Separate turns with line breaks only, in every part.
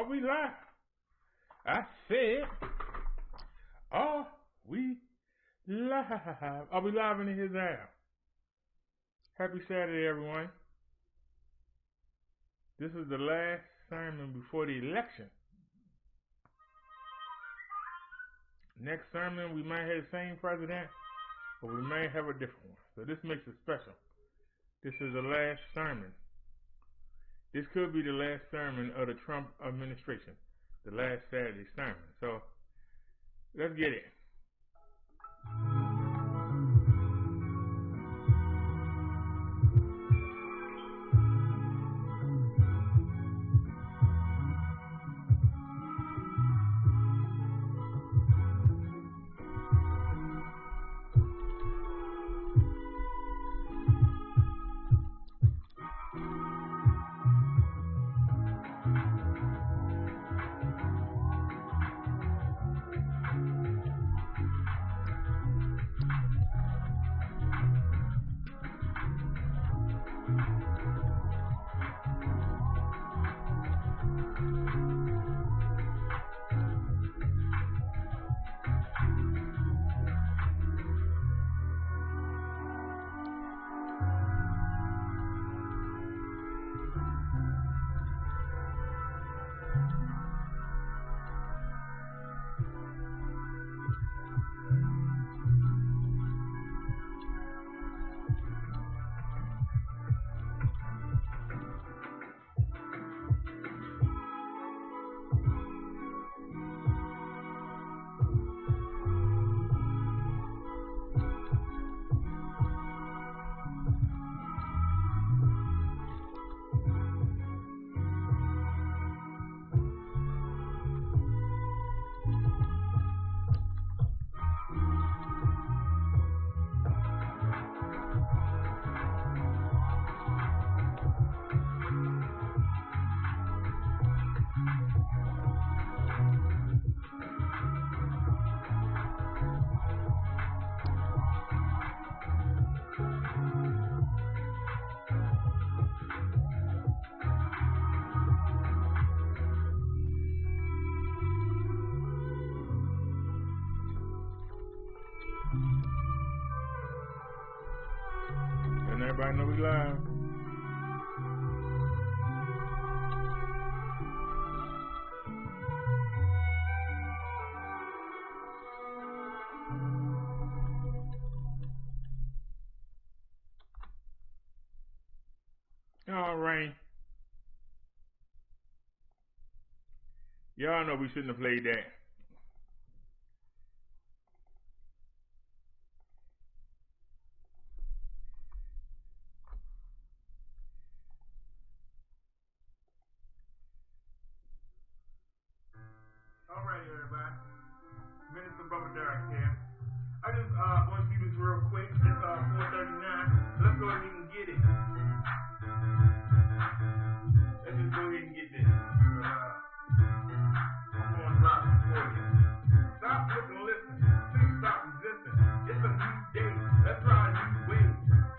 we live? I said, are we live? Are we live in his app? Happy Saturday, everyone. This is the last sermon before the election. Next sermon, we might have the same president, but we may have a different one. So this makes it special. This is the last sermon. This could be the last sermon of the Trump administration, the last Saturday sermon. So let's get it. And everybody know we live. All right. Y'all know we shouldn't have played that. All right, everybody. Minister Brother Derek here. I just want to do this real quick. It's 4:39. Let's go ahead and get it. Let's just go ahead and get this. I'm going to drop it for you. Stop looking, listen. Please stop resisting. It's a new day. Let's try a new way.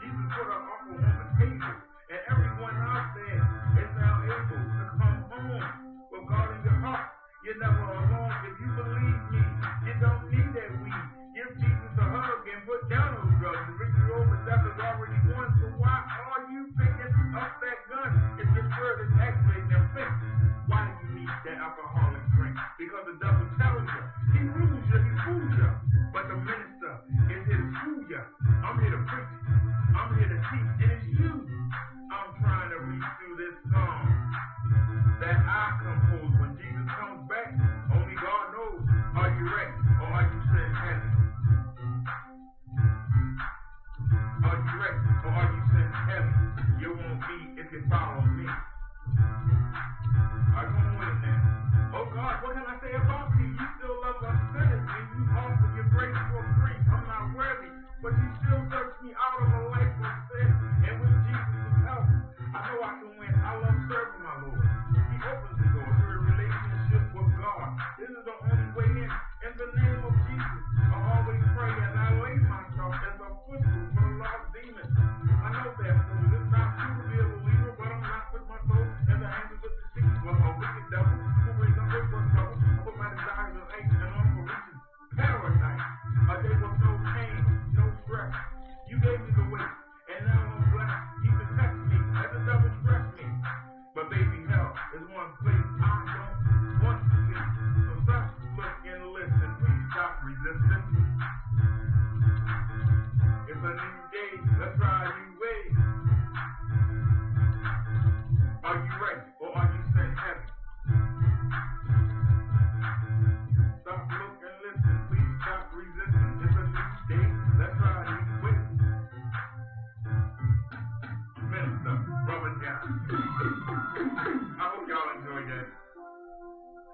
Jesus put an offer on the table, and everyone out there is now able to come home with God in your heart. You're never alone. If you believe me, you don't need that weed. Give Jesus a hug and put down those drugs. The victory over death is already won. So why are you picking up that gun if your spirit is activating and fixed? Why do you need that alcoholic drink? Because the devil tells you. He rules you. He fools you. But the minister is here to school you. I'm here to preach. I'm here to teach. And it's you I'm trying to read through this song that I composed. When Jesus comes back, only God knows. Are you ready or are you sitting heavy? Are you ready or are you sitting heavy? You won't be if you follow me. Alright, come on with it now. Oh God, what can I say about you? You still love us sinners and you offer your grace for free. I'm not worthy, but you still search me out of a life of sin. And with Jesus' help, I know I can win. I love serving my Lord. He opens the door.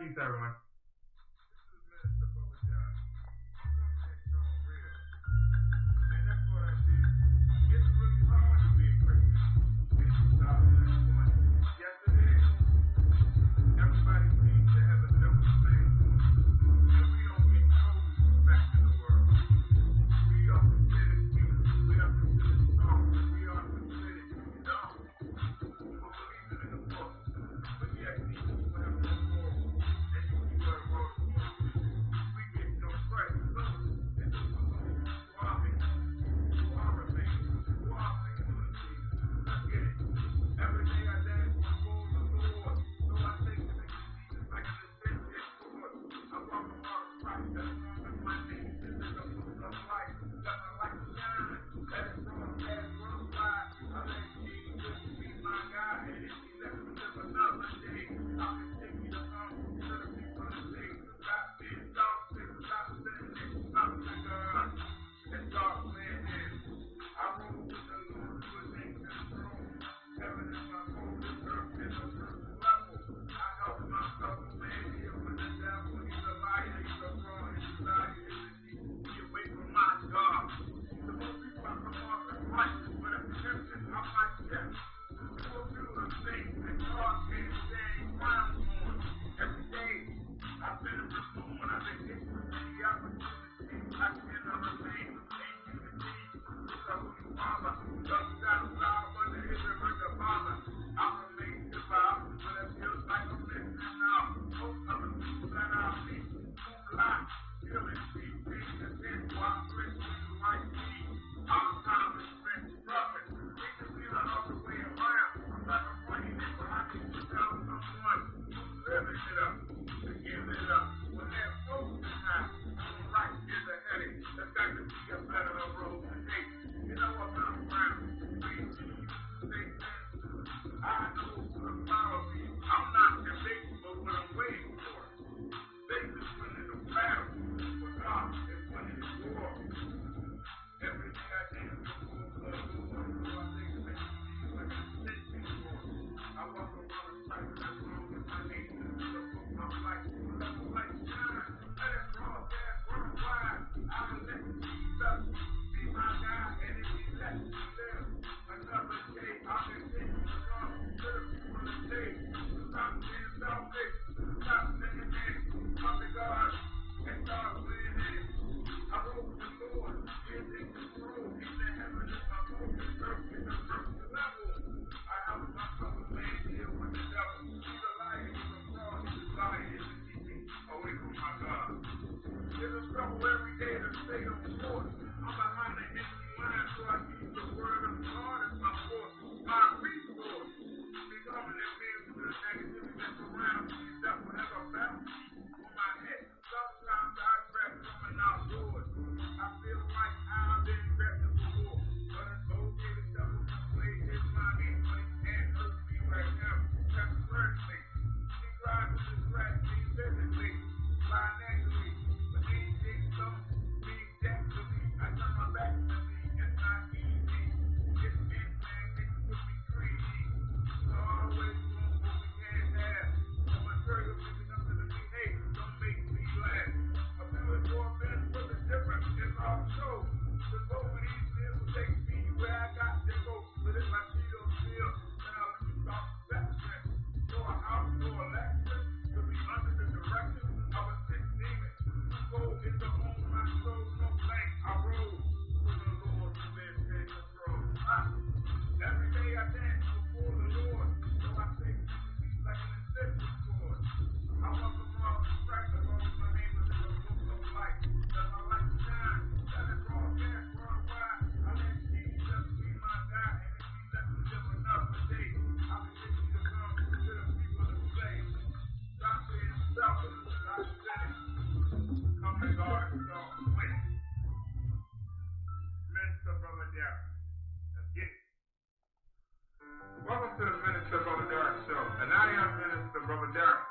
Peace, everyone. This is Minister Brother John. I'm coming at y'all real. And that's what I do. It's really hard to be a Christian in 2020. Yes, it is. Everybody seems to have a different thing. And we don't get no respect in the world. We are considered weak. We are considered soft. We are considered dumb. For believing in the book. But yet, people who have no moral. And you see what the world is going to. We get no credit. So, it's a who are we? Who are we? Who are faithful to Jesus? Let's get it. Every day I dance before the Lord. So I think to make Jesus like an ascended sword. I walk around Christ. That's wrong with my name. This is a book of life. Let my light shine. Let it broadcast worldwide. I let Jesus be my God. And if he lets me live another day, I'll continue to come to the people and say, stop being selfish, stop sinning, stop to God, and start winning. I roll with the Lord who is in control. Heaven is my home, this earth is a first level. I help myself man here with the devil. He's a liar, he's a fraud, his desire is to keep me away from my God. The most people I come off as righteous, but if tempted, I'm like death. People do the things that God can't stand ground on. Every day, I've been in this moment, I've been hit with many opportunities. I cannot remain in unity. It's a holy father. Love without a flower, but there isn't like a father. I remain devout, but it feels like I'm missing out. Most other people that I meet, who lie, killing me, paying attention while I'm listening to right me. Our time is spent struggling. We can see the other way around. I'm not running it, but I need to tell someone who's living it up to give it up. When they're close to time, doing right is a headache. There's got to be a better road to take. You know I've been around. Please, say things. I know who to follow me. I'm not convinced, but what I'm waiting for. Faith is winning the battle, but God is winning the war. Every day I dance before the Lord, so I think to make Jesus like an ascended sword. I walk around with Christ, that's wrong with my name. This is the book of life. Let the light shine, let it broadcast worldwide. I will let Jesus be my God, and if he lets me live another day, I'll continue to come to the people and say, stop being selfish, stop sinning, come to God, and start winning. I roll with the Lord, he is in control, he's in heaven, is my home, this earth is the first level. I help myself man deal with the devil. He's a liar, he's a fraud, his desire is to keep me away from my God. There's a struggle every day to stay on course. I'm behind the enemy line, so I use the word of God as my force, my resource. Becoming immune to the negativity that's around me. The devil has a bounty on my head. Sometimes I regret coming outdoors. I feel like I've been wrecked before. But it's okay, the devil can play his mind, but he can't hurt me right now. Temporarily. He tries to distract me physically, financially, but these things don't mean death to me. I turn my back to me. It's not easy. It's in man, it can put me greedy. So I always want what we can't have. The material picking up to the me, hey, don't make me laugh. A few endorphins with a difference in our show. The goal with these men will take me where I got to go. But if I see those feels, then I'll lose all perception. So a house for election to be under the direction of a sick demon. Go in the home, my soul, no blank. I roll with the Lord who is in control. Every day I dance before the Lord, so I say Jesus be like an ascended sword. I walk around the Christ along with my name is in the book of life. Let my light shine, let it broadcast worldwide. I let Jesus be my God, and if he lets me live another day, I'll continue to come to the people and say, stop being selfish, stop sinning. Come to God and start winning. Minister Brother Derek. Let's get it. Welcome to the Minister Brother Derek Show. And I am Minister Brother Derek.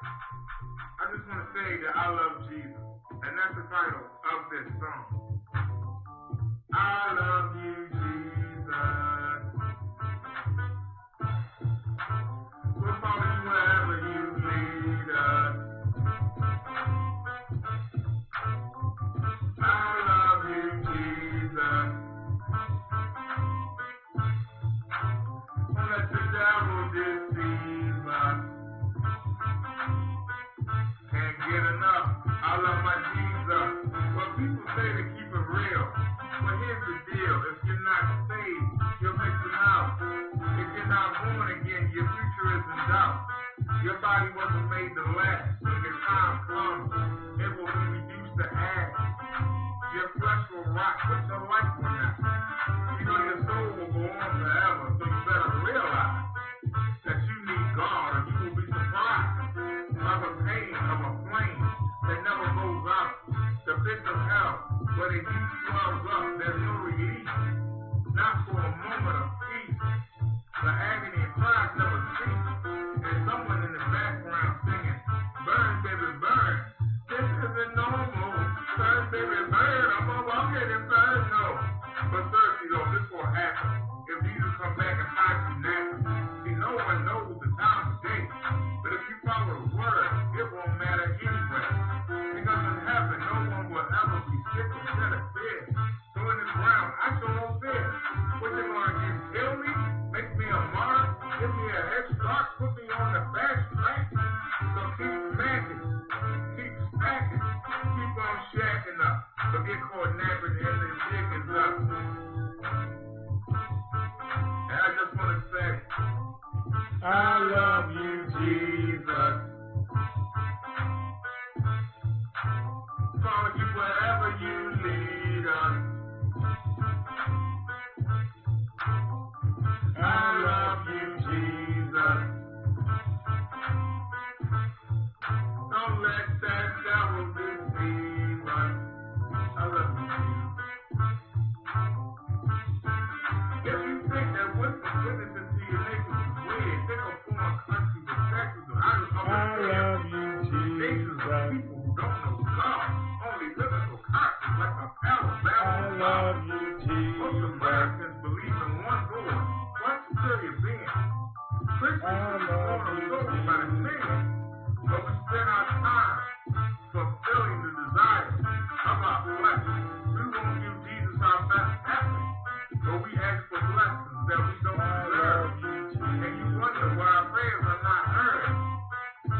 I just want to say that I love Jesus. And that's the title of this song. I love you, Jesus. We'll follow you wherever you lead us. love my Jesus. Well, people say to keep it real. But here's the deal. If you're not saved, you're missing out. If you're not born again, your future is in doubt. Your body wasn't made to last. When your time comes, it will be reduced to ash. Your flesh will rot, but your life will not. You know your soul will go on forever, so you better realize that you need God, or you will be surprised by the pain of a flame that never goes out. The pits of hell, where the heat swells up, there's no relief, not for a moment of peace. The agony and cries never cease. There's someone in the background singing, burn, baby, burn. This isn't normal. Burn, baby, burn. I'm gonna walk in and burn. No. But seriously though, this will happen. If Jesus come back and find you naturally. See, no one knows the time of day. But if you follow the word, it won't matter anyway. Because in heaven, no one will ever be sick or shed a tear. So in this ground, I show no fear. What you gonna do? Kill me? Make me a martyr? Give me a head start? Put me on the fast track? So keep smacking. Keep stacking. Keep on shacking up. But get caught napping and the jig is up. And I just want to say, I love you, Jesus. Follow you wherever you lead us. I love you, Jesus. Don't let that devil deceive us. I love you, Jesus. If you think that witnessing to your neighbors is weird, think of foreign countries with sexism. I love you, Jesus. Nations of people who don't know God, only biblical concepts like a Alabama. I love you, Jesus. Most Americans believe in one Lord. What's still your being? Christians are sold by the million, but we spend our time fulfilling the desires of our flesh. We won't give Jesus our best effort, but we ask for blessings that we don't deserve. And you wonder why our prayers are not heard.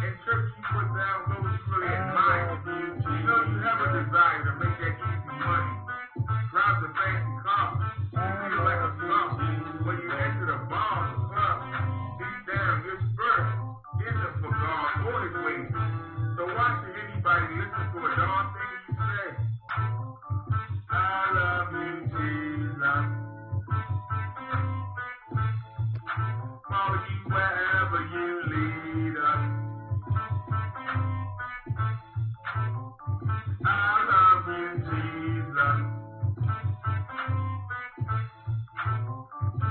In church, you put down those you really admire. You know you have a desire to make that easy money. Drive the fancy car. You feel like a star. When you enter the bar or the club, deep down, your spirit isn't for God or His ways. So why should anybody listen to a darn thing you say? I love you, Jesus. Follow you wherever you lead us. I love you, Jesus.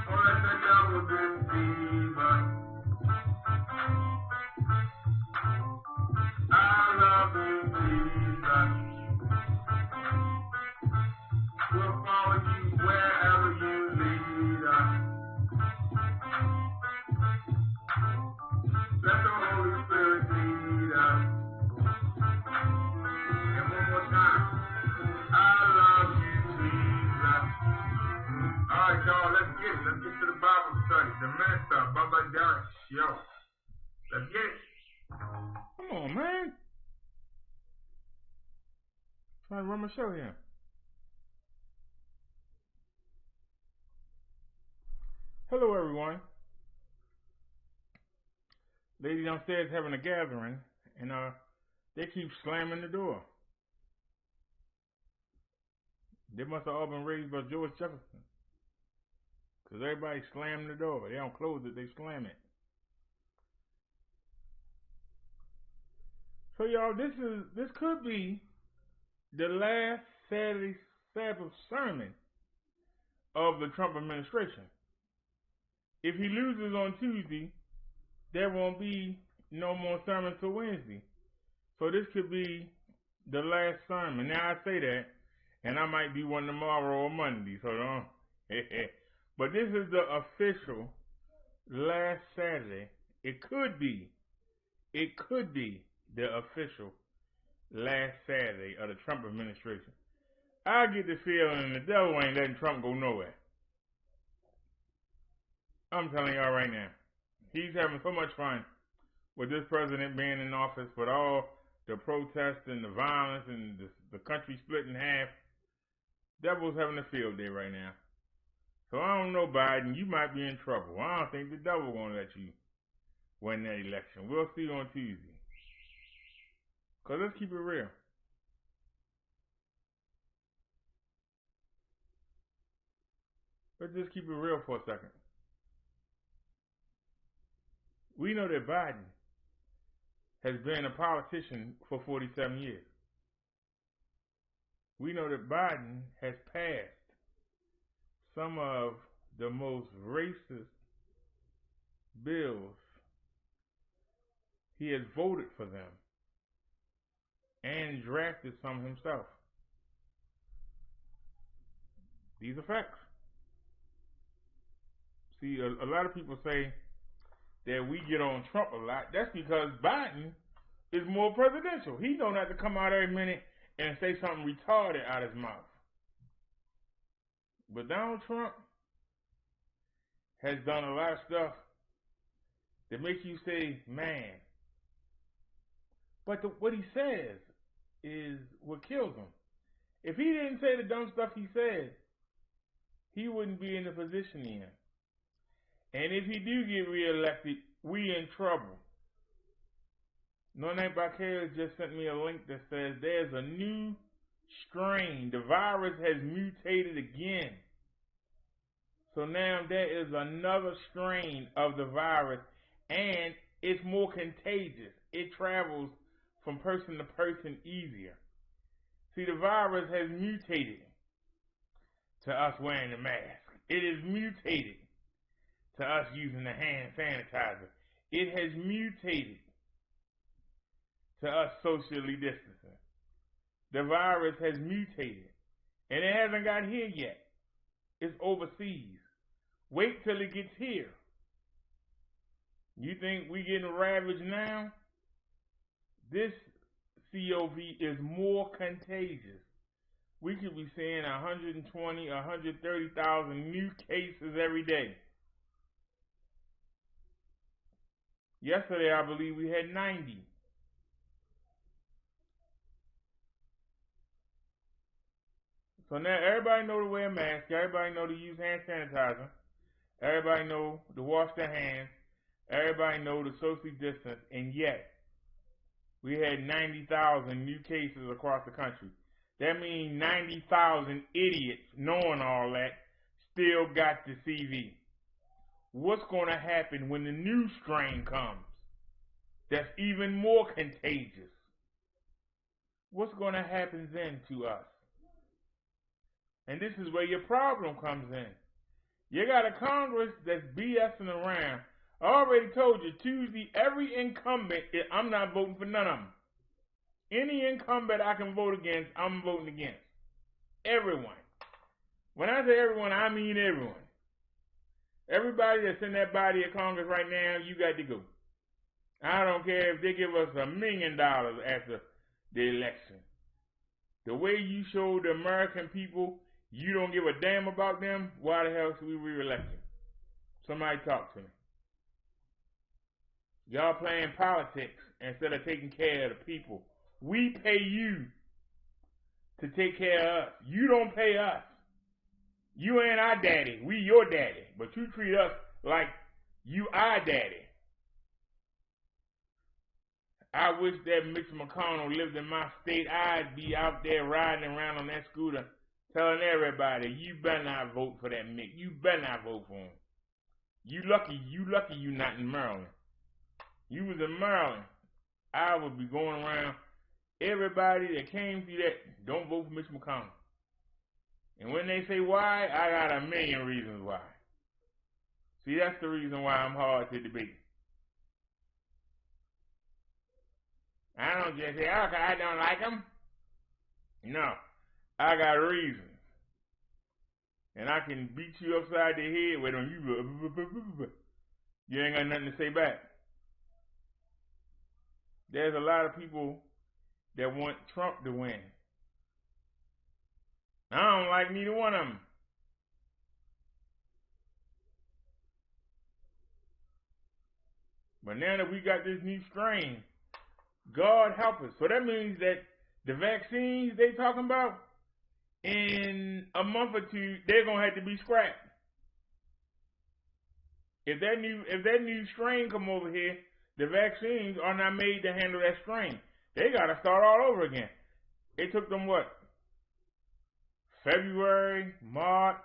Don't let the devil deceive us. I love you, Jesus. We'll follow you wherever you lead us. Let the Holy Spirit lead us. And one more time. I love you, Jesus. All right, y'all, let's get it. Let's get to the Bible study. The minister, Bubba Derek Show. Let's get it.
Come on, man. Trying to run my show here. Hello, everyone. Lady downstairs having a gathering, and they keep slamming the door. They must have all been raised by George Jefferson, because everybody slammed the door. They don't close it, they slam it. So y'all, this could be the last Saturday Sabbath sermon of the Trump administration. If he loses on Tuesday, there won't be no more sermons till Wednesday. So this could be the last sermon. Now I say that, and I might do one tomorrow or Monday, so don't. But this is the official last Saturday. It could be the official last Saturday of the Trump administration. I get the feeling the devil ain't letting Trump go nowhere. I'm telling y'all right now. He's having so much fun with this president being in office, with all the protests and the violence and the country split in half. Devil's having a field day right now. So I don't know, Biden. You might be in trouble. I don't think the devil gonna let you win that election. We'll see on Tuesday. Cause let's keep it real. Let's just keep it real for a second. We know that Biden has been a politician for 47 years. We know that Biden has passed some of the most racist bills. He has voted for them and drafted some himself. These are facts. See, a lot of people say that we get on Trump a lot. That's because Biden is more presidential. He don't have to come out every minute and say something retarded out of his mouth. But Donald Trump has done a lot of stuff that makes you say, man. But what he says is what kills him. If he didn't say the dumb stuff he said, he wouldn't be in the position he in. And if he do get reelected, we in trouble. No Name by Care just sent me a link that says there's a new strain. The virus has mutated again. So now there is another strain of the virus, and it's more contagious. It travels from person to person easier. See, the virus has mutated to us wearing the mask. It is mutated to us using the hand sanitizer. It has mutated to us socially distancing. The virus has mutated, and it hasn't got here yet. It's overseas. Wait till it gets here. You think we getting ravaged now? This COV is more contagious. We could be seeing 120, 130,000 new cases every day. Yesterday, I believe we had 90. So now everybody know to wear a mask. Everybody know to use hand sanitizer. Everybody know to wash their hands. Everybody know to socially distance. And yet, we had 90,000 new cases across the country. That means 90,000 idiots knowing all that still got the CV. What's going to happen when the new strain comes that's even more contagious? What's going to happen then to us? And this is where your problem comes in. You got a Congress that's BSing around. I already told you, Tuesday, every incumbent, I'm not voting for none of them. Any incumbent I can vote against, I'm voting against. Everyone. When I say everyone, I mean everyone. Everybody that's in that body of Congress right now, you got to go. I don't care if they give us $1 million after the election. The way you show the American people you don't give a damn about them, why the hell should we re-elect you? Somebody talk to me. Y'all playing politics instead of taking care of the people. We pay you to take care of us. You don't pay us. You ain't our daddy. We your daddy. But you treat us like you our daddy. I wish that Mitch McConnell lived in my state. I'd be out there riding around on that scooter telling everybody, you better not vote for that Mick. You better not vote for him. You lucky you not in Maryland. You was in Maryland, I would be going around everybody that came through that, don't vote for Mitch McConnell. And when they say why, I got 1,000,000 reasons why. See, that's the reason why I'm hard to debate. I don't just say, okay, I don't like him. No, I got reasons. And I can beat you upside the head with on you. You ain't got nothing to say back. There's a lot of people that want Trump to win. I don't like neither one of them. But now that we got this new strain, God help us. So that means that the vaccines they talking about, in a month or two, they're gonna have to be scrapped. If that new strain come over here, the vaccines are not made to handle that strain. They gotta start all over again. It took them what? February, March,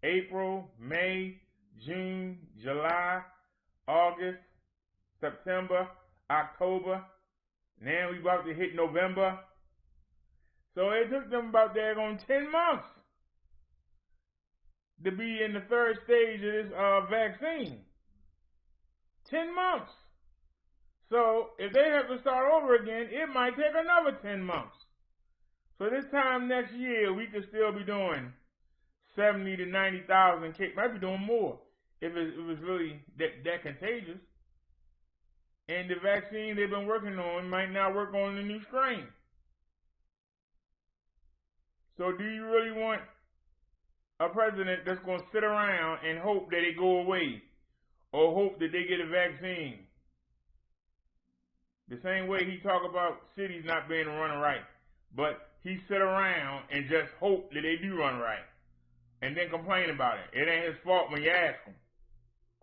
April, May, June, July, August, September, October. Now we about to hit November. So it took them about daggone 10 months to be in the third stage of this vaccine. 10 months. So if they have to start over again, it might take another 10 months. So this time next year, we could still be doing 70 to 90,000 cases. Might be doing more if it's really that contagious. And the vaccine they've been working on might not work on the new strain. So do you really want a president that's going to sit around and hope that they go away or hope that they get a vaccine? The same way he talk about cities not being run right, but he sit around and just hope that they do run right and then complain about it. It ain't his fault when you ask him.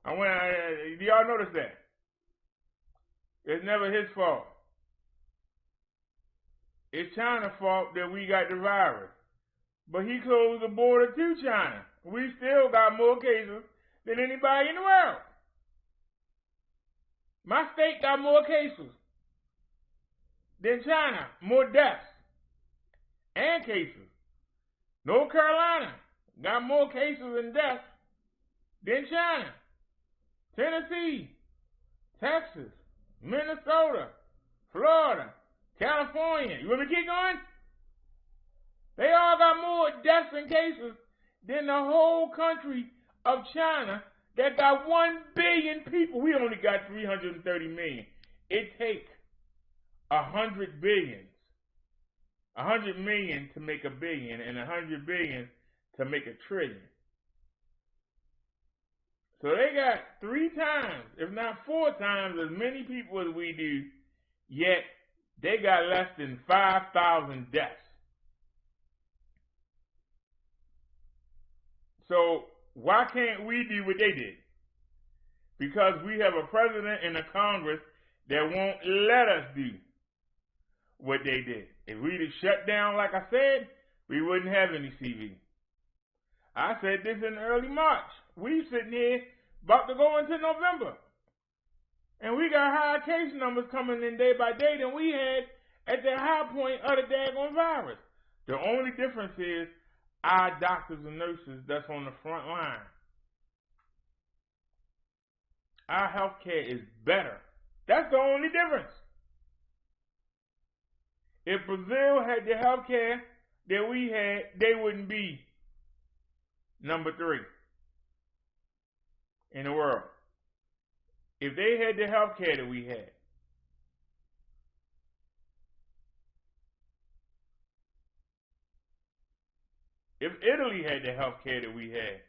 Do y'all notice that? It's never his fault. It's China's fault that we got the virus. But he closed the border to China. We still got more cases than anybody in the world. My state got more cases than China, more deaths and cases. North Carolina got more cases and deaths than China. Tennessee, Texas, Minnesota, Florida, California. You want me to keep going? They all got more deaths and cases than the whole country of China that got 1 billion people. We only got 330 million. It takes 100 billions, 100 million to make a billion, and 100 billion to make a trillion. So they got 3 times, if not 4 times, as many people as we do, yet they got less than 5,000 deaths. So why can't we do what they did? Because we have a president and a Congress that won't let us do what they did. If we'd have shut down, like I said, we wouldn't have any CV. I said this in early March. We sitting here about to go into November. And we got higher case numbers coming in day by day than we had at the high point of the daggone virus. The only difference is our doctors and nurses that's on the front line. Our health care is better. That's the only difference. If Brazil had the health care that we had, they wouldn't be number 3 in the world. If they had the health care that we had. If Italy had the health care that we had,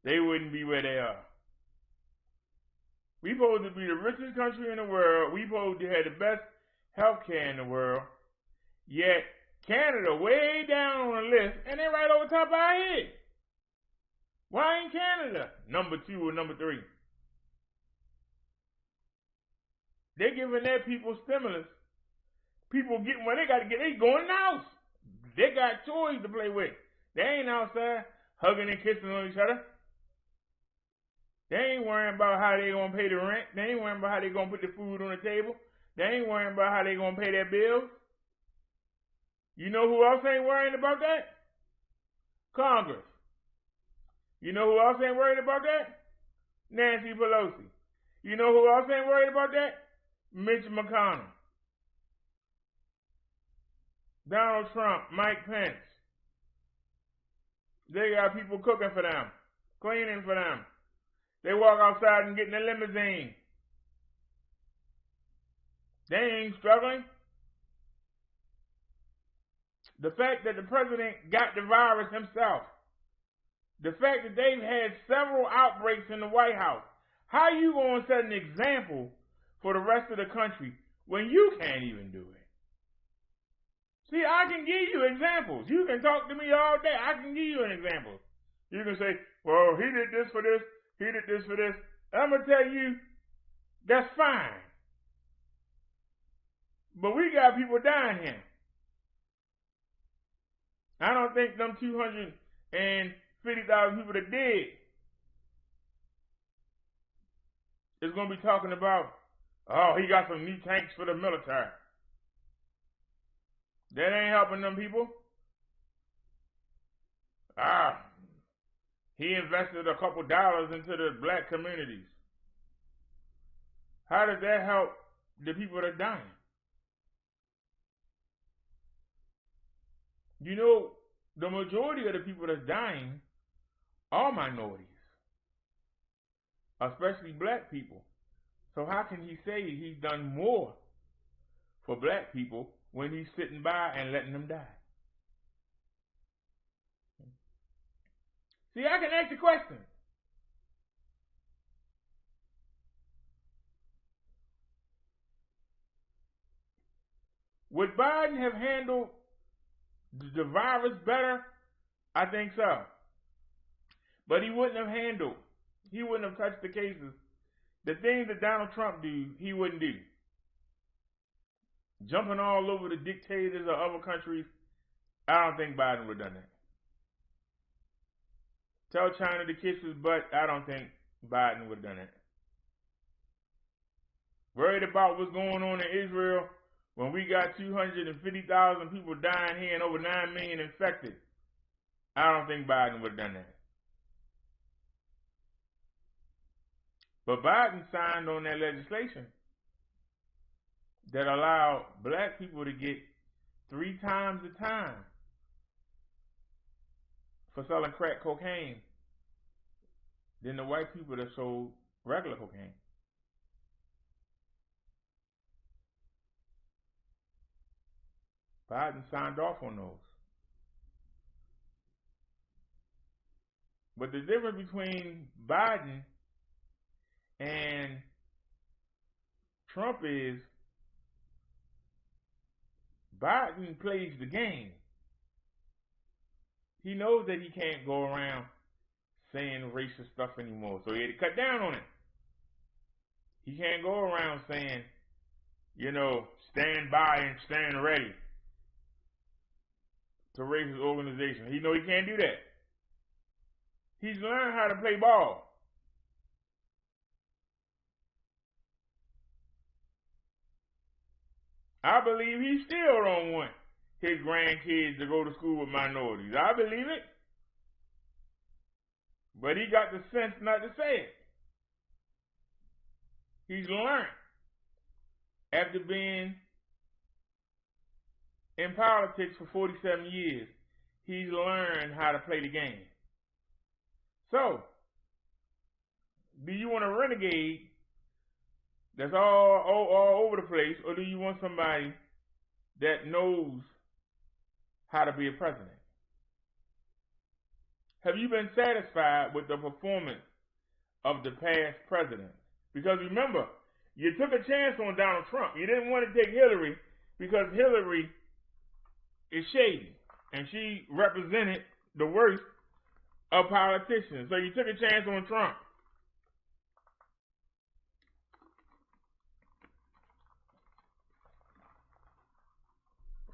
they wouldn't be where they are. We supposed to be the richest country in the world. We supposed to have the best health care in the world. Yet Canada way down on the list, and they're right over top of our head. Why ain't Canada number 2 or number 3? They're giving their people stimulus. People getting what they got to get. They going in the house. They got toys to play with. They ain't outside hugging and kissing on each other. They ain't worrying about how they gonna pay the rent. They ain't worrying about how they gonna put the food on the table. They ain't worrying about how they gonna pay their bills. You know who else ain't worrying about that? Congress. You know who else ain't worried about that? Nancy Pelosi. You know who else ain't worried about that? Mitch McConnell. Donald Trump, Mike Pence. They got people cooking for them, cleaning for them. They walk outside and get in a limousine. They ain't struggling. The fact that the president got the virus himself. The fact that they've had several outbreaks in the White House. How you going to set an example for the rest of the country when you can't even do it? See, I can give you examples. You can talk to me all day. I can give you an example. You can say, well, he did this for this. He did this for this. I'm going to tell you, that's fine. But we got people dying here. I don't think them 250,000 people that dead is going to be talking about, oh, he got some new tanks for the military. That ain't helping them people. He invested a couple dollars into the black communities. How does that help the people that are dying? You know, the majority of the people that's dying are minorities, especially black people. So how can he say he's done more for black people when he's sitting by and letting them die? See, I can ask the question. Would Biden have handled the virus better? I think so. But he wouldn't have touched the cases. The things that Donald Trump do, he wouldn't do. Jumping all over the dictators of other countries, I don't think Biden would have done that. Tell China to kiss his butt, I don't think Biden would have done that. Worried about what's going on in Israel when we got 250,000 people dying here and over 9 million infected, I don't think Biden would have done that. But Biden signed on that legislation that allowed black people to get 3 times the time for selling crack cocaine than the white people that sold regular cocaine. Biden signed off on those. But the difference between Biden and Trump is Biden plays the game. He knows that he can't go around saying racist stuff anymore, so he had to cut down on it. He can't go around saying, stand by and stand ready to racist organizations. He knows he can't do that. He's learned how to play ball. I believe he still don't want his grandkids to go to school with minorities. I believe it. But he got the sense not to say it. He's learned after being in politics for 47 years. He's learned how to play the game. So, do you want a renegade that's all over the place, or do you want somebody that knows how to be a president? Have you been satisfied with the performance of the past presidents? Because remember, you took a chance on Donald Trump. You didn't want to take Hillary because Hillary is shady, and she represented the worst of politicians. So you took a chance on Trump.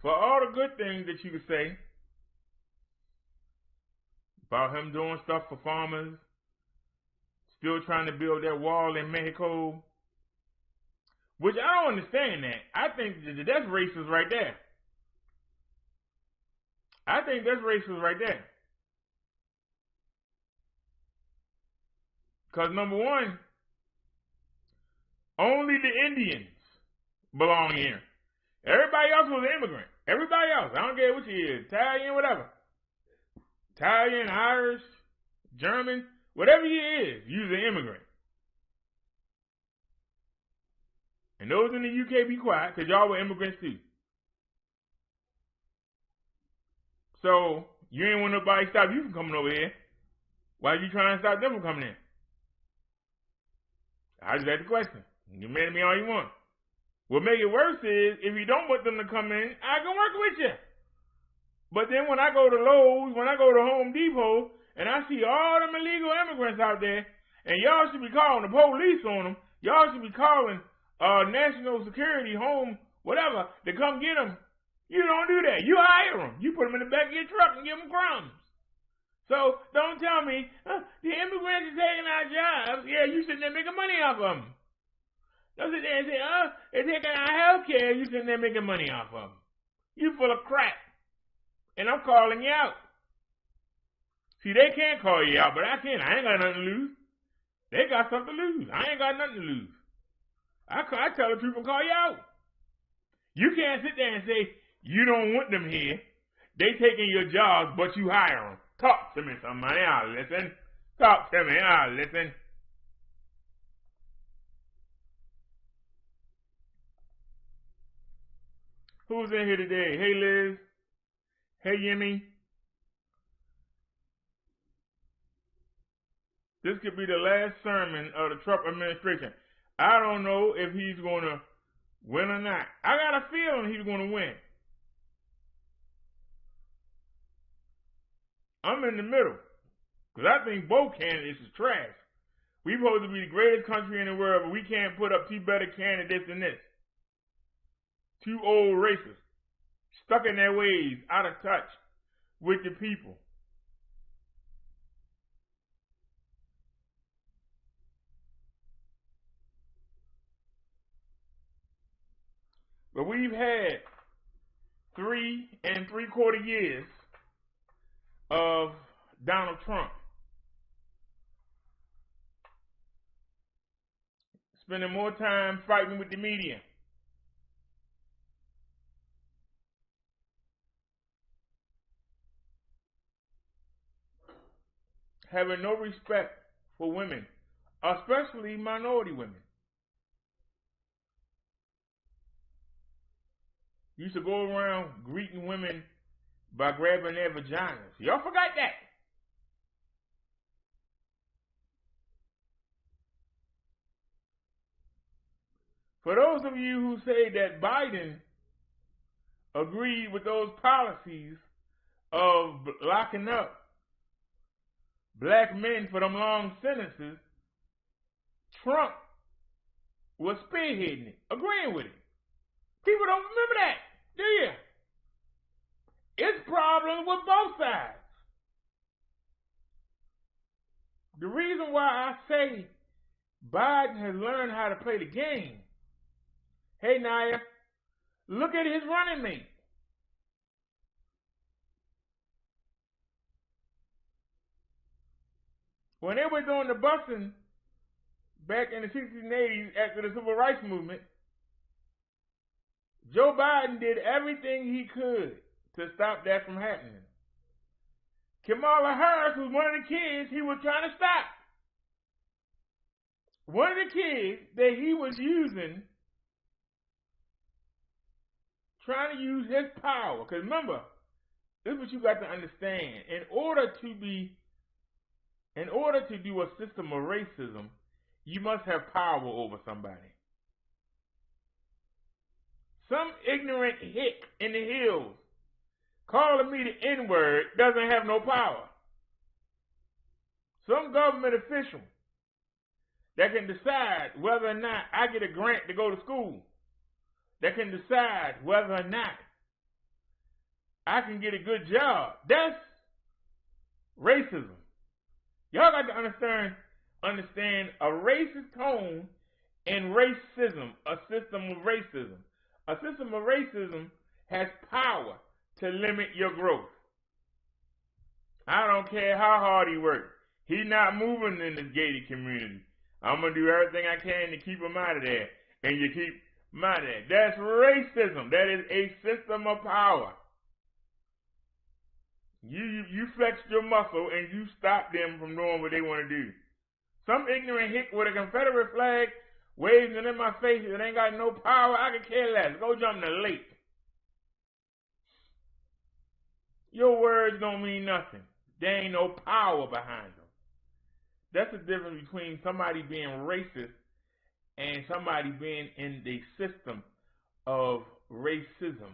For all the good things that you could say about him doing stuff for farmers, still trying to build that wall in Mexico, which I don't understand that. I think that's racist right there. I think that's racist right there. Because number one, only the Indians belong here. Everybody else was an immigrant. Everybody else. I don't care what you is. Italian, whatever. Italian, Irish, German, whatever you is, you're an immigrant. And those in the UK, be quiet, because y'all were immigrants too. So, you ain't want nobody to stop you from coming over here. Why are you trying to stop them from coming in? I just had the question. You mad at me all you want. What make it worse is if you don't want them to come in, I can work with you. But then when I go to Lowe's, when I go to Home Depot, and I see all them illegal immigrants out there, and y'all should be calling the police on them, y'all should be calling national security, home, whatever, to come get them. You don't do that. You hire them. You put them in the back of your truck and give them crumbs. So don't tell me, the immigrants are taking our jobs. Yeah, you sitting there making money off of them. Don't sit there and say, they're taking our health care. You sitting there making money off of them. You full of crap. And I'm calling you out. See, they can't call you out, but I can. I ain't got nothing to lose. They got something to lose. I ain't got nothing to lose. I tell the truth and call you out. You can't sit there and say, you don't want them here. They taking your jobs, but you hire them. Talk to me, somebody. I'll listen. Talk to me. I'll listen. Who's in here today? Hey, Liz. Hey, Yemi. This could be the last sermon of the Trump administration. I don't know if he's going to win or not. I got a feeling he's going to win. I'm in the middle. Because I think both candidates is trash. We're supposed to be the greatest country in the world, but we can't put up two better candidates than this. Two old racists. Stuck in their ways, out of touch with the people. But we've had 3 3/4 years of Donald Trump. Spending more time fighting with the media. Having no respect for women, especially minority women. Used to go around greeting women by grabbing their vaginas. Y'all forgot that. For those of you who say that Biden agreed with those policies of locking up black men for them long sentences, Trump was spearheading it, agreeing with it. People don't remember that, do you? It's problems with both sides. The reason why I say Biden has learned how to play the game. Hey, Naya, look at his running mate. When they were doing the busing back in the 60s and 80s after the Civil Rights Movement, Joe Biden did everything he could to stop that from happening. Kamala Harris was one of the kids he was trying to stop. One of the kids that he was using, trying to use his power. Because remember, this is what you got to understand. In order to do a system of racism, you must have power over somebody. Some ignorant hick in the hills calling me the N-word doesn't have no power. Some government official that can decide whether or not I get a grant to go to school, that can decide whether or not I can get a good job, that's racism. Y'all got to understand a racist tone and racism, a system of racism. A system of racism has power to limit your growth. I don't care how hard he works. He's not moving in this gated community. I'm going to do everything I can to keep him out of there. And you keep him out of there. That's racism. That is a system of power. You flexed your muscle and you stop them from doing what they want to do. Some ignorant hick with a Confederate flag waving it in my face that ain't got no power, I could care less. Go jump in the lake. Your words don't mean nothing. There ain't no power behind them. That's the difference between somebody being racist and somebody being in the system of racism.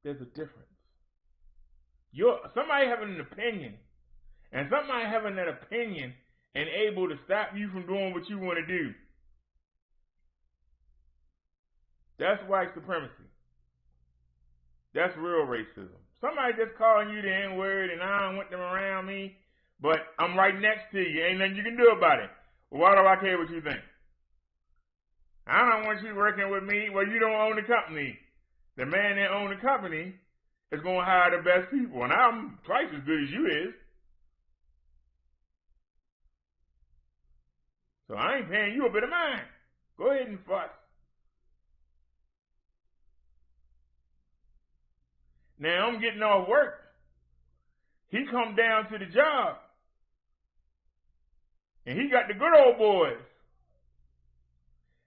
There's a difference. Somebody having an opinion, and somebody having that opinion and able to stop you from doing what you want to do. That's white supremacy. That's real racism. Somebody just calling you the N-word and I don't want them around me, but I'm right next to you. Ain't nothing you can do about it. Why do I care what you think? I don't want you working with me. Well, you don't own the company. The man that owns the company is going to hire the best people, and I'm twice as good as you is. So I ain't paying you a bit of mine. Go ahead and fuss. Now I'm getting off work. He come down to the job, and he got the good old boys.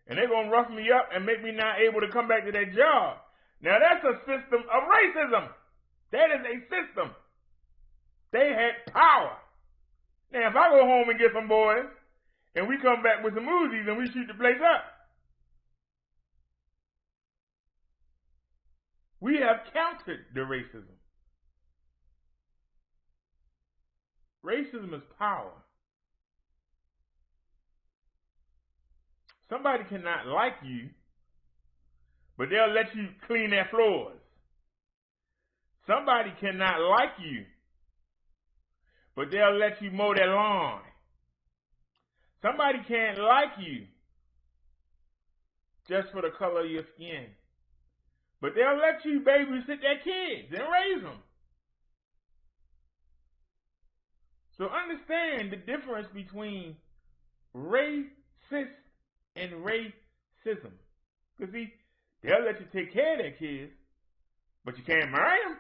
And they're going to rough me up and make me not able to come back to that job. Now that's a system of racism. That is a system. They had power. Now if I go home and get some boys, and we come back with some Uzis and we shoot the place up, we have countered the racism. Racism is power. Somebody cannot like you, but they'll let you clean their floors. Somebody cannot like you, but they'll let you mow their lawn. Somebody can't like you just for the color of your skin, but they'll let you babysit their kids and raise them. So understand the difference between racist and racism. Because see, they'll let you take care of their kids, but you can't marry them.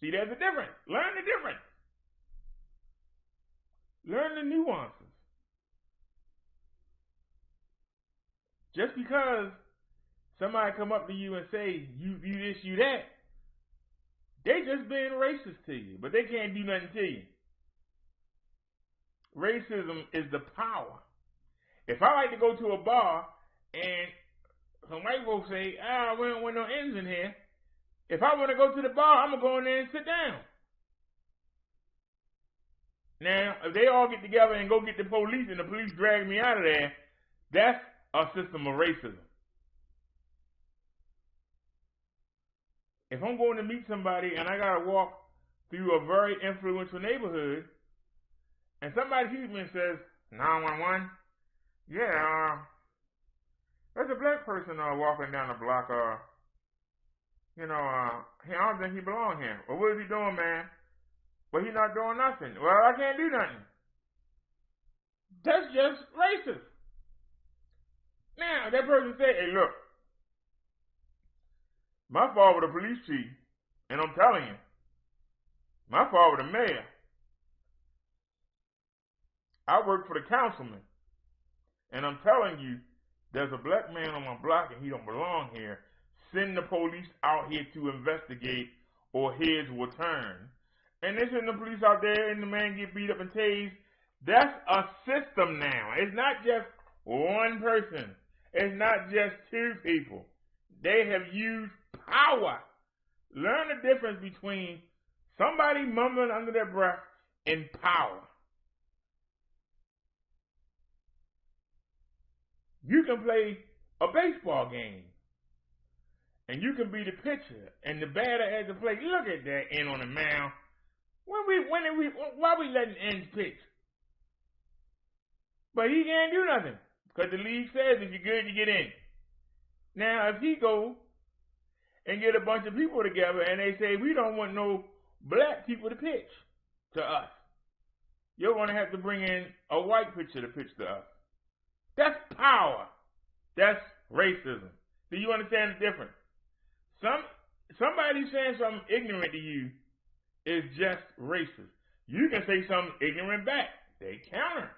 See, there's a difference. Learn the difference. Learn the nuances. Just because somebody come up to you and say, you this, you that, they just being racist to you, but they can't do nothing to you. Racism is the power. If I like to go to a bar and some white folks say, we don't want no ends in here. If I want to go to the bar, I'm going to go in there and sit down. Now, if they all get together and go get the police and the police drag me out of there, that's a system of racism. If I'm going to meet somebody and I got to walk through a very influential neighborhood, and somebody sees me and says, 911, yeah, there's a black person walking down the block, I don't think he belongs here. Well, what is he doing, man? Well, he's not doing nothing. Well, I can't do nothing. That's just racist. Now, that person say, hey, look, my father was the police chief, and I'm telling you, my father was the mayor. I work for the councilman, and I'm telling you, there's a black man on my block, and he don't belong here. Send the police out here to investigate, or heads will turn. And they send the police out there, and the man get beat up and tased. That's a system now. It's not just one person. It's not just two people. They have used power. Learn the difference between somebody mumbling under their breath and power. You can play a baseball game, and you can be the pitcher, and the batter has to play. Look at that end on the mound. Why we letting ends pitch? But he can't do nothing, because the league says if you're good, you get in. Now, if he go and get a bunch of people together, and they say, we don't want no black people to pitch to us, you're going to have to bring in a white pitcher to pitch to us. That's power. That's racism. Do you understand the difference? Somebody saying something ignorant to you is just racist. You can say something ignorant back. They counter.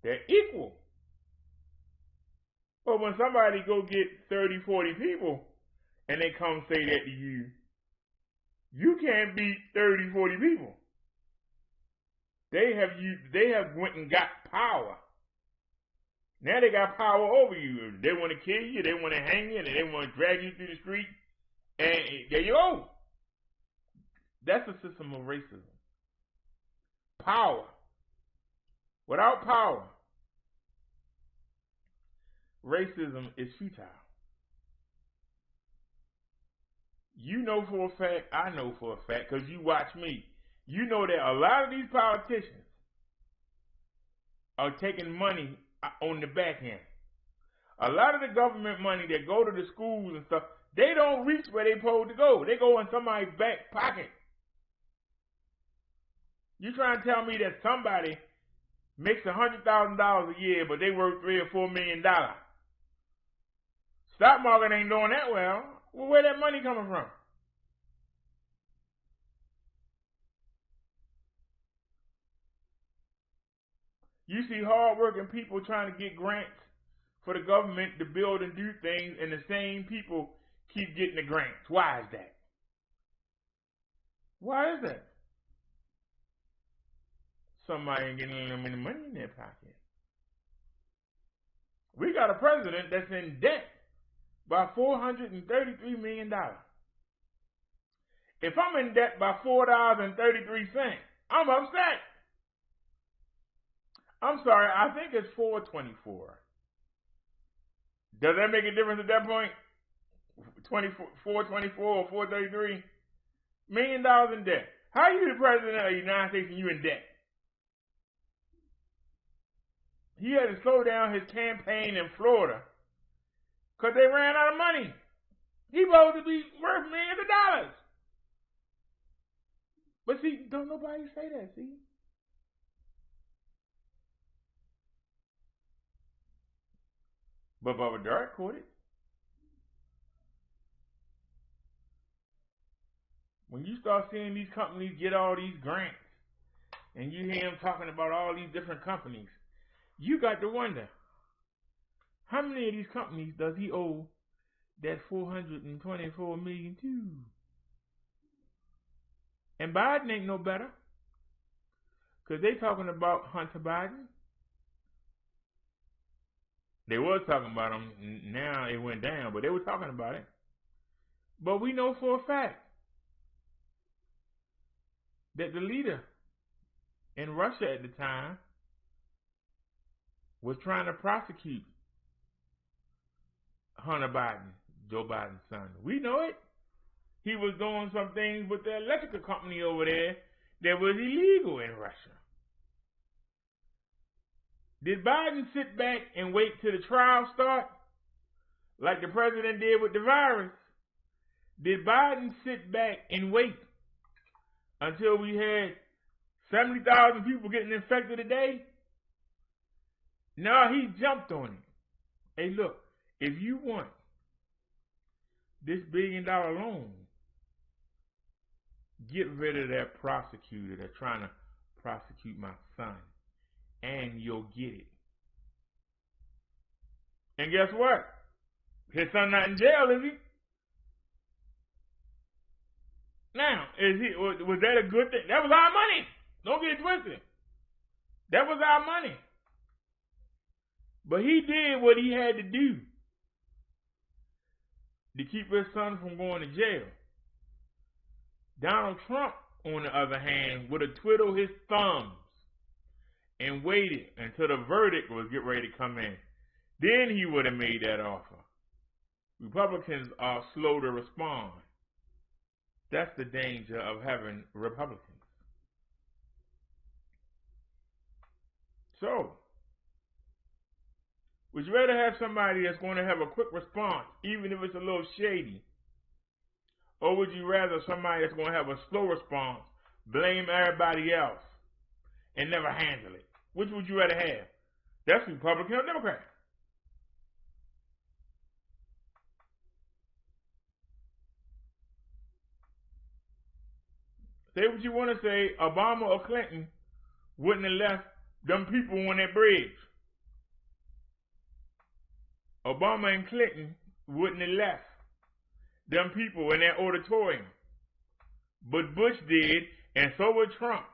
They're equal. But when somebody go get 30, 40 people and they come say that to you, you can't beat 30, 40 people. They have went and got power. Now they got power over you. They want to kill you, they want to hang you, and they want to drag you through the street. And there you go. That's a system of racism. Power. Without power, racism is futile. You know for a fact, I know for a fact, because you watch me. You know that a lot of these politicians are taking money on the back end. A lot of the government money that go to the schools and stuff, they don't reach where they're supposed to go. They go in somebody's back pocket. You trying to tell me that somebody makes $100,000 a year, but they work $3 or $4 million? Stock market ain't doing that well. Well, where that money coming from? You see hard-working people trying to get grants for the government to build and do things, and the same people keep getting the grants. Why is that? Why is that? Somebody ain't getting them any money in their pocket. We got a president that's in debt by $433 million. If I'm in debt by $4.33, I'm upset. I'm sorry, I think it's $4.24. Does that make a difference at that point? $4.24 or $4.33 million in debt. How are you the president of the United States and you in debt? He had to slow down his campaign in Florida because they ran out of money. He's supposed to be worth millions of dollars. But see, don't nobody say that, see? But Bubba Dark caught it. When you start seeing these companies get all these grants, and you hear him talking about all these different companies, you got to wonder, how many of these companies does he owe that $424 million to? And Biden ain't no better, because they talking about Hunter Biden. They was talking about him. Now it went down, but they were talking about it. But we know for a fact that the leader in Russia at the time was trying to prosecute Hunter Biden, Joe Biden's son. We know it. He was doing some things with the electrical company over there that was illegal in Russia. Did Biden sit back and wait till the trial start, like the president did with the virus? Did Biden sit back and wait until we had 70,000 people getting infected a day? No, he jumped on it. Hey, look, if you want this $1 billion loan, get rid of that prosecutor that's trying to prosecute my son, and you'll get it. And guess what? His son not in jail, is he? Now, was that a good thing? That was our money. Don't get it twisted. That was our money. But he did what he had to do to keep his son from going to jail. Donald Trump, on the other hand, would have twiddled his thumbs and waited until the verdict was getting ready to come in. Then he would have made that offer. Republicans are slow to respond. That's the danger of having Republicans. So, would you rather have somebody that's going to have a quick response, even if it's a little shady? Or would you rather somebody that's going to have a slow response, blame everybody else, and never handle it? Which would you rather have? That's Republican or Democrat. Say what you want to say, Obama or Clinton wouldn't have left them people on that bridge. Obama and Clinton wouldn't have left them people in that auditorium. But Bush did, and so would Trump.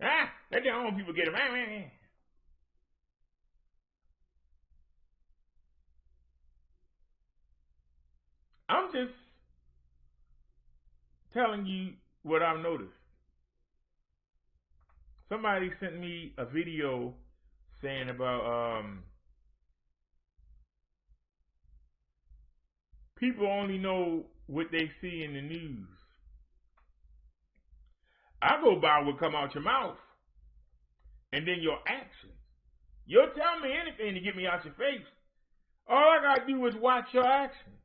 Let their own people get them. telling you what I've noticed. Somebody sent me a video saying about people only know what they see in the news. I go by what come out your mouth and then your actions. You'll tell me anything to get me out your face. All I gotta do is watch your actions.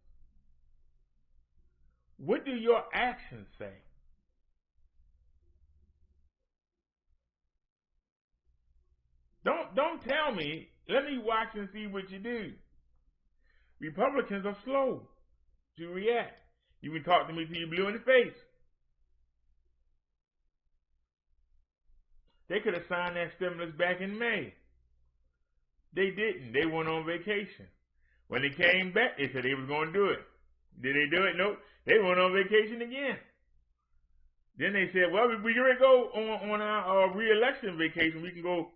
What do your actions say? Don't tell me. Let me watch and see what you do. Republicans are slow to react. You can talk to me till you're blue in the face. They could have signed that stimulus back in May. They didn't. They went on vacation. When they came back, they said they was going to do it. Did they do it? Nope. They went on vacation again. Then they said, well, we can go on our re-election vacation. We can go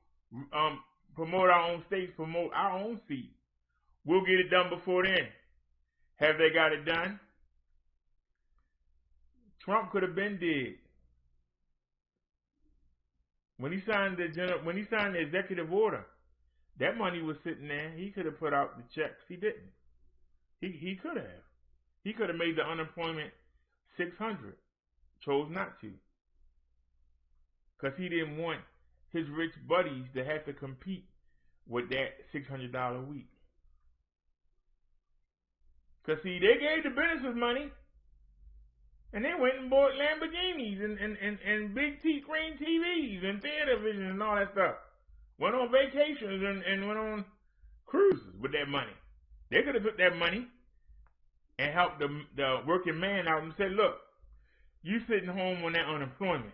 promote our own states, promote our own seat. We'll get it done before then. Have they got it done? Trump could have been dead. When he signed the executive order, that money was sitting there. He could have put out the checks. He didn't. He could have. He could have made the unemployment 600. Chose not to. Because he didn't want his rich buddies to have to compete with that $600 a week. Because see, they gave the businesses money. And they went and bought Lamborghinis and big screen TVs and theater vision and all that stuff. Went on vacations and went on cruises with that money. They could have took that money and helped the working man out and said, look, you sitting home on that unemployment.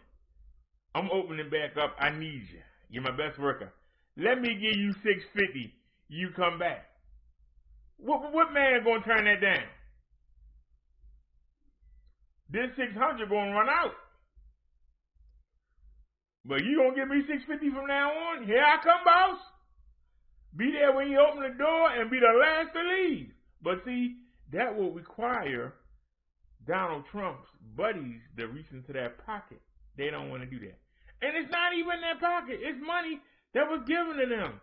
I'm opening back up. I need you. You're my best worker. Let me give you $650. You come back. What man going to turn that down? This $600 going to run out. But you going to give me $650 from now on? Here I come, boss. Be there when you open the door and be the last to leave. But see, that will require Donald Trump's buddies to reach into their pocket. They don't want to do that. And it's not even their pocket. It's money that was given to them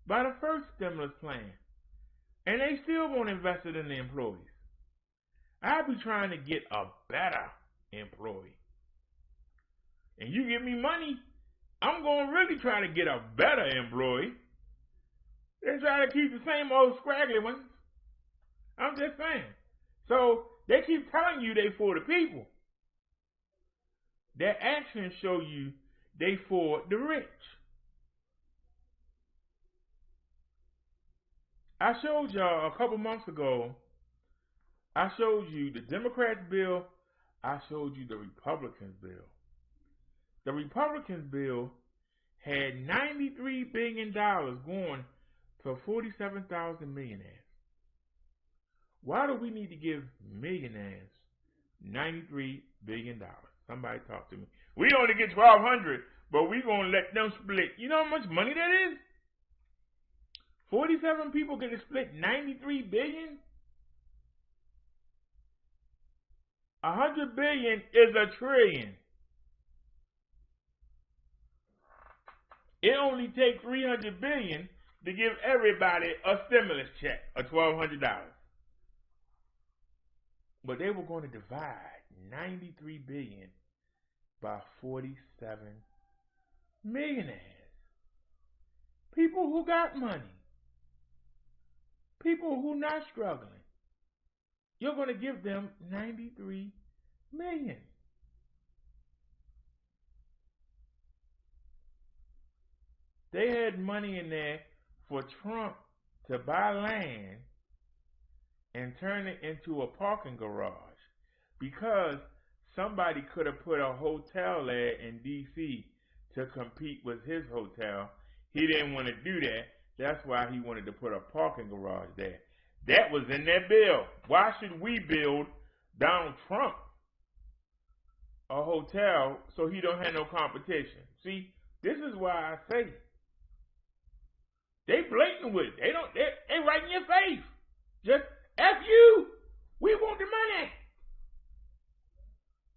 by the first stimulus plan. And they still won't invest it in the employees. I be trying to get a better employee. And you give me money, I'm going to really try to get a better employee. They try to keep the same old scraggly ones. I'm just saying. So they keep telling you they for the people. Their actions show you they for the rich. I showed y'all a couple months ago, I showed you the Democrats' bill, I showed you the Republicans' bill. The Republicans' bill had $93 billion going to 47,000 millionaires. Why do we need to give millionaires $93 billion? Somebody talk to me. We only get $1,200, but we going to let them split. You know how much money that is? 47 people get to split $93 billion? 100 billion is $1 trillion. It only takes 300 billion to give everybody a stimulus check of $1,200. But they were going to divide 93 billion by 47 millionaires. People who got money. People who not struggling. You're going to give them 93 million. They had money in there for Trump to buy land and turn it into a parking garage because somebody could have put a hotel there in D.C. to compete with his hotel. He didn't want to do that. That's why he wanted to put a parking garage there. That was in their bill. Why should we build Donald Trump a hotel so he don't have no competition? See, this is why I say they blatant with it. They right in your face. Just F you. We want the money.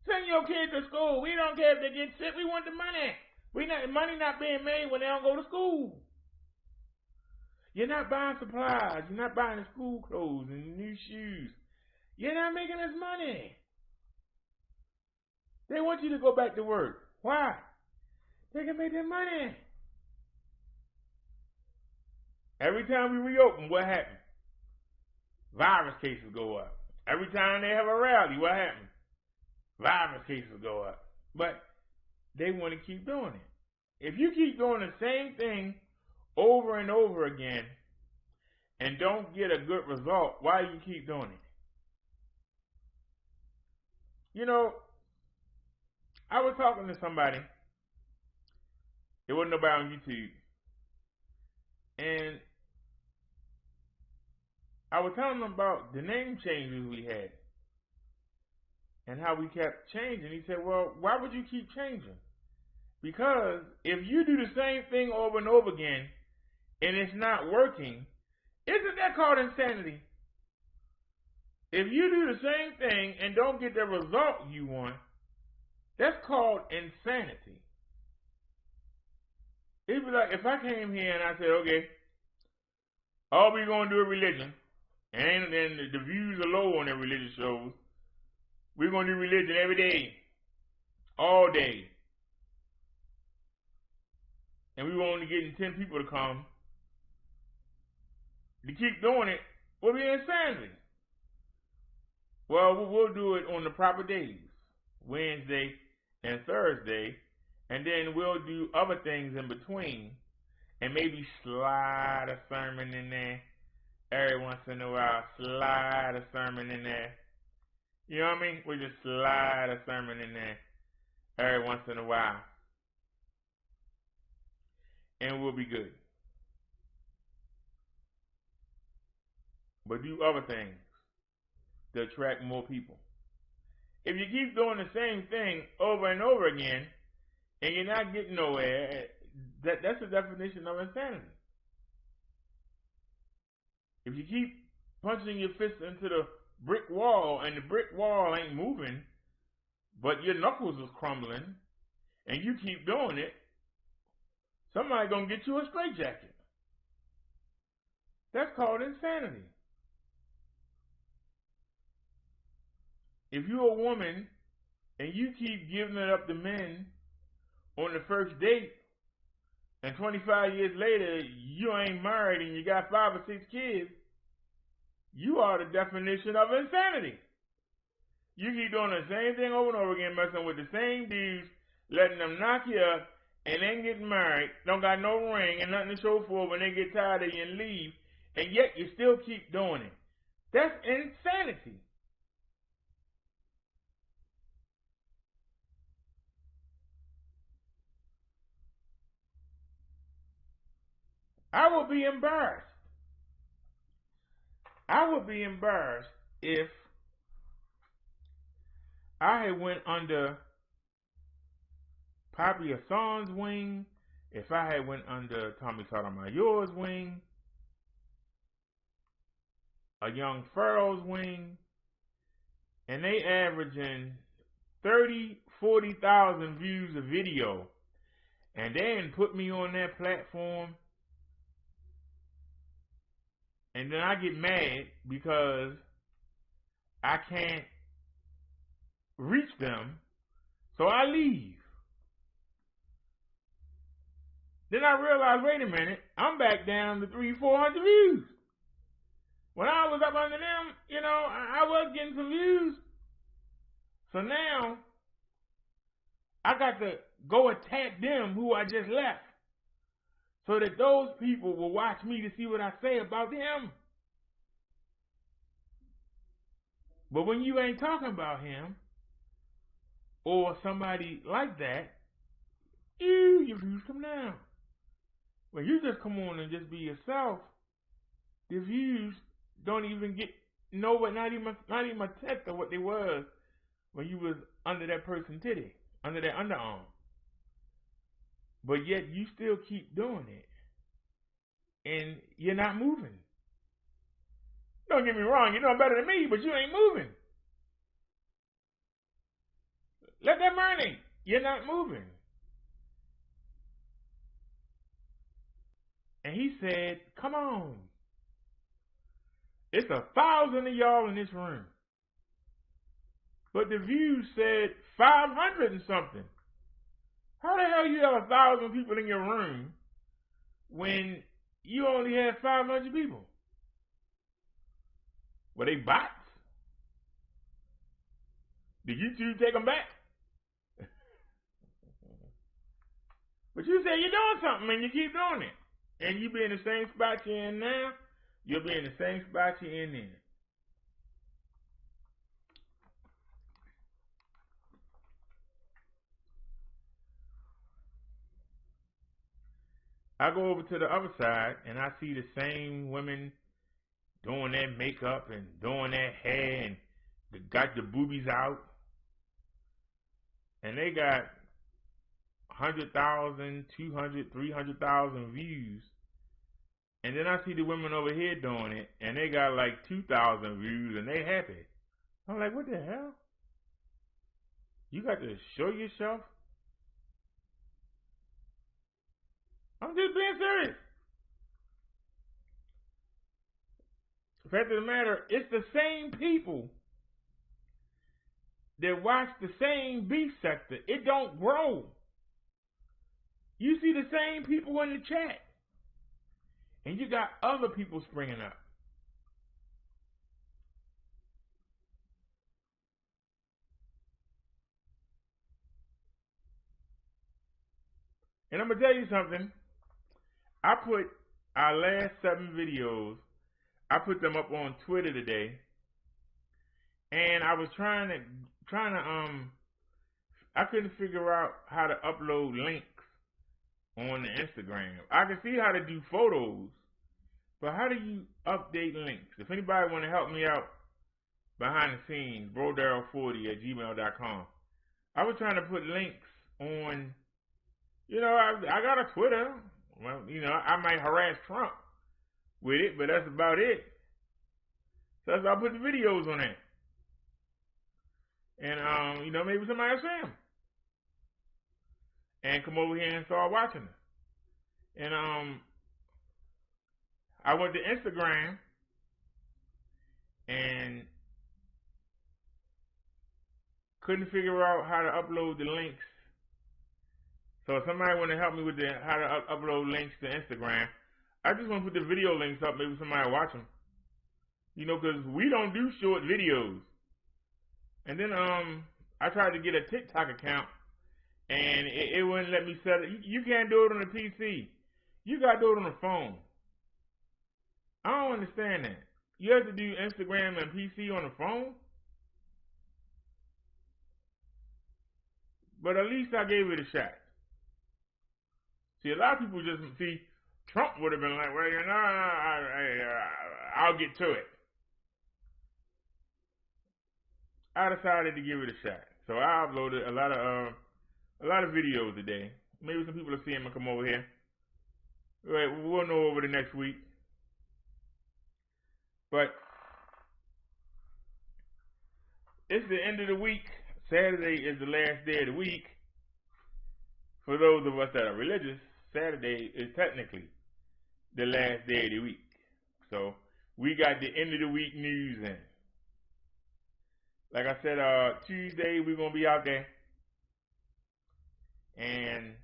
Send your kids to school. We don't care if they get sick. We want the money. Money not being made when they don't go to school. You're not buying supplies. You're not buying the school clothes and new shoes. You're not making us money. They want you to go back to work. Why? They can make their money. Every time we reopen, what happens? Virus cases go up. Every time they have a rally, what happens? Virus cases go up. But they want to keep doing it. If you keep doing the same thing over and over again and don't get a good result, why do you keep doing it? You know, I was talking to somebody. It wasn't nobody on YouTube. And I was telling him about the name changes we had and how we kept changing. He said, well, why would you keep changing? Because if you do the same thing over and over again and it's not working, isn't that called insanity? If you do the same thing and don't get the result you want, that's called insanity. It'd be like if I came here and I said, okay, all we're going to do is religion, and the views are low on their religious shows. We're going to do religion every day, all day. And we were only getting 10 people to come. To keep doing it will be insanity. Well, we'll do it on the proper days, Wednesday and Thursday, and then we'll do other things in between, and maybe slide a sermon in there every once in a while. Slide a sermon in there. You know what I mean? We just slide a sermon in there every once in a while, and we'll be good. But do other things to attract more people. If you keep doing the same thing over and over again and you're not getting nowhere, that's the definition of insanity. If you keep punching your fist into the brick wall and the brick wall ain't moving, but your knuckles is crumbling and you keep doing it, somebody gonna get you a straitjacket. That's called insanity. If you're a woman and you keep giving it up to men on the first date, and 25 years later you ain't married and you got 5 or 6 kids, you are the definition of insanity. You keep doing the same thing over and over again, messing with the same dudes, letting them knock you up, and then getting married, don't got no ring and nothing to show for it when they get tired of you and leave, and yet you still keep doing it. That's insanity. I would be embarrassed. I would be embarrassed if I had went under Papi Hassan's wing, if I had went under Tommy Sotomayor's wing, a Young Pharaoh's wing, and they averaging 30, 40,000 views a video, and then put me on their platform, and then I get mad because I can't reach them, so I leave. Then I realize, wait a minute, I'm back down to 300-400 views. When I was up under them, you know, I was getting some views. So now I got to go attack them who I just left, so that those people will watch me to see what I say about them. But when you ain't talking about him or somebody like that, your views come down. When you just come on and just be yourself, the views don't even get nowhere, not even a tenth of what they was when you was under that person's titty, under their underarm. But yet you still keep doing it, and you're not moving. Don't get me wrong, you know better than me, but you ain't moving. Let that marinate. You're not moving. And he said, come on. It's 1,000 of y'all in this room. But the views said 500 and something. How the hell you have 1,000 people in your room when you only have 500 people? Were they bots? Did YouTube take them back? But you say you're doing something and you keep doing it. And you be in the same spot you're in now, you'll be in the same spot you're in then. I go over to the other side and I see the same women doing their makeup and doing their hair and they got the boobies out. And they got 100,000, 200, 300,000 views. And then I see the women over here doing it and they got like 2,000 views and they happy. I'm like, what the hell? You got to show yourself? I'm just being serious. The fact of the matter, it's the same people that watch the same beef sector. It don't grow. You see the same people in the chat. And you got other people springing up. And I'm going to tell you something. I put our last 7 videos, I put them up on Twitter today. And I was trying to I couldn't figure out how to upload links on the Instagram. I can see how to do photos, but how do you update links? If anybody want to help me out behind the scenes, brodarrell40@gmail.com. I was trying to put links on, I got a Twitter. Well, I might harass Trump with it, but that's about it. So that's why I put the videos on there. And, maybe somebody will see them. And come over here and start watching them. And, I went to Instagram and couldn't figure out how to upload the links. So if somebody want to help me with how to upload links to Instagram, I just want to put the video links up. Maybe somebody will watch them. Because we don't do short videos. And then I tried to get a TikTok account, and it wouldn't let me set it. You can't do it on the PC. You got to do it on the phone. I don't understand that. You have to do Instagram and PC on the phone? But at least I gave it a shot. See, a lot of people just see Trump would have been like, well, I'll get to it. I decided to give it a shot. So I uploaded a lot of videos today. Maybe some people will see them and come over here. Right, we'll know over the next week. But it's the end of the week. Saturday is the last day of the week. For those of us that are religious, Saturday is technically the last day of the week. So we got the end of the week news in. Like I said, Tuesday we're going to be out there. And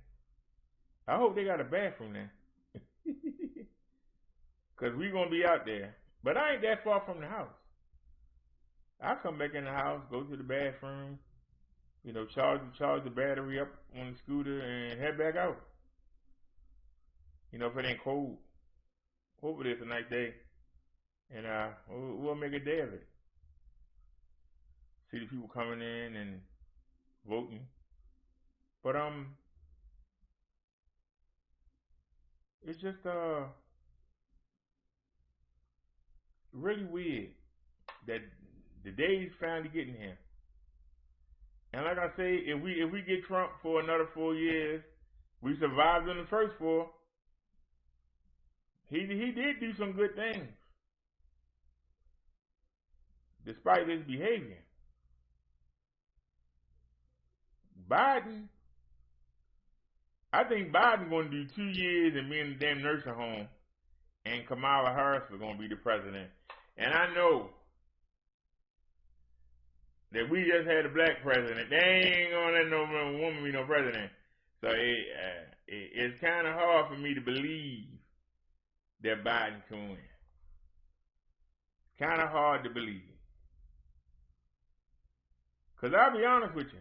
I hope they got a bathroom there. Because we're going to be out there. But I ain't that far from the house. I'll come back in the house, go to the bathroom, charge the battery up on the scooter and head back out. If it ain't cold. Hopefully it's a nice day. And we'll make a day of it. See the people coming in and voting. But it's just really weird that the day's finally getting here. And like I say, if we get Trump for another 4 years, we survived in the first 4. He did do some good things, despite his behavior. Biden, I think Biden going to do 2 years and be in the damn nursing home, and Kamala Harris is going to be the president. And I know that we just had a black president. They ain't going to let no woman be no president. So it's kind of hard for me to believe that Biden can win. Kind of hard to believe. Because I'll be honest with you.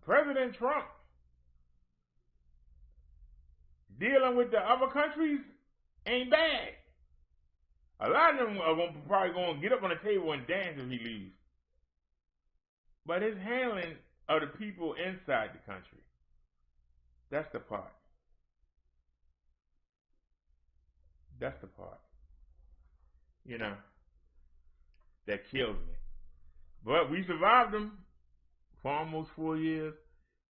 President Trump dealing with the other countries ain't bad. A lot of them are probably going to get up on the table and dance if he leaves. But his handling of the people inside the country, that's the part. That's the part. You know, that kills me. But we survived him for almost 4 years.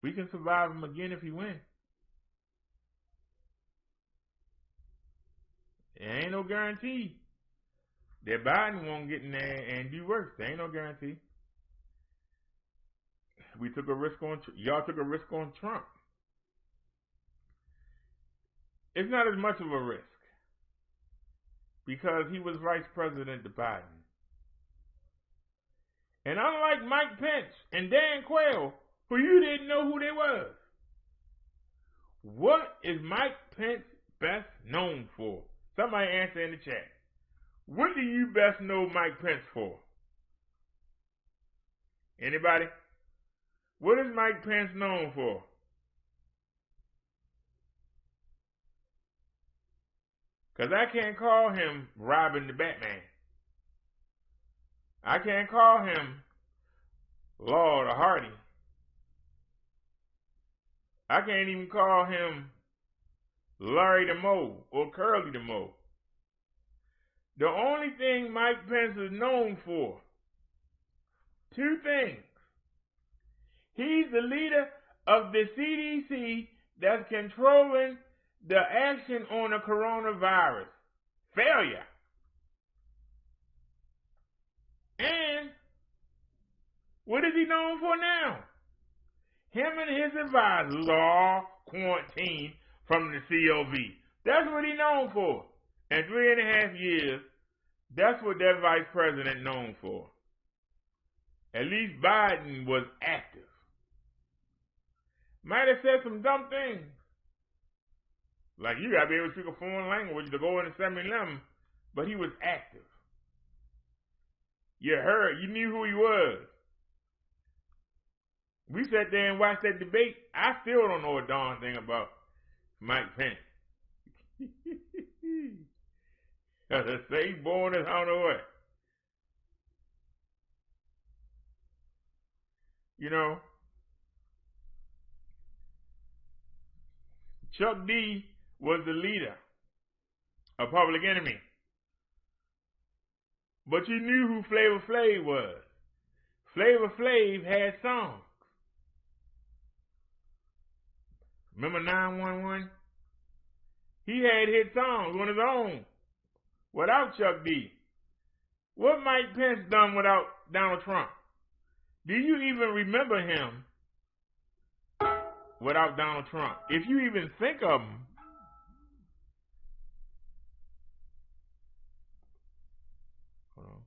We can survive him again if he wins. There ain't no guarantee that Biden won't get in there and do worse. There ain't no guarantee. We took a risk on, y'all took a risk on Trump. It's not as much of a risk because he was vice president to Biden. And unlike Mike Pence and Dan Quayle, who you didn't know who they was, what is Mike Pence best known for? Somebody answer in the chat. What do you best know Mike Pence for? Anybody? What is Mike Pence known for? Because I can't call him Robin the Batman. I can't call him Lord or Hardy. I can't even call him Larry the Moe or Curly the Moe. The only thing Mike Pence is known for, 2 things. He's the leader of the CDC that's controlling the action on the coronavirus. Failure. And what is he known for now? Him and his advisors are quarantined from the COV. That's what he's known for. In 3.5 years, that's what that vice president known for. At least Biden was active. Might have said some dumb things. Like you gotta be able to speak a foreign language to go in the 7-Eleven, but he was active. You heard, you knew who he was. We sat there and watched that debate. I still don't know a darn thing about Mike Pence. Say he's born as I don't know what. You know, Chuck D was the leader of Public Enemy. But you knew who Flavor Flav was. Flavor Flav had songs. Remember 911? He had hit songs on his own without Chuck D. What Mike Pence done without Donald Trump? Do you even remember him without Donald Trump? If you even think of him. Hold on.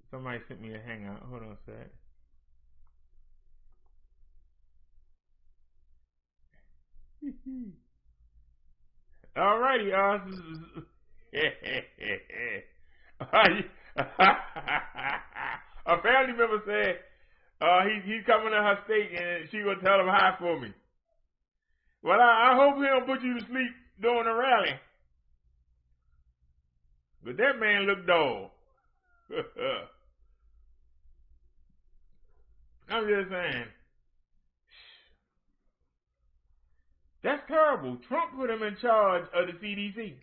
Somebody sent me a hangout. Hold on a sec. Alrighty, a family member said he's coming to her state and she gonna tell him hi for me. Well, I hope he don't put you to sleep during the rally. But that man looked dull. I'm just saying. That's terrible. Trump put him in charge of the CDC.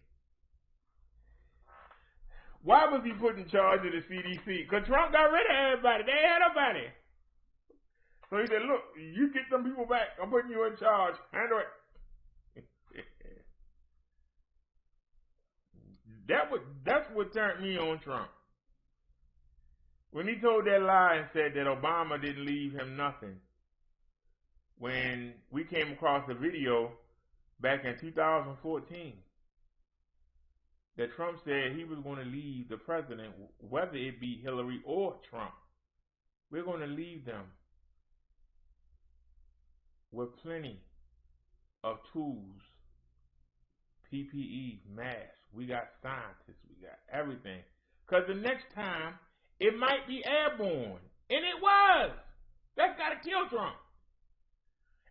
Why was he put in charge of the CDC? Because Trump got rid of everybody. They had nobody. So he said, look, you get them people back. I'm putting you in charge. Handle it. That That's what turned me on Trump. When he told that lie and said that Obama didn't leave him nothing. When we came across a video back in 2014 that Trump said he was going to leave the president, whether it be Hillary or Trump, we're going to leave them with plenty of tools, PPE, masks. We got scientists. We got everything. Because the next time, it might be airborne. And it was. That's got to kill Trump.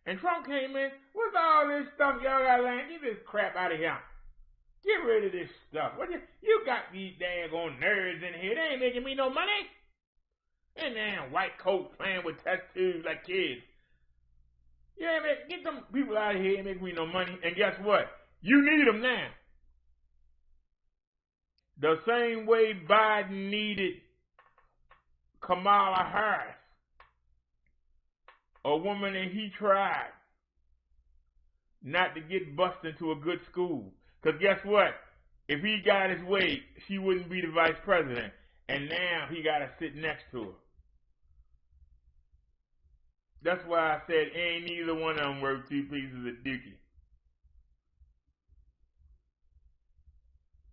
And Trump came in, what's all this stuff y'all got lying? Get this crap out of here. Get rid of this stuff. You got these daggone nerds in here. They ain't making me no money. And damn white coats playing with test tubes like kids. Yeah, man, get them people out of here and make me no money. And guess what? You need them now. The same way Biden needed Kamala Harris, a woman that he tried not to get bused into a good school. Because guess what? If he got his way, she wouldn't be the vice president. And now he got to sit next to her. That's why I said ain't neither one of them worth two pieces of dookie.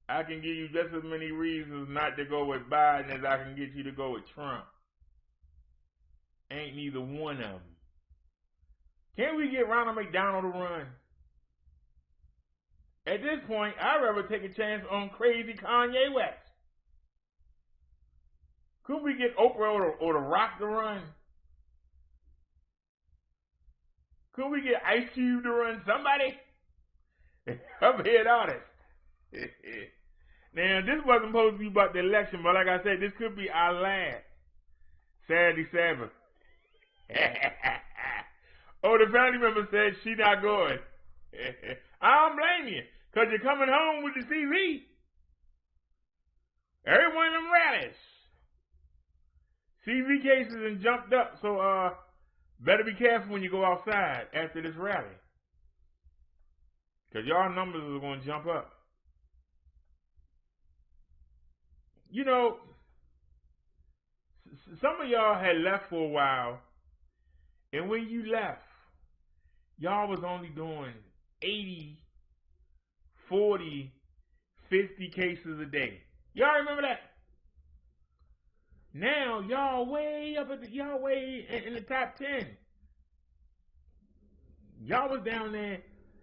I can give you just as many reasons not to go with Biden as I can get you to go with Trump. Ain't neither one of them. Can't we get Ronald McDonald to run? At this point, I'd rather take a chance on crazy Kanye West. Could we get Oprah or The Rock to run? Could we get Ice Cube to run? Somebody? I'm head artist. Now, this wasn't supposed to be about the election, but like I said, this could be our last Saturday Sabbath. Oh, the family member said she not going. I don't blame you, because you're coming home with the TV. Every one of them rallies. CV cases and jumped up, so better be careful when you go outside after this rally. Because y'all numbers are going to jump up. You know, some of y'all had left for a while, and when you left, y'all was only doing 80, 40, 50 cases a day. Y'all remember that? Now, y'all way up at y'all way in the top 10. Y'all was down there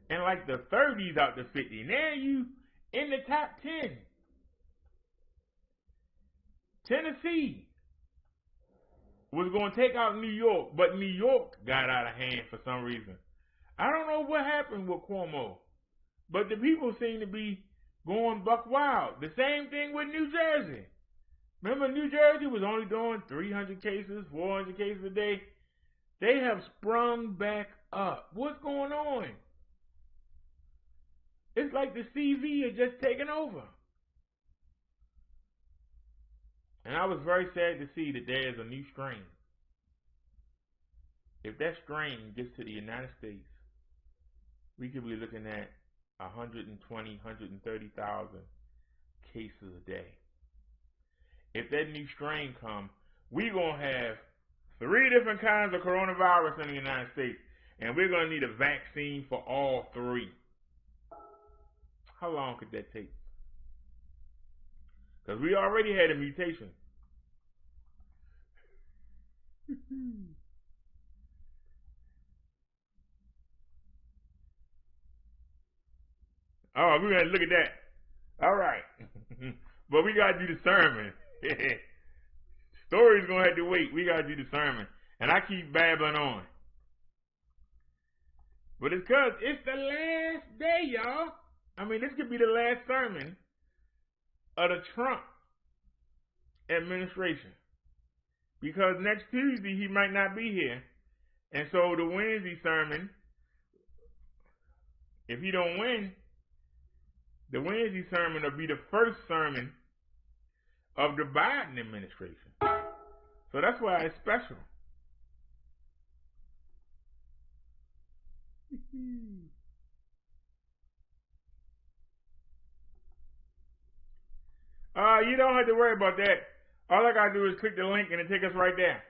in like the 30s out to 50. Now you in the top 10. Tennessee was going to take out New York, but New York got out of hand for some reason. I don't know what happened with Cuomo, but the people seem to be going buck wild. The same thing with New Jersey. Remember, New Jersey was only doing 300 cases, 400 cases a day. They have sprung back up. What's going on? It's like the CV is just taking over. And I was very sad to see that there is a new strain. If that strain gets to the United States, we could be looking at 120, 130,000 cases a day. If that new strain comes, we're going to have 3 different kinds of coronavirus in the United States, and we're going to need a vaccine for all 3. How long could that take? Because we already had a mutation. Oh, we're going to look at that. All right. But we got to do the sermon. Story's going to have to wait. We got to do the sermon. And I keep babbling on. But it's because it's the last day, y'all. I mean, this could be the last sermon of the Trump administration. Because next Tuesday, he might not be here. And so the Wednesday sermon, if he don't win, the Wednesday sermon will be the first sermon of the Biden administration. So that's why it's special. you don't have to worry about that. All I gotta do is click the link and it take us right there.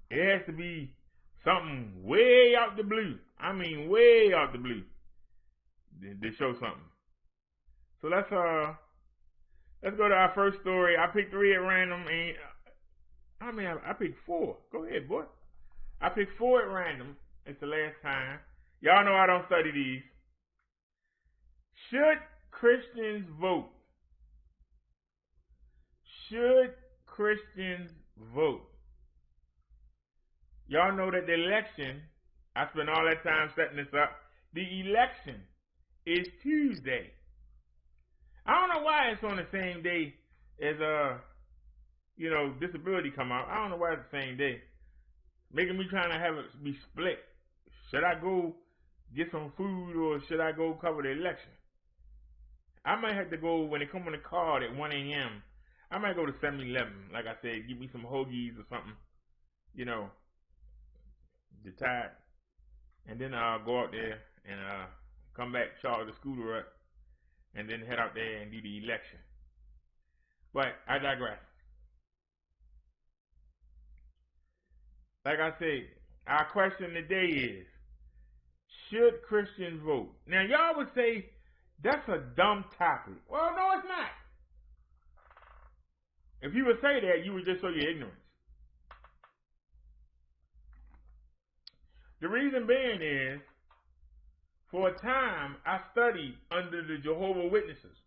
It has to be something way out the blue. I mean, way out the blue to show something. So let's go to our first story. I picked 3 at random, and I picked 4. Go ahead, boy. I picked 4 at random. It's the last time. Y'all know I don't study these. Should Christians vote? Should Christians vote? Y'all know that the election, I spent all that time setting this up. The election is Tuesday. I don't know why it's on the same day as disability come out. I don't know why it's the same day. Making me trying to have it be split. Should I go get some food or should I go cover the election? I might have to go when they come on the card at 1 a.m. I might go to 7-Eleven, like I said, give me some hoagies or something, the tide, and then I'll go out there and come back, charge the scooter up, and then head out there and do the election. But I digress. Like I said, our question today is, should Christians vote? Now, y'all would say, that's a dumb topic. Well, no, it's not. If you would say that, you would just show your ignorance. The reason being is, for a time, I studied under the Jehovah's Witnesses.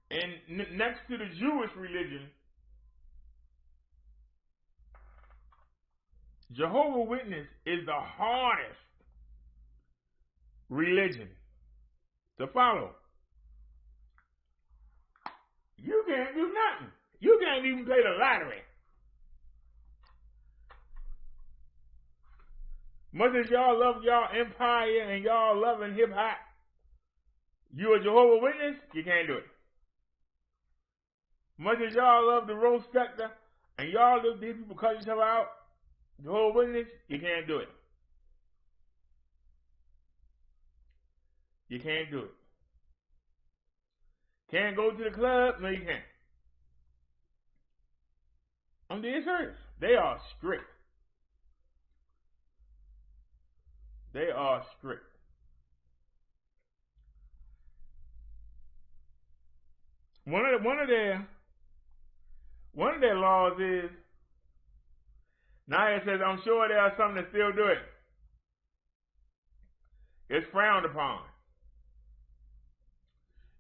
And next to the Jewish religion, Jehovah's Witness is the hardest religion to follow. You can't do nothing. You can't even play the lottery. Much as y'all love y'all empire and y'all loving hip hop, you a Jehovah's Witness, you can't do it. Much as y'all love the roast sector and y'all love these people cut each other out, Jehovah's Witness, you can't do it. You can't do it. Can't go to the club? No, you can't. I'm dead serious. They are strict. They are strict. One of their laws is, now it says, I'm sure there are some that still do it. It's frowned upon.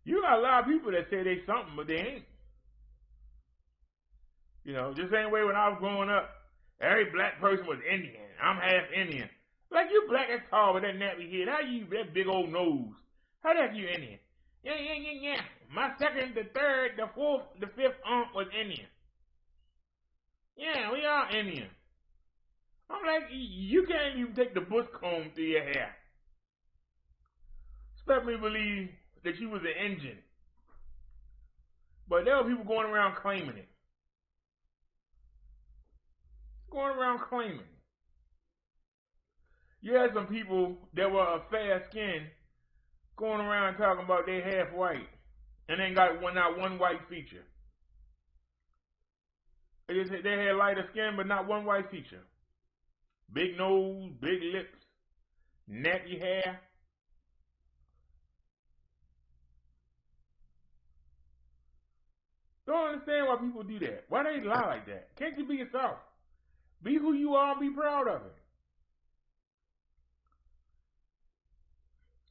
You got a lot of people that say they something, but they ain't. Just same way when I was growing up, every black person was Indian. I'm half Indian. Like, you black as tall with that nappy head. How you, that big old nose? How that you Indian? Yeah. My second, the third, the fourth, the fifth aunt was Indian. Yeah, we are Indian. I'm like, you can't even take the bush comb through your hair. Expect me to believe that you was an Indian. But there were people going around claiming it. You had some people that were of fair skin going around talking about they half white and ain't got not one white feature. They had lighter skin but not one white feature. Big nose, big lips, nappy hair. Don't understand why people do that. Why they lie like that? Can't you be yourself? Be who you are and be proud of it.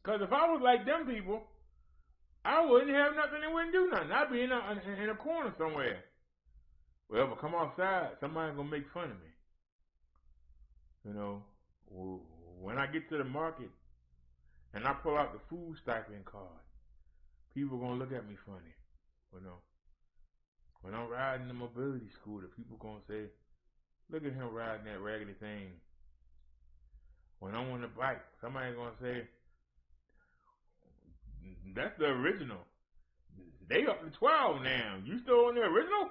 Because if I was like them people, I wouldn't have nothing and wouldn't do nothing. I'd be in a corner somewhere. Well, if I come outside, somebody's going to make fun of me. When I get to the market and I pull out the food stipend card, people are going to look at me funny. When I'm riding the mobility scooter, people are going to say, look at him riding that raggedy thing. When I'm on the bike, somebody's going to say, that's the original. They up to 12 now. You still on the original?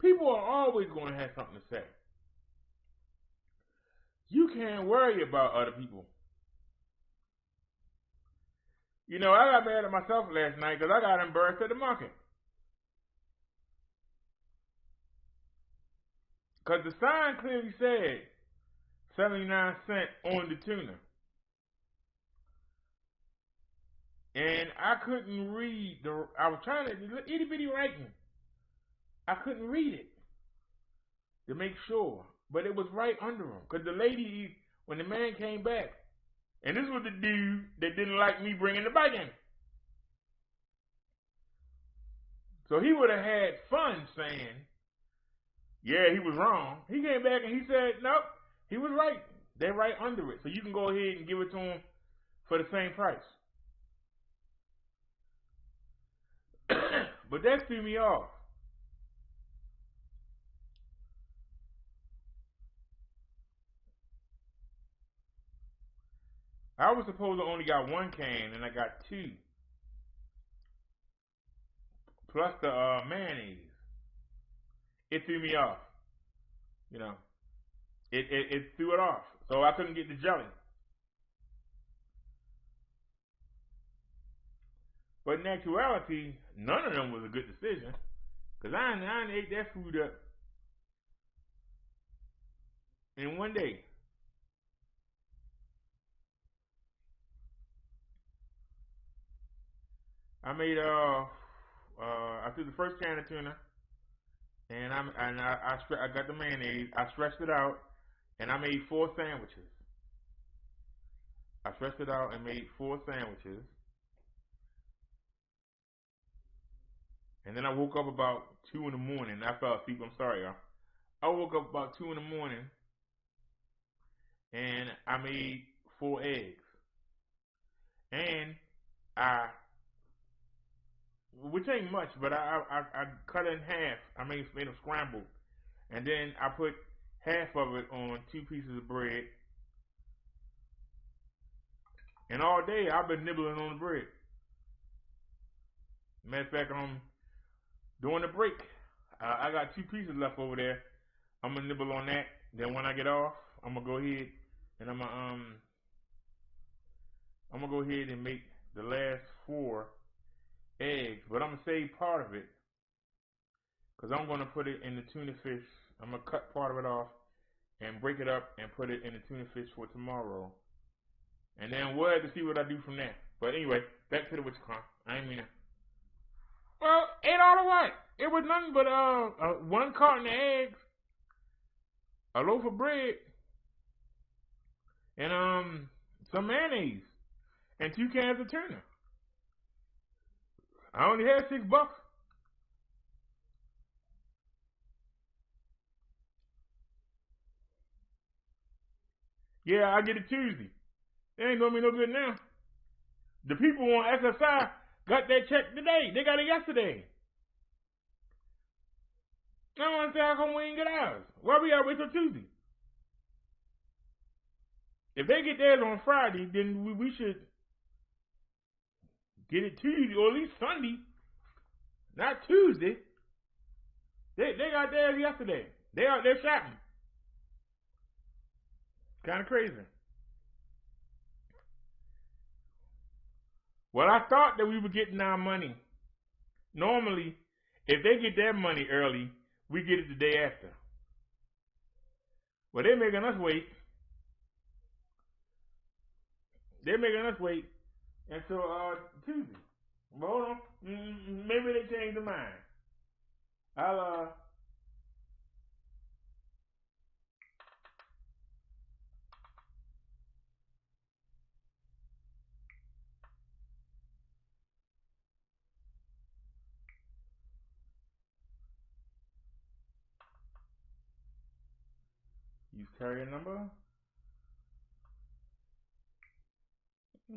People are always going to have something to say. You can't worry about other people. You know, I got mad at myself last night because I got embarrassed at the market. Because the sign clearly said 79 cents on the tuna. And I couldn't read I was trying to, itty bitty writing. I couldn't read it to make sure. But it was right under him. Because the lady, when the man came back, and this was the dude that didn't like me bringing the bike in. So he would have had fun saying, yeah, he was wrong. He came back and he said, nope, he was right. They're right under it. So you can go ahead and give it to him for the same price. But that threw me off. I was supposed to only got one can, and I got two. Plus the mayonnaise. It threw me off. You know, it threw it off. So I couldn't get the jelly. But in actuality, none of them was a good decision. Because I ate that food up in one day. I made I threw the first can of tuna, and I got the mayonnaise. I stretched it out, and I made 4 sandwiches. I stretched it out and made 4 sandwiches, and then I woke up about 2 in the morning. I fell asleep. I'm sorry, y'all. I woke up about 2 in the morning, and I made 4 eggs, and which ain't much, but I cut it in half. I made them scrambled, and then I put half of it on 2 pieces of bread. And all day I've been nibbling on the bread. Matter of fact, during the break, I got 2 pieces left over there. I'm gonna nibble on that. Then when I get off, I'm gonna go ahead and I'm gonna go ahead and make the last 4 eggs, but I'm gonna save part of it because I'm gonna put it in the tuna fish. I'm gonna cut part of it off and break it up and put it in the tuna fish for tomorrow. And then we'll have to see what I do from there. But anyway, back to the witch-con. I ain't mean it. Well, $8 what? It was nothing but 1 carton of eggs, a loaf of bread, and some mayonnaise, and 2 cans of tuna. I only had $6. Yeah, I get it Tuesday. It ain't gonna be no good now. The people on SSI got that check today. They got it yesterday. I don't understand how come we ain't get ours. Why we gotta wait till Tuesday? If they get theirs on Friday, then we should get it Tuesday or at least Sunday, not Tuesday. They got theirs yesterday. They out there shopping. Kind of crazy. Well, I thought that we were getting our money. Normally, if they get their money early, we get it the day after. Well, they're making us wait. They're making us wait until Tuesday. But hold on. Maybe they changed their mind. I'll use carrier number.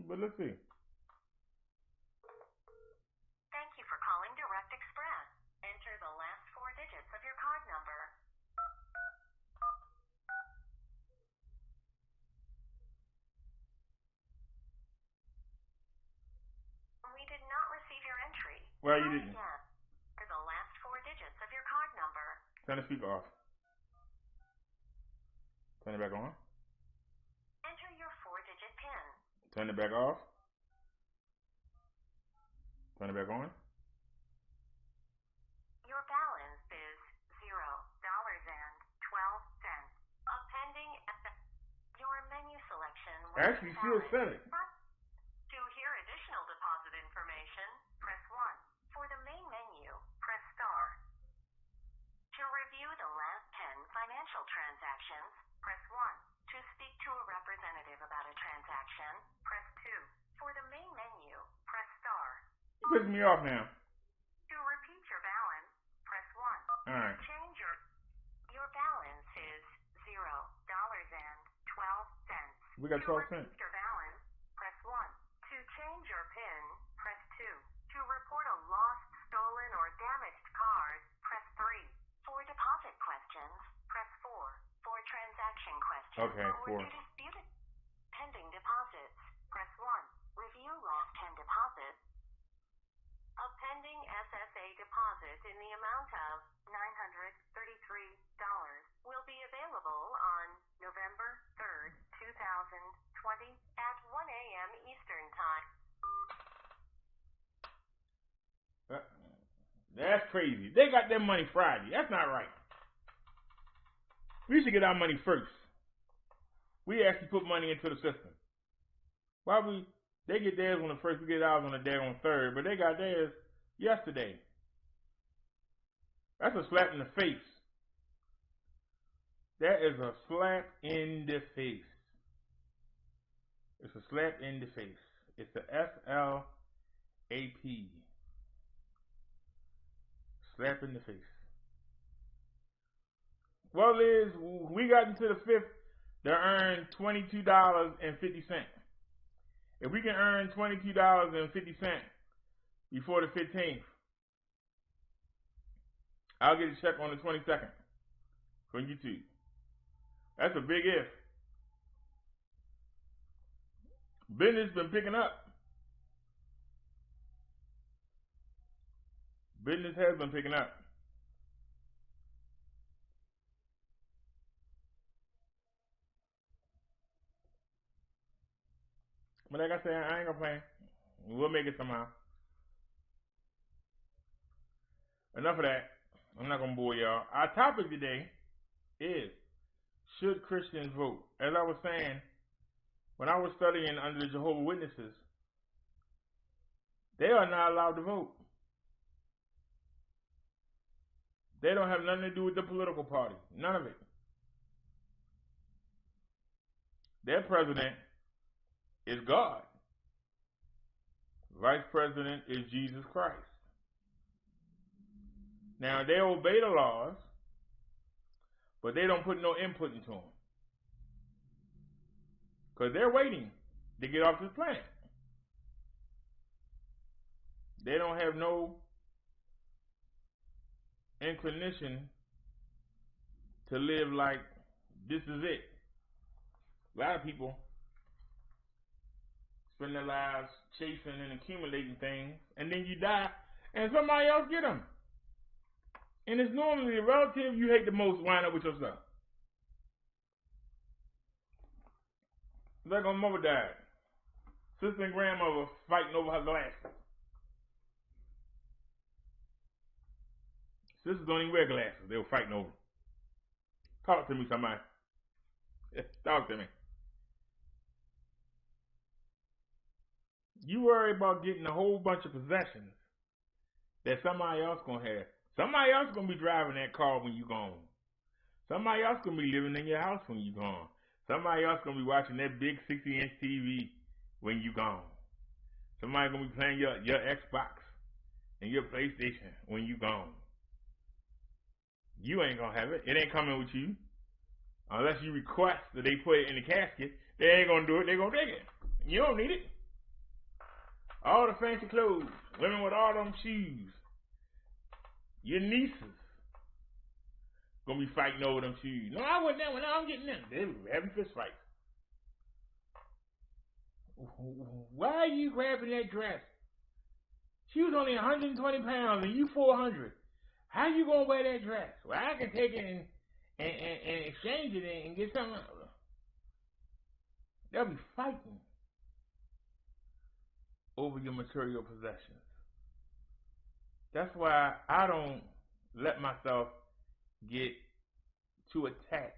But let's see.
Thank you for calling Direct Express. Enter the last 4 digits of your card number. We did not receive your entry.
Well, you didn't.
Again. Enter the last 4 digits of your card number.
Turn the speaker off. Turn it back on.
Enter your 4-digit PIN.
Turn it back off. Turn it back on.
Your balance is $0.12. A pending your menu selection will
Actually, still set it.
To hear additional deposit information, press 1. For the main menu, press star. To review the last 10 financial transactions, press 1. To speak to a representative about a transaction, press 2. For the main menu, press star.
You're pissing me off now.
To repeat your balance, press 1.
Alright.
To change your balance is $0.12.
We got 12 cents.
To repeat your balance, press 1. To change your PIN, press 2. To report a lost, stolen, or damaged card, press 3. For deposit questions, press 4. For transaction questions,
Okay, 4.
or to dispute pending deposits, press 1. Review lost 10 deposits. A pending SSA deposit in the amount of $933 will be available on November 3rd, 2020 at 1 a.m. Eastern Time.
That's crazy. They got their money Friday. That's not right. We should get our money first. We actually put money into the system. They get theirs on the first, we get ours on the day on the third, but they got theirs yesterday. That's a slap in the face. That is a slap in the face. It's a slap in the face. It's the SLAP. Slap in the face. Well, Liz, we got into the 5th to earn $22.50. If we can earn $22.50 before the 15th, I'll get a check on the 22nd from YouTube. That's a big if. Business been picking up. Business has been picking up. But like I said, I ain't gonna play. We'll make it somehow. Enough of that. I'm not gonna bore y'all. Our topic today is, should Christians vote? As I was saying, when I was studying under the Jehovah's Witnesses, they are not allowed to vote. They don't have nothing to do with the political party. None of it. Their president is God. Vice president is Jesus Christ. Now, they obey the laws, but they don't put no input into them. Because they're waiting to get off this planet. They don't have no inclination to live like this is it. A lot of people spend their lives chasing and accumulating things, and then you die, and somebody else get them. And it's normally the relative you hate the most wind up with yourself. Like my mother died. Sister and grandmother fighting over her glasses. Sisters don't even wear glasses. They were fighting over. Talk to me, somebody. Talk to me. You worry about getting a whole bunch of possessions that somebody else gonna have. Somebody else gonna be driving that car when you gone. Somebody else gonna be living in your house when you gone. Somebody else gonna be watching that big 60-inch TV when you gone. Somebody gonna be playing your Xbox and your PlayStation when you gone. You ain't gonna have it. It ain't coming with you. Unless you request that they put it in the casket, they ain't gonna do it. They gonna take it. You don't need it. All the fancy clothes, women with all them shoes. Your nieces gonna be fighting over them shoes. No, I wasn't that one. No, I'm getting them. They were having fist fights. Why are you grabbing that dress? She was only 120 pounds and you 400. How you gonna wear that dress? Well, I can take it and exchange it and get something. They'll be fighting over your material possessions. That's why I don't let myself get too attached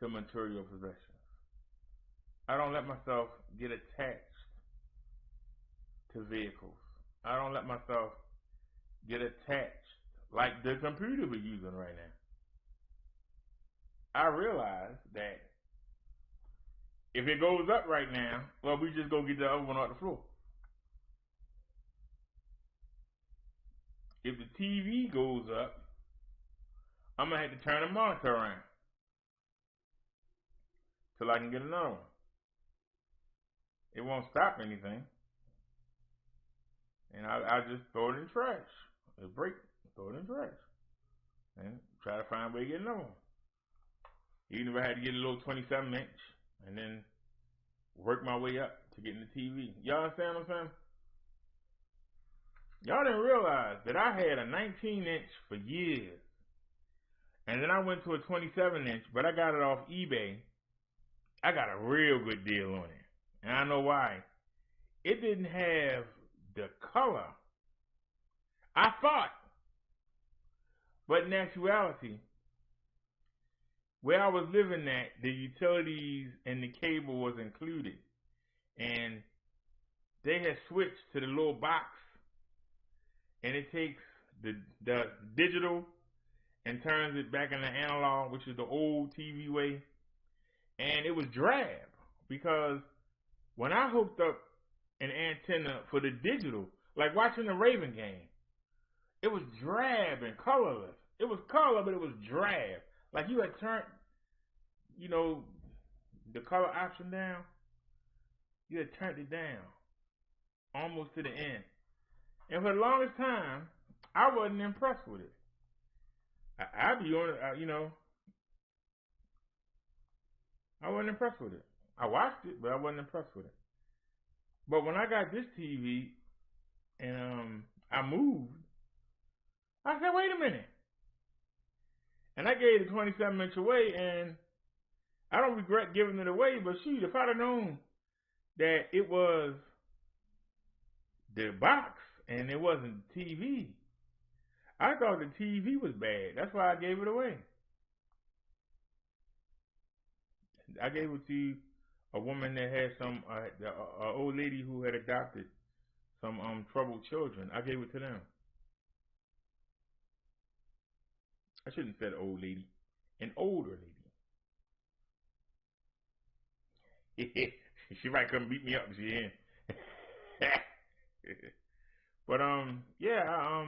to material possessions. I don't let myself get attached to vehicles. I don't let myself get attached like the computer we're using right now. I realize that if it goes up right now, well, we just go get the other one off the floor. If the TV goes up, I'm going to have to turn the monitor around till I can get another one. It won't stop anything. And I just throw it in trash. It break, throw it in trash. And try to find a way to get another one. Even if I had to get a little 27-inch and then work my way up to getting the TV. Y'all understand what I'm saying? Y'all didn't realize that I had a 19-inch for years. And then I went to a 27-inch, but I got it off eBay. I got a real good deal on it. And I know why. It didn't have the color I thought. But in actuality, where I was living at, the utilities and the cable was included. And they had switched to the little box. And it takes the digital and turns it back into analog, which is the old TV way. And it was drab because when I hooked up an antenna for the digital, like watching the Raven game, it was drab and colorless. It was color, but it was drab. Like you had turned, the color option down. You had turned it down almost to the end. And for the longest time, I wasn't impressed with it. I'd be on it, I wasn't impressed with it. I watched it, but I wasn't impressed with it. But when I got this TV and I moved, I said, wait a minute. And I gave the 27-inch away, and I don't regret giving it away, but shoot, if I'd have known that it was the box and it wasn't TV, I thought the TV was bad. That's why I gave it away. I gave it to a woman that had some, an old lady who had adopted some troubled children. I gave it to them. I shouldn't have said old lady, an older lady. She might come beat me up if she in. But yeah,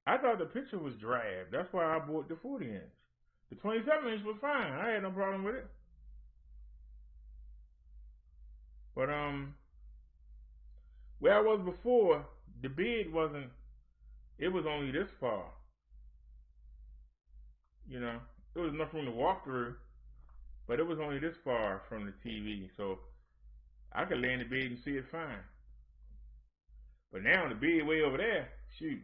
I thought the picture was drab. That's why I bought the 40-inch. The 27-inch was fine. I had no problem with it. But where I was before, the bed wasn't. It was only this far. There was enough room to walk through, but it was only this far from the TV, so I could lay in the bed and see it fine. But now the bed way over there, shoot,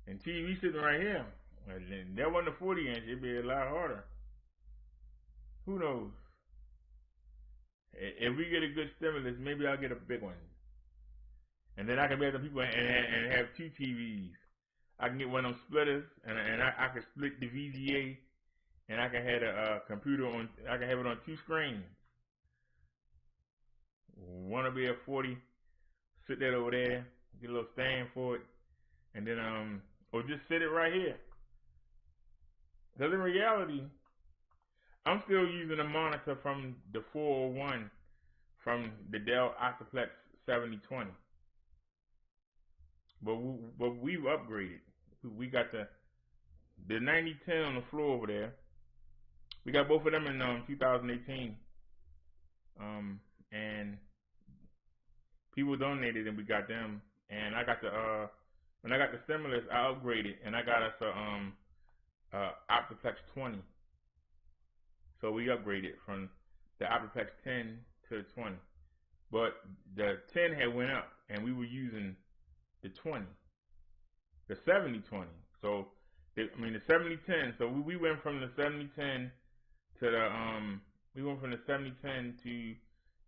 and TV sitting right here. And that wasn't a 40-inch, it'd be a lot harder. Who knows? If we get a good stimulus, maybe I'll get a big one. And then I can be other people and have two TVs. I can get one of them splitters, and I can split the VGA, and I can have a computer on. I can have it on two screens. One will be a 40. Sit that over there, get a little stand for it, and then or just sit it right here. Because in reality, I'm still using a monitor from the 401 from the Dell Optiplex 7020. But we've upgraded. We got the 9010 on the floor over there. We got both of them in 2018. And people donated and we got them. And I got when I got the stimulus, I upgraded and I got us a Optiplex 20. So we upgraded from the Optiplex 10 to 20. But the 10 had went up and we were using the 20. the 70-20. So the 70-10. So we went from the 70-10 to the we went from the 70-10 to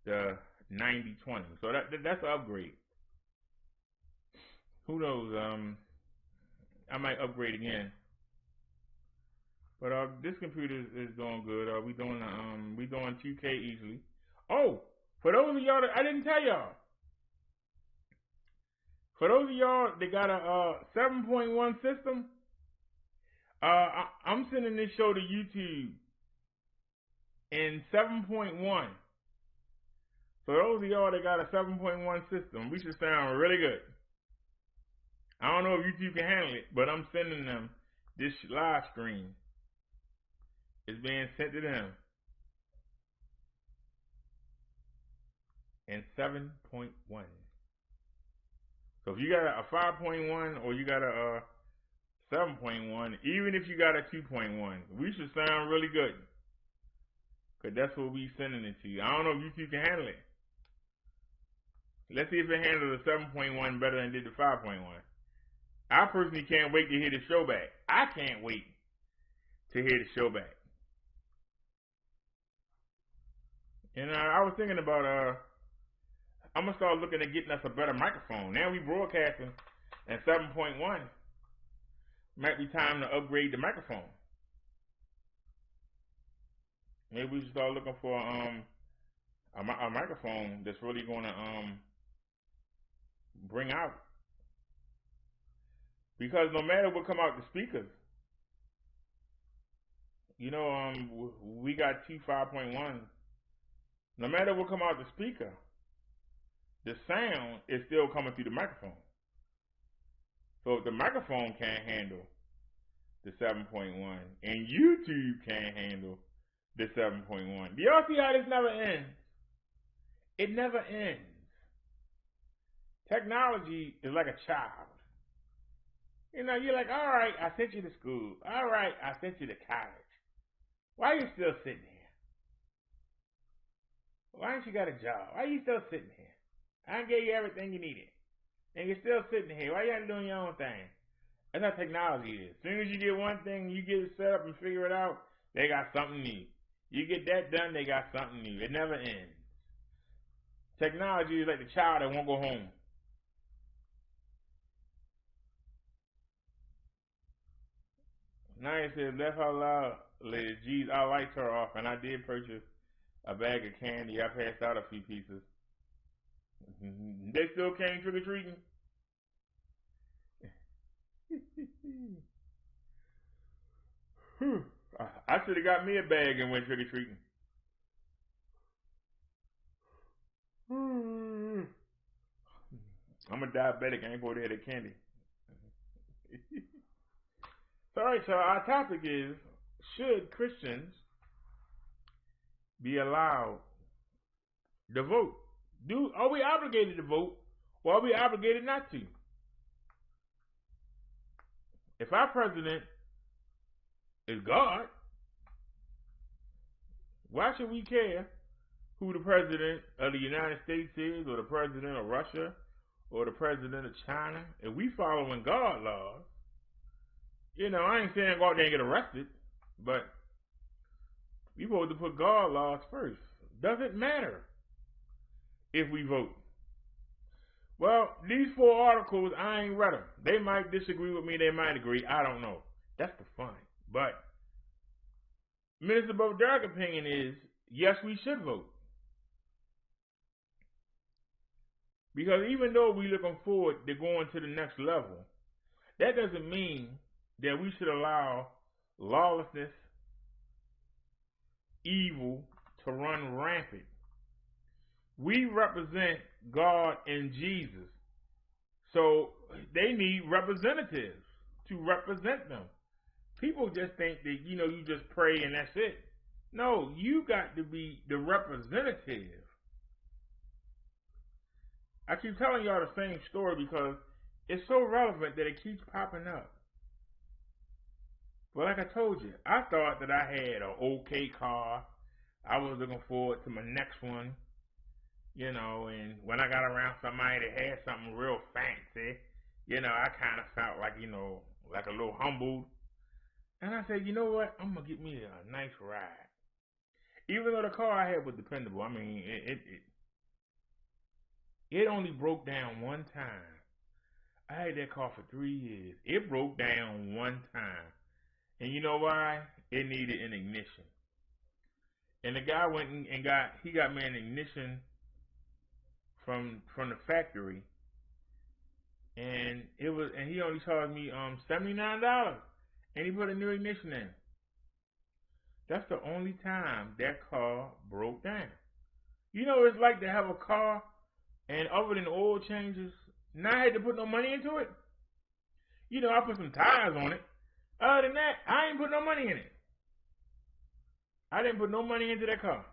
the 90-20. So that's an upgrade. Who knows? I might upgrade again. But this computer is doing good. We doing 2K easily. Oh, for those of y'all that I didn't tell y'all. For those of y'all that got a 7.1 system, I'm sending this show to YouTube in 7.1. So those of y'all that got a 7.1 system, we should sound really good. I don't know if YouTube can handle it, but I'm sending them this live stream. It's being sent to them in 7.1. So if you got a 5.1 or you got a 7.1, even if you got a 2.1, we should sound really good. Because that's what we sending it to you. I don't know if YouTube can handle it. Let's see if it handles the 7.1 better than it did the 5.1. I personally can't wait to hear the show back. I can't wait to hear the show back. And I was thinking about, I'm going to start looking at getting us a better microphone. Now we broadcasting at 7.1. Might be time to upgrade the microphone. Maybe we should start looking for a microphone that's really going to bring out. Because no matter what come out the speakers, you know, we got two 5.1s. No matter what come out the speaker, the sound is still coming through the microphone. So if the microphone can't handle the 7.1 and YouTube can't handle the 7.1, do y'all see how this never ends? It never ends. Technology is like a child. You know, you're like, all right, I sent you to school. All right, I sent you to college. Why are you still sitting here? Why ain't you got a job? Why are you still sitting here? I gave you everything you needed. And you're still sitting here. Why you not doing your own thing? That's how technology is. As soon as you get one thing, you get it set up and figure it out, they got something new. You get that done, they got something new. It never ends. Technology is like the child that won't go home. Naya said, left her loud, ladies. Geez, I liked her off, and I did purchase a bag of candy. I passed out a few pieces. They still came trick-or-treating? I should have got me a bag and went trick-or-treating. I'm a diabetic. I ain't going to have that candy. Alright, so our topic is, should Christians be allowed to vote? Are we obligated to vote, or are we obligated not to? If our president is God, why should we care who the president of the United States is, or the president of Russia, or the president of China? If we following God laws, you know, I ain't saying go out there and get arrested, but we supposed to put God laws first. Doesn't matter if we vote. Well, these 4 articles, I ain't read them. They might disagree with me, they might agree, I don't know. That's the fun. But Minister Bodark's opinion is, yes, we should vote. Because even though we're looking forward to going to the next level, that doesn't mean that we should allow lawlessness, evil to run rampant. We represent God and Jesus. So they need representatives to represent them. People just think that, you know, you just pray and that's it. No, you got to be the representative. I keep telling y'all the same story because it's so relevant that it keeps popping up. But like I told you, I thought that I had an okay car. I was looking forward to my next one, you know, and when I got around somebody that had something real fancy, I kind of felt like, like a little humbled. And I said, you know what? I'm going to get me a nice ride. Even though the car I had was dependable. I mean, it only broke down one time. I had that car for 3 years. It broke down one time. And you know why? It needed an ignition. And the guy went and got me an ignition from the factory. And he only charged me $79. And he put a new ignition in. That's the only time that car broke down. You know what it's like to have a car, and other than oil changes, not had to put no money into it? I put some tires on it. Other than that, I ain't put no money in it. I didn't put no money into that car.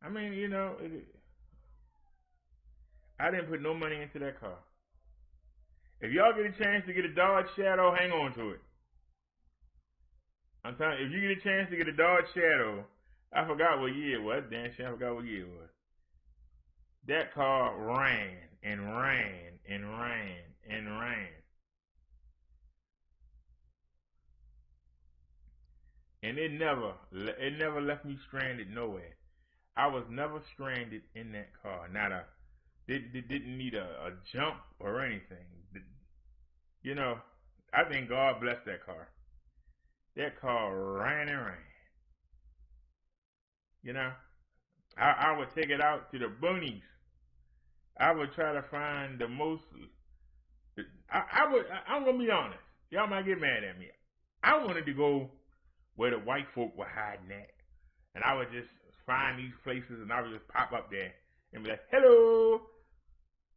I mean, I didn't put no money into that car. If y'all get a chance to get a Dodge Shadow, hang on to it. I'm telling you, if you get a chance to get a Dodge Shadow, I forgot what year it was. Damn shit, I forgot what year it was. That car ran and ran and ran and ran. And it never left me stranded nowhere. I was never stranded in that car. Didn't need a jump or anything. I think God blessed that car. That car ran and ran. I would take it out to the boonies. I would try to find the most. I'm gonna be honest. Y'all might get mad at me. I wanted to go where the white folk were hiding at, and I would just find these places, and I would just pop up there and be like, "Hello,"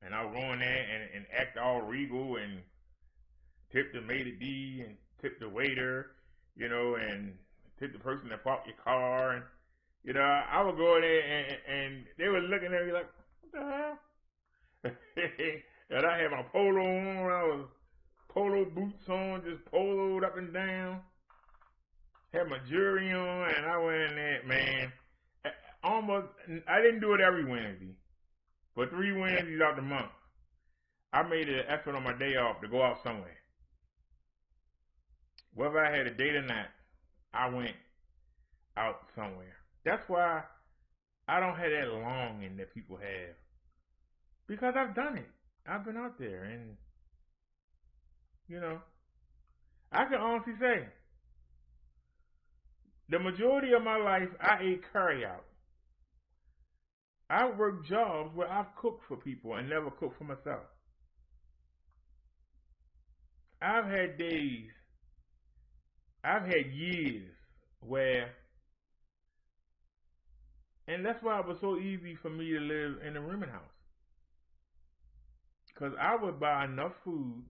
and I would go in there and act all regal and tip the maitre d' and tip the waiter, and tip the person that parked your car, and I would go in there and they were looking at me like, "What the hell?" And I had my polo on. I was polo boots on, just poloed up and down. Had my jewelry on, and I went in there, man. I didn't do it every Wednesday, but 3 Wednesdays out the month, I made an effort on my day off to go out somewhere. Whether I had a date or not, I went out somewhere. That's why I don't have that longing that people have. Because I've done it. I've been out there, and, I can honestly say, the majority of my life, I ate curry out. I worked jobs where I've cooked for people and never cooked for myself. I've had days, I've had years where, and that's why it was so easy for me to live in a rooming house. Because I would buy enough food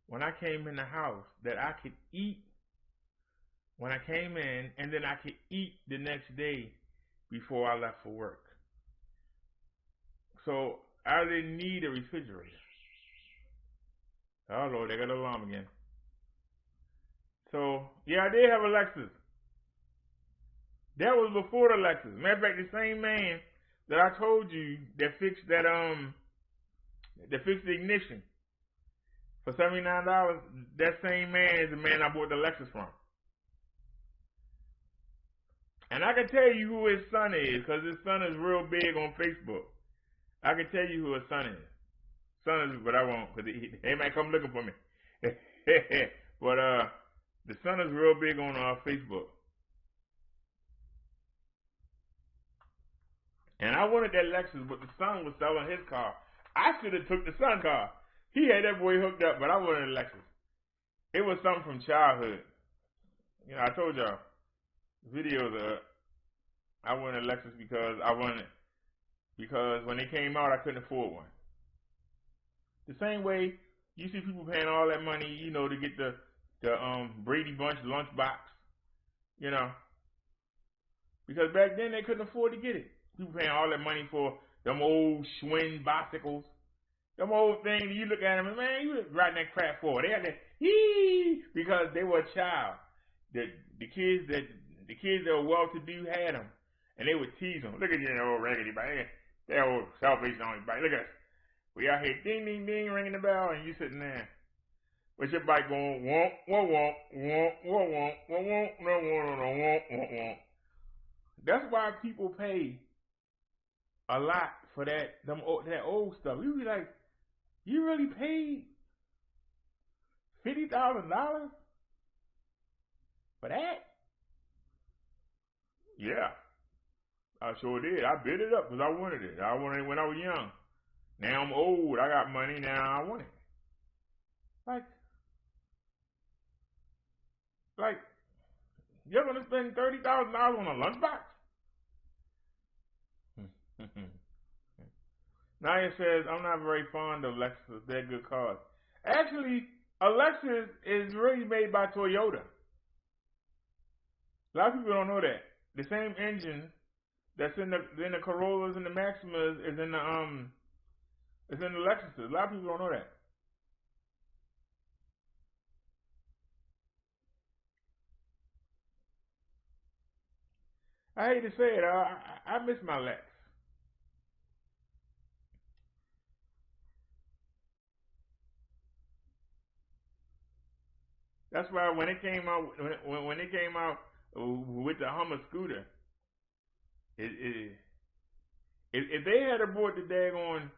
when I came in the house that I could eat when I came in, and then I could eat the next day before I left for work. So I didn't need a refrigerator. Oh Lord, they got an alarm again. So yeah, I did have a Lexus. That was before the Lexus. Matter of fact, the same man that I told you that fixed the ignition for $79, that same man is the man I bought the Lexus from. And I can tell you who his son is, because his son is real big on Facebook. I can tell you who his son is. Son is, but I won't, because they might come looking for me. But the son is real big on Facebook. And I wanted that Lexus, but the son was selling his car. I should have took the son car. He had that boy hooked up, but I wanted a Lexus. It was something from childhood. I told y'all, videos of I wanted a Lexus because when they came out, I couldn't afford one. The same way you see people paying all that money, to get the Brady Bunch lunchbox, because back then they couldn't afford to get it. People paying all that money for them old Schwinn bicycles, them old things. You look at them and, man, you riding that crap for. They had that because they were a child. The kids that were well-to-do had them, and they would tease him. Look at you, old raggedy bike. That old Salvation Army bike. Look at us. We out here ding, ding, ding, ringing the bell, and you sitting there with your bike going, womp, womp, womp, womp, womp, womp, womp, womp, womp, womp, womp. That's why people pay a lot for that old stuff. You be like, you really paid $50,000 for that? Yeah, I sure did. I bid it up because I wanted it. I wanted it when I was young. Now I'm old. I got money. Now I want it. Like, you're gonna spend $30,000 on a lunchbox? Naya says, I'm not very fond of Lexus. They're good cars. Actually, a Lexus is really made by Toyota. A lot of people don't know that. The same engine that's in the Corollas and the Maximas is in the Lexuses. A lot of people don't know that. I hate to say it, I miss my Lex. That's why when it came out, when it came out with the Hummer scooter, if they had bought the daggone,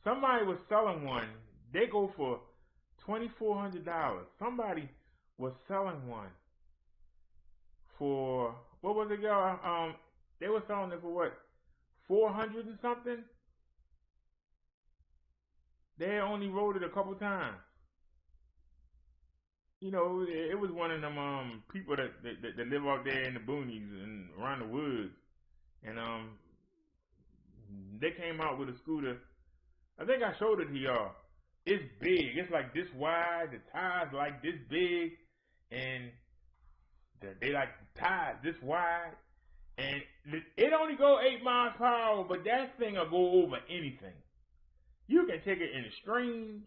somebody was selling one, they go for $2,400. Somebody was selling one for, what was it, y'all? They were selling it for what, 400 and something? They only rode it a couple times. You know, it was one of them people that live out there in the boonies and around the woods, and they came out with a scooter. I think I showed it to y'all. It's big. It's like this wide. The tires like this big, and they like the tires this wide, and it only go 8 miles per hour, but that thing will go over anything. You can take it in the streams.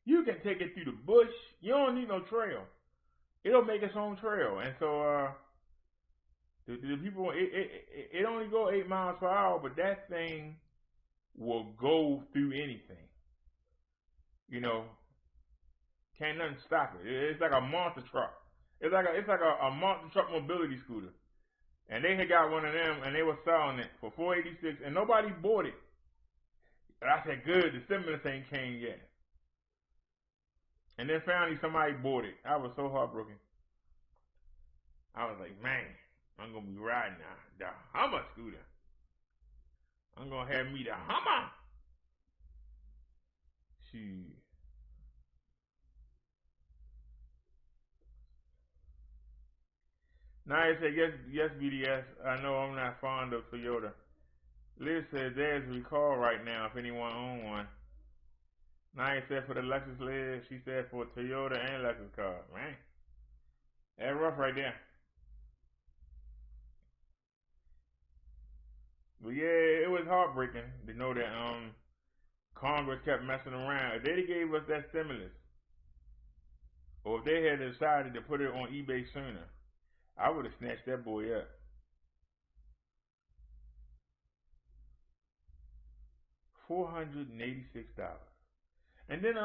You can take it through the bush. You don't need no trail. It'll make its own trail. And so the people, it only go 8 miles per hour, but that thing will go through anything. You know, can't nothing stop it. It's like a monster truck. It's like a monster truck mobility scooter. And they had got one of them, and they were selling it for $486, and nobody bought it. And I said, good, the stimulus ain't came yet. And then finally somebody bought it. I was so heartbroken. I was like, man, I'm going to be riding the Hummer scooter. I'm going to have me the Hummer. Shoot. Naya said, yes, BDS. I know I'm not fond of Toyota. Liz said, there's a recall right now if anyone owns one. Naya said for the Lexus Liz, she said for Toyota and Lexus car. Man, that's rough right there. But yeah, it was heartbreaking to know that Congress kept messing around. If they'd gave us that stimulus, or if they had decided to put it on eBay sooner, I would have snatched that boy up. $486. And then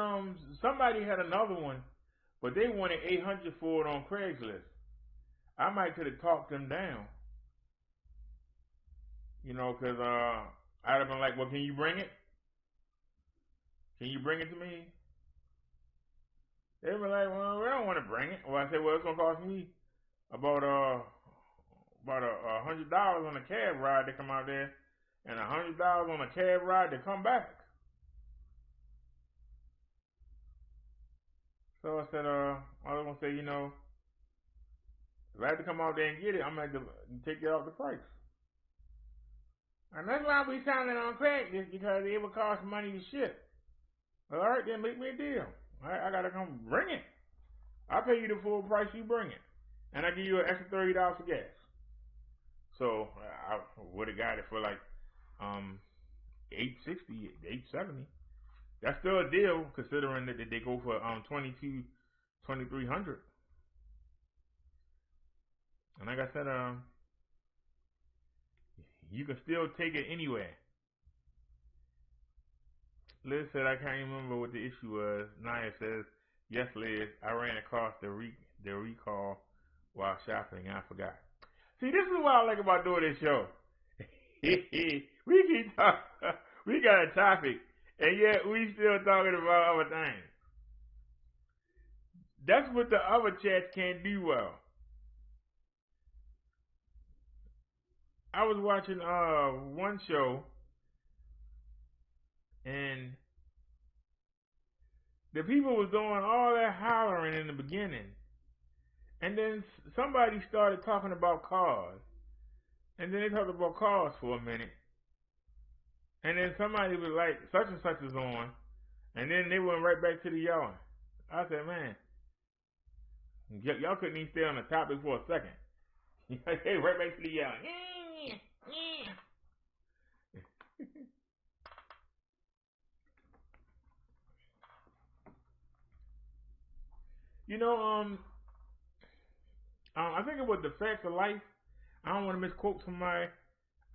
somebody had another one, but they wanted $800 for it on Craigslist. I might could have talked them down. You know, because I'd have been like, well, can you bring it? Can you bring it to me? They were like, well, we don't want to bring it. Well, I said, well, it's going to cost me about $100 on a cab ride to come out there, and $100 on a cab ride to come back. So I said, I was going to say, you know, if I had to come out there and get it, I'm going to have to take it off the price. And that's why we selling it on Craigslist, because it would cost money to ship. Well, all right, then make me a deal. I got to come bring it. I'll pay you the full price you bring it. And I give you an extra $30 for gas. So I would have got it for like $860, $870. That's still a deal considering that they go for $2,300. And like I said, You can still take it anywhere. Liz said, I can't remember what the issue was. Naya says, yes, Liz, I ran across the recall while shopping. I forgot. See, this is what I like about doing this show. We keep talking. We got a topic, and yet we still talking about other things. That's what the other chats can't do well. I was watching one show, and the people was doing all that hollering in the beginning, and then somebody started talking about cars, and then they talked about cars for a minute, and then somebody was like, such and such is on, and then they went right back to the yelling. I said, man, y'all couldn't even stay on the topic for a second. Hey, right back to the yelling. You know, I think it was the Facts of Life. I don't want to misquote somebody.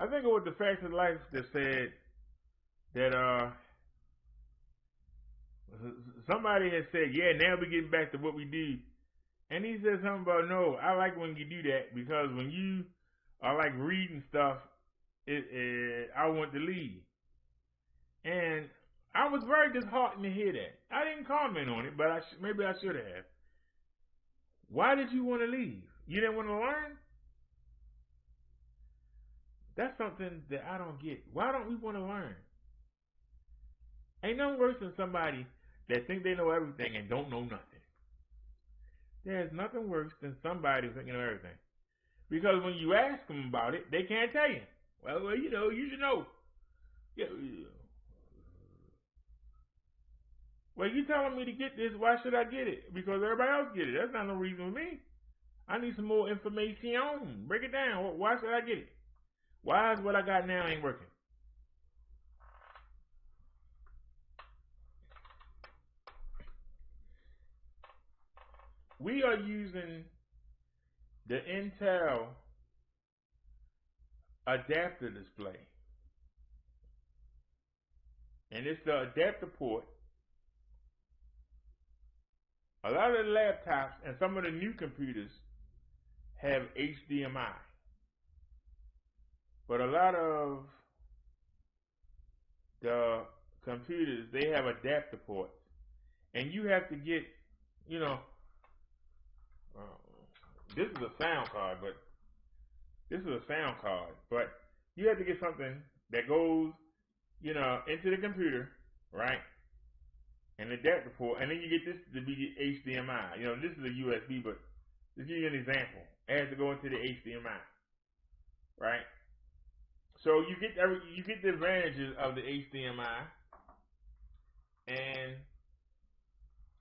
I think it was the Facts of Life that said that somebody had said, yeah, now we're getting back to what we do. And he said something about, no, I like when you do that, because when you are like reading stuff, I want to leave. And I was very disheartened to hear that. I didn't comment on it, but maybe I should have. Why did you want to leave? You didn't want to learn? That's something that I don't get. Why don't we want to learn? Ain't nothing worse than somebody that think they know everything and don't know nothing. There's nothing worse than somebody thinking of everything. Because when you ask them about it, they can't tell you. Well, you know, you should know. Yeah. Well, you telling me to get this, why should I get it? Because everybody else get it. That's not no reason for me. I need some more information. Break it down. Why should I get it? Why is what I got now ain't working? We are using the Intel adapter display. And it's the adapter port. A lot of the laptops and some of the new computers have HDMI. But a lot of the computers, they have adapter ports. And you have to get, you know, this is a sound card, but you have to get something that goes, you know, into the computer, right? An adapter port, and then you get this to be HDMI. You know, this is a USB, but to give you an example, it has to go into the HDMI, right? So you get the advantages of the HDMI, and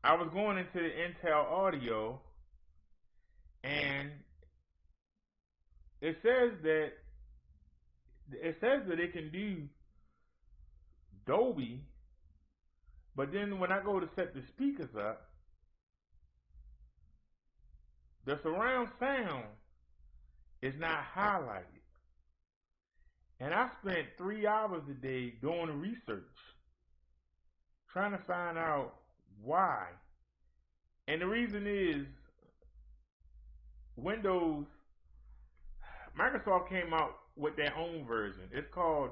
I was going into the Intel audio, and it says that it can do Dolby, but then when I go to set the speakers up, the surround sound is not highlighted. And I spent 3 hours a day doing research, trying to find out why. And the reason is Microsoft came out with their own version. It's called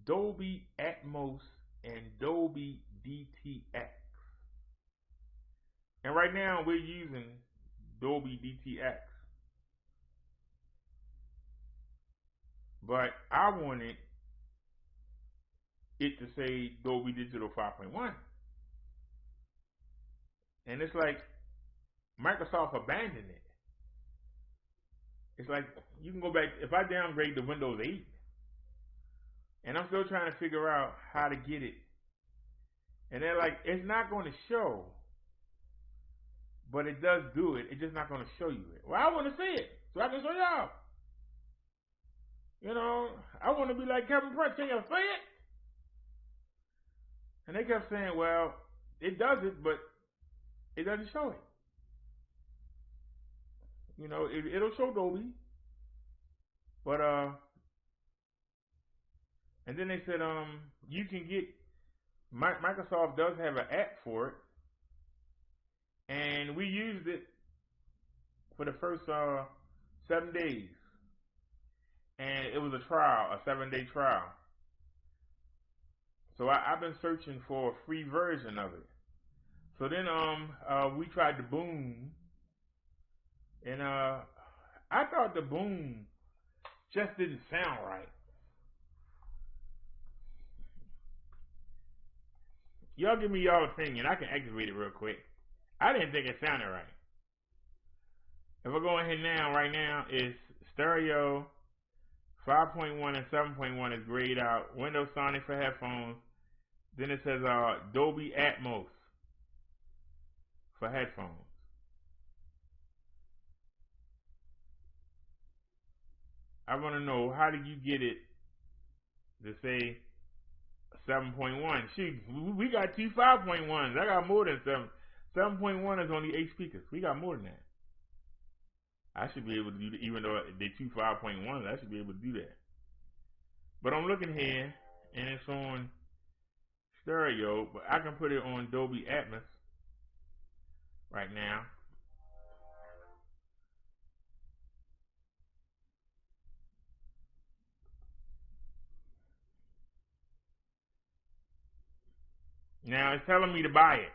Dolby Atmos and Dolby DTX. And right now we're using Dolby DTX. But I wanted it to say Dolby Digital 5.1. And it's like Microsoft abandoned it. It's like you can go back, if I downgrade to Windows 8, and I'm still trying to figure out how to get it. And they're like, it's not going to show, but it does do it. It's just not going to show you it. Well, I want to see it, so I can show y'all. You know, I want to be like Kevin Prince. Can you see it? And they kept saying, well, it does it, but it doesn't show it. You know, it'll show Dolby, but And then they said, you can get, Microsoft does have an app for it, and we used it for the first 7 days, and it was a trial, a 7-day trial. So I've been searching for a free version of it. So then we tried the Boom, and I thought the Boom just didn't sound right. Y'all give me y'all opinion. I can activate it real quick. I didn't think it sounded right. If I go in here now, right now, it's stereo, 5.1 and 7.1 is grayed out. Windows Sonic for headphones. Then it says Dolby Atmos for headphones. I want to know, how did you get it to say 7.1? Shoot, we got two 5.1s. I got more than 7. 7.1 is only 8 speakers. We got more than that. I should be able to do that, even though they two 5.1s. I should be able to do that. But I'm looking here, and it's on stereo, but I can put it on Dolby Atmos right now. Now it's telling me to buy it.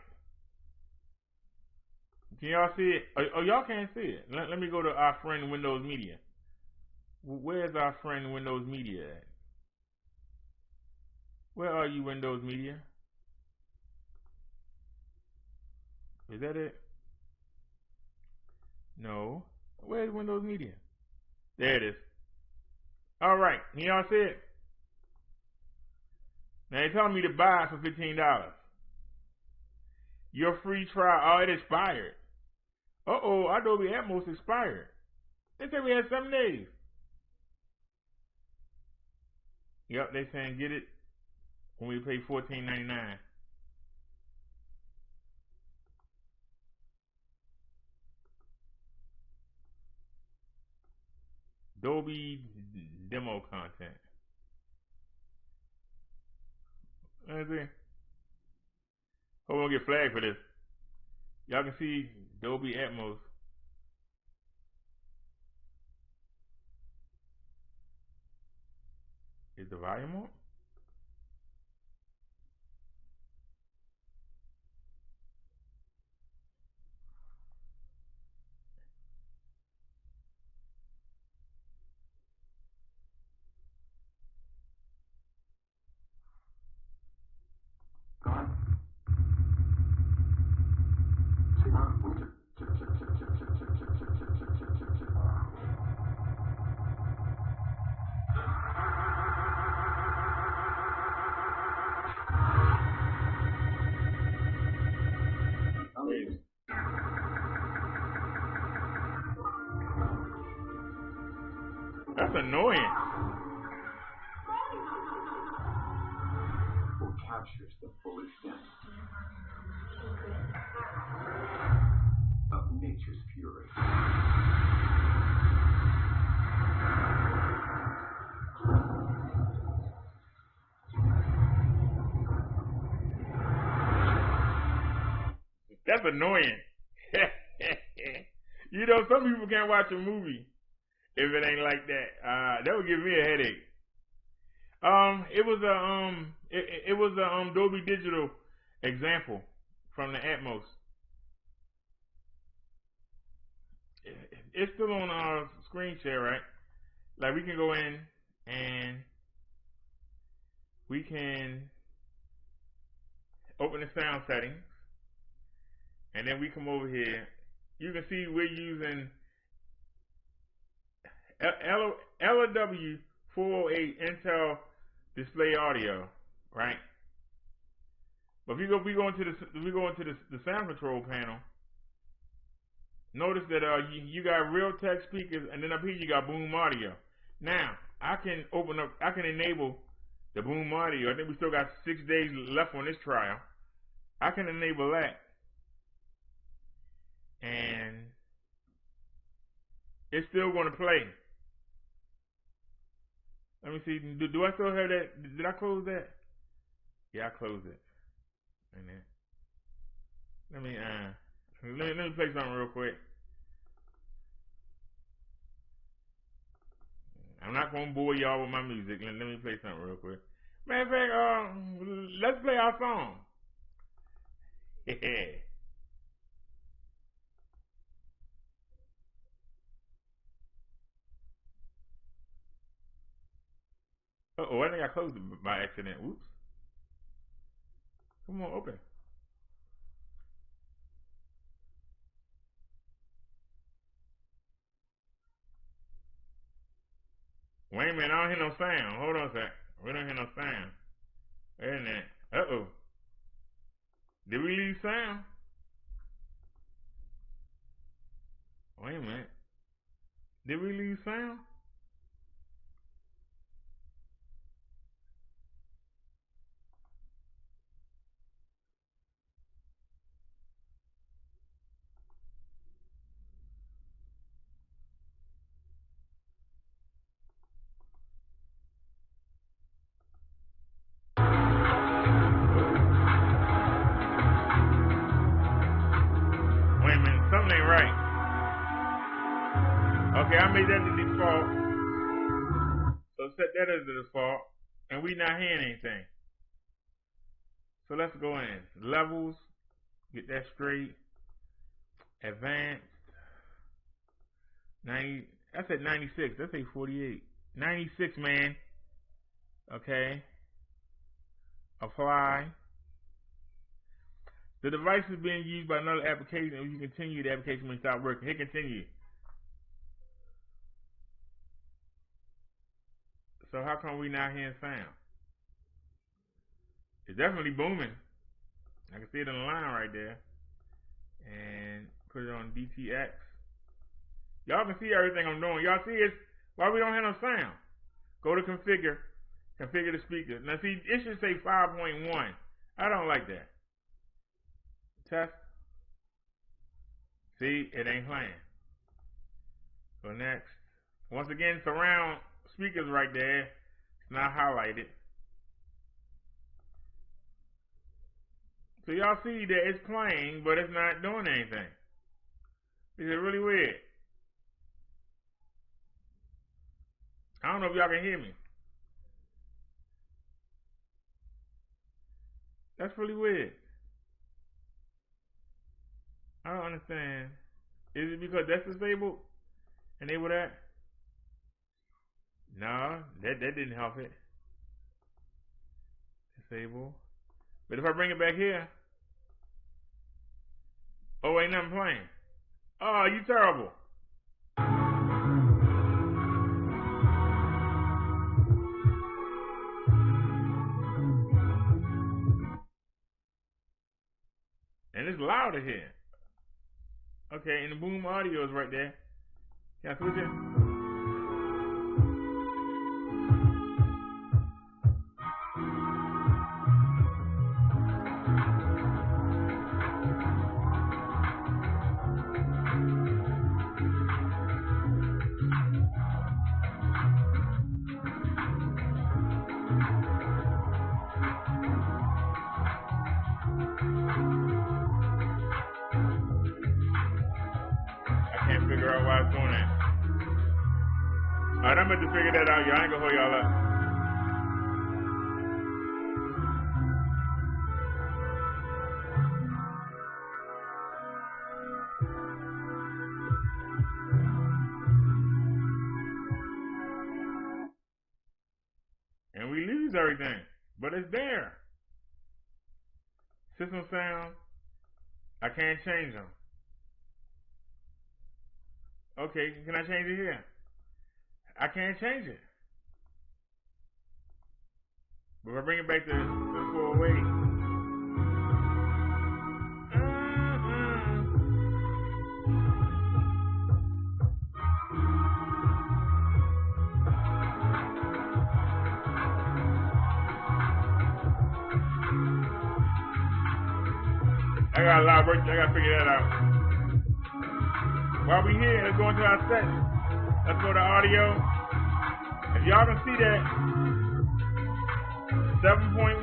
Can y'all see it? Oh, y'all can't see it. Let me go to our friend Windows Media. Where's our friend Windows Media at? Where are you, Windows Media? Is that it? No. Where's Windows Media? There it is. Alright, can y'all see it? Now they're telling me to buy it for $15. Your free trial, oh, it expired. Uh-oh, our Dolby Atmos expired. They said we had 7 days. Yep, they saying get it when we pay $14.99. Dolby demo content. Let's see. Hope we don't get flagged for this. Y'all can see Dolby Atmos. Is the volume on? That's annoying.
What captures the full extent of nature's fury.
That's annoying. You know, some people can't watch a movie if it ain't like that. That would give me a headache. It was a Dolby Digital example from the Atmos. It's still on our screen share, right? Like we can go in and we can open the sound settings, and then we come over here. You can see we're using LW 408 Intel display audio, right? But if we go into the sound control panel, notice that you got Realtek speakers, and then up here you got Boom audio. Now I can enable the Boom audio. I think we still got 6 days left on this trial. I can enable that, and it's still going to play. Let me see. Do I still have that? Did I close that? Yeah, I closed it. And then let me play something real quick. I'm not gonna bore y'all with my music. Let me play something real quick. Matter of fact, let's play our song. I think I closed it by accident. Oops. Come on, open. Wait a minute, I don't hear no sound. Hold on a sec. We don't hear no sound. Wait a minute. Uh-oh. Did we lose sound? Wait a minute. Did we lose sound? Wait a minute, something ain't right. Okay, I made that the default. So set that as the default. And we not hearing anything. So let's go in. Levels. Get that straight. Advanced. 90. I said 96. That's a 48. 96, man. Okay. Apply. The device is being used by another application, and you continue the application when it stops working. Hit continue. So how come we not hearing sound? It's definitely booming. I can see it on the line right there. And put it on DTX. Y'all can see everything I'm doing. Y'all see it? Why we don't have no sound? Go to configure. Configure the speaker. Now see, it should say 5.1. I don't like that. Test. See, it ain't playing. So next. Once again, surround speakers right there. It's not highlighted. So y'all see that it's playing, but it's not doing anything. This is really weird. I don't know if y'all can hear me. That's really weird. I don't understand. Is it because that's disabled? Enable that? No, that didn't help it. Disable. But if I bring it back here, oh, ain't nothing playing. Oh, you terrible. And it's louder here. Okay, and the boom audio is right there. Can I switch it? Figure out why it's doing that. Alright, I'm about to figure that out, y'all. I ain't gonna hold y'all up. And we lose everything, but it's there. System sound, I can't change them. Okay, can I change it here? I can't change it. But if I bring it back to 408. I got a lot of work, I gotta figure that out. While we here, let's go into our settings. Let's go to audio. And If y'all can see that, 7.1.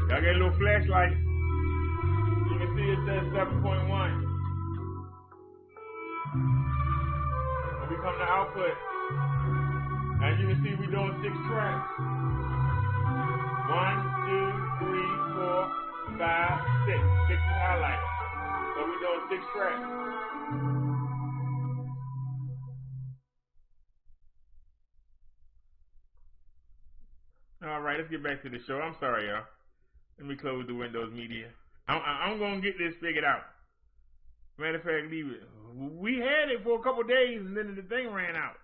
Y'all get a little flashlight. You can see it says 7.1. When we come to output, as you can see, we're doing 6 tracks. 1, 2, 3, 4, 5, 6. 6 is highlighted. So we're doing 6 tracks. All right, let's get back to the show. I'm sorry, y'all. Let me close the Windows Media. I'm going to get this figured out. Matter of fact, leave it. We had it for a couple days, and then the thing ran out.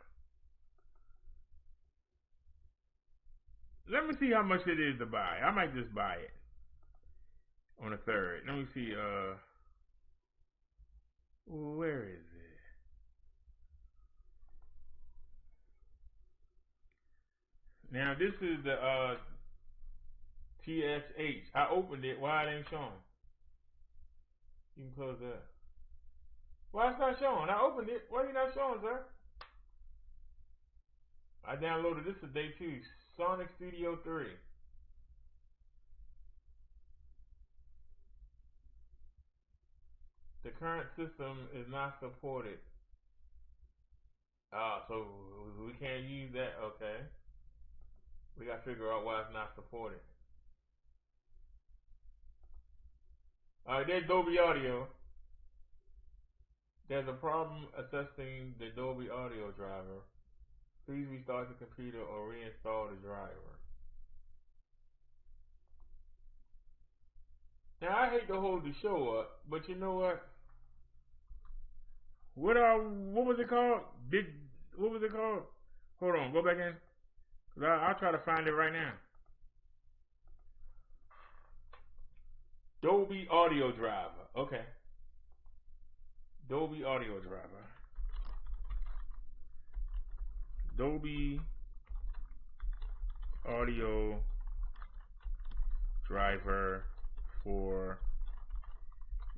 Let me see how much it is to buy. I might just buy it on the 3rd. Let me see. Where is it? Now, this is the TSH. I opened it. Why it ain't showing? You can close that. Why it's not showing? I opened it. Why are you not showing, sir? I downloaded this today too. Sonic Studio 3. The current system is not supported. So we can't use that. Okay. We got to figure out why it's not supported. Alright, there's Dolby Audio. There's a problem accessing the Dolby Audio driver. Please restart the computer or reinstall the driver. Now, I hate to hold the show up, but you know what? What was it called? What was it called? Hold on, go back in. I'll try to find it right now. Dolby Audio driver. Okay. Dolby Audio driver. Dolby Audio driver for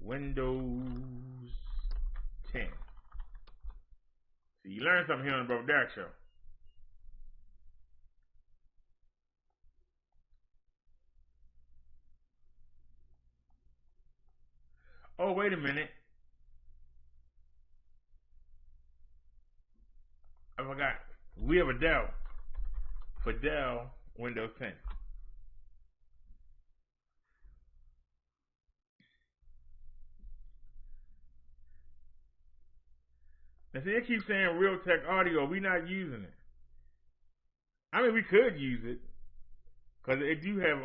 Windows 10. See, you learn something here on the Bro Derek Show. Oh, wait a minute. I forgot. We have a Dell. For Dell Windows 10. Now see, it keeps saying Realtek Audio. We're not using it. I mean, we could use it. Because it do have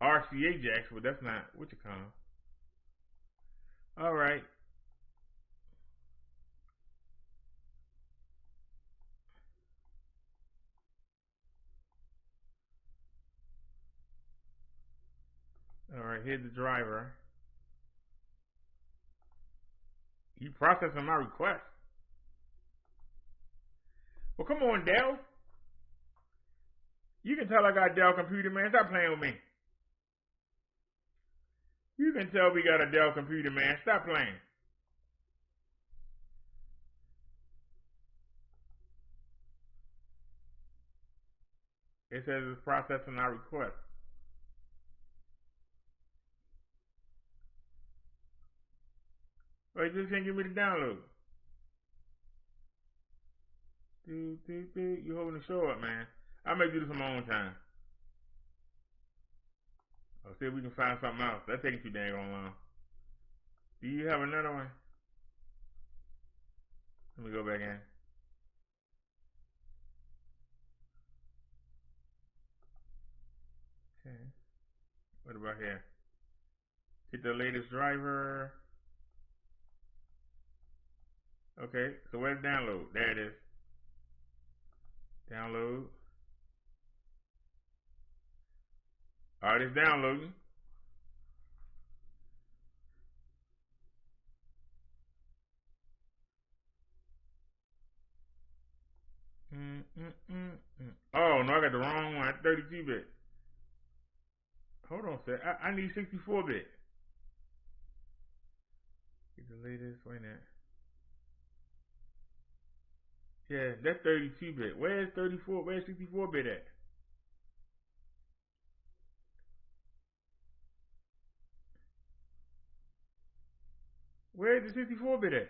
RCA jacks, but that's not what you call them. Alright. Alright, here's the driver. You processing my request. Well, come on, Dell. You can tell I got a Dell computer, man. Stop playing with me. You can tell we got a Dell computer, man. Stop playing. It says it's processing our request. Oh, you just can't give me the download. You holding the show up, man. I may do this on my own time. I'll see if we can find something else. That's taking too dang long. Do you have another one? Let me go back in. Okay. What about here? Hit the latest driver. Okay, so where's download? There it is. Download. Alright, it's downloading. Oh, no, I got the wrong one. 32-bit. Hold on a sec. I need 64-bit. Get the latest. Wait a minute. Yeah, that's 32-bit. Where's 34? Where's 64-bit at? Where's the 64-bit at?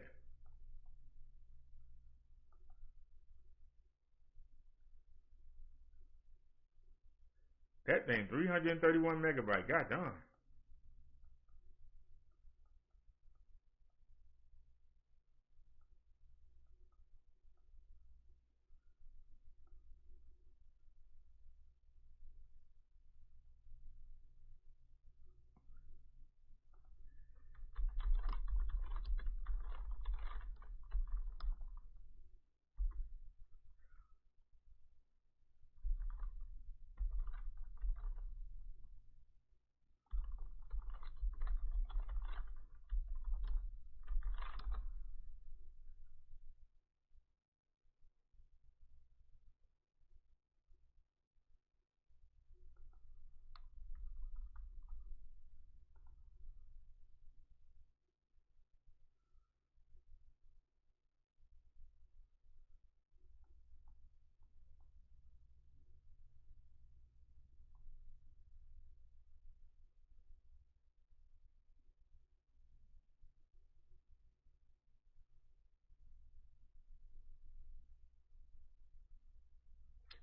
That thing, 331 megabyte. God darn.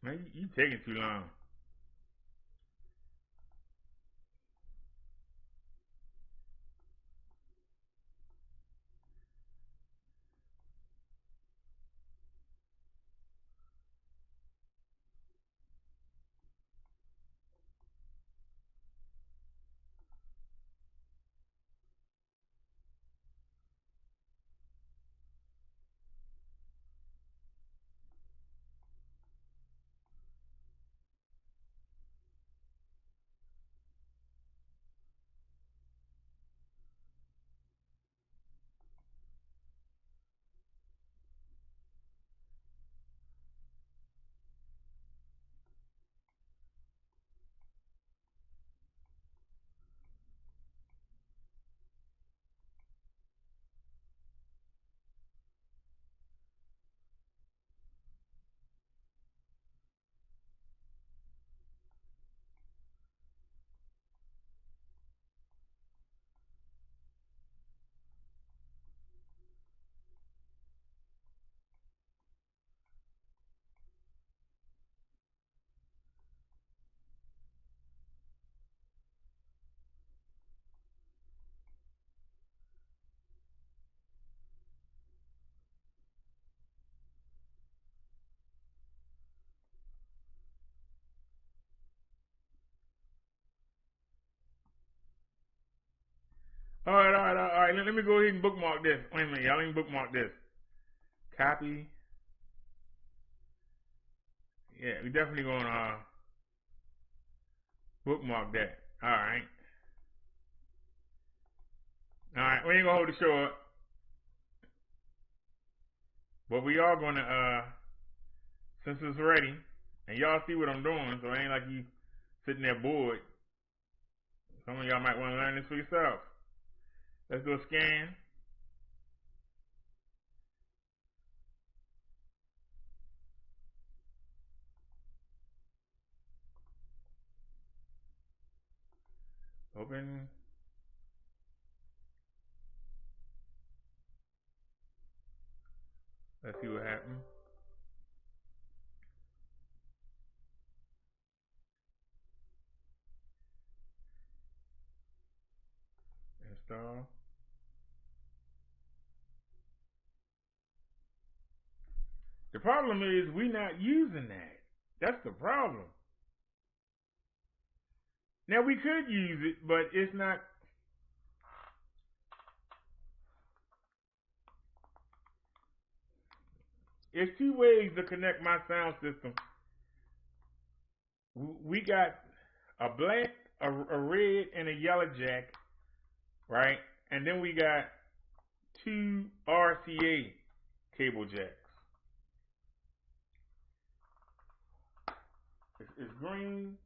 Man, you taking too long. All right, all right, all right. Let me go ahead and bookmark this. Wait a minute, y'all. Let me bookmark this. Copy. Yeah, we definitely gonna bookmark that. All right. All right. We ain't gonna hold the show up, but we are gonna since it's ready, and y'all see what I'm doing, so it ain't like you sitting there bored. Some of y'all might want to learn this for yourself. Let's do a scan. Open. Let's see what happens. Install. The problem is we not using that. That's the problem. Now we could use it, but it's not. There's two ways to connect my sound system. We got a black, a red, and a yellow jack, right? And then we got two RCA cable jacks. It's green,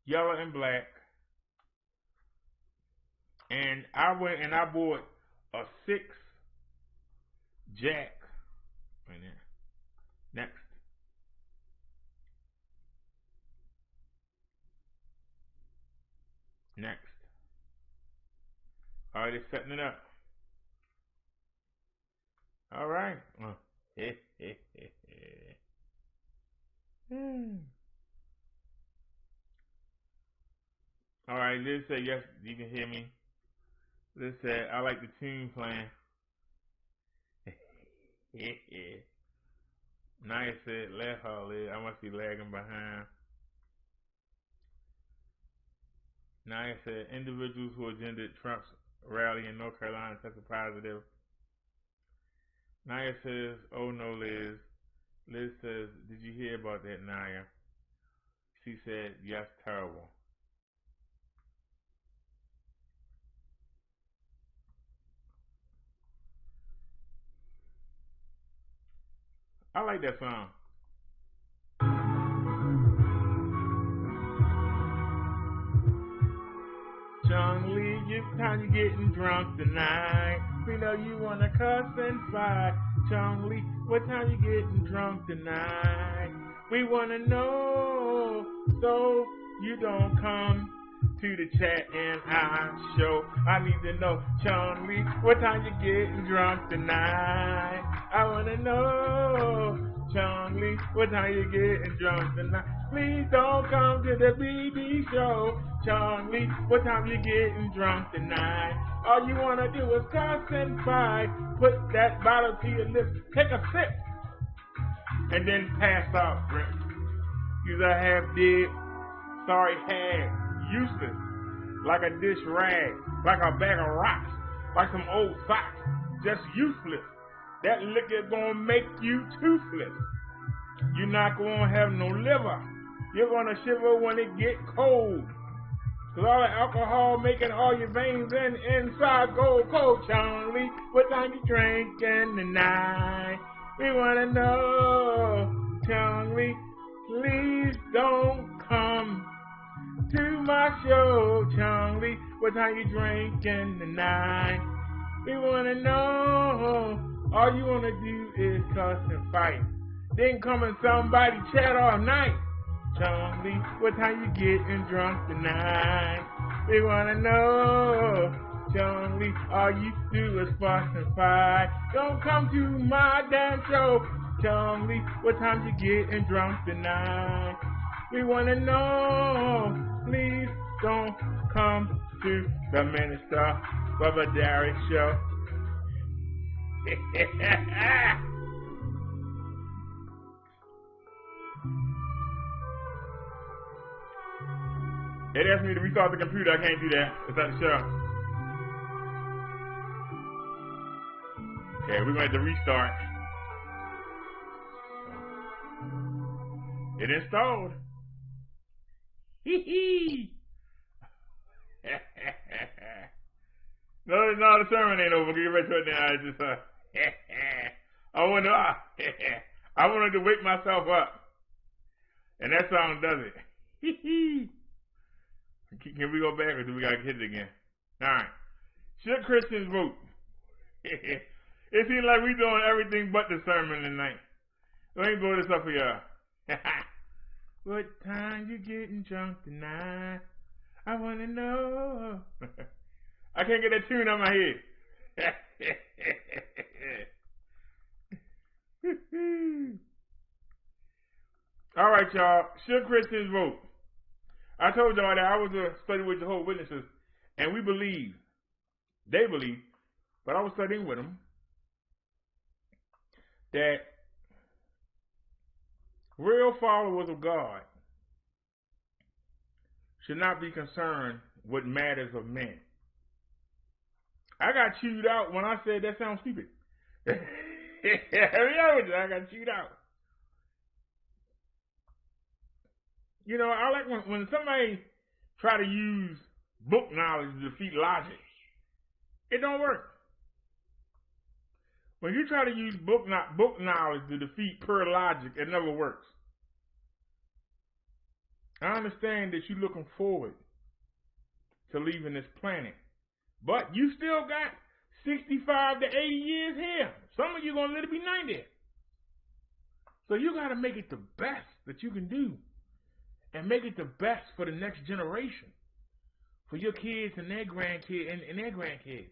yellow, and black. And I went and I bought a 6 jack. Right there. Next. Next. Already setting it up. All right. All right, Liz said, yes, you can hear me. Liz said, I like the tune playing. Naya said, let her live. I must be lagging behind. Naya said, individuals who attended Trump's rally in North Carolina tested positive. Naya says, oh no, Liz. Liz says, did you hear about that, Naya? She said, yes, terrible. I like that song. Chung Lee, it's time you getting drunk tonight. We know you wanna cuss and fight. Chung Lee, what time you getting drunk tonight? We wanna know, so you don't come to the chat and I show. I need to know, Chung Lee, what time you getting drunk tonight? I wanna know, Chung Lee, what time you getting drunk tonight? Please don't come to the BB show. Chung Lee, what time you getting drunk tonight? All you wanna do is cuss and fight. Put that bottle to your lips, take a sip, and then pass out. Use a half dead, sorry half, useless, like a dish rag, like a bag of rocks, like some old socks, just useless. That liquor gonna make you toothless. You're not gonna have no liver. You're gonna shiver when it get cold. Cause all the alcohol making all your veins and inside go cold. Chung Lee, what time you drinking tonight? We wanna know, Chung Lee, please don't come to my show. Chung Lee, what time you drinking tonight? We wanna know, all you wanna do is cuss and fight. Then come and somebody chat all night. Chung Lee, what time you getting drunk tonight? We wanna know, Chung Lee, all you do is fuss and fight. Don't come to my damn show. Chung Lee, what time you getting drunk tonight? We wanna know, please don't come to the Minister Bubba Darius show. They asked me to restart the computer. I can't do that. It's at the show. Okay, we're going to have to restart. It installed. Hee hee. No, the sermon ain't over. Get ready to it now. I just, I wanted to wake myself up. And that song does it. Hee hee. Can we go back or do we gotta hit it again? Alright. Should Christians vote? It seems like we doing everything but the sermon tonight. Let me blow this up for y'all. What time you getting drunk tonight? I wanna know. I can't get that tune out of my head. Alright, y'all. Should Christians vote? I told y'all that I was studying with Jehovah's Witnesses, and they believe, but I was studying with them, that real followers of God should not be concerned with matters of men. I got chewed out when I said that sounds stupid. I got chewed out. You know, I like when somebody try to use book knowledge to defeat logic. It don't work. When you try to use book knowledge to defeat pure logic, it never works. I understand that you're looking forward to leaving this planet, but you still got 65 to 80 years here. Some of you gonna live to be 90. So you got to make it the best that you can do, and make it the best for the next generation, for your kids and their grandkids and their grandkids.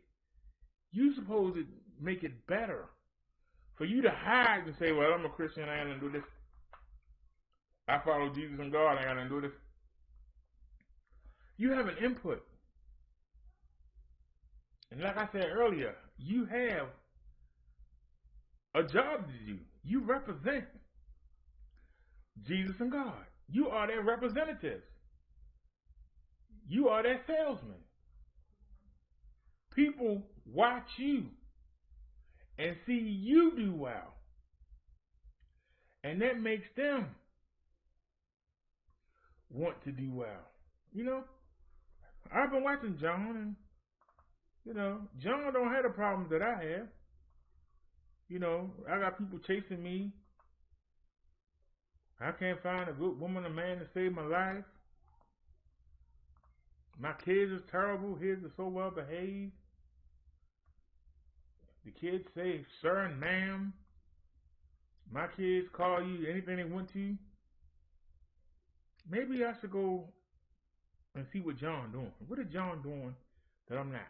You supposed to make it better. For you to hide and say, well, I'm a Christian, I ain't gonna do this. I follow Jesus and God, I ain't gonna do this. You have an input. And like I said earlier, you have a job to do. You represent Jesus and God. You are their representatives. You are their salesman. People watch you and see you do well. And that makes them want to do well. You know, I've been watching John, and, you know, John don't have the problems that I have. You know, I got people chasing me. I can't find a good woman or man to save my life. My kids are terrible. His are so well behaved. The kids say sir and ma'am. My kids call you anything they want to. Maybe I should go and see what John doing. What is John doing that I'm not?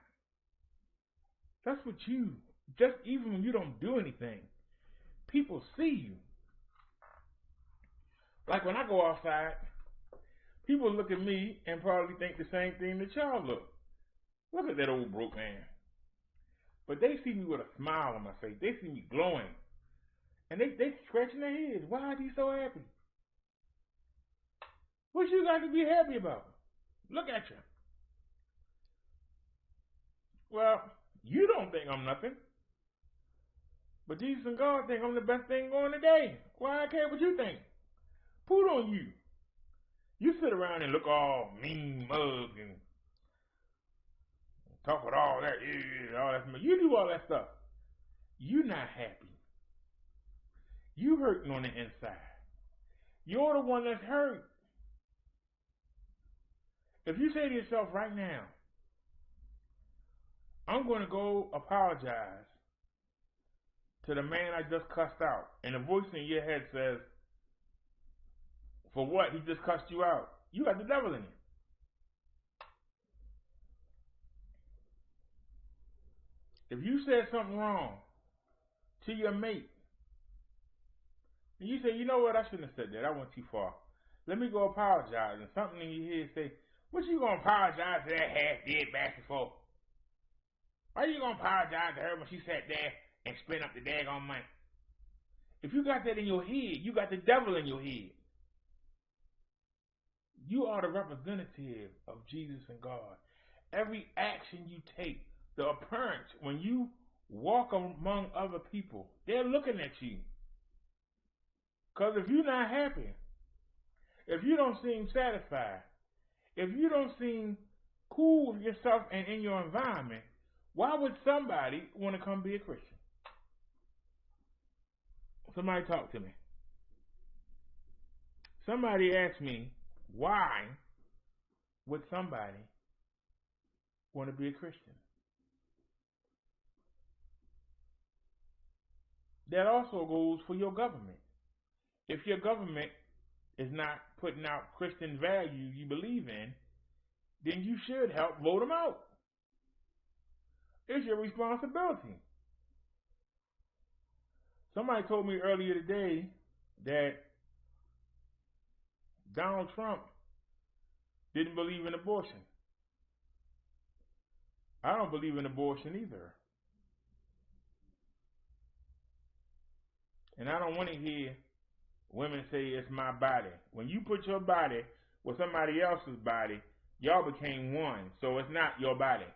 That's what you, just even when you don't do anything, people see you. Like when I go outside, people look at me and probably think the same thing that y'all look. Look at that old broke man. But they see me with a smile on my face. They see me glowing. And they scratching their heads. Why are they so happy? What you got to be happy about? Look at you. Well, you don't think I'm nothing. But Jesus and God think I'm the best thing going today. Why I care what you think? Put on you. You sit around and look all mean, mug, and talk with all that, all that. You do all that stuff. You're not happy. You hurting on the inside. You're the one that's hurt. If you say to yourself right now, I'm going to go apologize to the man I just cussed out, and the voice in your head says, for what? He just cussed you out. You got the devil in you. If you said something wrong to your mate, and you say, you know what, I shouldn't have said that. I went too far. Let me go apologize. And something in your head say, what you going to apologize to that half-dead bastard for? Why you going to apologize to her when she sat there and spent up the daggone money? If you got that in your head, you got the devil in your head. You are the representative of Jesus and God. Every action you take, the appearance, when you walk among other people, they're looking at you. Because if you're not happy, if you don't seem satisfied, if you don't seem cool with yourself and in your environment, why would somebody want to come be a Christian? Somebody talk to me. Somebody asked me, why would somebody want to be a Christian? That also goes for your government. If your government is not putting out Christian values you believe in, then you should help vote them out. It's your responsibility. Somebody told me earlier today that Donald Trump didn't believe in abortion. I don't believe in abortion either. And I don't want to hear women say it's my body. When you put your body with somebody else's body, y'all became one. So it's not your body.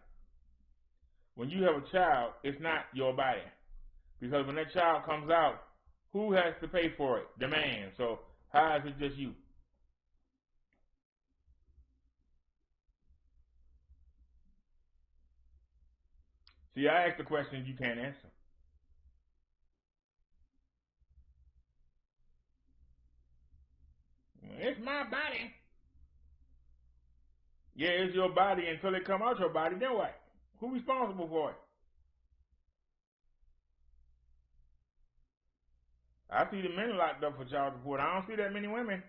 When you have a child, it's not your body. Because when that child comes out, who has to pay for it? The man. So how is it just you? See, I asked the questions you can't answer. It's my body. Yeah, it's your body until it come out your body. Then what? Who's responsible for it? I see the men locked up for child support. I don't see that many women.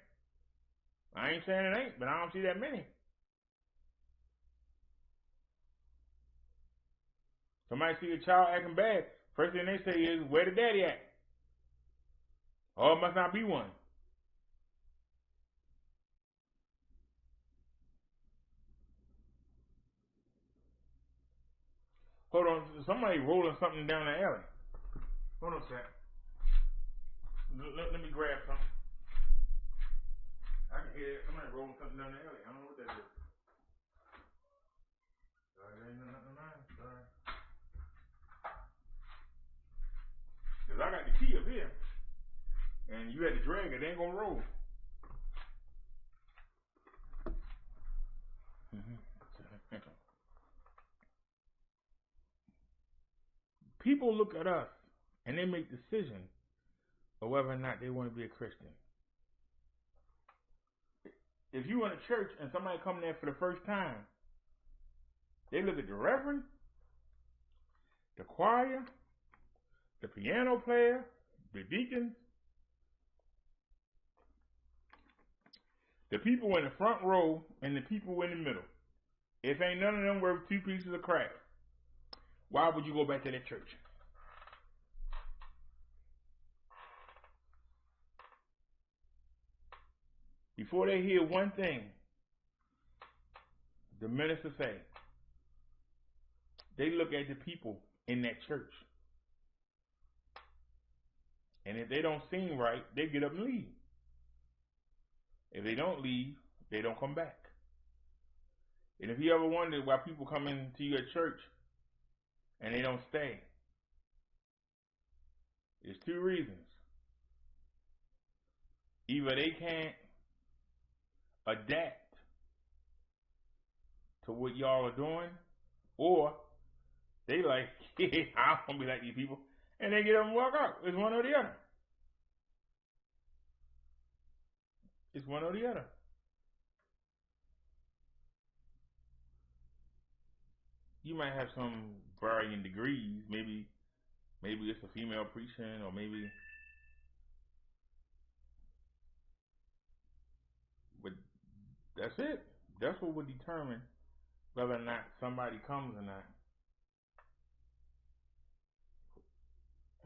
I ain't saying it ain't, but I don't see that many. Somebody see a child acting bad, first thing they say is, where the daddy at? Oh, it must not be one. Hold on, somebody rolling something down the alley. Hold on a sec. Let me grab something. I can hear somebody rolling something down the alley. I don't know what that is. Sorry, there ain't nothing mine. Sorry. Because I got the key up here. And you had to drag it. It ain't going to roll. People look at us and they make decisions of whether or not they want to be a Christian. If you in a church and somebody come there for the first time, they look at the reverend, the choir, the piano player, the deacons, the people in the front row, and the people in the middle. If ain't none of them worth two pieces of crap, why would you go back to that church? Before they hear one thing the minister say, they look at the people in that church. And if they don't sing right, they get up and leave. If they don't leave, they don't come back. And if you ever wondered why people come into your church and they don't stay, there's two reasons. Either they can't adapt to what y'all are doing, or they like, I don't want to be like these people, and they get up and walk out. It's one or the other. It's one or the other. You might have some varying degrees. Maybe it's a female preaching, or maybe, but that's it. That's what would determine whether or not somebody comes or not.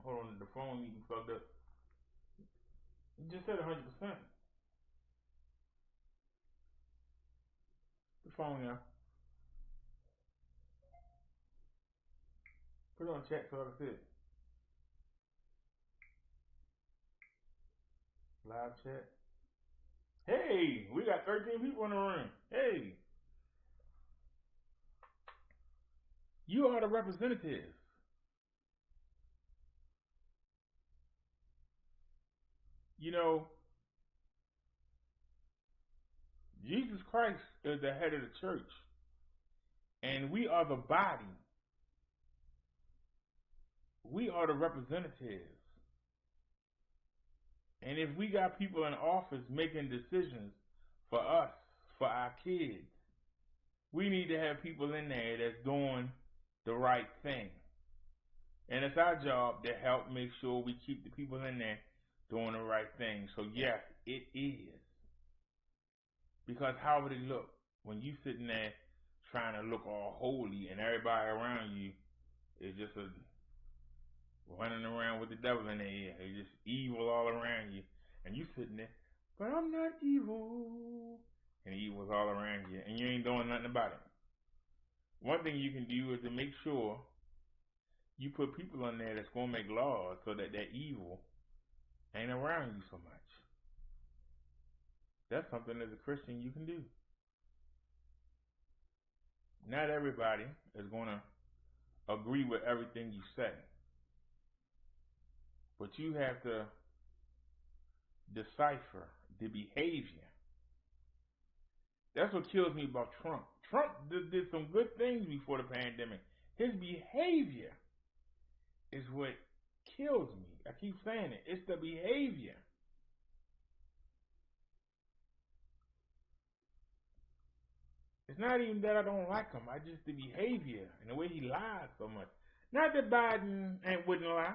Hold on, the phone even plugged up. You just said 100%. The phone, yeah. Put it on chat so I can see it. Live chat. Hey, we got 13 people in the room. Hey. You are the representative. You know, Jesus Christ is the head of the church. And we are the body. We are the representatives. And if we got people in office making decisions for us, for our kids, we need to have people in there that's doing the right thing. And it's our job to help make sure we keep the people in there doing the right thing. So yes, it is. Because how would it look when you sitting there trying to look all holy and everybody around you is just running around with the devil in their ear? It's just evil all around you. And you sitting there, but I'm not evil. And evil's all around you. And you ain't doing nothing about it. One thing you can do is to make sure you put people in there that's going to make laws so that that evil ain't around you so much. That's something as a Christian you can do. Not everybody is going to agree with everything you say. But you have to decipher the behavior. That's what kills me about Trump. Trump did some good things before the pandemic. His behavior is what kills me. I keep saying it. It's the behavior. It's not even that I don't like him. I just the behavior and the way he lies so much. Not that Biden wouldn't lie.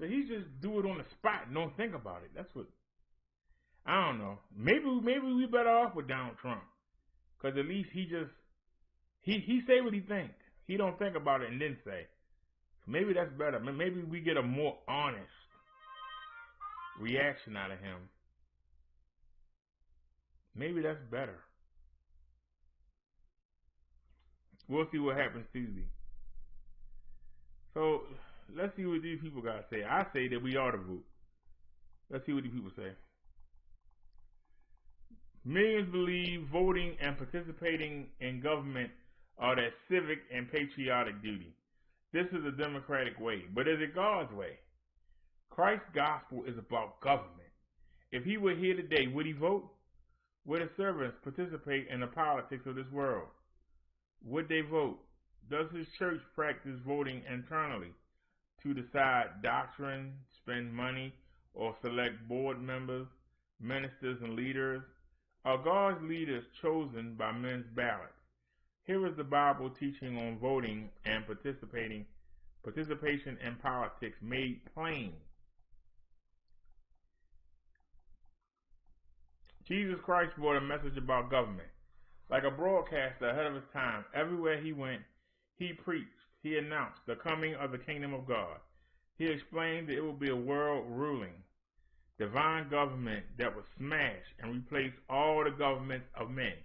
So he just do it on the spot and don't think about it. That's what, I don't know. Maybe we better off with Donald Trump. Because at least he say what he think. He don't think about it and then say. So maybe that's better. Maybe we get a more honest reaction out of him. Maybe that's better. We'll see what happens Tuesday. So let's see what these people got to say. I say that we ought to vote. Let's see what these people say. Millions believe voting and participating in government are their civic and patriotic duty. This is a democratic way, but is it God's way? Christ's gospel is about government. If he were here today, would he vote? Would his servants participate in the politics of this world? Would they vote? Does his church practice voting internally to decide doctrine, spend money, or select board members, ministers, and leaders? Are God's leaders chosen by men's ballots? Here is the Bible teaching on voting and participation in politics made plain. Jesus Christ brought a message about government. Like a broadcaster ahead of his time, everywhere he went, he preached, he announced the coming of the kingdom of God. He explained that it would be a world ruling, divine government that would smash and replace all the governments of men.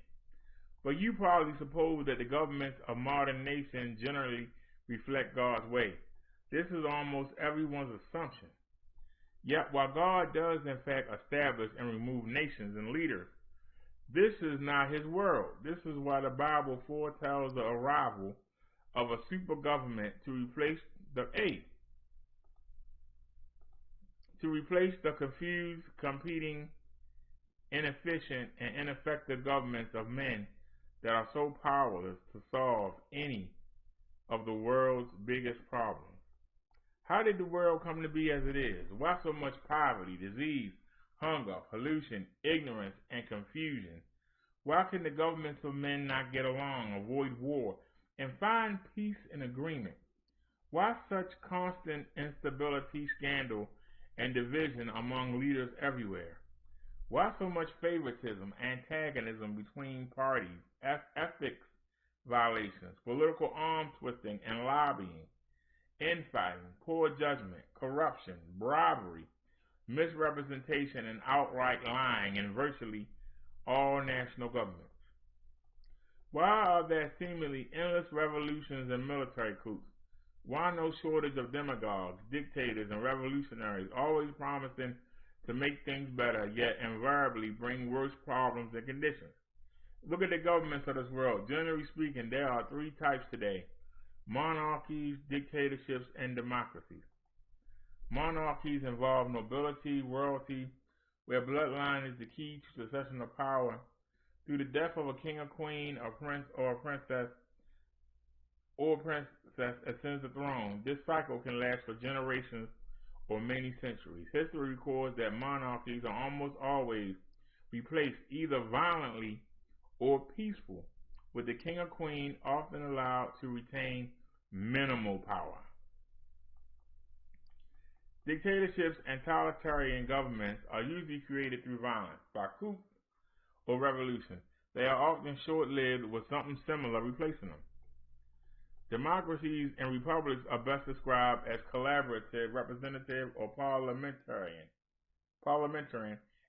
But you probably suppose that the governments of modern nations generally reflect God's way. This is almost everyone's assumption. Yet while God does in fact establish and remove nations and leaders, this is not his world. This is why the Bible foretells the arrival of a super government to replace the confused, competing, inefficient, and ineffective governments of men that are so powerless to solve any of the world's biggest problems. How did the world come to be as it is? Why so much poverty, disease, hunger, pollution, ignorance, and confusion? Why can the governments of men not get along, avoid war, and find peace and agreement? Why such constant instability, scandal, and division among leaders everywhere? Why so much favoritism, antagonism between parties, ethics violations, political arm twisting and lobbying, infighting, poor judgment, corruption, bribery, misrepresentation, and outright lying in virtually all national governments? Why are there seemingly endless revolutions and military coups? Why no shortage of demagogues, dictators, and revolutionaries always promising to make things better, yet invariably bring worse problems and conditions? Look at the governments of this world. Generally speaking, there are three types today: monarchies, dictatorships, and democracies. Monarchies involve nobility, royalty, where bloodline is the key to succession of power. Through the death of a king or queen, a prince or a princess, ascends the throne. This cycle can last for generations or many centuries. History records that monarchies are almost always replaced either violently or peaceful, with the king or queen often allowed to retain minimal power. Dictatorships and totalitarian governments are usually created through violence, by coup or revolution. They are often short-lived, with something similar replacing them. Democracies and republics are best described as collaborative, representative, or parliamentarian,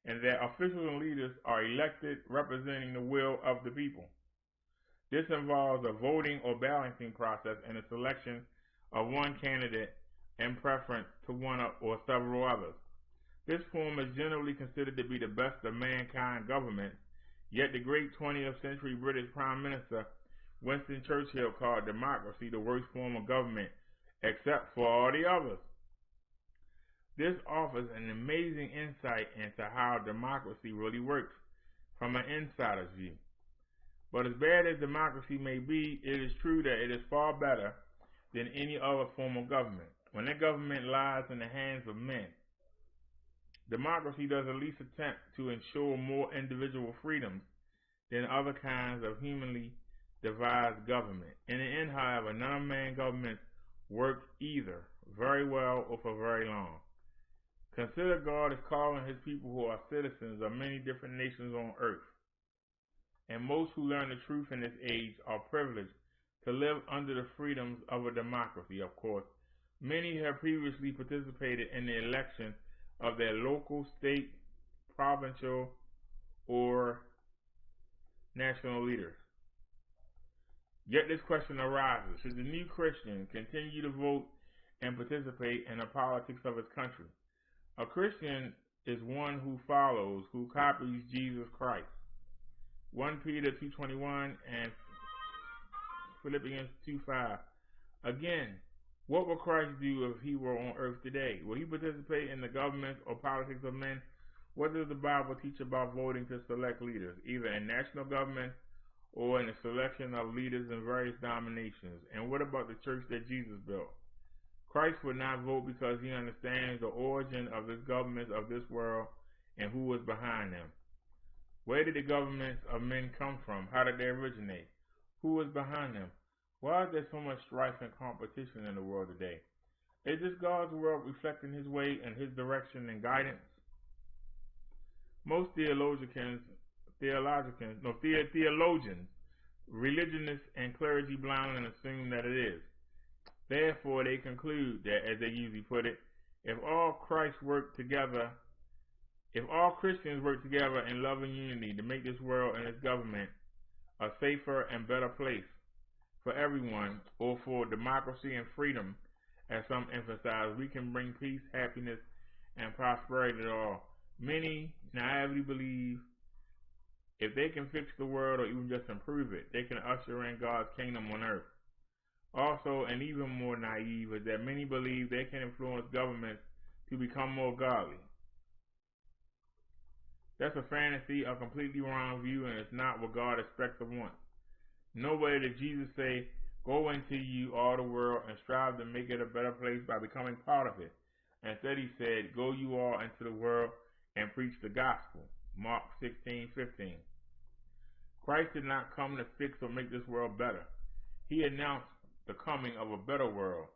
and their officials and leaders are elected representing the will of the people. This involves a voting or balloting process and a selection of one candidate in preference to one or several others. This form is generally considered to be the best of mankind government, yet the great 20th century British Prime Minister Winston Churchill called democracy the worst form of government, except for all the others. This offers an amazing insight into how democracy really works from an insider's view. But as bad as democracy may be, it is true that it is far better than any other form of government. When that government lies in the hands of men, democracy does at least attempt to ensure more individual freedoms than other kinds of humanly devised government. In the end, however, none of man governments work either. very well or for very long. Consider God is calling his people who are citizens of many different nations on earth. And most who learn the truth in this age are privileged to live under the freedoms of a democracy, of course. Many have previously participated in the election of their local, state, provincial, or national leaders. Yet this question arises: should the new Christian continue to vote and participate in the politics of his country? A Christian is one who follows, who copies Jesus Christ. 1 Peter 2:21 and Philippians 2:5. Again, what will Christ do if he were on earth today? Will he participate in the government or politics of men? What does the Bible teach about voting to select leaders, either in national government or in the selection of leaders in various denominations? And what about the church that Jesus built? Christ would not vote because he understands the origin of the governments of this world and who was behind them. Where did the governments of men come from? How did they originate? Who was behind them? Why is there so much strife and competition in the world today? Is this God's world reflecting his way and his direction and guidance? Most theologians, religionists, and clergy blindly assume that it is. Therefore, they conclude that, as they usually put it, if all Christians work together in love and unity to make this world and its government a safer and better place for everyone, or for democracy and freedom, as some emphasize, we can bring peace, happiness, and prosperity to all. Many naively believe if they can fix the world or even just improve it, they can usher in God's kingdom on earth. Also, and even more naive, is that many believe they can influence governments to become more godly. That's a fantasy, a completely wrong view, and it's not what God expects or wants. Nowhere did Jesus say, go into you all the world and strive to make it a better place by becoming part of it. Instead he said, go you all into the world and preach the gospel. Mark 16:15. Christ did not come to fix or make this world better. He announced the coming of a better world,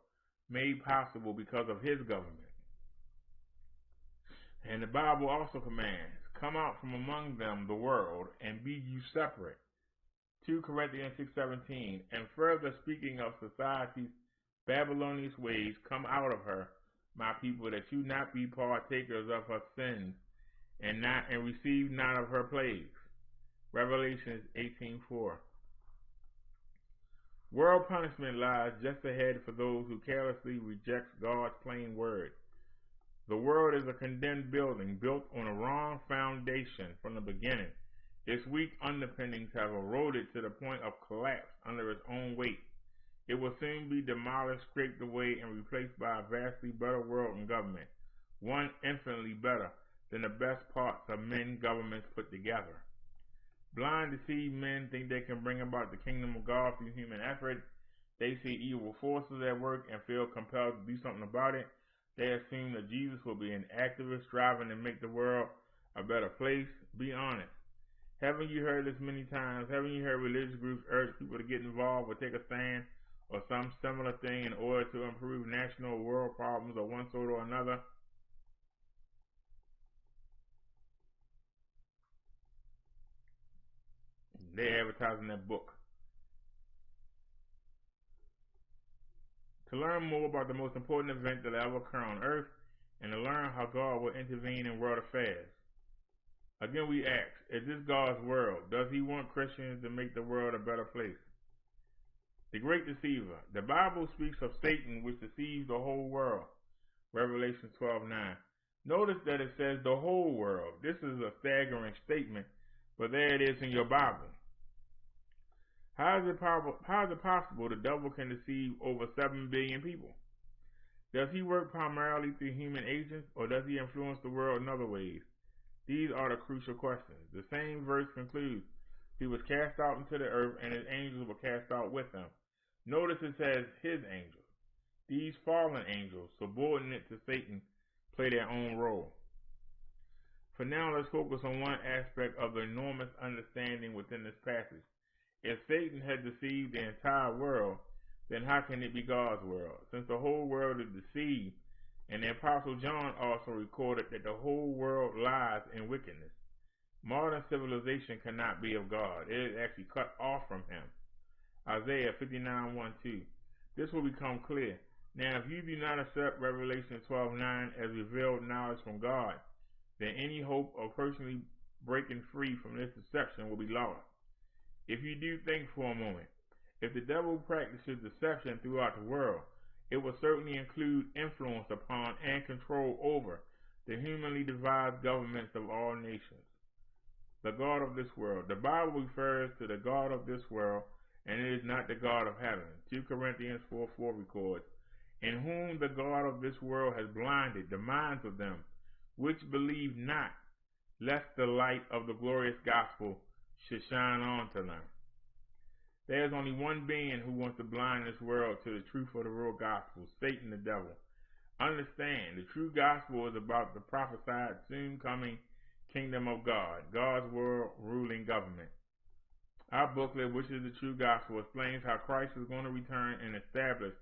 made possible because of his government. And the Bible also commands, come out from among them, the world, and be you separate. 2 Corinthians 6:17. And further speaking of society's Babylonian ways, come out of her, my people, that you not be partakers of her sins, and receive not of her plagues. Revelation 18:4. World punishment lies just ahead for those who carelessly reject God's plain word. The world is a condemned building built on a wrong foundation from the beginning. Its weak underpinnings have eroded to the point of collapse under its own weight. It will soon be demolished, scraped away, and replaced by a vastly better world and government, one infinitely better than the best parts of men's governments put together. Blind, deceived men think they can bring about the kingdom of God through human effort. They see evil forces at work and feel compelled to do something about it. They assume that Jesus will be an activist striving to make the world a better place. Be honest. Haven't you heard this many times? Haven't you heard religious groups urge people to get involved or take a stand or some similar thing in order to improve national or world problems of one sort or another? They advertise in that book. To learn more about the most important event that will ever occur on earth, and to learn how God will intervene in world affairs. Again, we ask, is this God's world? Does he want Christians to make the world a better place? The great deceiver. The Bible speaks of Satan, which deceives the whole world. Revelation 12:9. Notice that it says the whole world. This is a staggering statement, but there it is in your Bible. How is it possible the devil can deceive over 7 billion people? Does he work primarily through human agents, or does he influence the world in other ways? These are the crucial questions. The same verse concludes, he was cast out into the earth, and his angels were cast out with him. Notice it says his angels. These fallen angels, subordinate to Satan, play their own role. For now, let's focus on one aspect of the enormous understanding within this passage. If Satan had deceived the entire world, then how can it be God's world? Since the whole world is deceived, and the Apostle John also recorded that the whole world lies in wickedness. Modern civilization cannot be of God. It is actually cut off from Him. Isaiah 59:1-2. This will become clear. Now, if you do not accept Revelation 12:9 as revealed knowledge from God, then any hope of personally breaking free from this deception will be lost. If you do think for a moment, if the devil practices deception throughout the world, it will certainly include influence upon and control over the humanly devised governments of all nations. The God of this world. The Bible refers to the God of this world, and it is not the God of heaven. 2 Corinthians 4:4 records, in whom the God of this world has blinded the minds of them which believe not, lest the light of the glorious gospel should shine on to them. There is only one being who wants to blind this world to the truth of the real gospel, Satan the devil. Understand, the true gospel is about the prophesied soon coming kingdom of God, God's world ruling government. Our booklet, which is the true gospel, explains how Christ is going to return and establish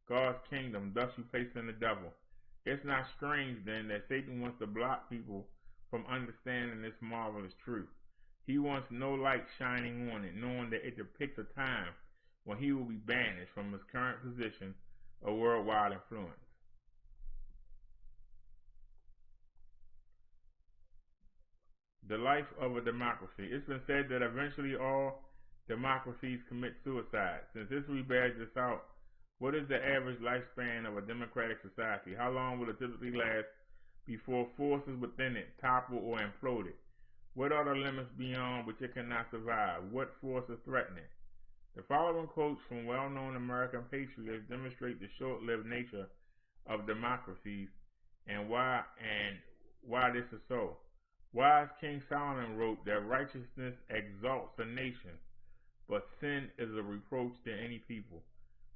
God's kingdom, thus replacing the devil. It's not strange then that Satan wants to block people from understanding this marvelous truth. He wants no light shining on it, knowing that it depicts a time when he will be banished from his current position of worldwide influence. The life of a democracy. It's been said that eventually all democracies commit suicide. Since history bears this out, what is the average lifespan of a democratic society? How long will it typically last before forces within it topple or implode it? What are the limits beyond which it cannot survive? What forces threaten it? The following quotes from well-known American patriots demonstrate the short-lived nature of democracies and why this is so. Wise King Solomon wrote that righteousness exalts a nation, but sin is a reproach to any people.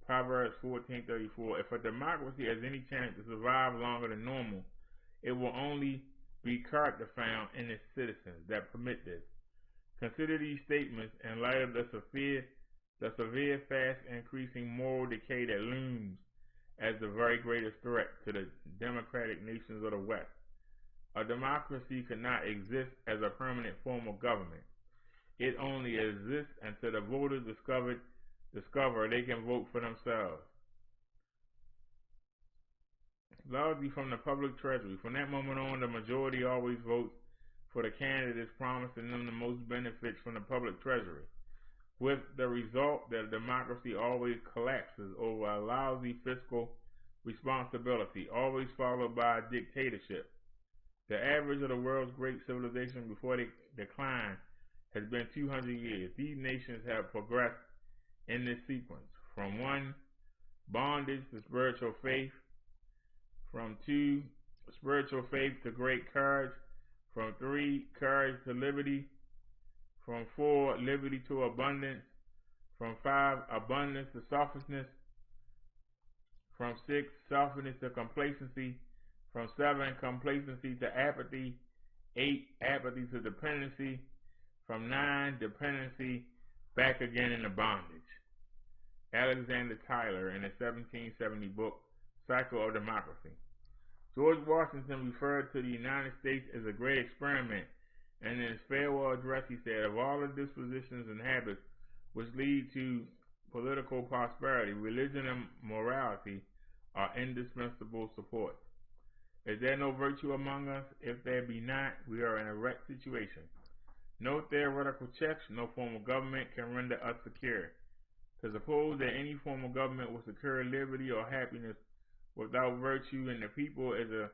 Proverbs 14:34. If a democracy has any chance to survive longer than normal, it will only be character found in its citizens that permit this. Consider these statements in light of the severe, fast increasing moral decay that looms as the very greatest threat to the democratic nations of the West. A democracy cannot exist as a permanent form of government. It only exists until the voters discover they can vote for themselves. Largely from the public treasury. From that moment on, the majority always votes for the candidates promising them the most benefits from the public treasury, with the result that democracy always collapses over a lousy fiscal responsibility, always followed by a dictatorship. The average of the world's great civilization before they decline has been 200 years. These nations have progressed in this sequence. From 1, bondage to spiritual faith. From 2, spiritual faith to great courage. From 3, courage to liberty. From 4, liberty to abundance. From 5, abundance to selfishness. From 6, selfishness to complacency. From 7, complacency to apathy. 8, apathy to dependency. From 9, dependency back again into bondage. Alexander Tyler in his 1770 book, Cycle of Democracy. George Washington referred to the United States as a great experiment, and in his farewell address he said, of all the dispositions and habits which lead to political prosperity, religion and morality are indispensable supports. Is there no virtue among us? If there be not, we are in a wrecked situation. No theoretical checks, no form of government can render us secure. To suppose that any form of government will secure liberty or happiness without virtue in the people is a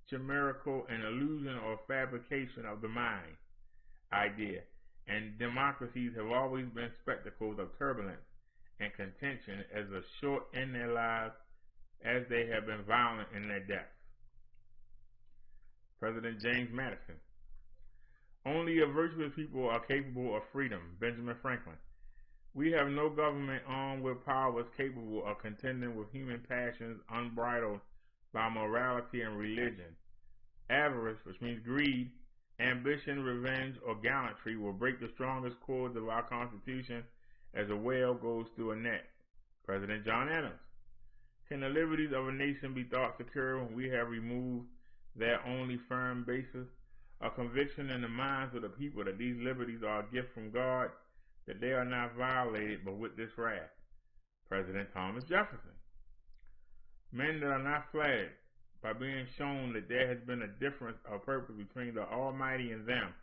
chimerical, an illusion or fabrication of the mind idea, and democracies have always been spectacles of turbulence and contention as short in their lives as they have been violent in their deaths. President James Madison. Only a virtuous people are capable of freedom. Benjamin Franklin. We have no government armed with powers capable of contending with human passions unbridled by morality and religion. Avarice, which means greed, ambition, revenge, or gallantry, will break the strongest cords of our Constitution as a whale goes through a net. President John Adams. Can the liberties of a nation be thought secure when we have removed their only firm basis, a conviction in the minds of the people that these liberties are a gift from God, that they are not violated but with this wrath? President Thomas Jefferson. Men that are not flattered by being shown that there has been a difference of purpose between the Almighty and them.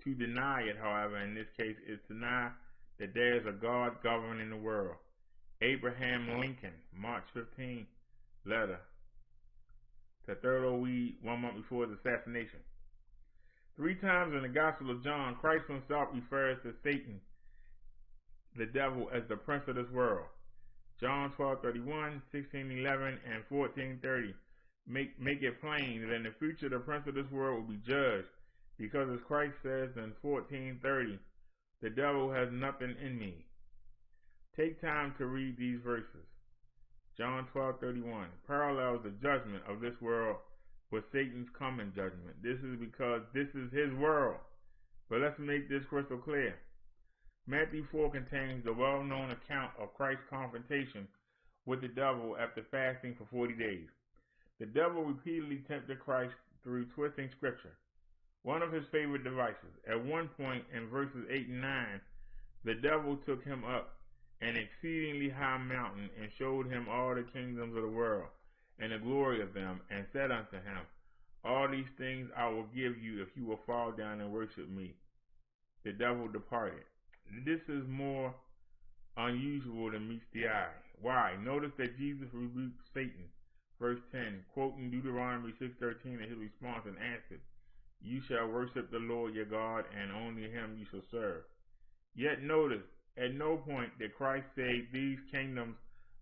To deny it, however, in this case, is to deny that there is a God governing the world. Abraham Lincoln, March 15, letter to Thurlow Weed 1 month before his assassination. 3 times in the Gospel of John, Christ himself refers to Satan, the devil, as the prince of this world. John 12:31, 16:11, and 14:30 make it plain that in the future the prince of this world will be judged, because as Christ says in 14:30, the devil has nothing in me. Take time to read these verses. John 12:31 parallels the judgment of this world with Satan's coming judgment. This is because this is his world. But let's make this crystal clear. Matthew 4 contains the well-known account of Christ's confrontation with the devil after fasting for 40 days. The devil repeatedly tempted Christ through twisting scripture, one of his favorite devices. At one point in verses 8 and 9, the devil took him up an exceedingly high mountain and showed him all the kingdoms of the world and the glory of them, and said unto him, all these things I will give you if you will fall down and worship me. The devil departed. This is more unusual than meets the eye. Why? Notice that Jesus rebuked Satan, verse 10, quoting Deuteronomy 6:13 in his response, and answered, you shall worship the Lord your God, and only him you shall serve. Yet notice, at no point did Christ say these kingdoms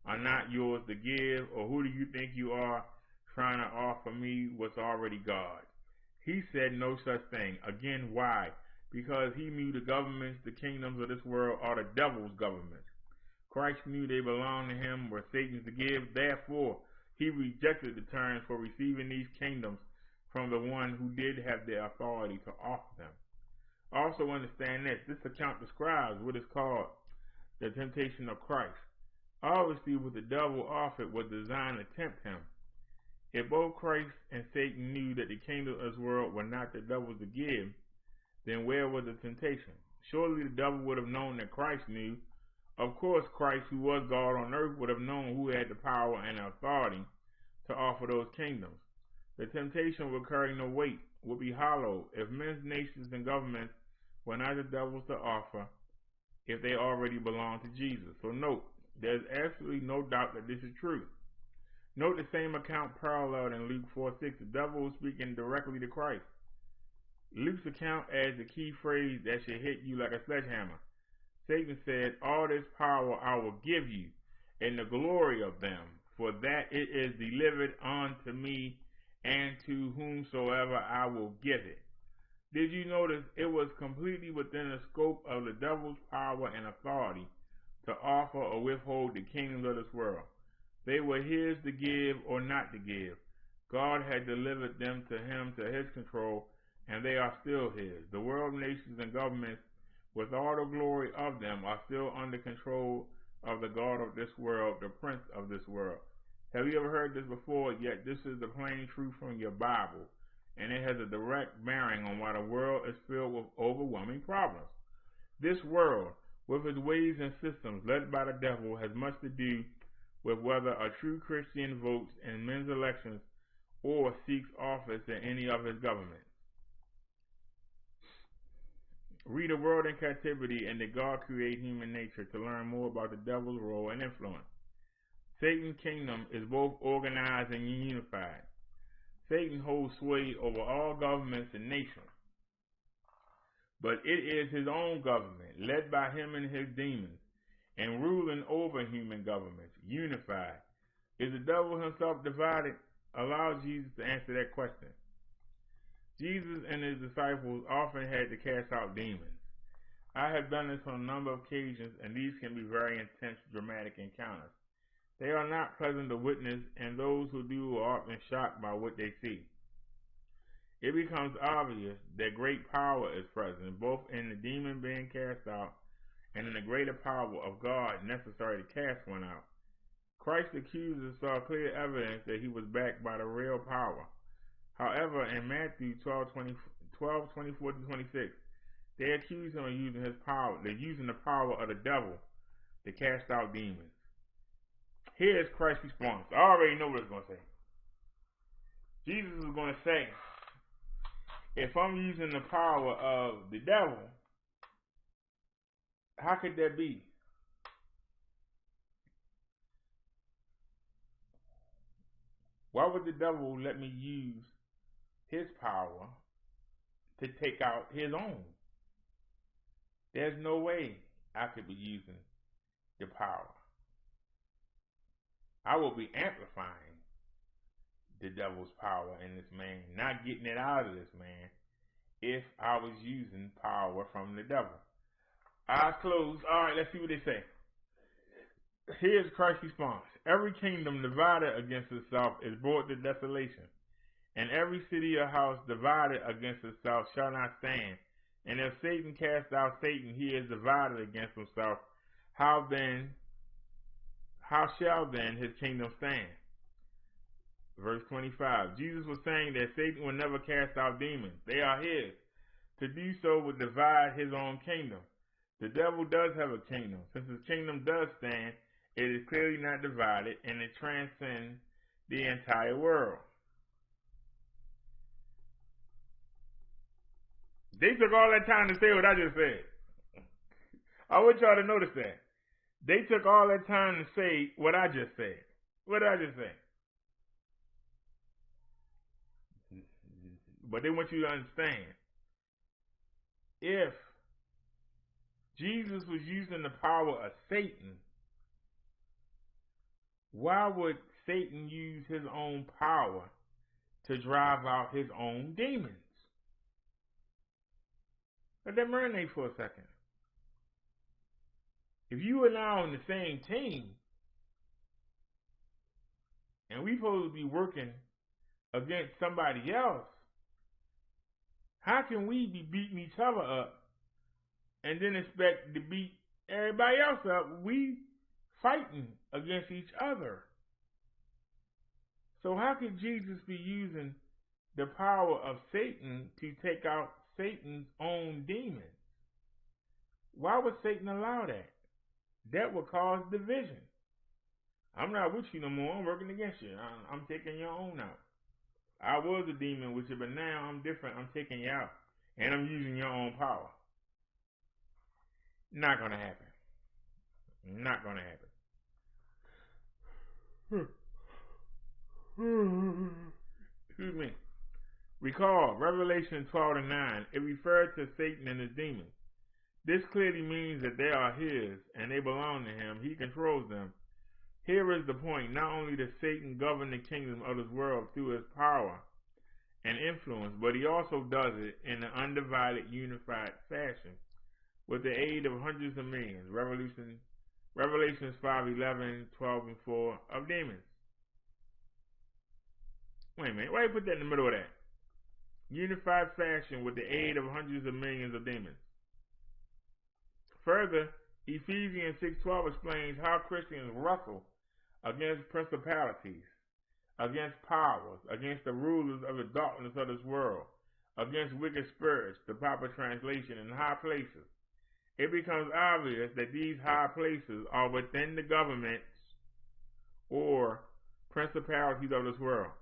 are not yours to give, or who do you think you are trying to offer me what's already God? He said no such thing. Again, why? Because he knew the governments, the kingdoms of this world are the devil's governments. Christ knew they belonged to him, were Satan's to give. Therefore, he rejected the terms for receiving these kingdoms from the one who did have the authority to offer them. Also understand this account describes what is called the temptation of Christ. Obviously, what the devil offered was designed to tempt him. If both Christ and Satan knew that the kingdom of this world were not the devil's to give, then where was the temptation? Surely the devil would have known that Christ knew. Of course, Christ, who was God on earth, would have known who had the power and authority to offer those kingdoms. The temptation would carry no weight, would be hollow, if men's nations and governments were not the devil's to offer, if they already belong to Jesus. So note, there's absolutely no doubt that this is true. Note the same account paralleled in Luke 4:6. The devil was speaking directly to Christ. Luke's account adds the key phrase that should hit you like a sledgehammer. Satan said, all this power I will give you, and the glory of them, for that it is delivered unto me, and to whomsoever I will give it. Did you notice it was completely within the scope of the devil's power and authority to offer or withhold the kingdoms of this world? They were his to give or not to give. God had delivered them to him, to his control, and they are still his. The world, nations, and governments, with all the glory of them, are still under control of the God of this world, the prince of this world. Have you ever heard this before? Yet this is the plain truth from your Bible, and it has a direct bearing on why the world is filled with overwhelming problems. This world, with its ways and systems led by the devil, has much to do with whether a true Christian votes in men's elections or seeks office in any of his governments. Read A World in Captivity and Did God Create Human Nature to learn more about the devil's role and influence. Satan's kingdom is both organized and unified. Satan holds sway over all governments and nations, but it is his own government, led by him and his demons, and ruling over human governments, unified. Is the devil himself divided? Allow Jesus to answer that question. Jesus and his disciples often had to cast out demons. I have done this on a number of occasions, and these can be very intense, dramatic encounters. They are not pleasant to witness, and those who do are often shocked by what they see. It becomes obvious that great power is present, both in the demon being cast out and in the greater power of God necessary to cast one out. Christ's accusers saw clear evidence that he was backed by the real power. However, in Matthew 12:24-26, they accused him of using his power, using the power of the devil to cast out demons. Here is Christ's response. I already know what it's going to say. Jesus is going to say, if I'm using the power of the devil, how could that be? Why would the devil let me use his power to take out his own? There's no way I could be using the power. I will be amplifying the devil's power in this man, not getting it out of this man if I was using power from the devil. Eyes closed. All right, let's see what they say. Here's Christ's response. Every kingdom divided against itself is brought to desolation, and every city or house divided against itself shall not stand. And if Satan cast out Satan, he is divided against himself. How shall then his kingdom stand? Verse 25. Jesus was saying that Satan will never cast out demons. They are his. To do so would divide his own kingdom. The devil does have a kingdom. Since his kingdom does stand, it is clearly not divided, and it transcends the entire world. They took all that time to say what I just said. I want y'all to notice that. They took all that time to say what I just said. What did I just say? But they want you to understand. If Jesus was using the power of Satan, why would Satan use his own power to drive out his own demons? Let that marinate for a second. If you and I are on the same team, and we supposed to be working against somebody else, how can we be beating each other up and then expect to beat everybody else up? We fighting against each other. So how could Jesus be using the power of Satan to take out Satan's own demons? Why would Satan allow that? That would cause division. I'm not with you no more. I'm working against you. I'm taking your own out. I was a demon with you, but now I'm different. I'm taking you out. And I'm using your own power. Not going to happen. Not going to happen. Excuse me. Recall, Revelation 12:9. It referred to Satan and his demons. This clearly means that they are his and they belong to him. He controls them. Here is the point. Not only does Satan govern the kingdom of this world through his power and influence, but he also does it in an undivided, unified fashion with the aid of hundreds of millions. Revelations 5:11, 12, and 4 of demons. Wait a minute. Why you put that in the middle of that? Unified fashion with the aid of hundreds of millions of demons. Further, Ephesians 6:12 explains how Christians wrestle against principalities, against powers, against the rulers of the darkness of this world, against wicked spirits, the proper translation, in high places. It becomes obvious that these high places are within the governments or principalities of this world.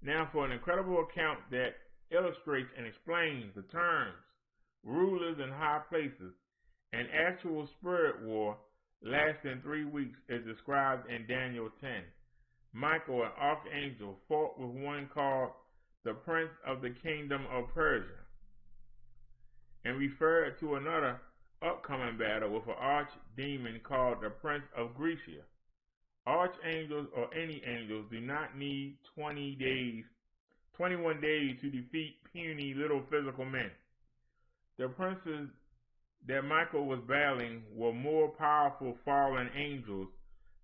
Now for an incredible account that illustrates and explains the terms rulers and high places, an actual spirit war lasting 3 weeks is described in Daniel 10. Michael, an archangel, fought with one called the Prince of the Kingdom of Persia, and referred to another upcoming battle with an archdemon called the Prince of Grecia. Archangels or any angels do not need 21 days to defeat puny little physical men. The princes that Michael was battling were more powerful fallen angels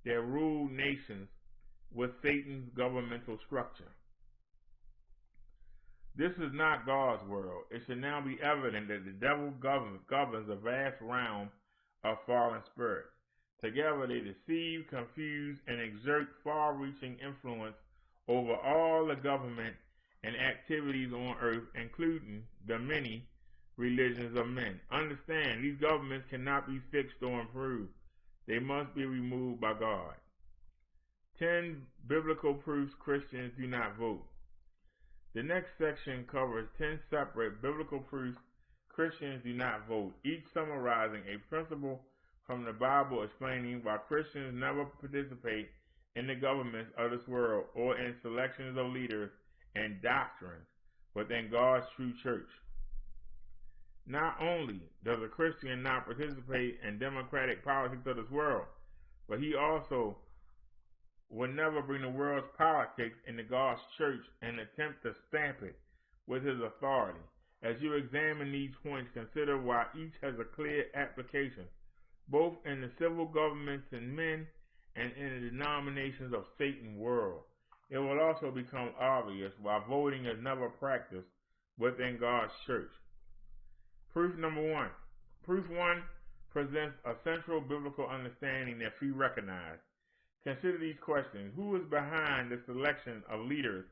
that ruled nations with Satan's governmental structure. This is not God's world. It should now be evident that the devil governs a vast realm of fallen spirits. Together they deceive, confuse, and exert far-reaching influence over all the government and activities on earth, including the many religions of men. Understand, these governments cannot be fixed or improved. They must be removed by God. 10 biblical proofs Christians do not vote. The next section covers 10 separate biblical proofs Christians do not vote, each summarizing a principle from the Bible explaining why Christians never participate in the governments of this world or in selections of leaders and doctrines within God's true church. Not only does a Christian not participate in democratic politics of this world, but he also will never bring the world's politics into God's church and attempt to stamp it with his authority. As you examine these points, consider why each has a clear application, both in the civil governments and men and in the denominations of Satan's world. It will also become obvious why voting is never practiced within God's church. Proof number 1. Proof 1 presents a central biblical understanding that we recognize. Consider these questions. Who is behind the selection of leaders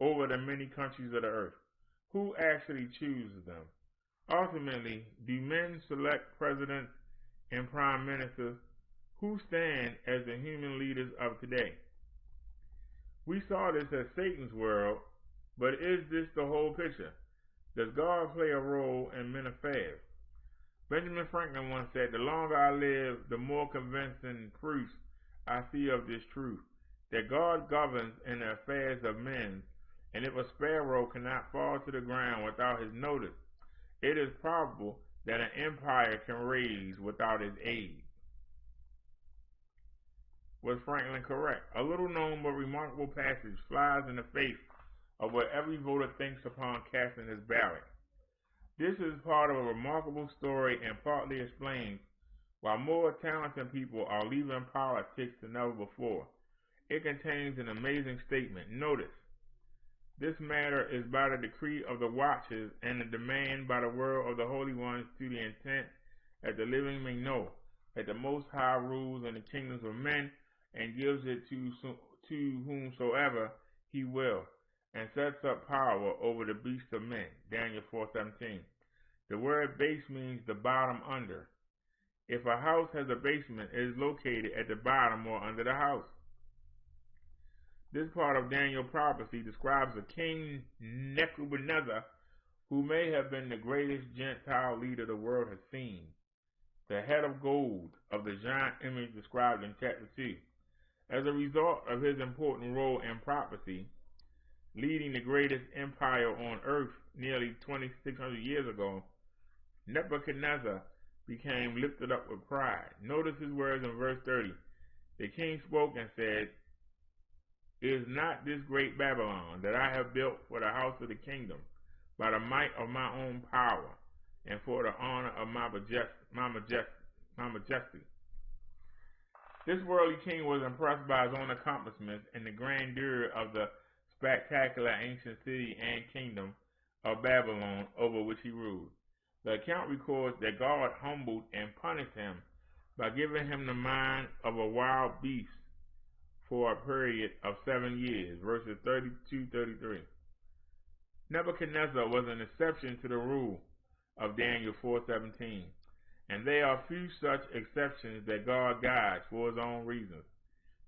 over the many countries of the earth? Who actually chooses them? Ultimately, do men select presidents and prime ministers? Who stand as the human leaders of today? We saw this as Satan's world, but is this the whole picture? Does God play a role in men affairs? Benjamin Franklin once said, the longer I live, the more convincing proofs I see of this truth, that God governs in the affairs of men, and if a sparrow cannot fall to the ground without his notice, it is probable that an empire can raise without his aid. Was Franklin correct? A little known but remarkable passage flies in the face of what every voter thinks upon casting his ballot. This is part of a remarkable story and partly explains why more talented people are leaving politics than ever before. It contains an amazing statement. Notice, this matter is by the decree of the watchers and the demand by the word of the holy ones to the intent that the living may know that the Most High rules in the kingdoms of men and gives it to whomsoever he will, and sets up power over the beasts of men. Daniel 4:17. The word base means the bottom under. If a house has a basement, it is located at the bottom or under the house. This part of Daniel's prophecy describes a king Nebuchadnezzar who may have been the greatest Gentile leader the world has seen, the head of gold of the giant image described in chapter 2. As a result of his important role in prophecy, leading the greatest empire on earth nearly 2,600 years ago, Nebuchadnezzar became lifted up with pride. Notice his words in verse 30. The king spoke and said, is not this great Babylon that I have built for the house of the kingdom by the might of my own power and for the honor of my majesty? This worldly king was impressed by his own accomplishments and the grandeur of the spectacular ancient city and kingdom of Babylon over which he ruled. The account records that God humbled and punished him by giving him the mind of a wild beast for a period of 7 years, verses 32-33. Nebuchadnezzar was an exception to the rule of Daniel 4:17, and there are few such exceptions that God guides for his own reasons.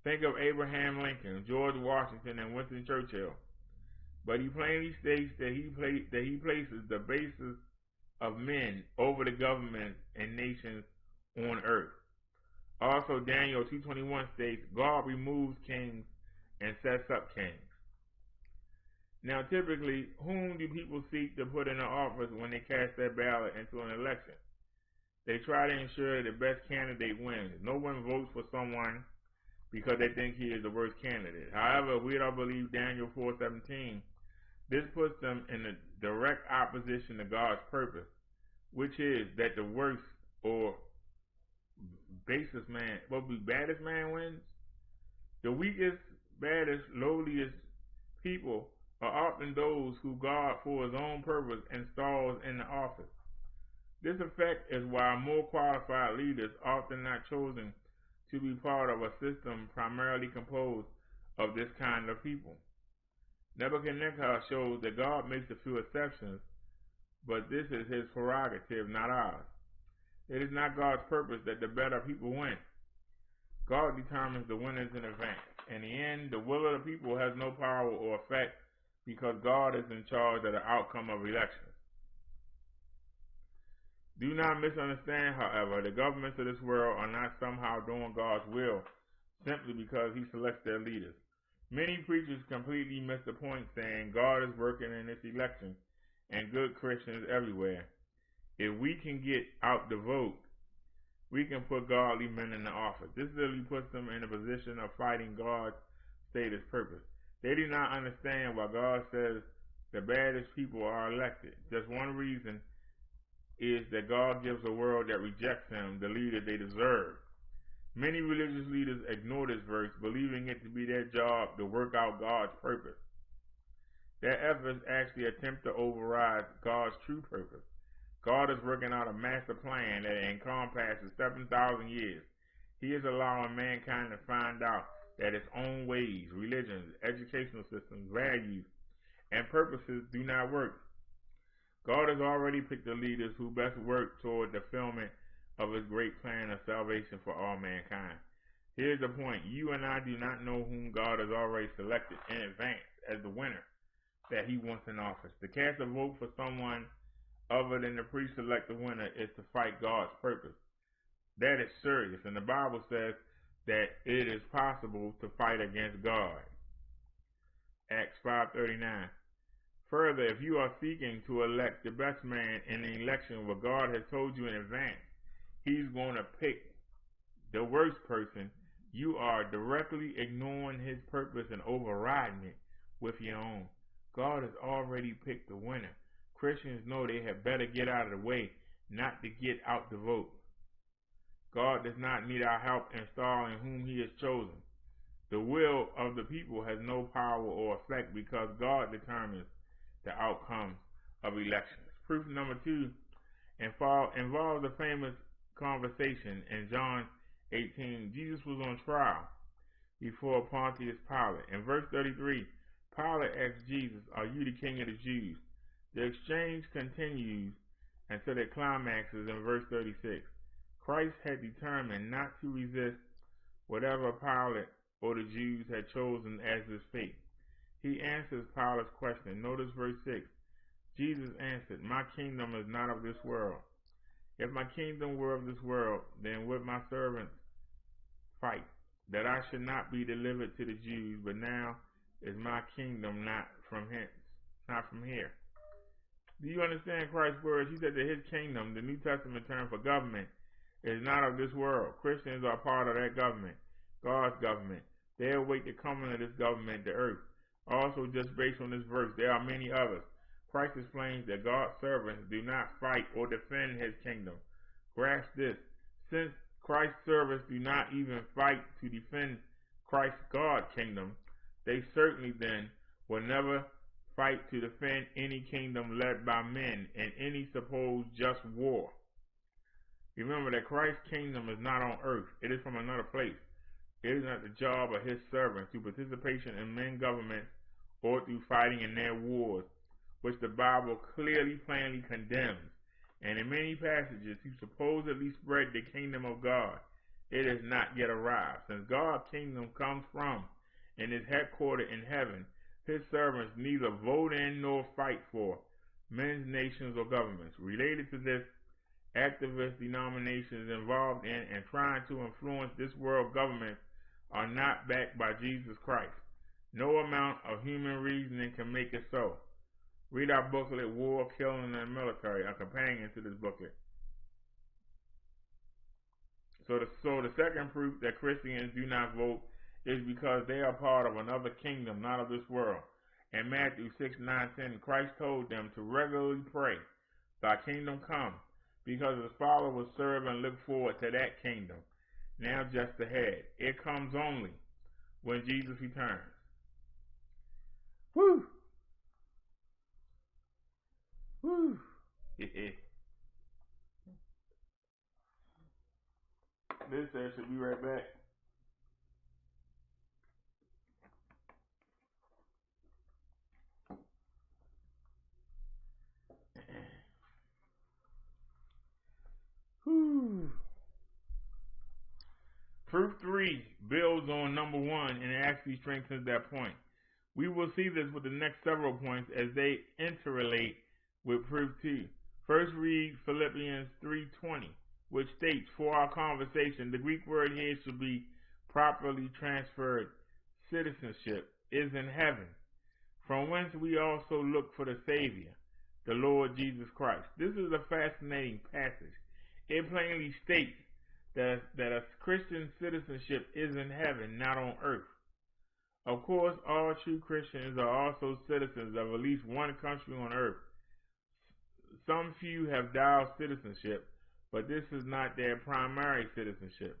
Think of Abraham Lincoln, George Washington, and Winston Churchill. But he plainly states that he places the basis of men over the governments and nations on earth. Also, Daniel 2:21 states, God removes kings and sets up kings. Now, typically, whom do people seek to put in an office when they cast their ballot into an election? They try to ensure the best candidate wins. No one votes for someone because they think he is the worst candidate. However, we don't believe Daniel 4:17. This puts them in a direct opposition to God's purpose, which is that the worst or baddest man wins. The weakest, baddest, lowliest people are often those who God, for his own purpose, installs in the office. This effect is why more qualified leaders are often not chosen to be part of a system primarily composed of this kind of people. Nebuchadnezzar shows that God makes a few exceptions, but this is his prerogative, not ours. It is not God's purpose that the better people win. God determines the winners in advance. In the end, the will of the people has no power or effect because God is in charge of the outcome of elections. Do not misunderstand, however, the governments of this world are not somehow doing God's will simply because he selects their leaders. Many preachers completely miss the point, saying God is working in this election and good Christians everywhere. If we can get out the vote, we can put godly men in the office. This literally puts them in a position of fighting God's stated purpose. They do not understand why God says the baddest people are elected. Just one reason is that God gives a world that rejects him the leader they deserve. Many religious leaders ignore this verse, believing it to be their job to work out God's purpose. Their efforts actually attempt to override God's true purpose. God is working out a master plan that encompasses 7,000 years. He is allowing mankind to find out that its own ways, religions, educational systems, values, and purposes do not work. God has already picked the leaders who best work toward the fulfillment of his great plan of salvation for all mankind. Here's the point. You and I do not know whom God has already selected in advance as the winner that he wants in office. To cast a vote for someone other than the pre-selected winner is to fight God's purpose. That is serious, and the Bible says that it is possible to fight against God. Acts 5:39. Further, if you are seeking to elect the best man in the election where God has told you in advance, he's going to pick the worst person. You are directly ignoring his purpose and overriding it with your own. God has already picked the winner. Christians know they had better get out of the way, not to get out the vote. God does not need our help installing whom he has chosen. The will of the people has no power or effect because God determines the outcomes of elections. Proof number 2 involves a famous conversation in John 18. Jesus was on trial before Pontius Pilate. In verse 33, Pilate asked Jesus, "Are you the king of the Jews?" The exchange continues until it climaxes in verse 36. Christ had determined not to resist whatever Pilate or the Jews had chosen as his fate. He answers Pilate's question. Notice verse 6. Jesus answered, "My kingdom is not of this world. If my kingdom were of this world, then would my servants fight, that I should not be delivered to the Jews, but now is my kingdom not from here." Do you understand Christ's words? He said that his kingdom, the New Testament term for government, is not of this world. Christians are part of that government, God's government. They await the coming of this government, the earth. Also, just based on this verse, there are many others. Christ explains that God's servants do not fight or defend his kingdom. Grasp this. Since Christ's servants do not even fight to defend Christ's God kingdom, they certainly then will never fight to defend any kingdom led by men in any supposed just war. Remember that Christ's kingdom is not on earth. It is from another place. It is not the job of his servants through participation in men's governments or through fighting in their wars, which the Bible clearly, plainly condemns. And in many passages, he supposedly spread the kingdom of God. It has not yet arrived. Since God's kingdom comes from and is headquartered in heaven, his servants neither vote in nor fight for men's nations or governments. Related to this, activist denominations involved in and trying to influence this world government are not backed by Jesus Christ. No amount of human reasoning can make it so. Read our booklet, War, Killing, and the Military, a companion to this booklet. So the second proof that Christians do not vote is because they are part of another kingdom, not of this world. In Matthew 6:9-10, Christ told them to regularly pray, "Thy kingdom come," because his followers serve and look forward to that kingdom. Now just ahead. It comes only when Jesus returns. Woo! Woo! This Sis said she'll be right back. Whew. Proof 3 builds on number 1 and actually strengthens that point. We will see this with the next several points as they interrelate with proof 2. First, read Philippians 3:20, which states, "For our conversation, the Greek word here should be properly transferred. Citizenship is in heaven, from whence we also look for the Savior, the Lord Jesus Christ." This is a fascinating passage. It plainly states that a Christian citizenship is in heaven, not on earth. Of course, all true Christians are also citizens of at least one country on earth. Some few have dual citizenship, but this is not their primary citizenship.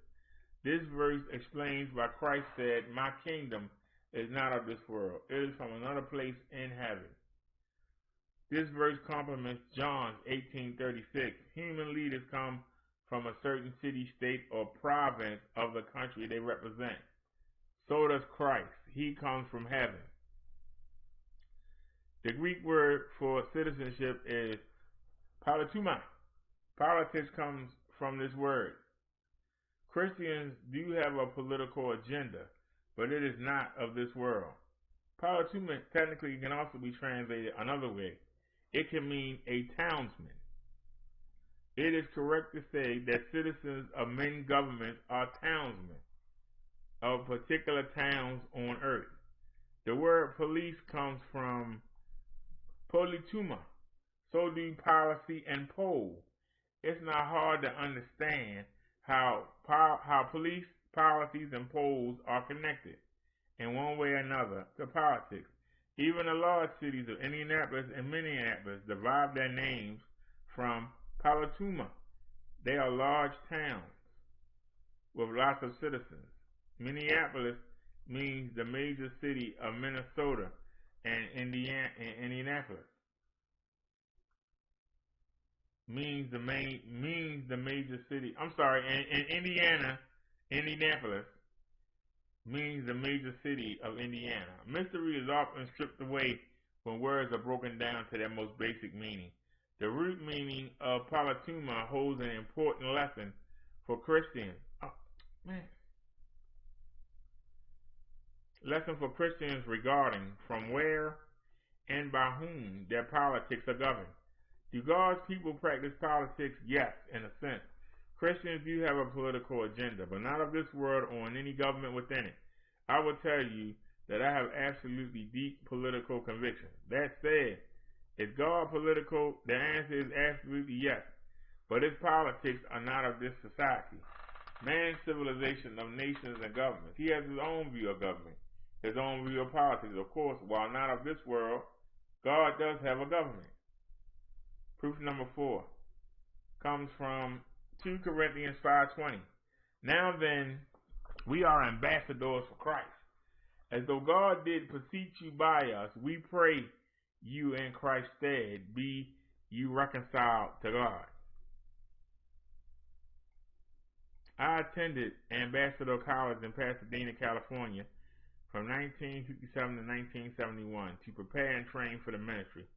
This verse explains why Christ said, "My kingdom is not of this world. It is from another place in heaven." This verse complements John 18:36. Human leaders come from a certain city, state, or province of the country they represent. So does Christ. He comes from heaven. The Greek word for citizenship is politeuma. Politics comes from this word. Christians do have a political agenda, but it is not of this world. Politeuma technically can also be translated another way. It can mean a townsman. It is correct to say that citizens of many governments are townsmen of particular towns on earth. The word police comes from politeuma. So do policy and pole. It's not hard to understand how police, policies, and polls are connected in one way or another to politics. Even the large cities of Indianapolis and Minneapolis derive their names from politeuma. They are large towns with lots of citizens. Minneapolis means the major city of Minnesota, and Indianapolis means the major city. And Indianapolis means the major city of Indiana. Mystery is often stripped away when words are broken down to their most basic meaning. The root meaning of politeuma holds an important lesson for Christians. Lesson for Christians regarding from where and by whom their politics are governed. Do God's people practice politics? Yes, in a sense. Christians do have a political agenda, but not of this world or in any government within it. I will tell you that I have absolutely deep political convictions. That said, is God political? The answer is absolutely yes. But his politics are not of this society. Man's civilization of nations and governments. He has his own view of government, his own view of politics. Of course, while not of this world, God does have a government. Proof number 4 comes from 2 Corinthians 5:20. Now then, we are ambassadors for Christ. As though God did beseech you by us, we pray you in Christ's stead, be you reconciled to God. I attended Ambassador College in Pasadena, California from 1957 to 1971 to prepare and train for the ministry.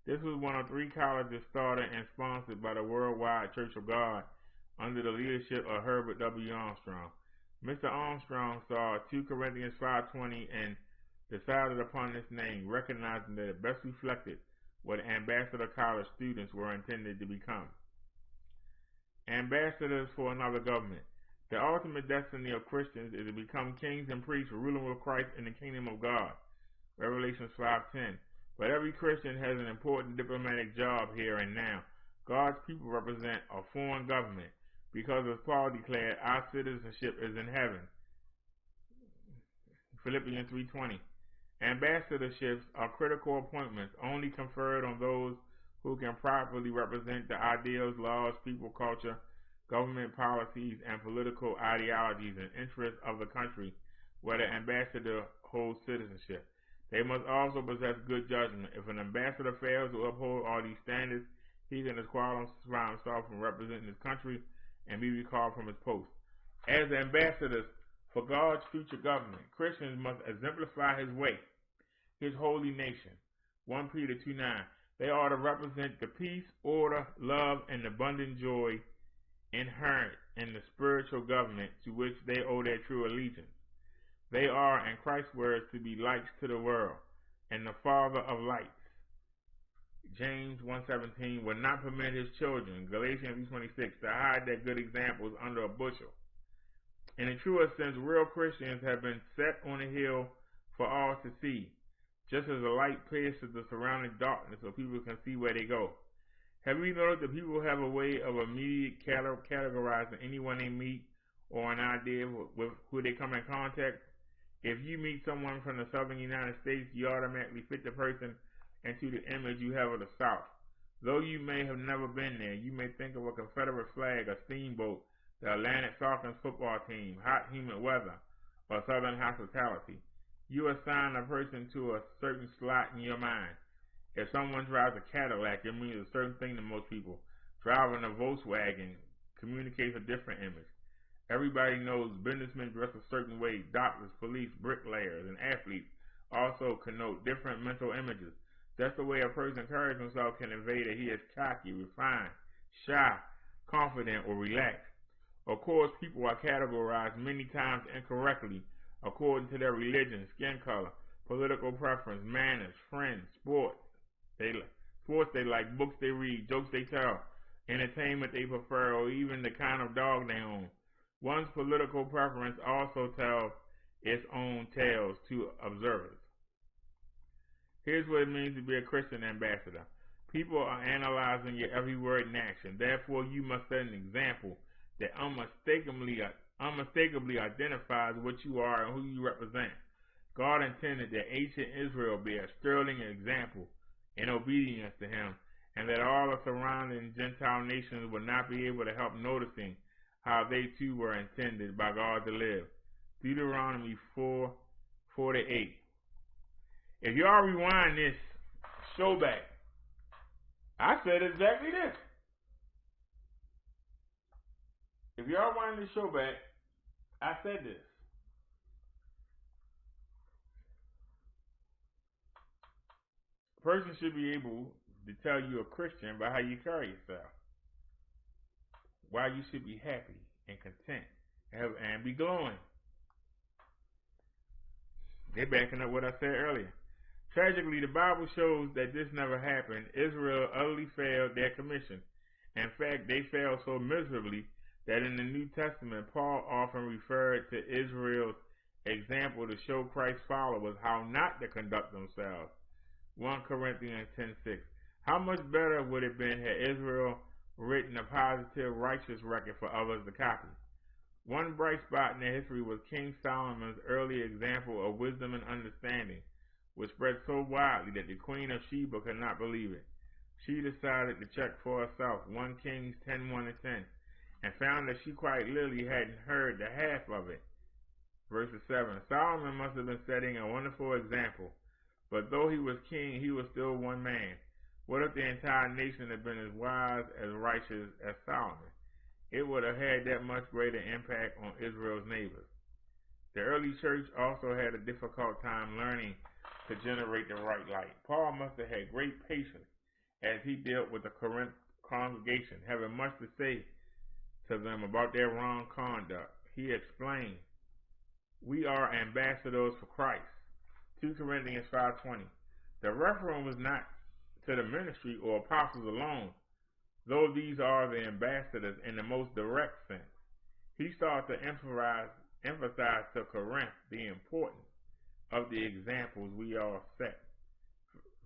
This was one of 3 colleges started and sponsored by the Worldwide Church of God under the leadership of Herbert W. Armstrong. Mr. Armstrong saw 2 Corinthians 5:20 and decided upon this name, recognizing that it best reflected what Ambassador College students were intended to become. Ambassadors for another government. The ultimate destiny of Christians is to become kings and priests ruling with Christ in the kingdom of God. Revelation 5:10. But every Christian has an important diplomatic job here and now. God's people represent a foreign government because, as Paul declared, our citizenship is in heaven. Philippians 3:20. Ambassadorships are critical appointments only conferred on those who can properly represent the ideals, laws, people, culture, government policies, and political ideologies and interests of the country where the ambassador holds citizenship. They must also possess good judgment. If an ambassador fails to uphold all these standards, he can disqualify himself from representing his country and be recalled from his post. As ambassadors for God's future government, Christians must exemplify his way, his holy nation. 1 Peter 2:9. They are to represent the peace, order, love, and abundant joy inherent in the spiritual government to which they owe their true allegiance. They are, in Christ's words, to be lights to the world, and the Father of lights, James 1:17, will not permit his children, Galatians 3:26, to hide their good examples under a bushel. In a truer sense, real Christians have been set on a hill for all to see, just as a light pierces the surrounding darkness so people can see where they go. Have you noticed that people have a way of immediately categorizing anyone they meet or an idea with who they come in contact? If you meet someone from the southern United States, you automatically fit the person into the image you have of the South. Though you may have never been there, you may think of a Confederate flag, a steamboat, the Atlantic Falcons football team, hot humid weather, or southern hospitality. You assign a person to a certain slot in your mind. If someone drives a Cadillac, it means a certain thing to most people. Driving a Volkswagen communicates a different image. Everybody knows businessmen dress a certain way. Doctors, police, bricklayers, and athletes also connote different mental images. Just the way a person carries himself can convey that he is cocky, refined, shy, confident, or relaxed. Of course, people are categorized many times incorrectly according to their religion, skin color, political preference, manners, friends, sports they like, books they read, jokes they tell, entertainment they prefer, or even the kind of dog they own. One's political preference also tells its own tales to observers. Here's what it means to be a Christian ambassador. People are analyzing your every word and action. Therefore, you must set an example that unmistakably identifies what you are and who you represent. God intended that ancient Israel be a sterling example in obedience to him, and that all the surrounding Gentile nations would not be able to help noticing how they too were intended by God to live. Deuteronomy 4:4-8. If y'all rewind this show back, I said exactly this. If y'all wind this show back, I said this. A person should be able to tell you a Christian by how you carry yourself. Why you should be happy and content and be glowing. They're backing up what I said earlier. Tragically, the Bible shows that this never happened. Israel utterly failed their commission. In fact, they failed so miserably that in the New Testament, Paul often referred to Israel's example to show Christ's followers how not to conduct themselves. 1 Corinthians 10:6. How much better would it have been had Israel written a positive, righteous record for others to copy? One bright spot in their history was King Solomon's early example of wisdom and understanding, which spread so widely that the Queen of Sheba could not believe it. She decided to check for herself, 1 Kings 10:1-10, and found that she quite literally hadn't heard the half of it. Verse 7. Solomon must have been setting a wonderful example, but though he was king, he was still one man. What if the entire nation had been as wise, as righteous as Solomon? It would have had that much greater impact on Israel's neighbors. The early church also had a difficult time learning to generate the right light. Paul must have had great patience as he dealt with the Corinth congregation, having much to say to them about their wrong conduct. He explained, "We are ambassadors for Christ." 2 Corinthians 5:20. The reference was not to the ministry or apostles alone, though these are the ambassadors in the most direct sense. He started to emphasize to Corinth the importance of the examples we all set,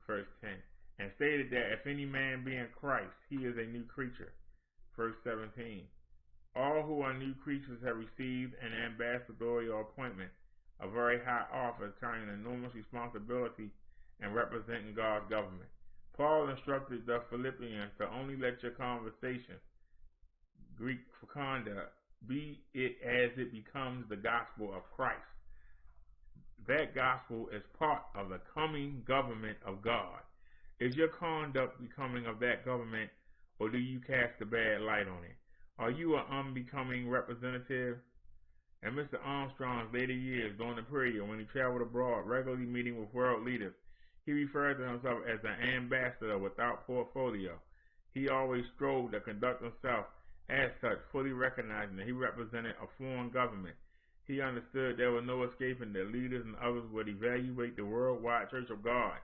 verse 10, and stated that if any man be in Christ, he is a new creature, verse 17. All who are new creatures have received an ambassadorial appointment, a very high office carrying enormous responsibility and representing God's government. Paul instructed the Philippians to only let your conversation, Greek for conduct, be it as it becomes the gospel of Christ. That gospel is part of the coming government of God. Is your conduct becoming of that government, or do you cast a bad light on it? Are you an unbecoming representative? In Mr. Armstrong's later years during the period when he traveled abroad, regularly meeting with world leaders, he referred to himself as an ambassador without portfolio. He always strove to conduct himself as such, fully recognizing that he represented a foreign government. He understood there was no escaping that leaders and others would evaluate the worldwide Church of God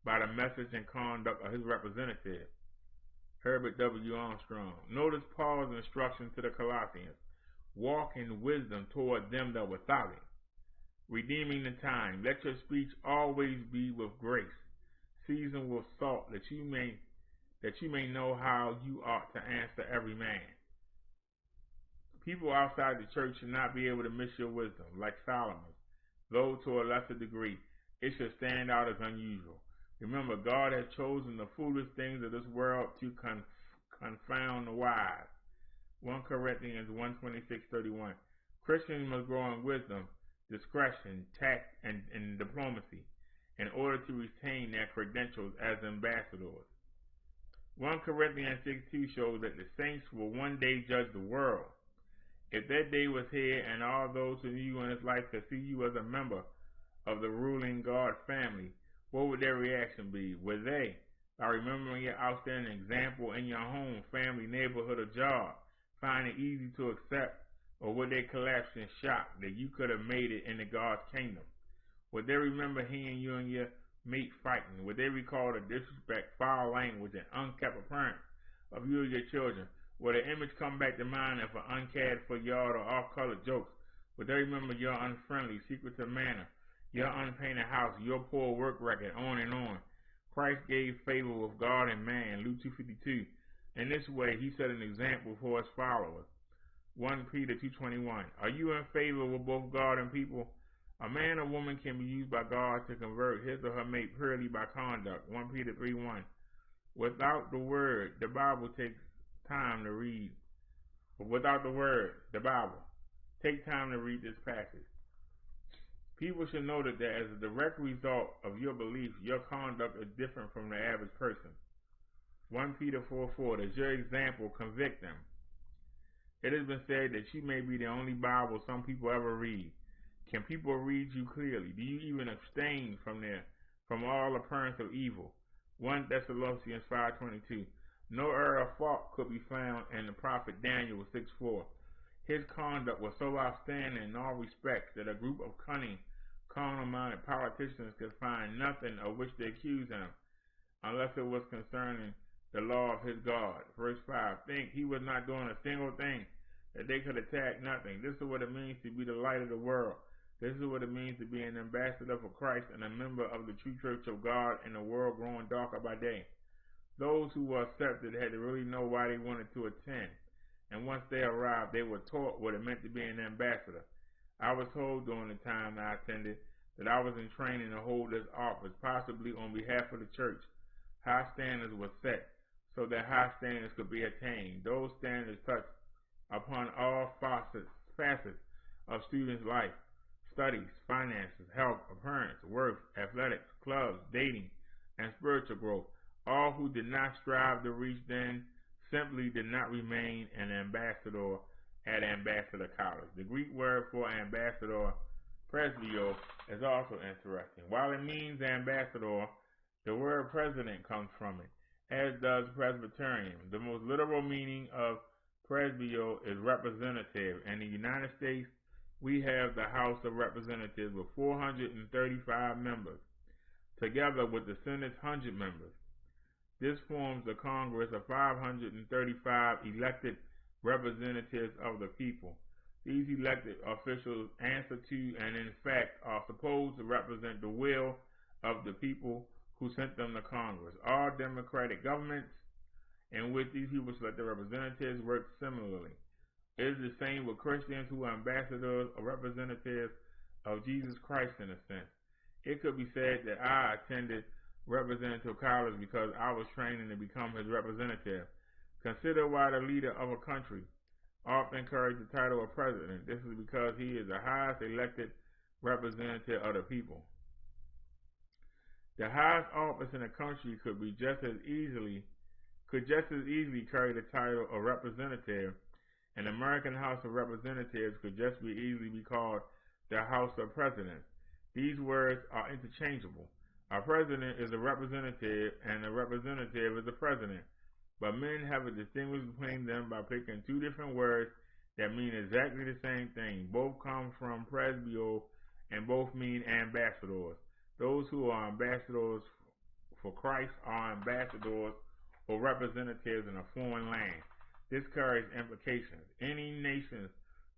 by the message and conduct of his representative, Herbert W. Armstrong. Notice Paul's instruction to the Colossians: walk in wisdom toward them that were without, redeeming the time. Let your speech always be with grace, seasoned with salt, that you may know how you ought to answer every man. People outside the church should not be able to miss your wisdom, like Solomon's, though to a lesser degree. It should stand out as unusual. Remember, God has chosen the foolish things of this world to confound the wise. 1 Corinthians 1:26-31. Christians must grow in wisdom, discretion, tact, and diplomacy in order to retain their credentials as ambassadors. 1 Corinthians 6:2 shows that the saints will one day judge the world. If that day was here and all those who knew you in this life could see you as a member of the ruling God family, what would their reaction be? Would they, by remembering your outstanding example in your home, family, neighborhood, or job, find it easy to accept, or would they collapse in shock that you could have made it into God's kingdom? Would they remember hearing you and your mate fighting? Would they recall the disrespect, foul language, and unkept appearance of you or your children? Would an image come back to mind of an uncared for yard or off-colored jokes? Would they remember your unfriendly, secretive manner, your unpainted house, your poor work record, on and on? Christ gave favor with God and man, Luke 2:52. In this way, he set an example for his followers. 1 Peter 2:21. Are you in favor with both God and people? A man or woman can be used by God to convert his or her mate purely by conduct. 1 Peter 3:1. Without the word, the Bible takes time to read. Without the word, the Bible, take time to read this passage. People should know that as a direct result of your belief, your conduct is different from the average person. 1 Peter 4:4. Does your example convict them? It has been said that you may be the only Bible some people ever read. Can people read you clearly? Do you even abstain from all appearance of evil? 1 Thessalonians 5:22. No error or fault could be found in the prophet Daniel 6:4. His conduct was so outstanding in all respects that a group of cunning, carnal-minded politicians could find nothing of which to accuse him, unless it was concerning the law of his God. Verse 5. Think he was not doing a single thing that they could attack nothing. This is what it means to be the light of the world. This is what it means to be an ambassador for Christ and a member of the true church of God in a world growing darker by day. Those who were accepted had to really know why they wanted to attend, and once they arrived, they were taught what it meant to be an ambassador. I was told during the time I attended that I was in training to hold this office, possibly on behalf of the church. High standards were set so that high standards could be attained. Those standards touched upon all facets of students' life: studies, finances, health, appearance, worth, athletics, clubs, dating, and spiritual growth. All who did not strive to reach then simply did not remain an ambassador at Ambassador College. The Greek word for ambassador, presbyo, is also interesting. While it means ambassador, the word president comes from it, as does Presbyterian. The most literal meaning of presbyo is representative. In the United States, we have the House of Representatives with 435 members, together with the Senate's 100 members. This forms a Congress of 535 elected representatives of the people. These elected officials answer to and in fact are supposed to represent the will of the people who sent them to Congress. All democratic governments in which these people select their representatives work similarly. It is the same with Christians who are ambassadors or representatives of Jesus Christ in a sense. It could be said that I attended Representative College because I was training to become his representative. Consider why the leader of a country often carries the title of president. This is because he is the highest elected representative of the people. The highest office in the country could just as easily carry the title of representative An American House of Representatives could just be easily be called the House of Presidents. These words are interchangeable. A president is a representative, and a representative is a president. But men have a distinction between them by picking two different words that mean exactly the same thing. Both come from presbyo and both mean ambassadors. Those who are ambassadors for Christ are ambassadors or representatives in a foreign land. This carries implications. Any nation's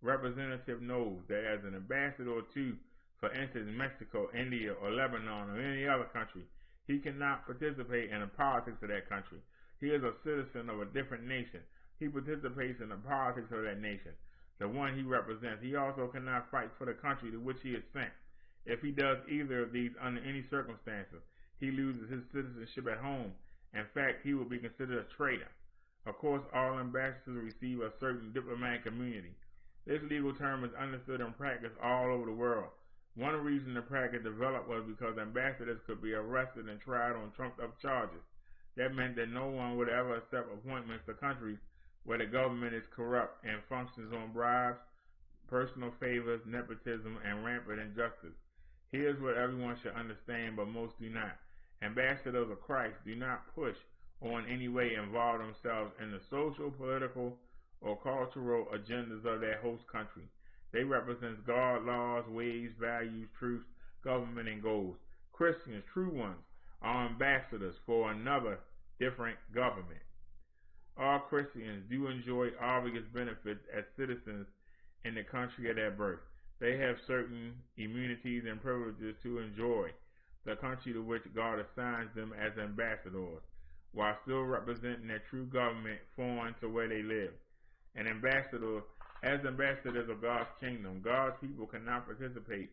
representative knows that as an ambassador to, for instance, Mexico, India, or Lebanon, or any other country, he cannot participate in the politics of that country. He is a citizen of a different nation. He participates in the politics of that nation, the one he represents. He also cannot fight for the country to which he is sent. If he does either of these under any circumstances, he loses his citizenship at home. In fact, he will be considered a traitor. Of course, all ambassadors receive a certain diplomatic immunity. This legal term is understood and practiced all over the world. One reason the practice developed was because ambassadors could be arrested and tried on trumped-up charges. That meant that no one would ever accept appointments to countries where the government is corrupt and functions on bribes, personal favors, nepotism, and rampant injustice. Here's what everyone should understand, but most do not. Ambassadors of Christ do not push or in any way involve themselves in the social, political, or cultural agendas of their host country. They represent God, laws, ways, values, truths, government, and goals. Christians, true ones, are ambassadors for another different government. All Christians do enjoy obvious benefits as citizens in the country of their birth. They have certain immunities and privileges to enjoy the country to which God assigns them as ambassadors, while still representing their true government foreign to where they live. As ambassadors of God's kingdom, God's people cannot participate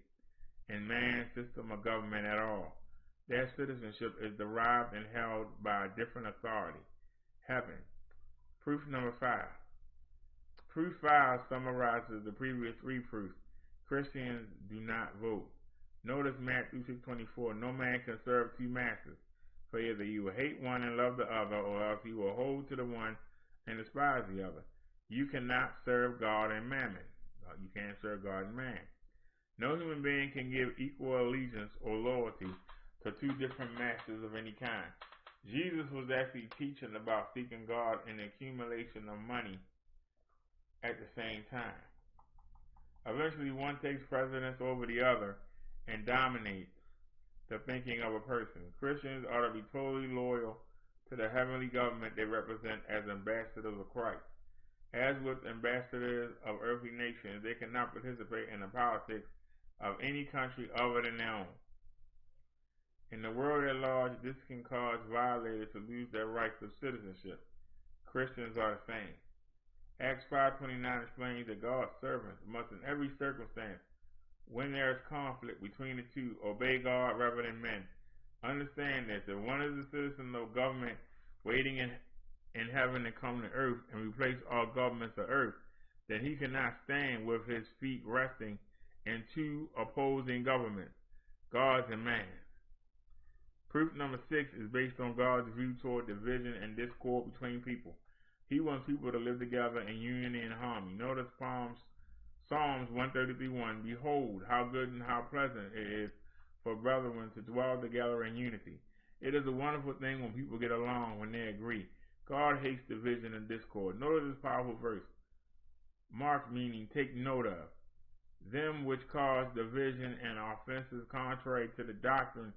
in man's system of government at all. Their citizenship is derived and held by a different authority, heaven. Proof number 5. Proof 5 summarizes the previous 3 proofs. Christians do not vote. Notice Matthew 6:24. No man can serve 2 masters, for either you will hate one and love the other, or else you will hold to the one and despise the other. You cannot serve God and mammon. You can't serve God and man. No human being can give equal allegiance or loyalty to 2 different masters of any kind. Jesus was actually teaching about seeking God and the accumulation of money at the same time. Eventually, one takes precedence over the other and dominates the thinking of a person. Christians ought to be totally loyal to the heavenly government they represent as ambassadors of Christ. As with ambassadors of earthly nations, they cannot participate in the politics of any country other than their own. In the world at large, this can cause violators to lose their rights of citizenship. Christians are the same. Acts 5:29 explains that God's servants must in every circumstance, when there is conflict between the two, obey God rather than men. Understand this, if one is a citizen of government waiting in heaven to come to earth and replace all governments of earth, then he cannot stand with his feet resting in 2 opposing governments, God's and man's. Proof number 6 is based on God's view toward division and discord between people. He wants people to live together in unity and harmony. Notice Psalms 133:1. Behold, how good and how pleasant it is for brethren to dwell together in unity. It is a wonderful thing when people get along, when they agree. God hates division and discord. Notice this powerful verse. Mark meaning take note of. Them which cause division and offenses contrary to the doctrine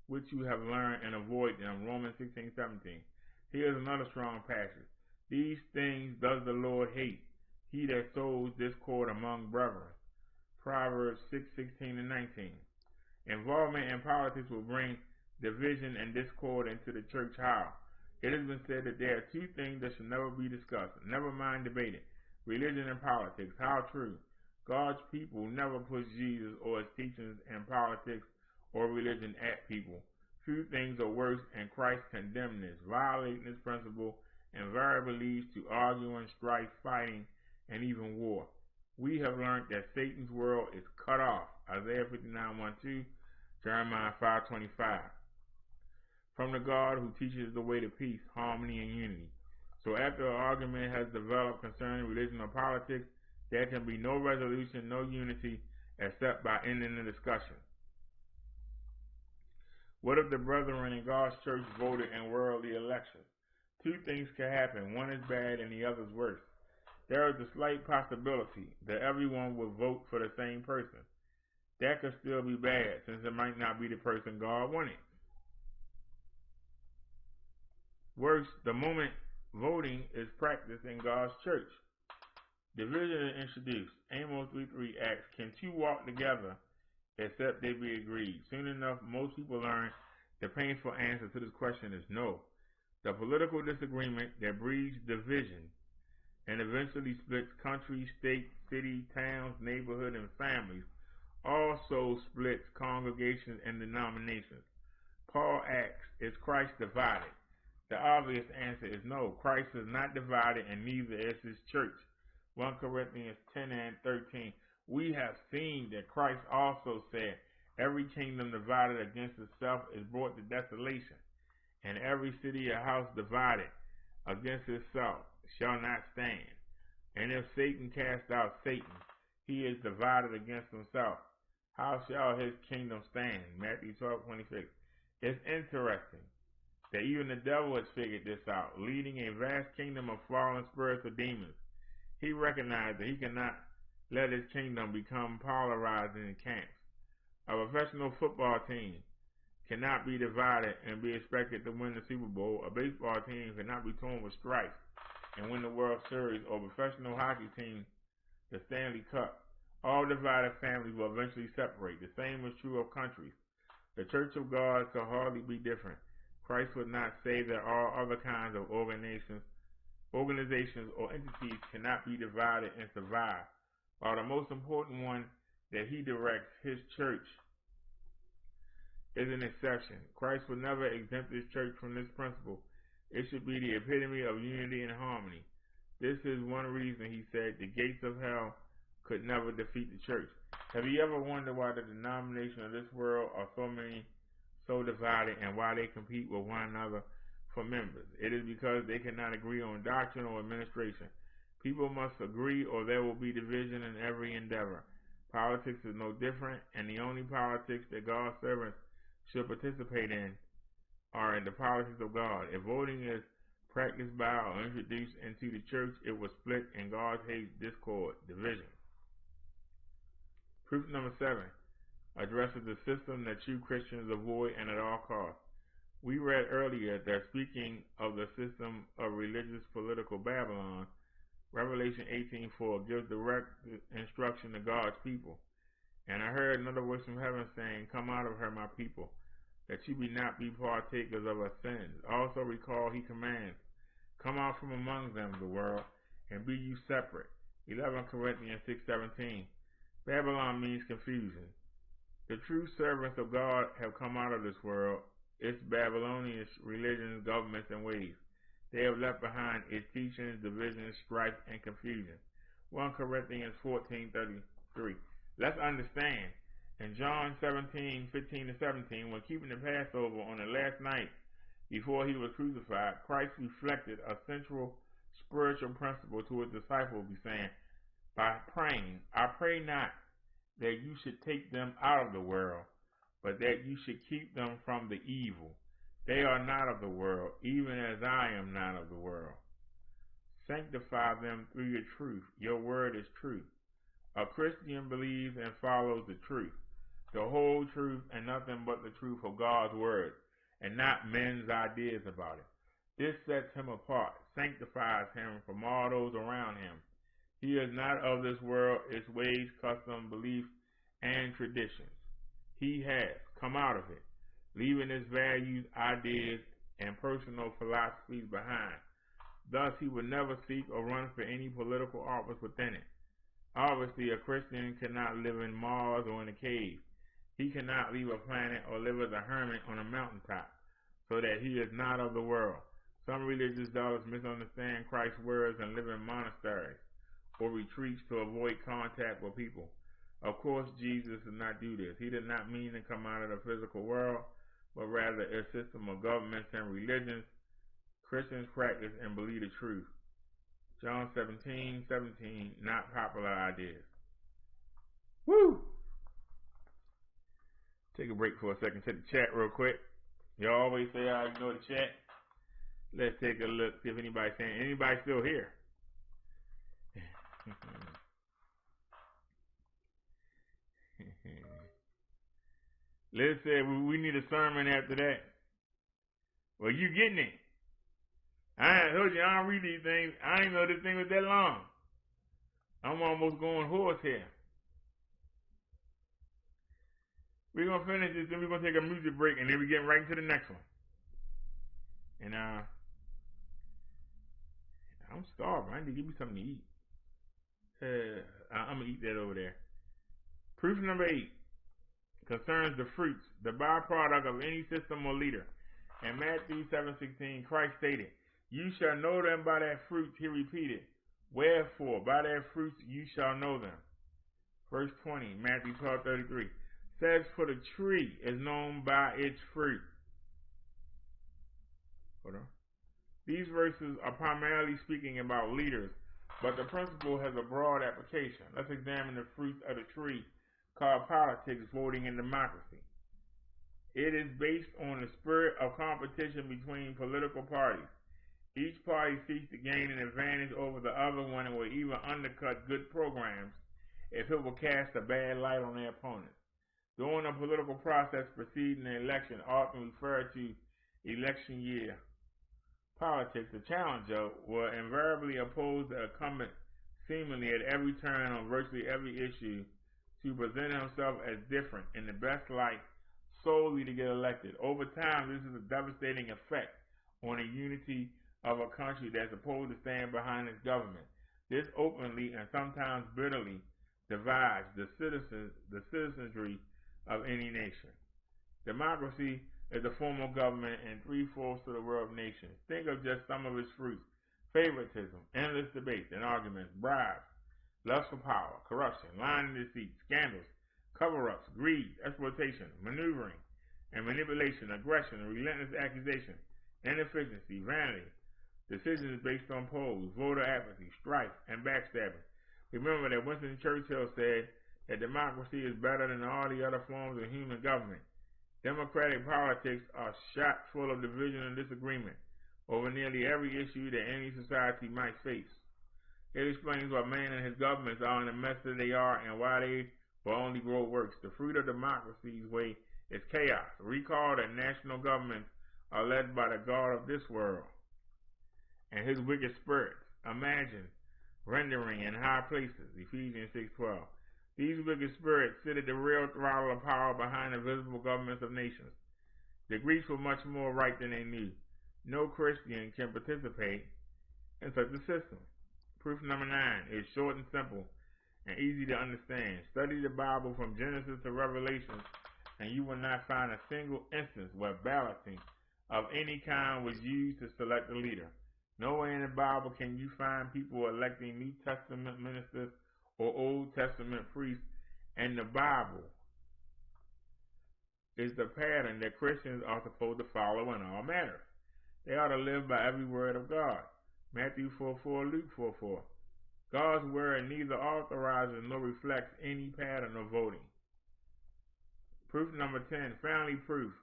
which you have learned, and avoid them. Romans 16:17. Here's another strong passage. These things does the Lord hate, he that sows discord among brethren. Proverbs 6:16-19. Involvement in politics will bring division and discord into the church. How? It has been said that there are 2 things that should never be discussed, never mind debated: religion and politics. How true. God's people never push Jesus or his teachings in politics or religion at people. Few things are worse, and Christ condemned this. Violating this principle invariably leads to arguing, strife, fighting, and even war. We have learned that Satan's world is cut off. Isaiah 59:1-2, Jeremiah 5:25. From the God who teaches the way to peace, harmony, and unity. So after an argument has developed concerning religion or politics, there can be no resolution, no unity, except by ending the discussion. What if the brethren in God's church voted in worldly elections? Two things can happen. One is bad and the other is worse. There is a slight possibility that everyone will vote for the same person. That could still be bad, since it might not be the person God wanted. Worse, the moment voting is practiced in God's church. Division is introduced. Amos 3:3 asks, can two walk together except they be agreed? Soon enough, most people learn the painful answer to this question is no. The political disagreement that breeds division and eventually splits countries, states, cities, towns, neighborhoods, and families also splits congregations and denominations. Paul asks, is Christ divided? The obvious answer is no. Christ is not divided, and neither is his church. 1 Corinthians 10:13. We have seen that Christ also said, every kingdom divided against itself is brought to desolation, and every city or house divided against itself shall not stand. And if Satan cast out Satan, he is divided against himself. How shall his kingdom stand? Matthew 12:26. It's interesting that even the devil has figured this out, leading a vast kingdom of fallen spirits or demons. He recognized that he cannot let his kingdom become polarized in camps. A professional football team cannot be divided and be expected to win the Super Bowl. A baseball team cannot be torn with strife and win the World Series, or a professional hockey team the Stanley Cup. All divided families will eventually separate. The same is true of countries. The Church of God could hardly be different. Christ would not say that all other kinds of organizations or entities cannot be divided and survive, while the most important one that he directs, his church, is an exception. Christ would never exempt his church from this principle. It should be the epitome of unity and harmony. This is one reason he said the gates of hell could never defeat the church. Have you ever wondered why the denominations of this world are so divided, and why they compete with one another for members? It is because they cannot agree on doctrine or administration. People must agree, or there will be division in every endeavor. Politics is no different, and the only politics that God's servants should participate in are in the politics of God. If voting is practiced by or introduced into the church, it will split, and God hates discord, division. Proof number 7 addresses the system that true Christians avoid and at all costs. We read earlier that speaking of the system of religious political Babylon, Revelation 18:4 gives direct instruction to God's people. And I heard another voice from heaven saying, come out of her, my people, that you be not be partakers of her sins. Also recall he commands, come out from among them, the world, and be you separate. 11 Corinthians 6:17. Babylon means confusion. The true servants of God have come out of this world, its Babylonian religions, governments, and ways. They have left behind its teachings, divisions, strife, and confusion. 1 Corinthians 14:33. Let's understand. In John 17:15-17, when keeping the Passover on the last night before he was crucified, Christ reflected a central spiritual principle to his disciples, saying, by praying, I pray not that you should take them out of the world, but that you should keep them from the evil. They are not of the world, even as I am not of the world. Sanctify them through your truth. Your word is truth. A Christian believes and follows the truth, the whole truth, and nothing but the truth of God's word, and not men's ideas about it. This sets him apart, sanctifies him from all those around him. He is not of this world, its ways, customs, beliefs, and traditions. He has come out of it, leaving its values, ideas, and personal philosophies behind. Thus, he would never seek or run for any political office within it. Obviously, a Christian cannot live in Mars or in a cave. He cannot leave a planet or live as a hermit on a mountaintop, so that he is not of the world. Some religious zealots misunderstand Christ's words and live in monasteries or retreats to avoid contact with people. Of course, Jesus did not do this. He did not mean to come out of the physical world, but rather a system of governments and religions Christians practice and believe the truth. John 17:17, not popular ideas. Woo! Take a break for a second. Check the chat real quick. You always say I ignore the chat. Let's take a look, see if anybody's saying, anybody still here? Liz said, well, we need a sermon after that. Well, you getting it. I told you, I don't read these things. I didn't know this thing was that long. I'm almost going hoarse here. We're going to finish this, then we're going to take a music break, and then we're getting right into the next one. And I'm starving. I need to give me something to eat. I'm going to eat that over there. Proof number 8 concerns the fruits, the byproduct of any system or leader. In Matthew 7:16, Christ stated, you shall know them by their fruits. He repeated, wherefore, by their fruits you shall know them. Verse 20, Matthew 12:33, says, for the tree is known by its fruit. Hold on. These verses are primarily speaking about leaders, but the principle has a broad application. Let's examine the fruits of the tree called politics, voting, and democracy. It is based on the spirit of competition between political parties. Each party seeks to gain an advantage over the other one and will even undercut good programs if it will cast a bad light on their opponents. During the political process preceding the election, often referred to election year politics, the challenger will invariably oppose the incumbent seemingly at every turn on virtually every issue to present himself as different in the best light solely to get elected. Over time, this is a devastating effect on the unity of a country that's supposed to stand behind its government. This openly and sometimes bitterly divides the citizenry of any nation. Democracy is a form of government in 3/4 of the world nations. Think of just some of its fruits: favoritism, endless debates and arguments, bribes, lust for power, corruption, lying and deceit, scandals, cover-ups, greed, exploitation, maneuvering and manipulation, aggression, relentless accusation, inefficiency, vanity, decisions based on polls, voter apathy, strife, and backstabbing. Remember that Winston Churchill said that democracy is better than all the other forms of human government. Democratic politics are shot full of division and disagreement over nearly every issue that any society might face. It explains why man and his governments are in the mess that they are and why they will only grow worse. The fruit of democracy's way is chaos. Recall that national governments are led by the God of this world and his wicked spirits. Imagine rendering in high places. Ephesians 6:12. These wicked spirits sit at the real throttle of power behind the visible governments of nations. The Greeks were much more right than they knew. No Christian can participate in such a system. Proof number 9 is short and simple and easy to understand. Study the Bible from Genesis to Revelation, and you will not find a single instance where balloting of any kind was used to select a leader. Nowhere in the Bible can you find people electing New Testament ministers or Old Testament priests, and the Bible is the pattern that Christians are supposed to follow in all matters. They ought to live by every word of God. Matthew 4:4, Luke 4:4. God's word neither authorizes nor reflects any pattern of voting. Proof number 10, family proof.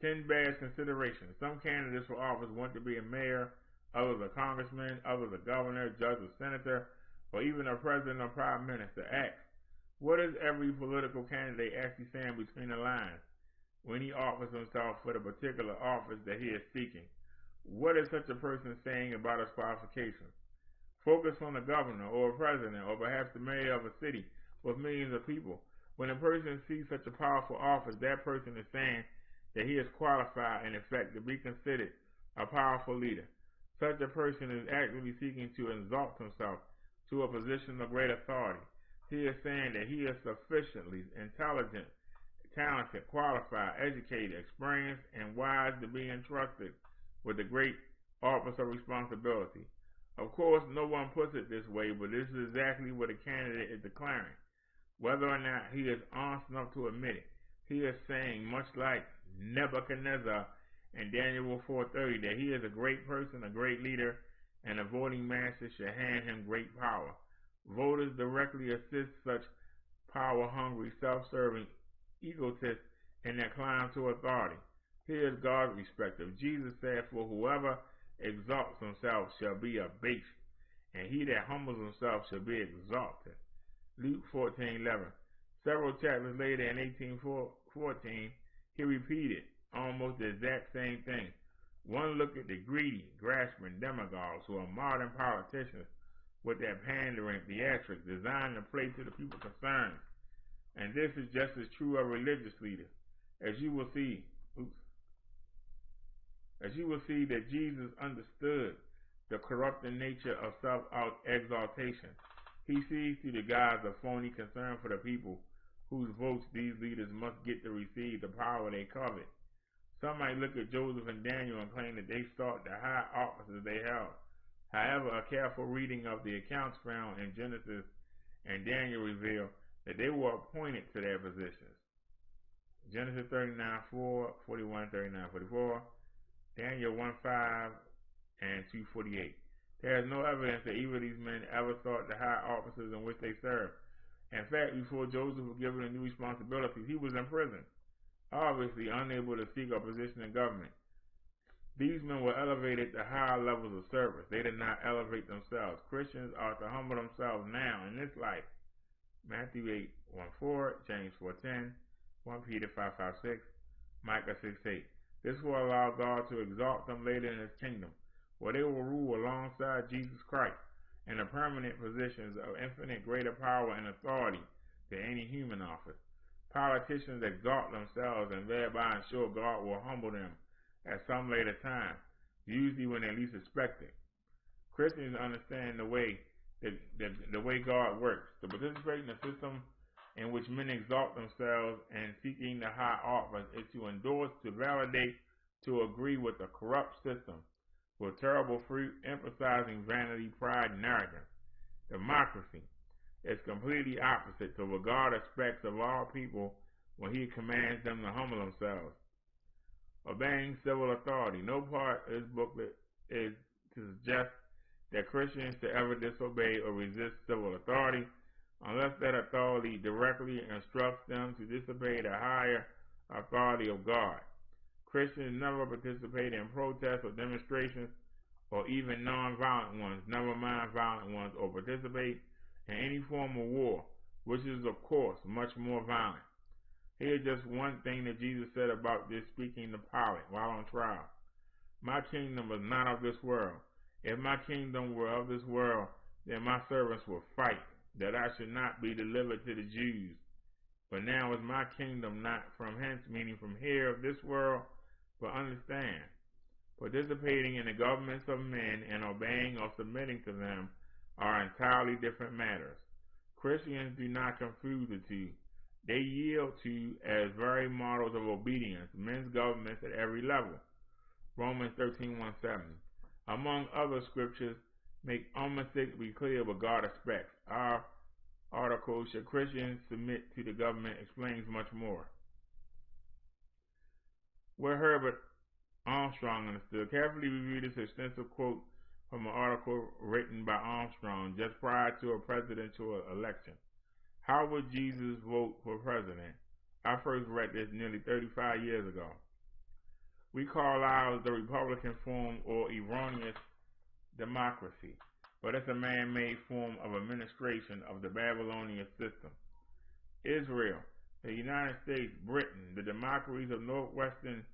10 bad considerations. Some candidates for office want to be a mayor, others a congressman, others a governor, judge, or senator, or even a president or prime minister. Ask, what is every political candidate actually saying between the lines when he offers himself for the particular office that he is seeking? What is such a person saying about his qualifications? Focus on the governor or a president or perhaps the mayor of a city with millions of people. When a person sees such a powerful office, that person is saying that he is qualified, in effect, to be considered a powerful leader. Such a person is actively seeking to exalt himself to a position of great authority. He is saying that he is sufficiently intelligent, talented, qualified, educated, experienced, and wise to be entrusted with a great office of responsibility. Of course, no one puts it this way, but this is exactly what a candidate is declaring. Whether or not he is honest enough to admit it, he is saying, much like Nebuchadnezzar in Daniel 4:30 that he is a great person, a great leader, and a voting master should hand him great power. Voters directly assist such power-hungry, self-serving egotists in their climb to authority. Here is God's perspective. Jesus said, "For whoever exalts himself shall be abased, and he that humbles himself shall be exalted." Luke 14:11. Several chapters later in 18:14, he repeated almost the exact same thing. One look at the greedy, grasping demagogues who are modern politicians with their pandering theatrics designed to play to the people concerned. And this is just as true of religious leaders. As you will see that Jesus understood the corrupting nature of self-exaltation. He sees through the guise of phony concern for the people whose votes these leaders must get to receive the power they covet. Some might look at Joseph and Daniel and claim that they sought the high offices they held. However, a careful reading of the accounts found in Genesis and Daniel reveal that they were appointed to their positions. Genesis 39:4, 41, 39, 44, Daniel 1:5, and 2:48. There is no evidence that either of these men ever sought the high offices in which they served. In fact, before Joseph was given the new responsibilities, he was in prison, obviously unable to seek a position in government. These men were elevated to higher levels of service. They did not elevate themselves. Christians are to humble themselves now in this life. Matthew 8:1-4, James 4:10, 1 Peter 5:5-6, Micah 6:8. This will allow God to exalt them later in his kingdom, where they will rule alongside Jesus Christ in the permanent positions of infinite greater power and authority than any human office. Politicians exalt themselves and thereby ensure God will humble them at some later time, usually when they least expect it. Christians understand the way God works. To participate in a system in which men exalt themselves and seeking the high office is to endorse, to validate, to agree with a corrupt system with terrible fruit, emphasizing vanity, pride, and arrogance. Democracy is completely opposite to what God expects of all people when he commands them to humble themselves. Obeying civil authority. No part of this booklet is to suggest that Christians should ever disobey or resist civil authority unless that authority directly instructs them to disobey the higher authority of God. Christians never participate in protests or demonstrations, or even non-violent ones, never mind violent ones, or participate in any form of war, which is, of course, much more violent. Here's just one thing that Jesus said about this, speaking to Pilate while on trial. My kingdom is not of this world. If my kingdom were of this world, then my servants would fight, that I should not be delivered to the Jews. But now is my kingdom not from hence, meaning from here of this world, but understand, participating in the governments of men and obeying or submitting to them are entirely different matters. Christians do not confuse the two. They yield to, as very models of obedience, men's governments at every level. Romans 13:1-7. Among other scriptures, make unmistakably clear what God expects. Our article, Should Christians Submit to the Government, explains much more. Where Herbert Armstrong understood. Carefully review this extensive quote from an article written by Armstrong just prior to a presidential election. How would Jesus vote for president? I first read this nearly 35 years ago. We call ours the Republican form or erroneous democracy, but it's a man-made form of administration of the Babylonian system. Israel, the United States, Britain, the democracies of northwestern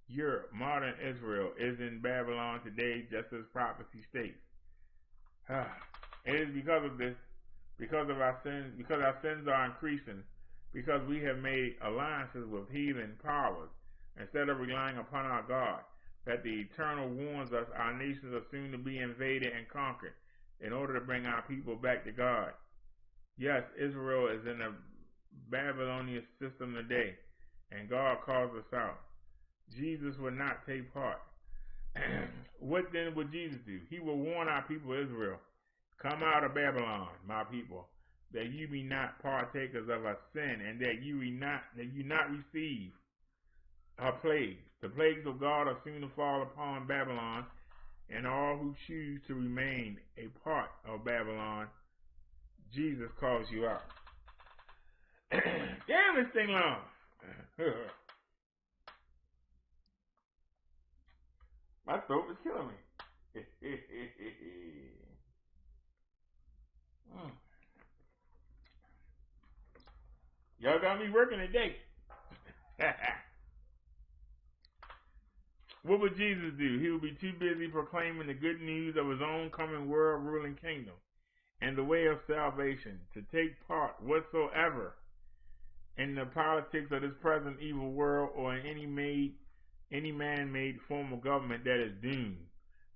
Europe, modern Israel, is in Babylon today, just as prophecy states. It is because of this, because our sins are increasing, because we have made alliances with heathen powers instead of relying upon our God, that the Eternal warns us our nations are soon to be invaded and conquered in order to bring our people back to God. Yes, Israel is in the Babylonian system today, and God calls us out. Jesus would not take part. What then would Jesus do? He will warn our people Israel, come out of Babylon, my people, that you be not partakers of our sin, and that you not receive her plagues. The plagues of God are soon to fall upon Babylon, and all who choose to remain a part of Babylon. Jesus calls you out. Damn, this thing long. My throat is killing me. Y'all got me working today. What would Jesus do? He would be too busy proclaiming the good news of his own coming world ruling kingdom and the way of salvation to take part whatsoever in the politics of this present evil world or in any man-made form of government that is doomed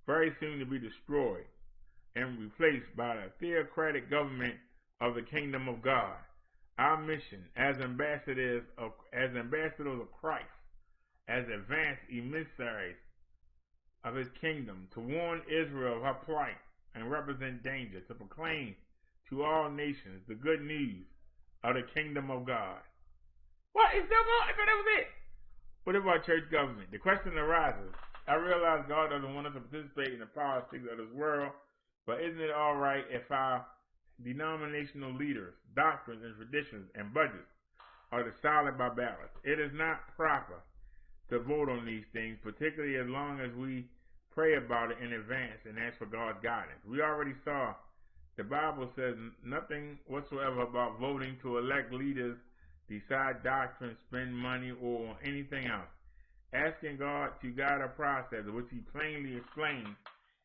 very soon to be destroyed and replaced by the theocratic government of the kingdom of God. Our mission as ambassadors of Christ, as advanced emissaries of his kingdom, to warn Israel of her plight and represent danger, to proclaim to all nations the good news of the kingdom of God. What? It's still going? I thought that was it. What about church government? The question arises. I realize God doesn't want us to participate in the politics of this world, but isn't it all right if our denominational leaders, doctrines, and traditions and budgets are decided by ballot? It is not proper to vote on these things, particularly as long as we pray about it in advance and ask for God's guidance. We already saw the Bible says nothing whatsoever about voting to elect leaders, decide doctrine, spend money, or anything else. Asking God to guide a process, which he plainly explains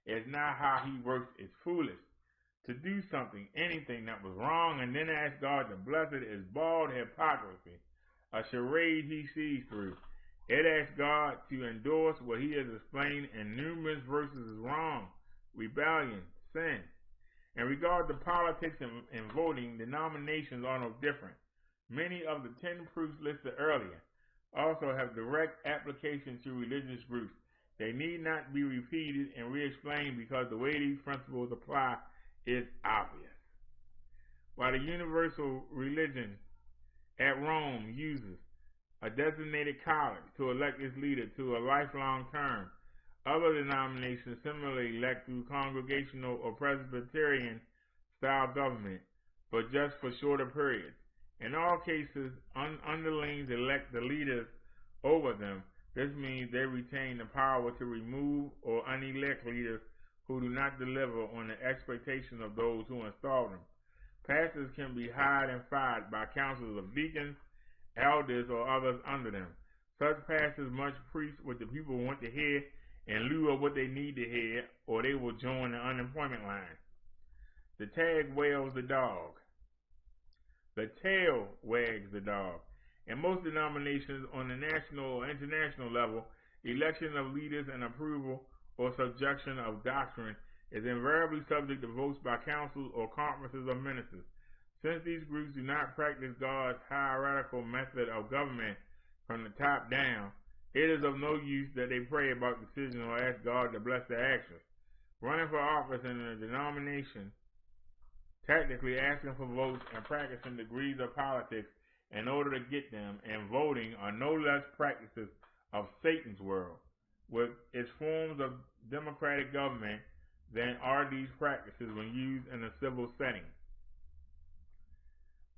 is not how he works, is foolish. To do something, anything that was wrong, and then ask God to bless it is bald hypocrisy, a charade he sees through. It asks God to endorse what he has explained in numerous verses is wrong, rebellion, sin. In regard to politics and voting, denominations are no different. Many of the 10 proofs listed earlier also have direct application to religious groups. They need not be repeated and re-explained because the way these principles apply is obvious. While the universal religion at Rome uses a designated college to elect its leader to a lifelong term, other denominations similarly elect through congregational or Presbyterian style government, but just for shorter periods. In all cases, underlings elect the leaders over them. This means they retain the power to remove or unelect leaders who do not deliver on the expectations of those who install them. Pastors can be hired and fired by councils of deacons, elders, or others under them. Such pastors must preach what the people want to hear in lieu of what they need to hear, or they will join the unemployment line. The tag wails the dog. The tail wags the dog. In most denominations on the national or international level, election of leaders and approval or subjection of doctrine is invariably subject to votes by councils or conferences of ministers. Since these groups do not practice God's hierarchical method of government from the top down, it is of no use that they pray about decisions or ask God to bless their actions. Running for office in a denomination, technically asking for votes, and practicing degrees of politics in order to get them, and voting are no less practices of Satan's world, with its forms of democratic government, than are these practices when used in a civil setting.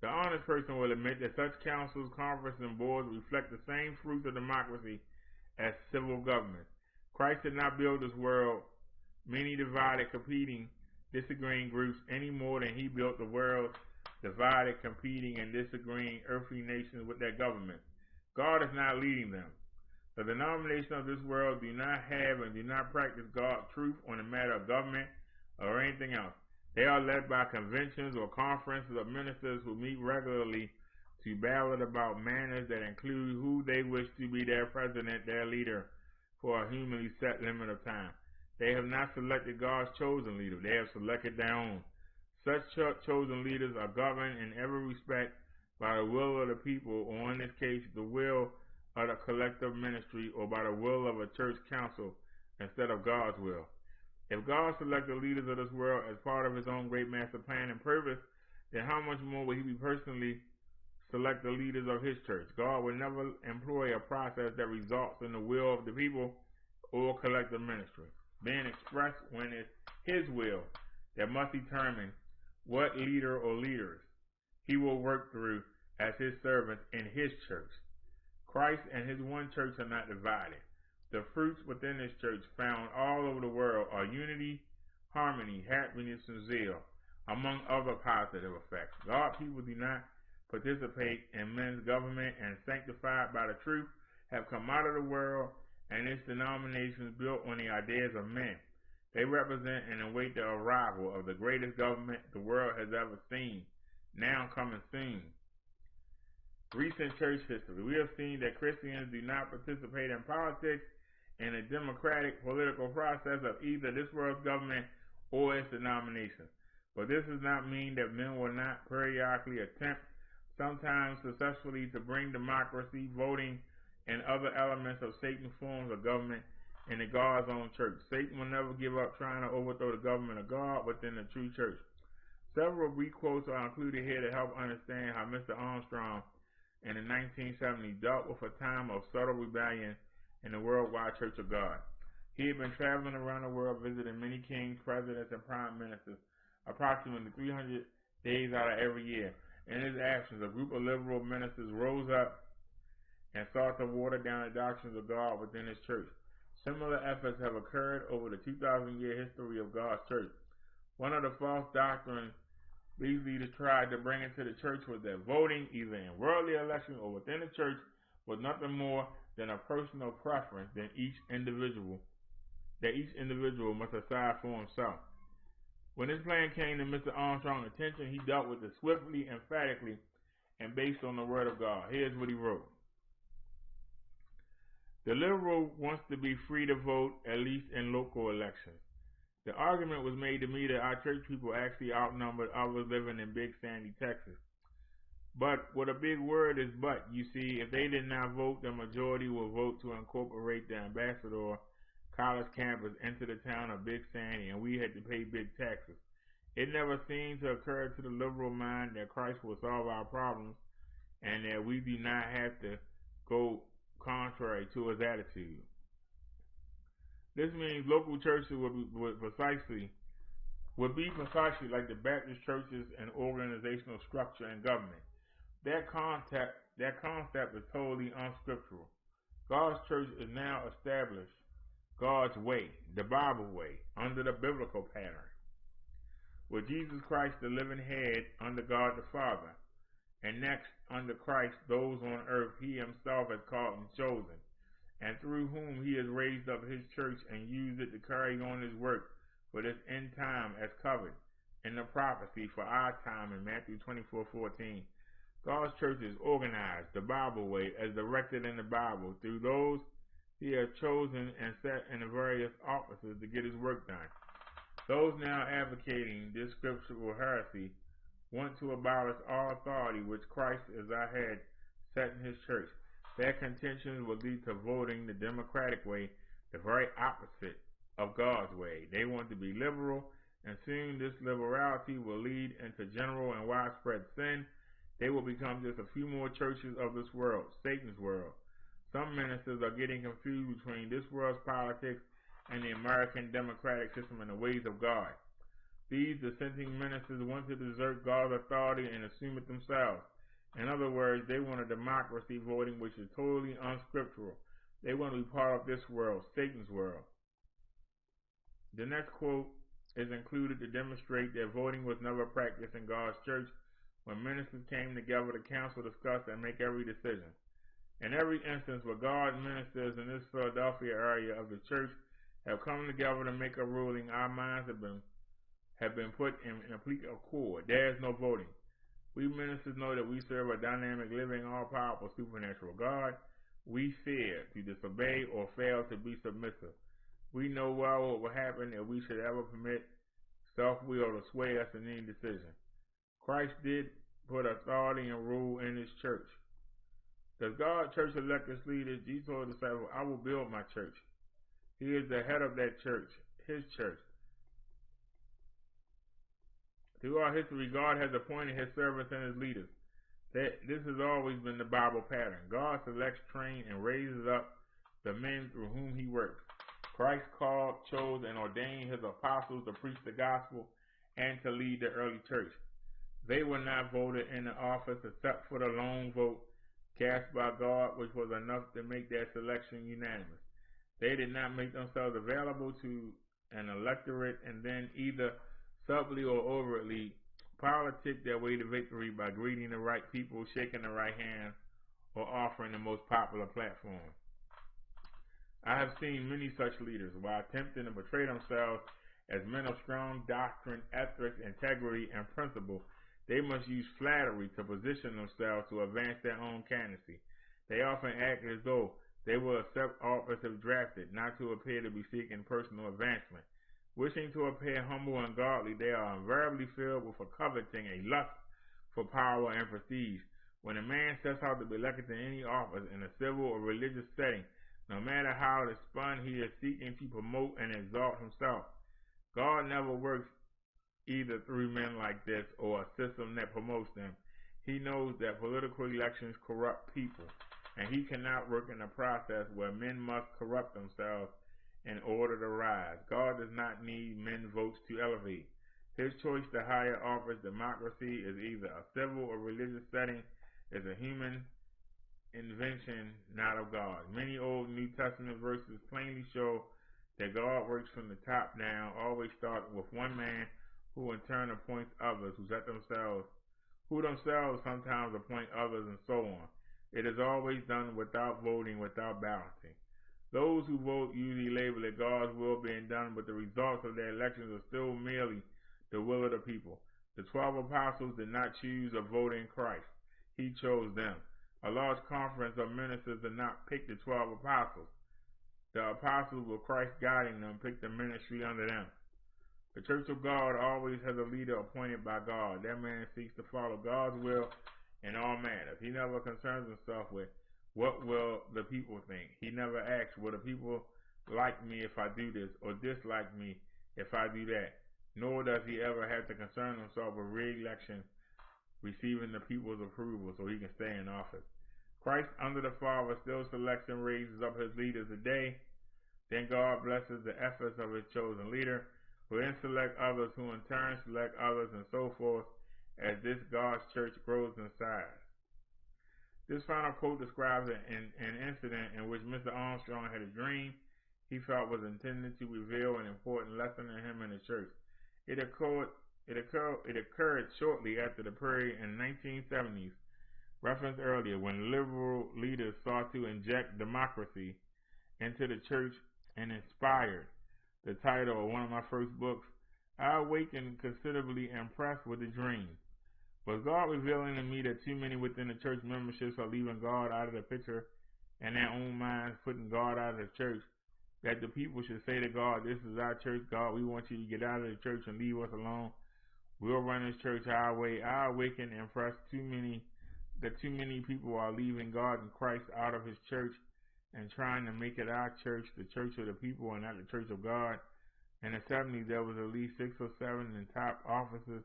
The honest person will admit that such councils, conferences, and boards reflect the same fruits of democracy as civil government. Christ did not build this world many divided, competing, disagreeing groups any more than he built the world divided, competing, and disagreeing earthly nations with their government. God is not leading them. The denominations of this world do not have and do not practice God's truth on the matter of government or anything else. They are led by conventions or conferences of ministers who meet regularly to ballot about matters that include who they wish to be their president, their leader, for a humanly set limit of time. They have not selected God's chosen leader. They have selected their own. Such chosen leaders are governed in every respect by the will of the people, or in this case, the will of the collective ministry, or by the will of a church council instead of God's will. If God selected leaders of this world as part of his own great master plan and purpose, then how much more will he be personally select the leaders of his church. God will never employ a process that results in the will of the people or collective ministry being expressed when it's his will that must determine what leader or leaders he will work through as his servants in his church. Christ and his one church are not divided. The fruits within his church found all over the world are unity, harmony, happiness, and zeal, among other positive effects. God's people do not participate in men's government and sanctified by the truth have come out of the world and its denominations built on the ideas of men. They represent and await the arrival of the greatest government the world has ever seen, now coming soon. Recent church history. We have seen that Christians do not participate in politics in a democratic political process of either this world's government or its denominations. But this does not mean that men will not periodically attempt, sometimes successfully, to bring democracy, voting, and other elements of Satan's forms of government into God's own church. Satan will never give up trying to overthrow the government of God within the true church. Several brief quotes are included here to help understand how Mr. Armstrong in the 1970s dealt with a time of subtle rebellion in the worldwide Church of God. He had been traveling around the world visiting many kings, presidents, and prime ministers, approximately 300 days out of every year. In his absence, a group of liberal ministers rose up and sought to water down the doctrines of God within his church. Similar efforts have occurred over the 2,000-year history of God's church. One of the false doctrines these leaders tried to bring into the church was that voting, either in worldly elections or within the church, was nothing more than a personal preference that each individual must decide for himself. When this plan came to Mr. Armstrong's attention, he dealt with it swiftly, emphatically, and based on the Word of God. Here's what he wrote. The liberal wants to be free to vote, at least in local elections. The argument was made to me that our church people actually outnumbered others living in Big Sandy, Texas. But with a big word is but. You see, if they did not vote, the majority will vote to incorporate the Ambassador College campus into the town of Big Sandy, and we had to pay big taxes. It never seemed to occur to the liberal mind that Christ will solve our problems and that we do not have to go contrary to his attitude. This means local churches would be precisely like the Baptist churches and organizational structure and government. That concept is totally unscriptural. God's church is now established God's way, the Bible way, under the biblical pattern, with Jesus Christ the living head under God the Father, and next under Christ those on earth he himself has called and chosen, and through whom he has raised up his church and used it to carry on his work for this end time as covered in the prophecy for our time in Matthew 24:14. God's church is organized the Bible way as directed in the Bible through those he has chosen and set in the various offices to get his work done. Those now advocating this scriptural heresy want to abolish all authority which Christ as our head set in his church. Their contentions will lead to voting the democratic way, the very opposite of God's way. They want to be liberal, and soon this liberality will lead into general and widespread sin. They will become just a few more churches of this world, Satan's world. Some ministers are getting confused between this world's politics and the American democratic system and the ways of God. These dissenting ministers want to desert God's authority and assume it themselves. In other words, they want a democracy voting which is totally unscriptural. They want to be part of this world, Satan's world. The next quote is included to demonstrate that voting was never practiced in God's church when ministers came together to counsel, discuss, and make every decision. In every instance where God's ministers in this Philadelphia area of the church have come together to make a ruling, our minds have been put in complete accord. There is no voting. We ministers know that we serve a dynamic, living, all-powerful, supernatural God. We fear to disobey or fail to be submissive. We know well what will happen if we should ever permit self-will to sway us in any decision. Christ did put authority and rule in his church. Does God's church elect its leaders? Jesus told the disciples, I will build my church. He is the head of that church, his church. Throughout history, God has appointed his servants and his leaders. This has always been the Bible pattern. God selects, trains, and raises up the men through whom he works. Christ called, chose, and ordained his apostles to preach the gospel and to lead the early church. They were not voted into office except for the lone vote cast by God, which was enough to make their selection unanimous. They did not make themselves available to an electorate and then either subtly or overtly politic their way to victory by greeting the right people, shaking the right hand, or offering the most popular platform. I have seen many such leaders, while attempting to portray themselves as men of strong doctrine, ethics, integrity, and principle, they must use flattery to position themselves to advance their own candidacy. They often act as though they will accept office if drafted, not to appear to be seeking personal advancement. Wishing to appear humble and godly, they are invariably filled with a coveting, a lust for power and prestige. When a man sets out to be elected to any office in a civil or religious setting, no matter how it's spun, he is seeking to promote and exalt himself. God never works either through men like this or a system that promotes them. He knows that political elections corrupt people, and he cannot work in a process where men must corrupt themselves in order to rise. God does not need men's votes to elevate. His choice to higher office, democracy, is either a civil or religious setting, is a human invention, not of God. Many Old New Testament verses plainly show that God works from the top down, always starting with one man who in turn appoints others, who themselves sometimes appoint others, and so on. It is always done without voting, without balancing. Those who vote usually label it God's will being done, but the results of their elections are still merely the will of the people. The 12 apostles did not choose or vote in Christ. He chose them. A large conference of ministers did not pick the 12 apostles. The apostles, with Christ guiding them, picked the ministry under them. The Church of God always has a leader appointed by God. That man seeks to follow God's will in all matters. He never concerns himself with what will the people think. He never asks, will the people like me if I do this, or dislike me if I do that. Nor does he ever have to concern himself with re-election, receiving the people's approval so he can stay in office. Christ, under the Father, still selects and raises up his leaders today. Then God blesses the efforts of his chosen leader, who then select others, who in turn select others, and so forth, as this God's church grows in size. This final quote describes an incident in which Mr. Armstrong had a dream he felt was intended to reveal an important lesson in him and the church. It occurred shortly after the period in the 1970s, referenced earlier, when liberal leaders sought to inject democracy into the church and inspired the title of one of my first books. I awakened considerably impressed with the dream. Was God revealing to me that too many within the church memberships are leaving God out of the picture and their own minds putting God out of the church? That the people should say to God, this is our church, God, we want you to get out of the church and leave us alone. We'll run this church our way. I awakened impressed that too many people are leaving God and Christ out of his church and trying to make it our church, the church of the people, and not the church of God. In the 70s, there was at least 6 or 7 in top offices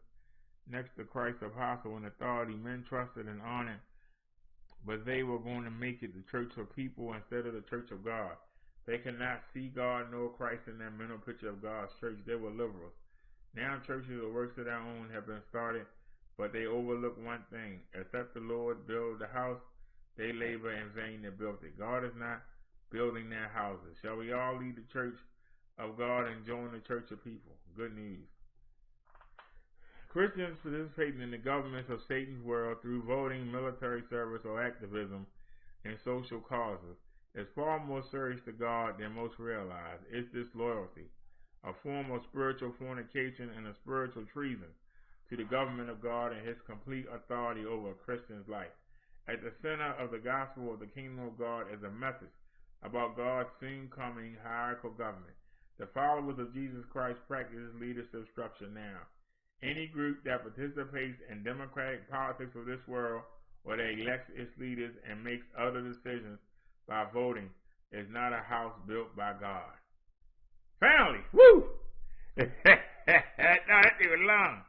next to Christ's apostle and authority, men trusted and honored, but they were going to make it the church of people instead of the church of God. They could not see God nor Christ in their mental picture of God's church. They were liberals. Now churches or works of their own have been started, but they overlook one thing. Except the Lord build the house, they labor in vain that built it. God is not building their houses. Shall we all leave the church of God and join the church of people? Good news. Christians participating in the governments of Satan's world through voting, military service, or activism in social causes is far more serious to God than most realize. It's disloyalty, a form of spiritual fornication and a spiritual treason to the government of God and his complete authority over a Christian's life. At the center of the gospel of the kingdom of God is a message about God's soon coming hierarchical government. The followers of Jesus Christ practice leadership structure now. Any group that participates in democratic politics of this world, or that elects its leaders and makes other decisions by voting, is not a house built by God. Family, woo! No, that thing was long.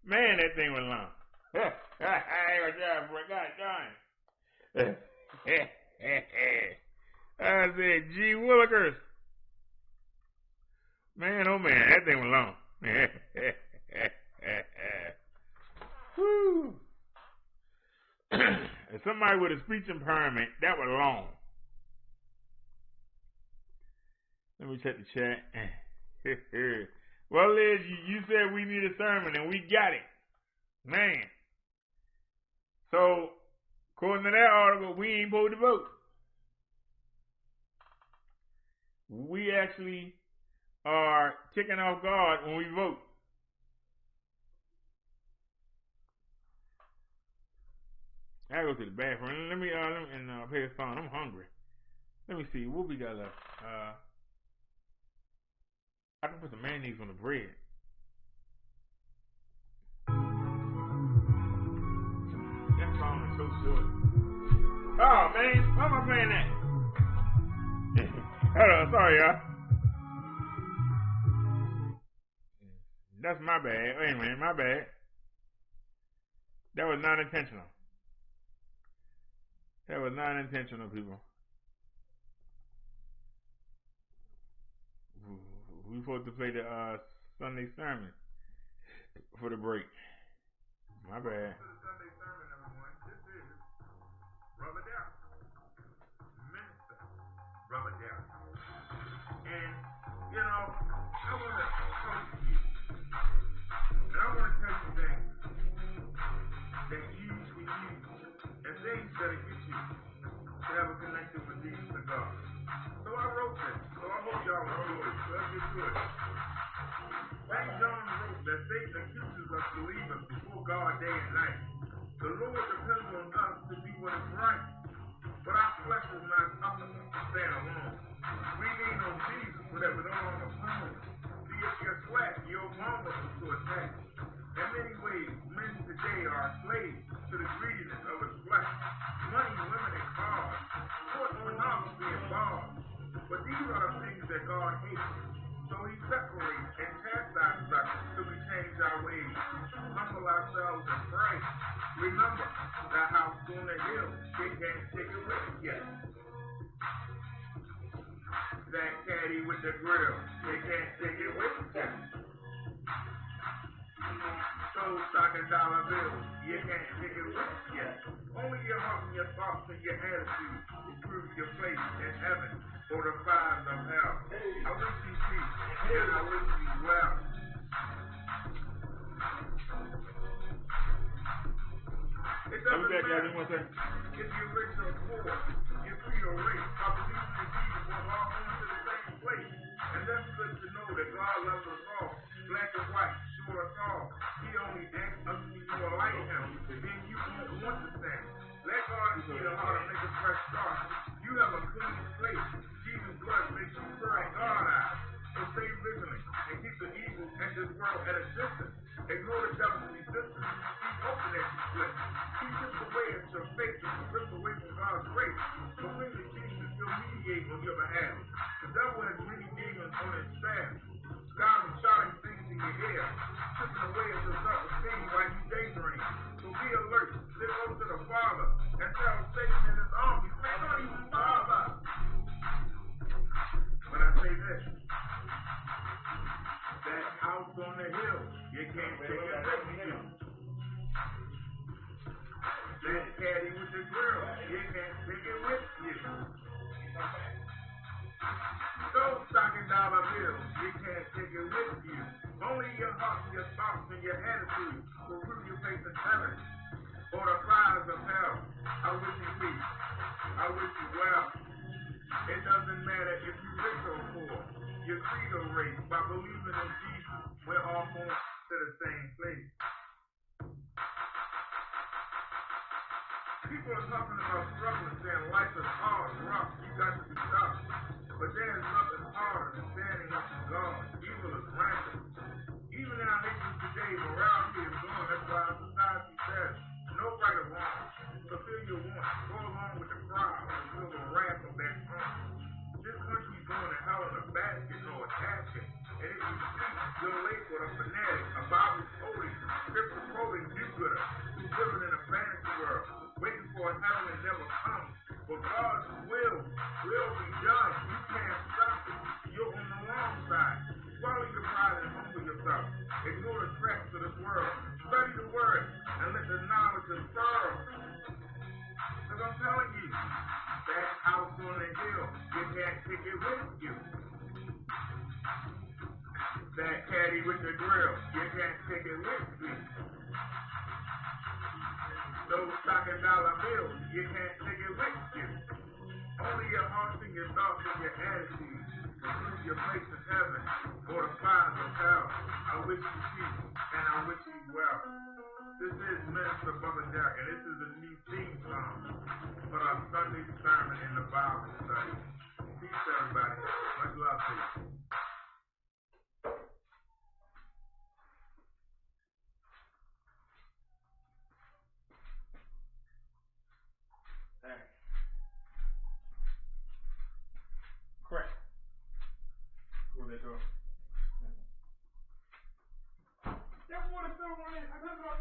Man, that thing was long. God darn. I said, gee willikers. Man, oh man, that thing was long. Whew. As somebody with a speech impairment, that was long. Let me check the chat. Well, Liz, you said we need a sermon, and we got it. Man. So, according to that article, we ain't supposed to vote. We actually are ticking off God when we vote. I go to the bathroom. Let me pay this phone. I'm hungry. Let me see what we got left. I can put some mayonnaise on the bread. That song is so short. Oh man, why am I playing that? Hold on, sorry y'all. That's my bad. Wait a minute, my bad. That was not intentional. That was not intentional, people. We supposed to play the Sunday sermon for the break. My bad.
Sunday sermon, everyone. This is Brother Darrell, Minister Brother Darrell. And, you know, I want to talk to you. And I want to tell you things that you can use and things that'll get you to have a connection with Jesus and God. So I wrote this. So I hope y'all enjoy it. So let's get to it. St. John wrote that Satan accuses us believers before God day and night. The Lord depends on us to do what is right. But our flesh is not up to stand alone. We lean on Jesus so that we don't on the phone. See, if you're flat, you're vulnerable to attack. In many ways, men today are slaves to the greediness of his flesh. Money, women, and cars. Pornography and bars. But these are the things that God hates. So he separates and chastises us till we change our ways, humble ourselves and pray. Remember, that house on the hill, they can't take it with us yet. That caddy with the grill, they can't take it with us yet. Those stocking dollar bills, you can't take it with us yet. Only your heart and your thoughts and your attitude will prove your place in heaven or the fires of hell. I wish you peace, and I wish you well. It doesn't matter if you're rich or poor, you're free or rich. I believe in Jesus will all come to the same place. And that's good to know that God loves us all, black and white, short or tall. He only asks us to be more like him, then you won't want to sin. Let God see the heart and make a fresh start. You have a clean slate. Jesus' blood makes you pure God eyes. So stay vigilant and keep the evil and this world at a distance. Ignore the devil's resistance. He's hoping that you slip. He chips away at your faith and you rip away from God's grace. But when the Jesus will mediate on your behalf. The devil has many demons on his staff. God is shouting things in your ear, chipping away at your self-esteem while you daydream. So be alert. Live close to the Father and tell Satan and his armies, they don't even bother. When I say this, that house on the hill, you can't take it with you. That caddy with the grill, you can't take it with you. Those stocking dollar bills, you can't take it with you. Only your heart, your thoughts, and your attitude will prove your faith in heaven or the fires of hell. I wish you peace. I wish you well. It doesn't matter if you're rich or poor. Your creed or race, by believing in Jesus, we're all going to the same place. People are talking about struggling, saying life is hard, rough, you got to be tough. But there is nothing harder than standing up to God. Evil is rampant. Even in our nation today, morality is gone. That's why our society says, no right or wrong. Fulfill your wants. Go along with the crowd and feel the wrath of that throne. This country's going to hell in a basket, no attachment. And if you speak, you're late with a fanatic, a Bible quoting, scripture quoting do-gooder, who for heaven never comes. But God's will be done. You can't stop it. You're on the wrong side. Swallow your pride and humble yourself. Ignore the tracks of this world. Study the word and let the knowledge absorb. Because I'm telling you, that house on the hill, you can't take it with you. That caddy with the grill, you can't take it with you. Those stocking dollar bills, you can't take it with you. Only your heart and your thoughts and your attitude will prove your place in heaven or the fires of hell. I wish you peace and I wish you well. This is Minister Bubba Jack, and this is a new theme song for our Sunday sermon in the Bible study. Peace, everybody. Much love to you. Correct. Go that door. That water still running. I turned it off.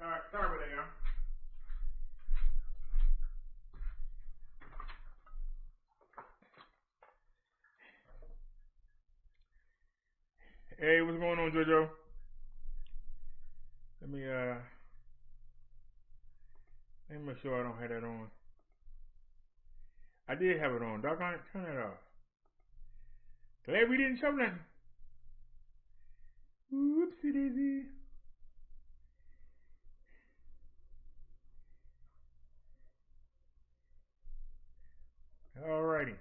Alright, sorry about that, y'all. Hey, what's going on, JoJo? Let me make sure I don't have that on. I did have it on. Doggone it, turn it off. Glad we didn't show nothing. Whoopsie daisy. Alrighty.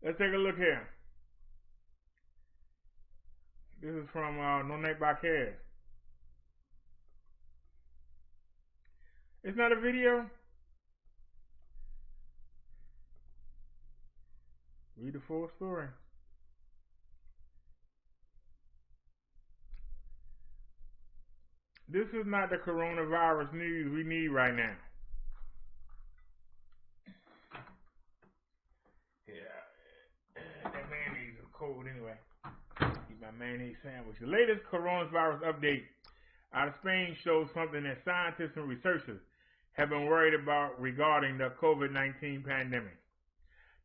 Let's take a look here. This is from No Night by Cass. It's not a video. Read the full story. This is not the coronavirus news we need right now. Yeah, that mayonnaise is cold anyway. Eat my mayonnaise sandwich. The latest coronavirus update out of Spain shows something that scientists and researchers have been worried about regarding the COVID-19 pandemic.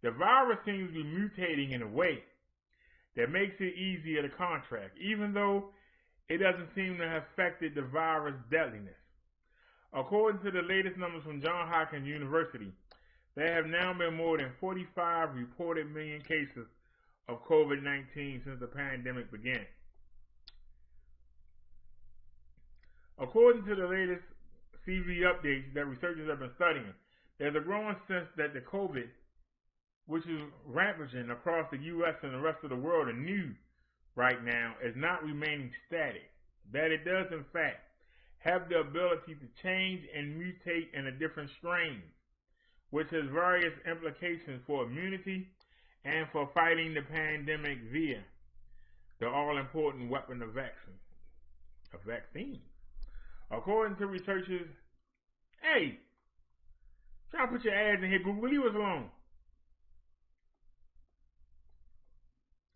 The virus seems to be mutating in a way that makes it easier to contract, even though it doesn't seem to have affected the virus' deadliness. According to the latest numbers from Johns Hopkins University, there have now been more than 45 reported million cases of COVID-19 since the pandemic began. According to the latest CV updates that researchers have been studying, there's a growing sense that the COVID, which is rampaging across the U.S. and the rest of the world and new right now, is not remaining static, that it does in fact have the ability to change and mutate in a different strain, which has various implications for immunity and for fighting the pandemic via the all-important weapon of vaccine. According to researchers, hey, try to put your ads in here, Google, leave us alone.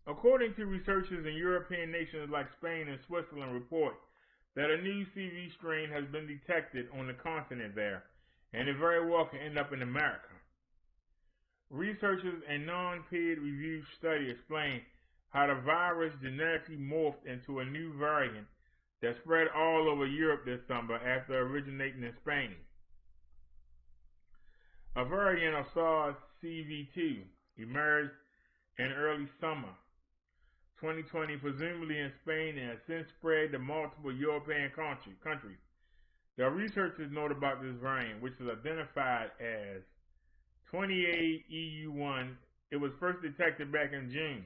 According to researchers in European nations like Spain and Switzerland report that a new CV strain has been detected on the continent there, and it very well can end up in America. Researchers in non-peer-reviewed study explain how the virus genetically morphed into a new variant that spread all over Europe this summer after originating in Spain. A variant of SARS-CoV-2 emerged in early summer 2020, presumably in Spain, and has since spread to multiple European countries. The researchers note about this variant, which is identified as 28EU1. It was first detected back in June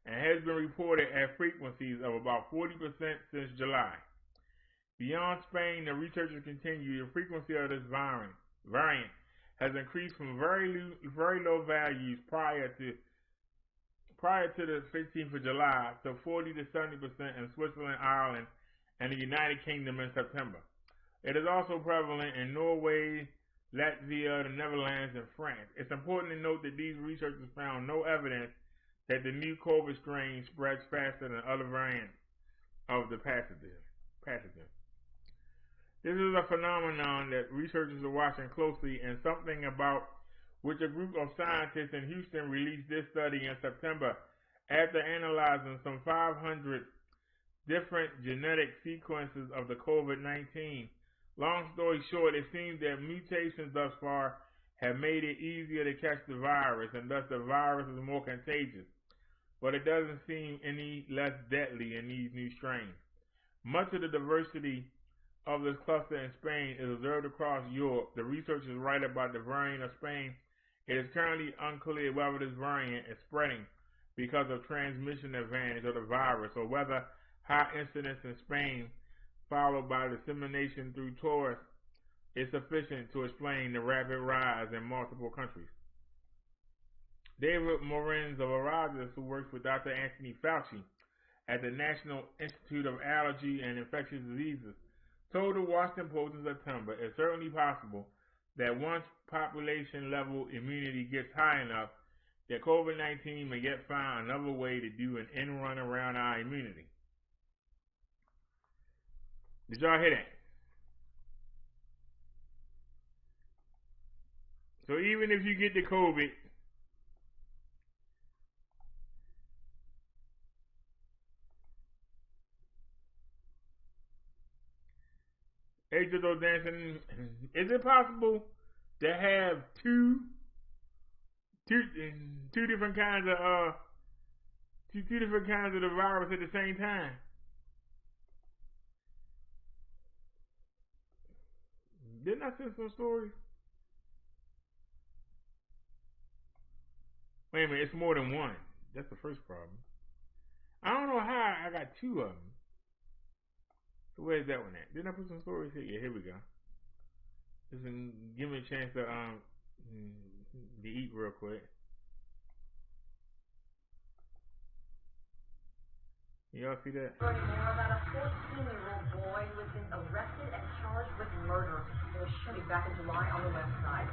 and has been reported at frequencies of about 40% since July. Beyond Spain, the researchers continue the frequency of this variant has increased from very low values prior to the 15th of July to 40 to 70% in Switzerland, Ireland, and the United Kingdom in September. It is also prevalent in Norway,
Latvia, the Netherlands, and France. It's important to note that these researchers found no evidence that the new COVID strain spreads faster than other variants of the pathogen. This is a phenomenon that researchers are watching closely, and something about which a group of scientists in Houston released this study in September after analyzing some 500 different genetic sequences of the COVID-19. Long story short, it seems that mutations thus far have made it easier to catch the virus, and thus the virus is more contagious. But it doesn't seem any less deadly in these new strains. Much of the diversity of this cluster in Spain is observed across Europe. The researchers write about the variant of Spain. It is currently unclear whether this variant is spreading because of transmission advantage of the virus, or whether high incidence in Spain followed by dissemination through tourists is sufficient to explain the rapid rise in multiple countries. David Morenz-Vargas, who works with Dr. Anthony Fauci at the National Institute of Allergy and Infectious Diseases, told the Washington Post in September, it's certainly possible that once population level immunity gets high enough, that COVID-19 may yet find another way to do an end run around our immunity. Did y'all hear that? So even if you get the COVID, H2O dancing, is it possible to have two different kinds of two different kinds of the virus at the same time? Didn't I send some stories? Wait a minute, it's more than one. That's the first problem. I don't know how I got two of them. So where's that one at? Didn't I put some stories here? Yeah, here we go. Listen, give me a chance to eat real quick. Y'all see that?
Learning more about a 14-year-old boy who has been arrested and charged with murder in a shooting back in July on the west side.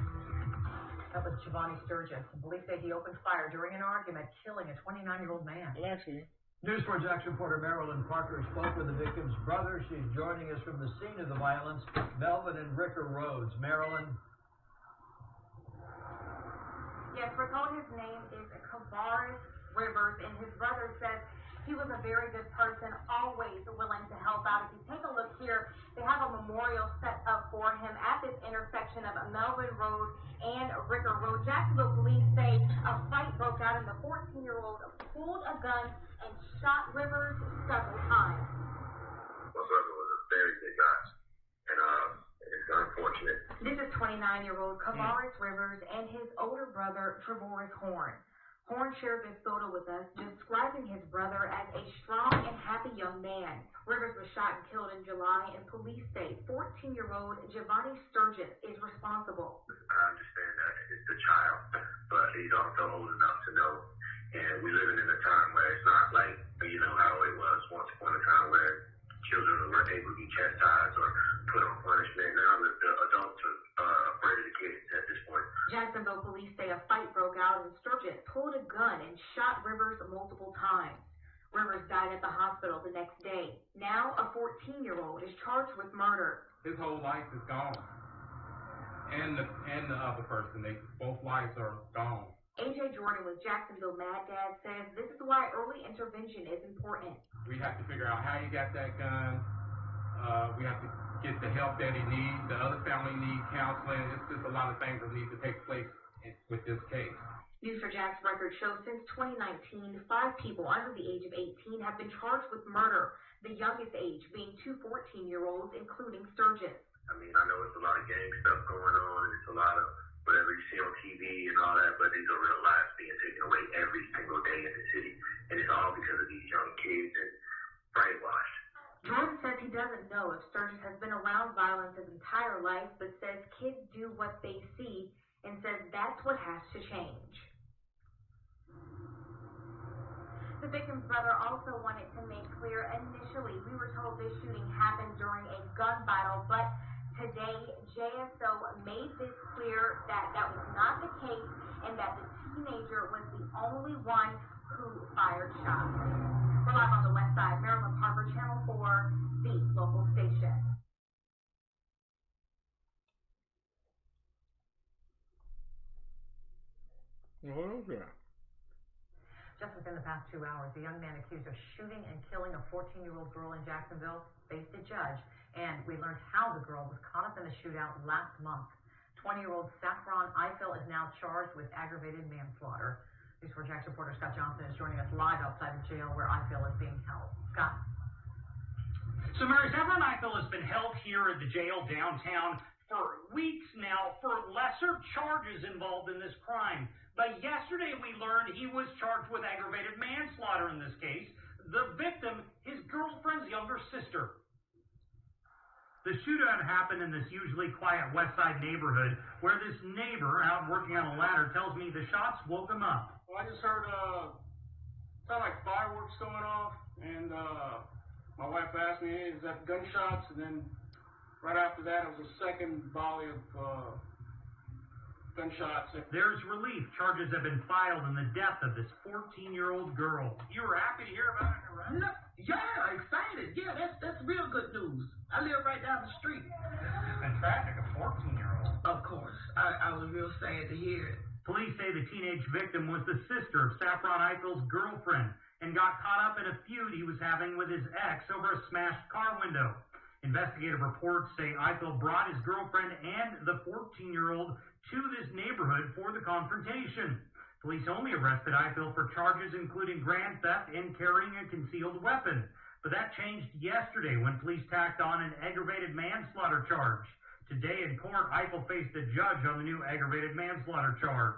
That was Giovanni Sturgis. Police say he opened fire during an argument, killing a 29-year-old man.
Well, actually,
News 4 Jax reporter Marilyn Parker spoke with the victim's brother. She's joining us from the scene of the violence, Melvin and Ricker Rhodes. Marilyn.
Yes, we're told his name is Kavaris Rivers, and his brother says he was a very good person, always willing to help out. If you take a look here, they have a memorial set up for him at this intersection of Melvin Road and Ricker Road. Jacksonville police say a fight broke out and the 14-year-old pulled a gun and shot Rivers several times.
My brother was a very good guy, and it's unfortunate.
This is 29-year-old Kavaris Rivers and his older brother, Trevoris Horn. Horn shared this photo with us, describing his brother as a strong and happy young man. Rivers was shot and killed in July, and police say 14-year-old Giovanni Sturgis is responsible.
I understand that it's a child, but he's also old enough to know. And we're living in a time where it's not like, how it was once upon a time where children were able to be chastised or put on punishment. Now the adults are afraid of the kids at this point.
Jacksonville police say a fight broke out and Sturgis pulled a gun and shot Rivers multiple times. Rivers died at the hospital the next day. Now a 14-year-old is charged with murder.
His whole life is gone. And the other person, both lives are gone.
AJ Jordan with Jacksonville Mad Dad says this is why early intervention is important.
We have to figure out how he got that gun. We have to get the help that he needs. The other family needs counseling. It's just a lot of things that need to take place with this case.
News 4 Jax records show since 2019, 5 people under the age of 18 have been charged with murder, the youngest age being 2 14-year-olds, including Sturgis.
I know it's a lot of gang stuff going on, and it's a lot of whatever you see on TV and all that, but these are real lives being taken away every single day in the city, and it's all because of these young kids and brainwashed.
Jordan says he doesn't know if Sturgis has been around violence his entire life, but says kids do what they see and says that's what has to change. The victim's brother also wanted to make clear initially we were told this shooting happened during a gun battle, but today JSO made this clear that that was not the case and that the teenager was the only one who fired shots. We're live on the west side. Marilyn Parker, Channel 4, the local station.
What was that?
Just within the past 2 hours, a young man accused of shooting and killing a 14-year-old girl in Jacksonville faced a judge, and we learned how the girl was caught up in the shootout last month. 20-year-old Saffron Eiffel is now charged with aggravated manslaughter. News 4 Jax reporter Scott Johnson is joining us live outside the jail where Eiffel is being held. Scott?
So, Mary, Saffron Eiffel has been held here at the jail downtown for weeks now for lesser charges involved in this crime. But yesterday we learned he was charged with aggravated manslaughter in this case. The victim, his girlfriend's younger sister. The shootout happened in this usually quiet West Side neighborhood where this neighbor out working on a ladder tells me the shots woke him up.
Well, I just heard sound like fireworks going off, and my wife asked me, hey, is that gunshots? And then right after that, it was a second volley of gunshots.
There's relief. Charges have been filed in the death of this 14-year-old girl.
You were happy to hear about an arrest?
No, yeah, excited. Yeah, that's real good news. I live right down the street.
This has been tragic, a 14-year-old.
Of course. I was real sad to hear it.
Police say the teenage victim was the sister of Saffron Eiffel's girlfriend and got caught up in a feud he was having with his ex over a smashed car window. Investigative reports say Eiffel brought his girlfriend and the 14-year-old to this neighborhood for the confrontation. Police only arrested Eiffel for charges including grand theft and carrying a concealed weapon. But that changed yesterday when police tacked on an aggravated manslaughter charge. Today in court, Eiffel faced a judge on the new aggravated manslaughter charge.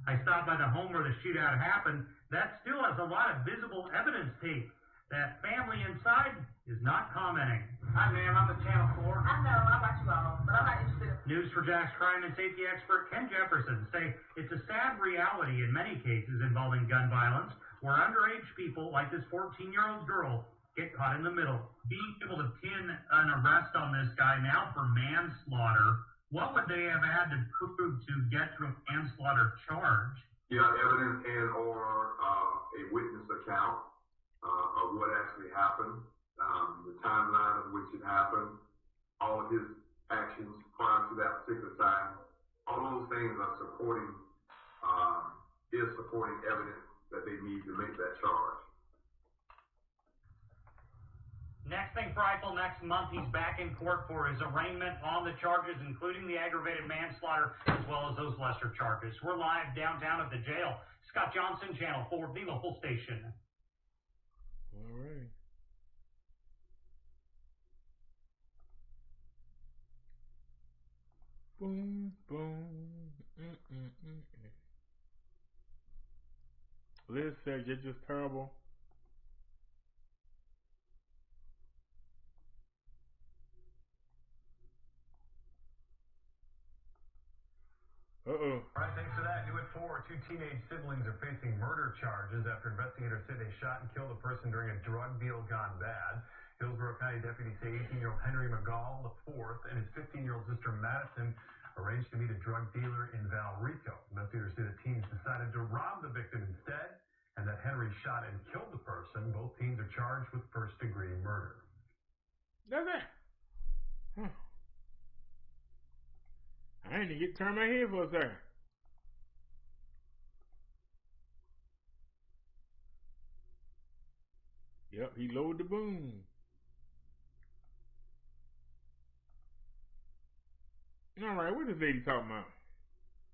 I stopped by the home where the shootout happened. That still has a lot of visible evidence tape. That family inside is not commenting.
Hi, ma'am. I'm the Channel 4.
I know, I watch you all, but I'm not interested in...
News 4 Jax crime and safety expert Ken Jefferson say it's a sad reality in many cases involving gun violence where underage people like this 14-year-old girl get caught in the middle. Being able to pin an arrest on this guy now for manslaughter, what would they have had to prove to get to a manslaughter charge?
Yeah, evidence and or a witness account of what actually happened, the timeline of which it happened, all of his actions prior to that particular time. All those things are supporting evidence that they need to make that charge.
Next thing for Eiffel, next month he's back in court for his arraignment on the charges, including the aggravated manslaughter, as well as those lesser charges. We're live downtown at the jail. Scott Johnson, Channel 4, the local station.
All right. Boom, boom. Liz said you're just terrible. Uh-oh.
All right, thanks for that. New at 4, 2 teenage siblings are facing murder charges after investigators say they shot and killed a person during a drug deal gone bad. Hillsborough County deputies say 18-year-old Henry McGall IV and his 15-year-old sister Madison arranged to meet a drug dealer in Valrico. Investigators say the teens decided to rob the victim instead and that Henry shot and killed the person. Both teens are charged with first-degree murder.
That's it. I didn't get turned my head for a second. Yep, he loaded the boom. All right, what is lady talking about?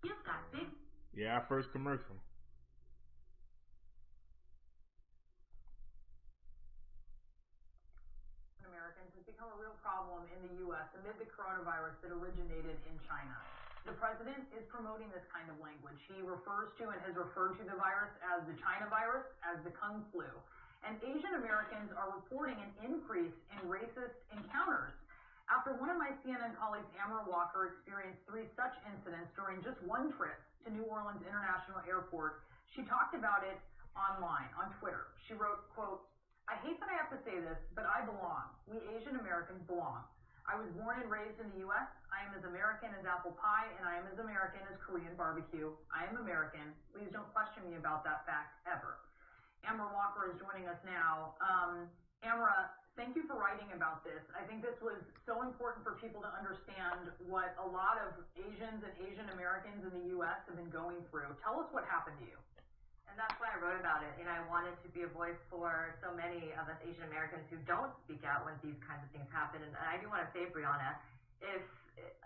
You got it.
Yeah, our first commercial.
Americans has become a real problem in the U.S. amid the coronavirus that originated in China. The president is promoting this kind of language. He refers to and has referred to the virus as the China virus, as the Kung flu. And Asian Americans are reporting an increase in racist encounters. After one of my CNN colleagues, Amber Walker, experienced 3 such incidents during just one trip to New Orleans International Airport, she talked about it online, on Twitter. She wrote, quote, "I hate that I have to say this, but I belong. We Asian Americans belong. I was born and raised in the U.S. I am as American as apple pie, and I am as American as Korean barbecue. I am American. Please don't question me about that fact ever. Amber Walker is joining us now. Amra, thank you for writing about this. I think this was so important for people to understand what a lot of Asians and Asian Americans in the U.S. have been going through. Tell us what happened to you.
And that's why I wrote about it. I wanted to be a voice for so many of us Asian Americans who don't speak out when these kinds of things happen. And I do want to say, Brianna, if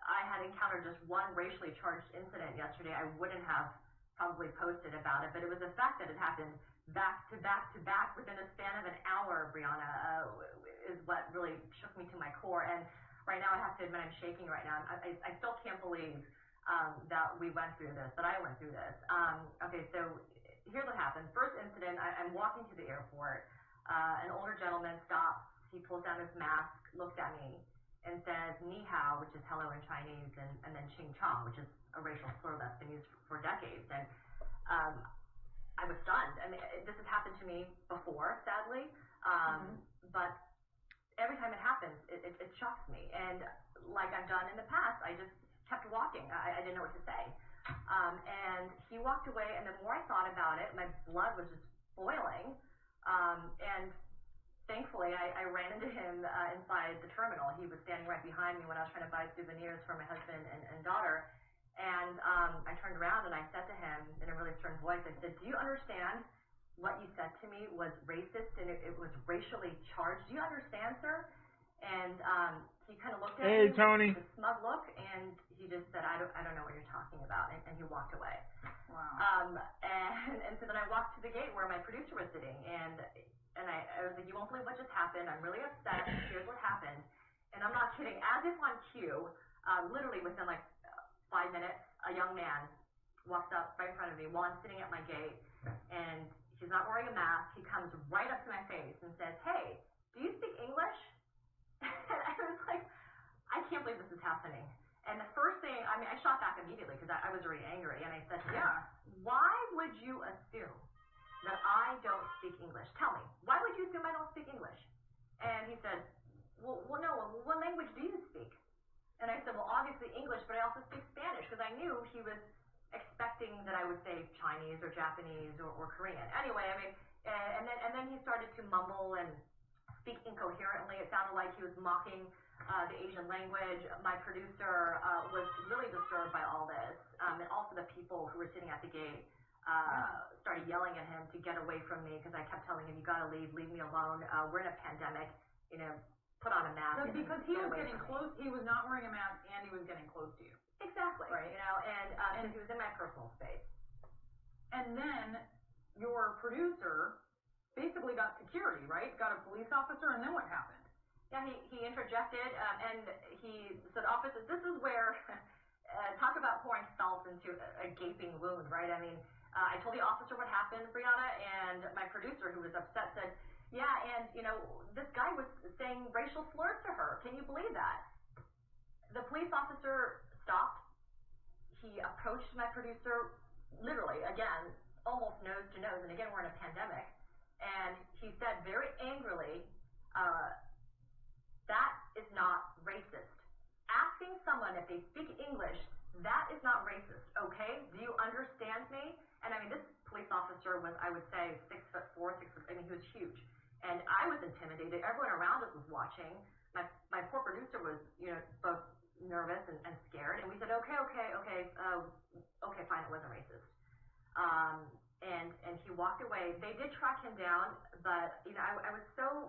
I had encountered just one racially charged incident yesterday, I wouldn't have probably posted about it. But it was the fact that it happened back to back to back within a span of an hour, Brianna, is what really shook me to my core. And right now I have to admit I'm shaking right now. I still can't believe that we went through this, that I went through this. Okay, so here's what happened. First incident, I'm walking to the airport. An older gentleman stops. He pulls down his mask, looks at me, and says ni hao, which is hello in Chinese, and then ching chong, which is a racial slur that's been used for decades. And I was stunned. I mean, this has happened to me before, sadly, but every time it happens, it shocks me. And like I've done in the past, I just kept walking. I didn't know what to say. And he walked away, and the more I thought about it, my blood was just boiling. And thankfully, I ran into him inside the terminal. He was standing right behind me when I was trying to buy souvenirs for my husband and daughter. And I turned around and I said to him in a really stern voice, I said, do you understand what you said to me was racist and it was racially charged? Do you understand, sir? And he kind of looked at me
Tony.
with a smug look, and he just said, I don't know what you're talking about, and he walked away.
Wow.
And so then I walked to the gate where my producer was sitting, and I was like, you won't believe what just happened. I'm really upset. Here's what happened. And I'm not kidding. As if on cue, literally within like 5 minutes, a young man walks up right in front of me while I'm sitting at my gate, and he's not wearing a mask. He comes right up to my face and says, hey, do you speak English? And I was like, I can't believe this is happening. And the first thing, I mean, I shot back immediately because I was really angry. And I said to him, why would you assume that I don't speak English? Tell me, why would you assume I don't speak English? And he said, well, no, what language do you speak? And I said, well, obviously English, but I also speak Spanish, because I knew he was expecting that I would say Chinese or Japanese or Korean. Anyway, I mean, and then he started to mumble and speak incoherently. It sounded like he was mocking the Asian language. My producer was really disturbed by all this. And also the people who were sitting at the gate started yelling at him to get away from me, because I kept telling him, you gotta leave me alone. We're in a pandemic, put on a mask.
But because he was getting close, he was not wearing a mask, and he was getting close to you.
Exactly.
Right.
And he was in my personal space.
And then your producer basically got security, right? Got a police officer, and then what happened?
Yeah, he interjected, and he said, officers, this is where, talk about pouring salt into a gaping wound, right? I mean, I told the officer what happened, Brianna, and my producer, who was upset, said, yeah, and, this guy was saying racial slurs to her. Can you believe that? The police officer stopped. He approached my producer, literally, again, almost nose to nose, and again, we're in a pandemic, and he said very angrily, that is not racist. Asking someone if they speak English, that is not racist, okay? Do you understand me? And I mean, this police officer was, I would say, 6'4", he was huge. And I was intimidated. Everyone around us was watching. My poor producer was, both nervous and scared. And we said, okay, fine, it wasn't racist. And he walked away. They did track him down, but, I was so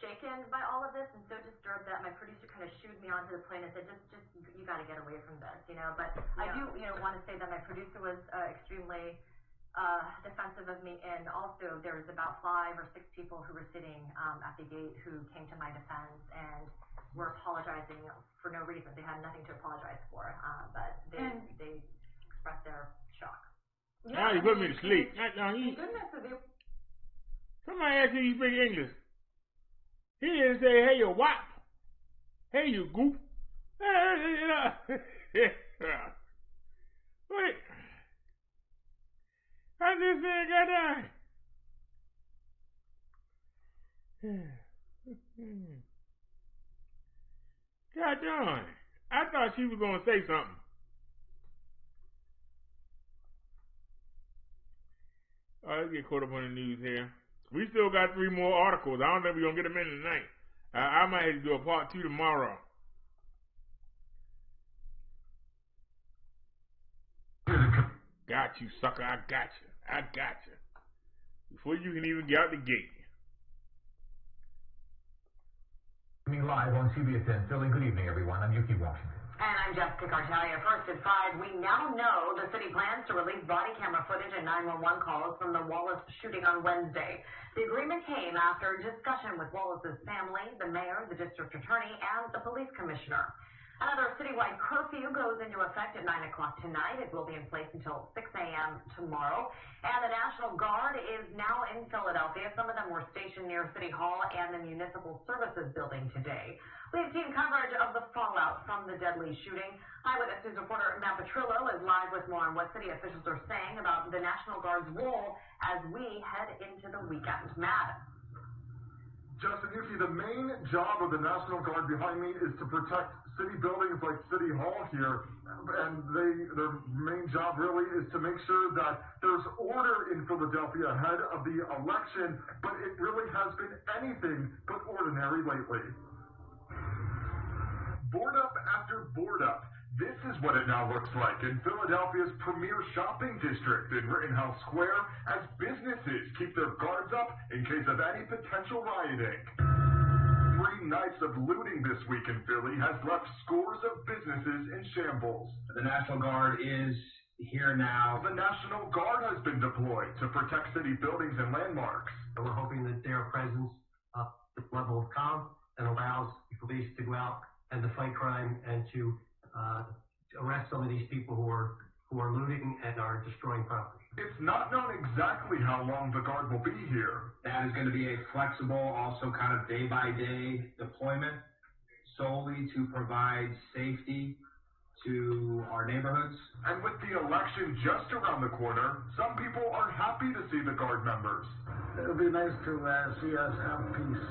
shaken by all of this and so disturbed that my producer kind of shooed me onto the plane and said, just you got to get away from this, But I do, want to say that my producer was extremely defensive of me, and also there was about 5 or 6 people who were sitting at the gate who came to my defense and were apologizing for no reason. They had nothing to apologize for, but they expressed their shock.
Now you put me to sleep. Somebody asked you speak English. He didn't say, hey, you wop. Hey, you goof. Wait. How this thing got down? God darn. I thought she was going to say something. All right, let's get caught up on the news here. We still got 3 more articles. I don't think we're going to get them in tonight. I might have to do a part 2 tomorrow. Got you, sucker. I got you. I got you. Before you can even get out the gate.
Live on CBS 10. Philly, good evening, everyone. I'm Yuki Washington.
And I'm Jessica Cartalia. First at 5, we now know the city plans to release body camera footage and 911 calls from the Wallace shooting on Wednesday. The agreement came after discussion with Wallace's family, the mayor, the district attorney, and the police commissioner. Another citywide curfew goes into effect at 9 o'clock tonight. It will be in place until 6 a.m. tomorrow. And the National Guard is now in Philadelphia. Some of them were stationed near City Hall and the Municipal Services Building today. We have seen coverage of the fallout from the deadly shooting. Eyewitness News reporter Matt Petrillo is live with more on what city officials are saying about the National Guard's role as we head into the weekend. Matt.
Justin, Yuki, the main job of the National Guard behind me is to protect city buildings like City Hall here, and their main job really is to make sure that there's order in Philadelphia ahead of the election, but it really has been anything but ordinary lately. Board up after board up. This is what it now looks like in Philadelphia's premier shopping district in Rittenhouse Square as businesses keep their guards up in case of any potential rioting. 3 nights of looting this week in Philly has left scores of businesses in shambles.
The National Guard is here now.
The National Guard has been deployed to protect city buildings and landmarks.
And we're hoping that their presence up the level of calm and allows the police to go out and to fight crime and to arrest some of these people who are looting and are destroying property.
It's not known exactly how long the Guard will be here.
That is going to be a flexible, also kind of day-by-day deployment solely to provide safety to our neighborhoods.
And with the election just around the corner, some people are happy to see the Guard members.
It'll be nice to see us have peace.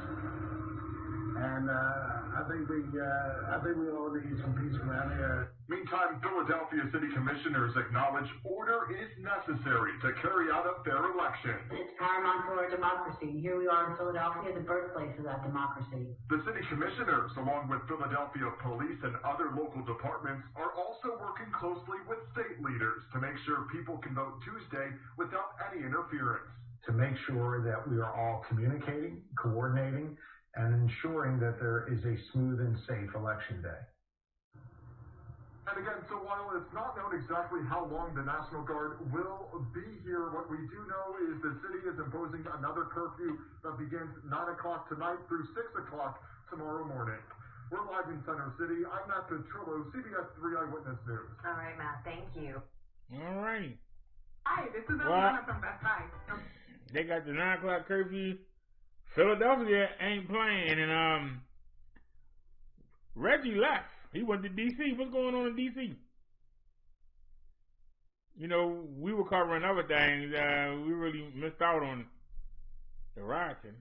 And I think we all need some peace around here.
Meantime, Philadelphia City Commissioners acknowledge order is necessary to carry out a fair election.
It's paramount to our democracy. Here we are in Philadelphia, the birthplace of that democracy.
The city commissioners, along with Philadelphia police and other local departments, are also working closely with state leaders to make sure people can vote Tuesday without any interference.
To make sure that we are all communicating, coordinating, and ensuring that there is a smooth and safe election day.
And again, so while it's not known exactly how long the National Guard will be here, what we do know is the city is imposing another curfew that begins 9 o'clock tonight through 6 o'clock tomorrow morning. We're live in Center City. I'm Matt Petrillo, CBS 3 Eyewitness News.
All right, Matt, thank you.
All right.
Hi, this is Eliana from Best Buy.
They got the 9 o'clock curfew. Philadelphia ain't playing, and Reggie left. He went to D.C. What's going on in D.C.? You know, we were covering other things. We really missed out on the rioting.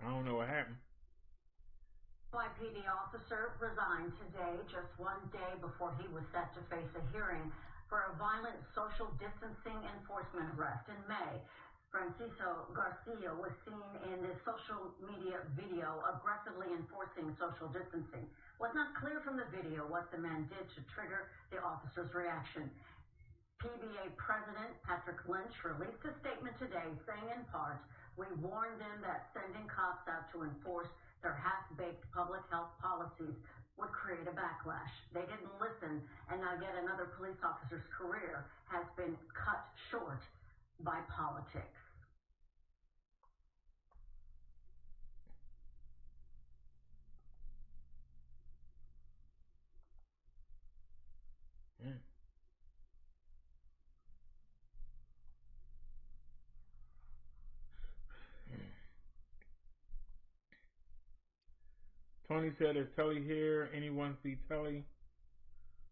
I don't know what happened.
NYPD officer resigned today, just one day before he was set to face a hearing for a violent social distancing enforcement arrest in May. Francisco Garcia was seen in this social media video aggressively enforcing social distancing. It was not clear from the video what the man did to trigger the officer's reaction. PBA President Patrick Lynch released a statement today saying in part, "We warned them that sending cops out to enforce their half-baked public health policies would create a backlash. They didn't listen, and now yet another police officer's career has been cut short by politics."
Tony said, "Is Telly here? Anyone see Telly?"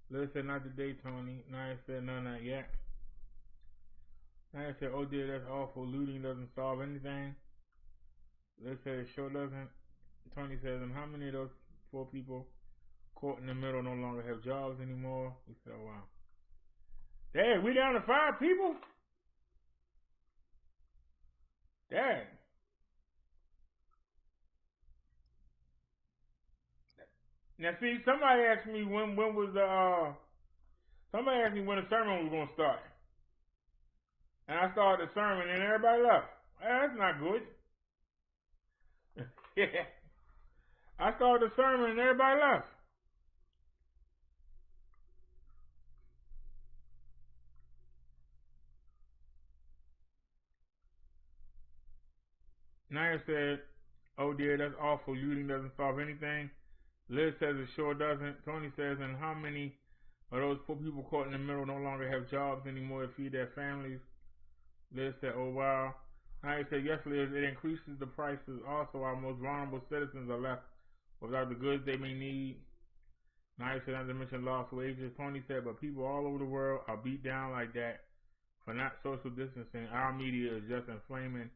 Liz said, "Not today, Tony." Naya said, "No, not yet." Naya said, "Oh dear, that's awful. Looting doesn't solve anything." Liz said, "It sure doesn't." Tony says, and how many of those poor people caught in the middle no longer have jobs anymore? He said, oh, wow. Dad, we down to 5 people? Dad. Now, see, somebody asked me when was the, somebody asked me when the sermon was going to start. And I started the sermon and everybody left. Hey, that's not good. Yeah. I started the sermon and everybody left. Naya said, oh dear, that's awful. Looting doesn't solve anything. Liz says it sure doesn't. Tony says, and how many of those poor people caught in the middle no longer have jobs anymore to feed their families? Liz said, oh wow. Naya said, yes, Liz, it increases the prices. Also, our most vulnerable citizens are left without the goods they may need. Naya said, not to mention lost wages. Tony said, but people all over the world are beat down like that for not social distancing. Our media is just inflaming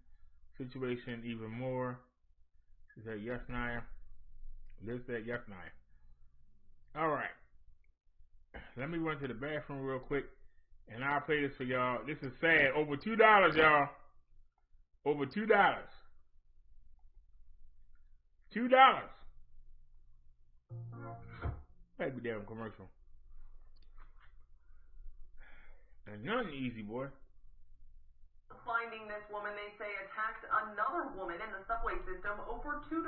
the situation even more. She said, yes, Naya. Liz said, yes, Naya. All right. Let me run to the bathroom real quick, and I'll play this for y'all. This is sad. Over $2, y'all. Over $2. $2. That'd be damn commercial. And nothing easy, boy.
Finding this woman, they say, attacked another woman in the subway system over $2.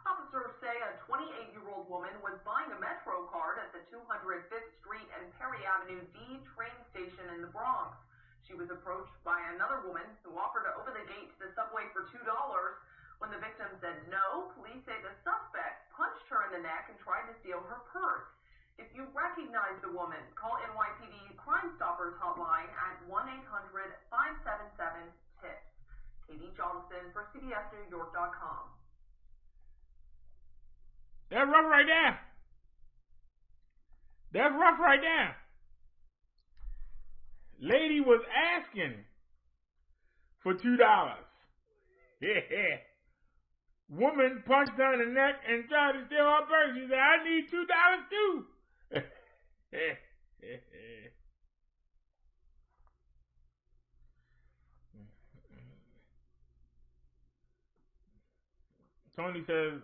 Officers say a 28-year-old woman was buying a Metro card at the 205th Street and Perry Avenue D train station in the Bronx. She was approached by another woman who offered to open the gate to the subway for $2. When the victim said no, police say the suspect punched her in the neck and tried to steal her purse. If you recognize the woman, call NYPD Crime Stoppers hotline at 1-800-577-TIPS. Katie Johnson for CBSNewYork.com.
That's rough right there. That's rough right there. Lady was asking for $2. Yeah. Woman punched her in the neck and tried to steal her purse. She said, I need $2 too. Tony says,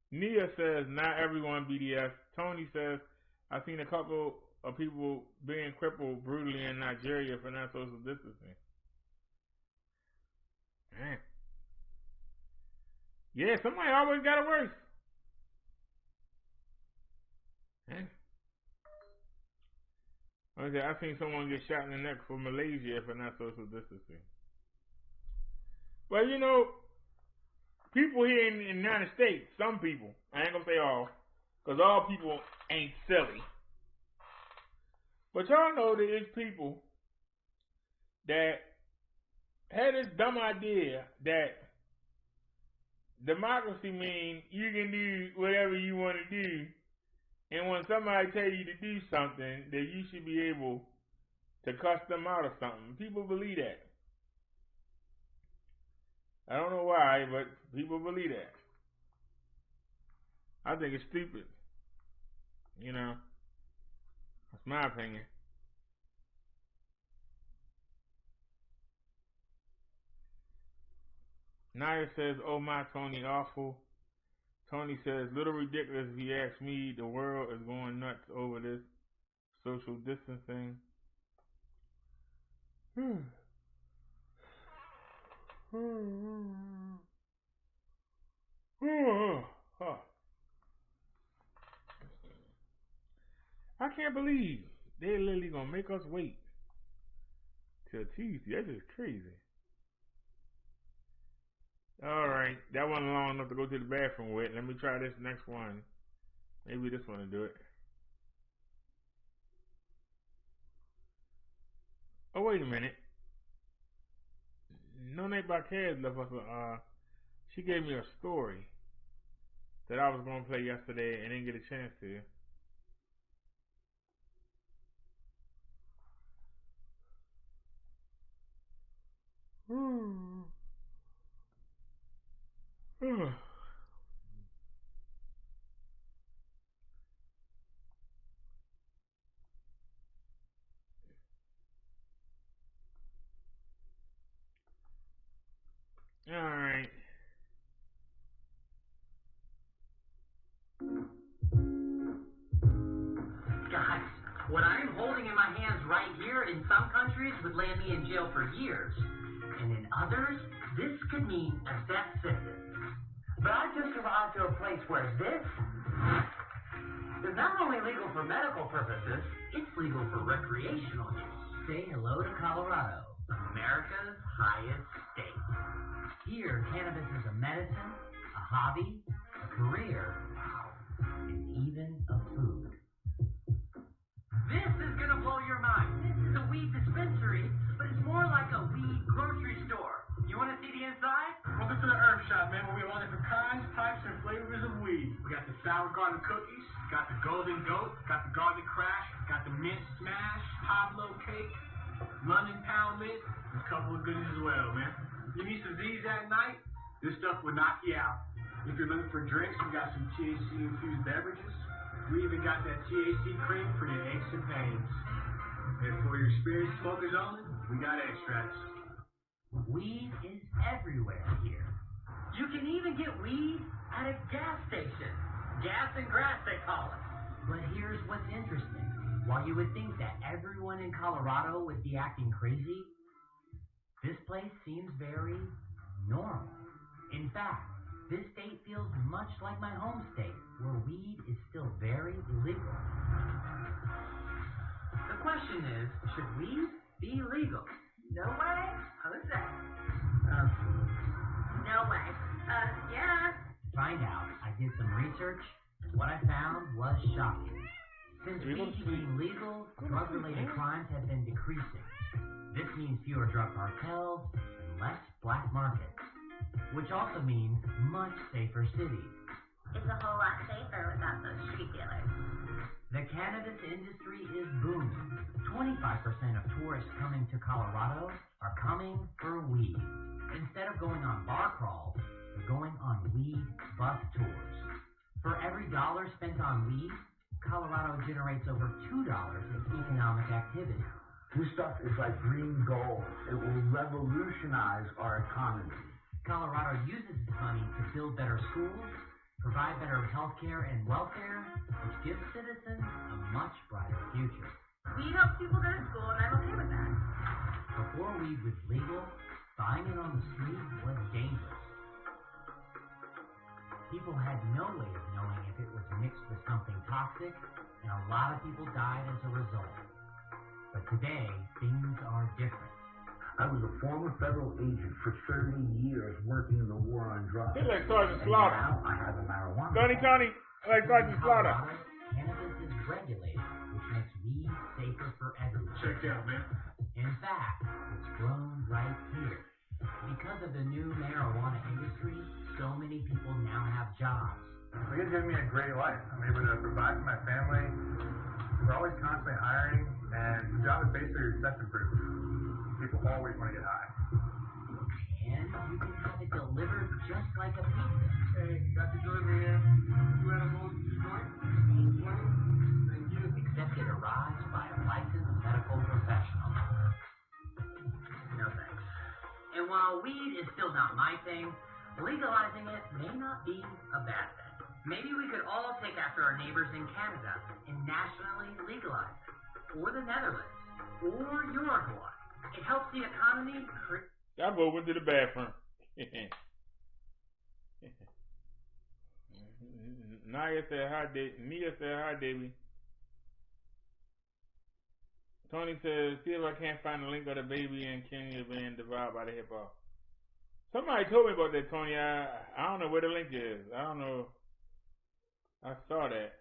Nia says, not everyone BDS. Tony says, I've seen a couple of people being crippled brutally in Nigeria for not social distancing. Man. Yeah, somebody always got it worse. Man. I've seen someone get shot in the neck for Malaysia for not social distancing. Well, you know, people here in the United States, some people, I ain't gonna say all, because all people ain't silly. But y'all know there is people that had this dumb idea that democracy means you can do whatever you want to do, and when somebody tell you to do something, that you should be able to cuss them out or something. People believe that. I don't know why, but people believe that. I think it's stupid. You know, that's my opinion. Naya says, oh my, Tony, awful. Tony says, little ridiculous if you ask me. The world is going nuts over this social distancing. I can't believe they're literally gonna make us wait till Tuesday. That's just crazy. Alright, that wasn't long enough to go to the bathroom with. Let me try this next one. Maybe this one will do it. Oh, wait a minute. No Name by Kaz left us she gave me a story that I was going to play yesterday and didn't get a chance to. Alright.
Guys, what I'm holding in my hands right here in some countries would land me in jail for years. And in others, this could mean a death sentence. But I just arrived to a place where this is not only legal for medical purposes, it's legal for recreational use. Say hello to Colorado, America's highest state. Here, cannabis is a medicine, a hobby, a career, and even a food. This is gonna blow your mind. This is a weed dispensary, but it's more like a weed grocery store. You wanna see the inside?
Welcome to the herb shop, man, where we have all different kinds, types, and flavors of weed. We got the sour garden cookies, got the golden goat, got the garlic crash, got the mint smash, Pablo cake, London pound mint, and a couple of goodies as well, man. You need some Z's at night? This stuff will knock you out. If you're looking for drinks, we got some THC-infused beverages. We even got that THC cream for your aches and pains. And for your experienced smokers only, we got extracts.
Weed is everywhere here. You can even get weed at a gas station. Gas and grass, they call it. But here's what's interesting. While you would think that everyone in Colorado would be acting crazy, this place seems very normal. In fact, this state feels much like my home state, where weed is still very illegal. The question is, should weed be legal?
No way, Jose.
No way.
Yeah.
To find out, I did some research, and what I found was shocking. Since weed became legal, drug-related crimes have been decreasing. This means fewer drug cartels and less black markets, which also means much safer cities.
It's a whole lot safer without those street dealers.
The cannabis industry is booming. 25% of tourists coming to Colorado are coming for weed. Instead of going on bar crawls, they're going on weed bus tours. For every dollar spent on weed, Colorado generates over $2 in economic activity.
This stuff is like green gold. It will revolutionize our economy.
Colorado uses its money to build better schools, provide better health care and welfare, which gives citizens a much brighter future.
Weed helps people go to school, and I'm okay with that.
Before weed was legal, buying it on the street was dangerous. People had no way of knowing if it was mixed with something toxic, and a lot of people died as a result. But today, things are different.
I was a former federal agent for 30 years working in the war on drugs.
He like Sergeant Slaughter.
Now I have a marijuana.
Tony, I like Sergeant Slaughter.
Cannabis is regulated, which makes weed safer for everyone.
Check it out, man.
In fact, it's grown right here. Because of the new marijuana industry, so many people now have jobs.
It's given me a great life. I'm able to provide for my family. We're always constantly hiring, and the job is basically recession proof. People always want to get high.
And you can have it delivered just like a pizza.
Hey, got the delivery here. 2 animals, 2 joints. Thank you.
Except it arrives by a licensed medical professional. No thanks. And while weed is still not my thing, legalizing it may not be a bad thing. Maybe we could all take after our neighbors in Canada and nationally legalize it. Or the Netherlands. Or Uruguay. It helps the economy.
That boy went to the bathroom. Nia said hi, Davey. Tony says, see if I can't find the link of the baby in Kenya being devoured by the hippo. Somebody told me about that, Tony. I don't know where the link is. I don't know. I saw that.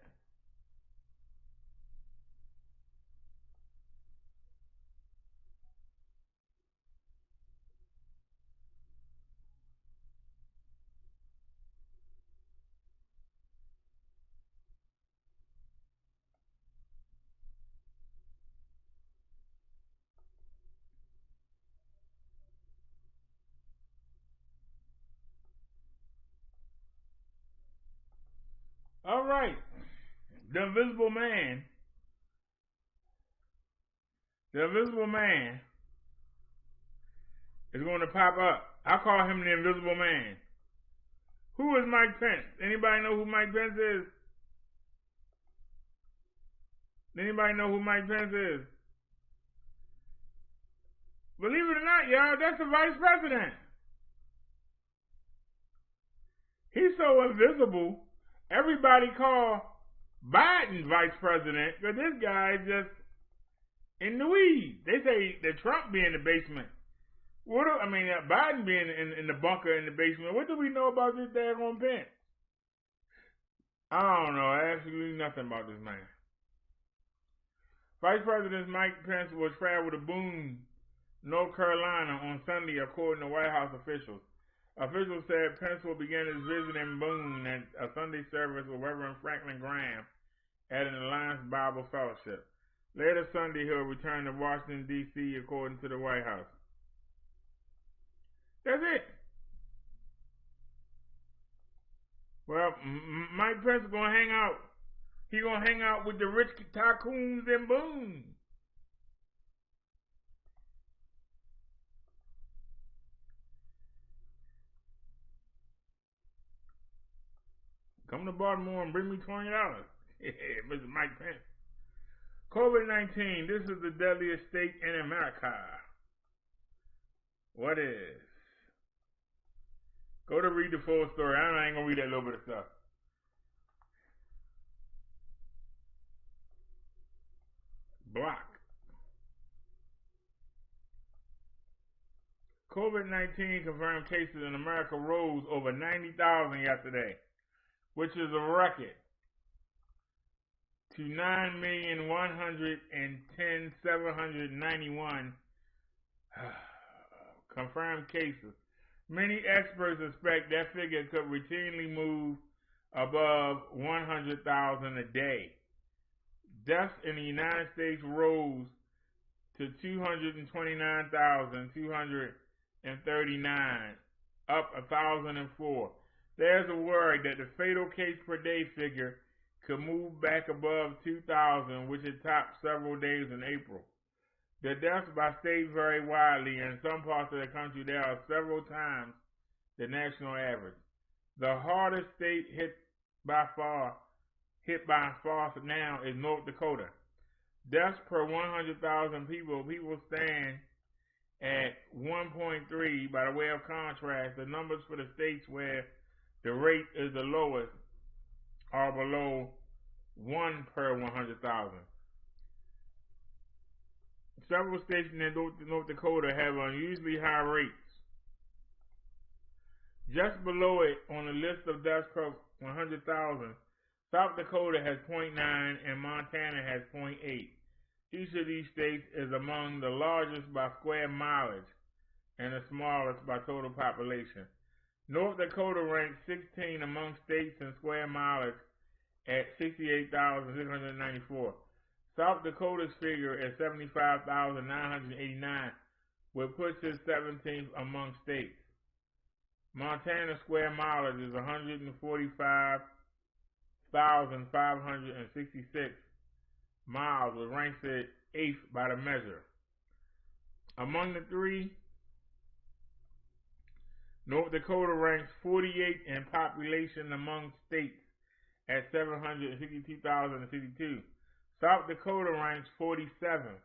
The Invisible Man is going to pop up. I call him the Invisible Man. Who is Mike Pence? Anybody know who Mike Pence is? Anybody know who Mike Pence is? Believe it or not, y'all, that's the vice president. He's so invisible, everybody call Biden vice president because this guy is just in the weeds. They say that Trump be in the basement. Biden being in the bunker in the basement. What do we know about this daggone Pence? I don't know absolutely nothing about this man. Vice President Mike Pence will travel to Boone, North Carolina on Sunday, according to White House officials. Officials said Pence will begin his visit in Boone at a Sunday service with Reverend Franklin Graham at an Alliance Bible Fellowship. Later Sunday, he'll return to Washington, D.C., according to the White House. That's it. Well, Mike Pence is going to hang out. He's going to hang out with the rich tycoons in Boone. Come to Baltimore and bring me $20. Mr. Mike Pence. COVID-19, this is the deadliest state in America. What is? Go to read the full story. I ain't going to read that little bit of stuff. Block. COVID-19 confirmed cases in America rose over 90,000 yesterday, which is a record, to 9,110,791 confirmed cases. Many experts expect that figure could routinely move above 100,000 a day. Deaths in the United States rose to 229,239, up 1,004. There's a worry that the fatal case per day figure could move back above 2,000, which it topped several days in April. The deaths by state vary widely. In some parts of the country, there are several times the national average. The hardest state hit by far now is North Dakota. Deaths per 100,000 people stand at 1.3. By the way of contrast, the numbers for the states where the rate is the lowest are below 1 per 100,000. Several states in North Dakota have unusually high rates. Just below it on the list of deaths per 100,000, South Dakota has 0.9 and Montana has 0.8. Each of these states is among the largest by square mileage and the smallest by total population. North Dakota ranks 16 among states in square mileage at 68,694. South Dakota's figure is 75,989, which puts it 17th among states. Montana's square mileage is 145,566 miles, which ranks it 8th by the measure. Among the three, North Dakota ranks 48 in population among states at 762,062. South Dakota ranks 47th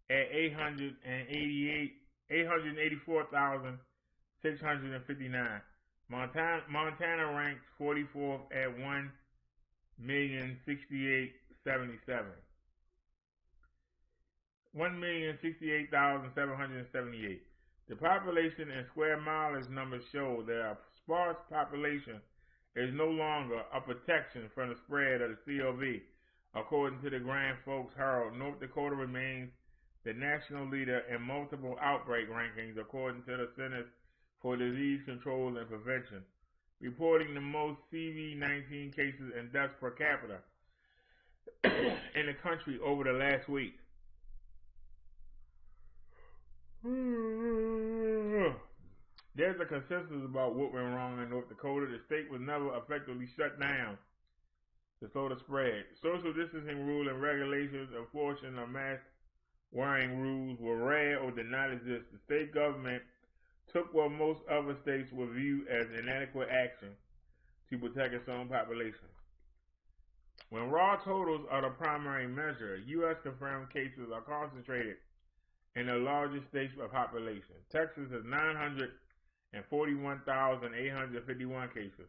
at 884,659. Montana ranks 44th at 1,068,777. 1,068,778. The population and square mileage numbers show that a sparse population is no longer a protection from the spread of the COV. According to the Grand Forks Herald, North Dakota remains the national leader in multiple outbreak rankings, according to the Centers for Disease Control and Prevention, reporting the most CV-19 cases and deaths per capita in the country over the last week. There's a consensus about what went wrong in North Dakota. The state was never effectively shut down to slow the spread. Social distancing rules and regulations, enforcement of mask wearing rules were rare or did not exist. The state government took what most other states would view as inadequate action to protect its own population. When raw totals are the primary measure, U.S. confirmed cases are concentrated in the largest states of population. Texas has 941,851 cases.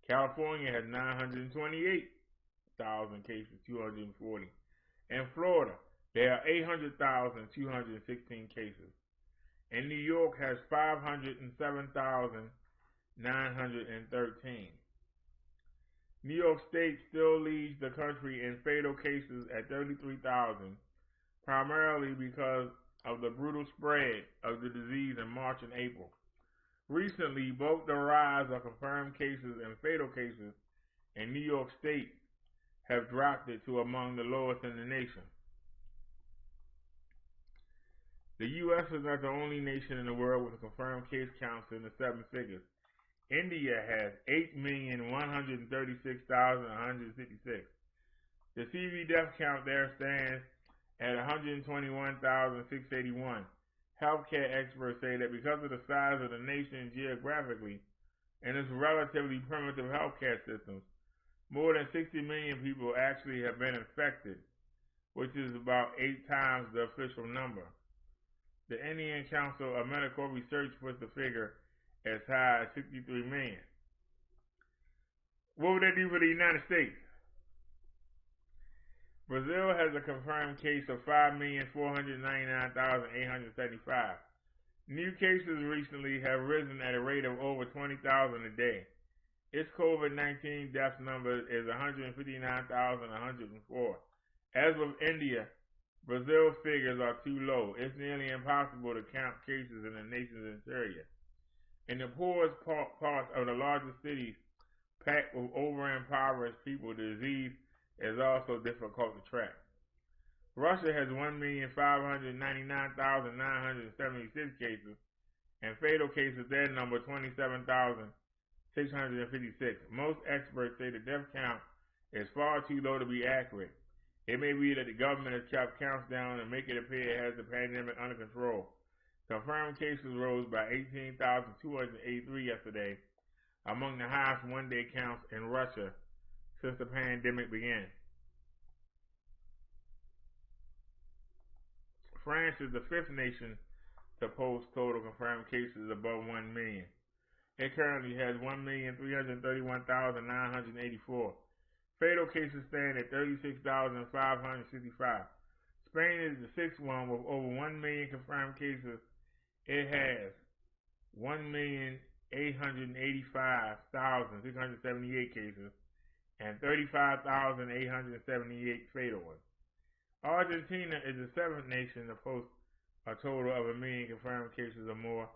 California has 928,000 cases, 240. In Florida, there are 800,216 cases. And New York has 507,913. New York State still leads the country in fatal cases at 33,000, primarily because of the brutal spread of the disease in March and April. Recently, both the rise of confirmed cases and fatal cases in New York State have dropped it to among the lowest in the nation. The U.S. is not the only nation in the world with a confirmed case count in the seven figures. India has 8,136,156. The CV death count there stands at 121,681. Healthcare experts say that because of the size of the nation geographically and its relatively primitive healthcare systems, more than 60 million people actually have been infected, which is about 8 times the official number. The Indian Council of Medical Research puts the figure as high as 63 million. What would that do for the United States? Brazil has a confirmed case of 5,499,875. New cases recently have risen at a rate of over 20,000 a day. Its COVID-19 death number is 159,104. As with India, Brazil's figures are too low. It's nearly impossible to count cases in the nation's interior. In the poorest parts of the largest cities, packed with over-impoverished people, the disease is also difficult to track. Russia has 1,599,976 cases, and fatal cases there number 27,656. Most experts say the death count is far too low to be accurate. It may be that the government has kept counts down and make it appear it has the pandemic under control. Confirmed cases rose by 18,283 yesterday, among the highest one-day counts in Russia since the pandemic began. France is the fifth nation to post total confirmed cases above 1 million. It currently has 1,331,984. Fatal cases stand at 36,565. Spain is the sixth one with over 1 million confirmed cases. It has 1,885,678 cases and 35,878 fatal ones. Argentina is the seventh nation to post a total of 1 million confirmed cases or more.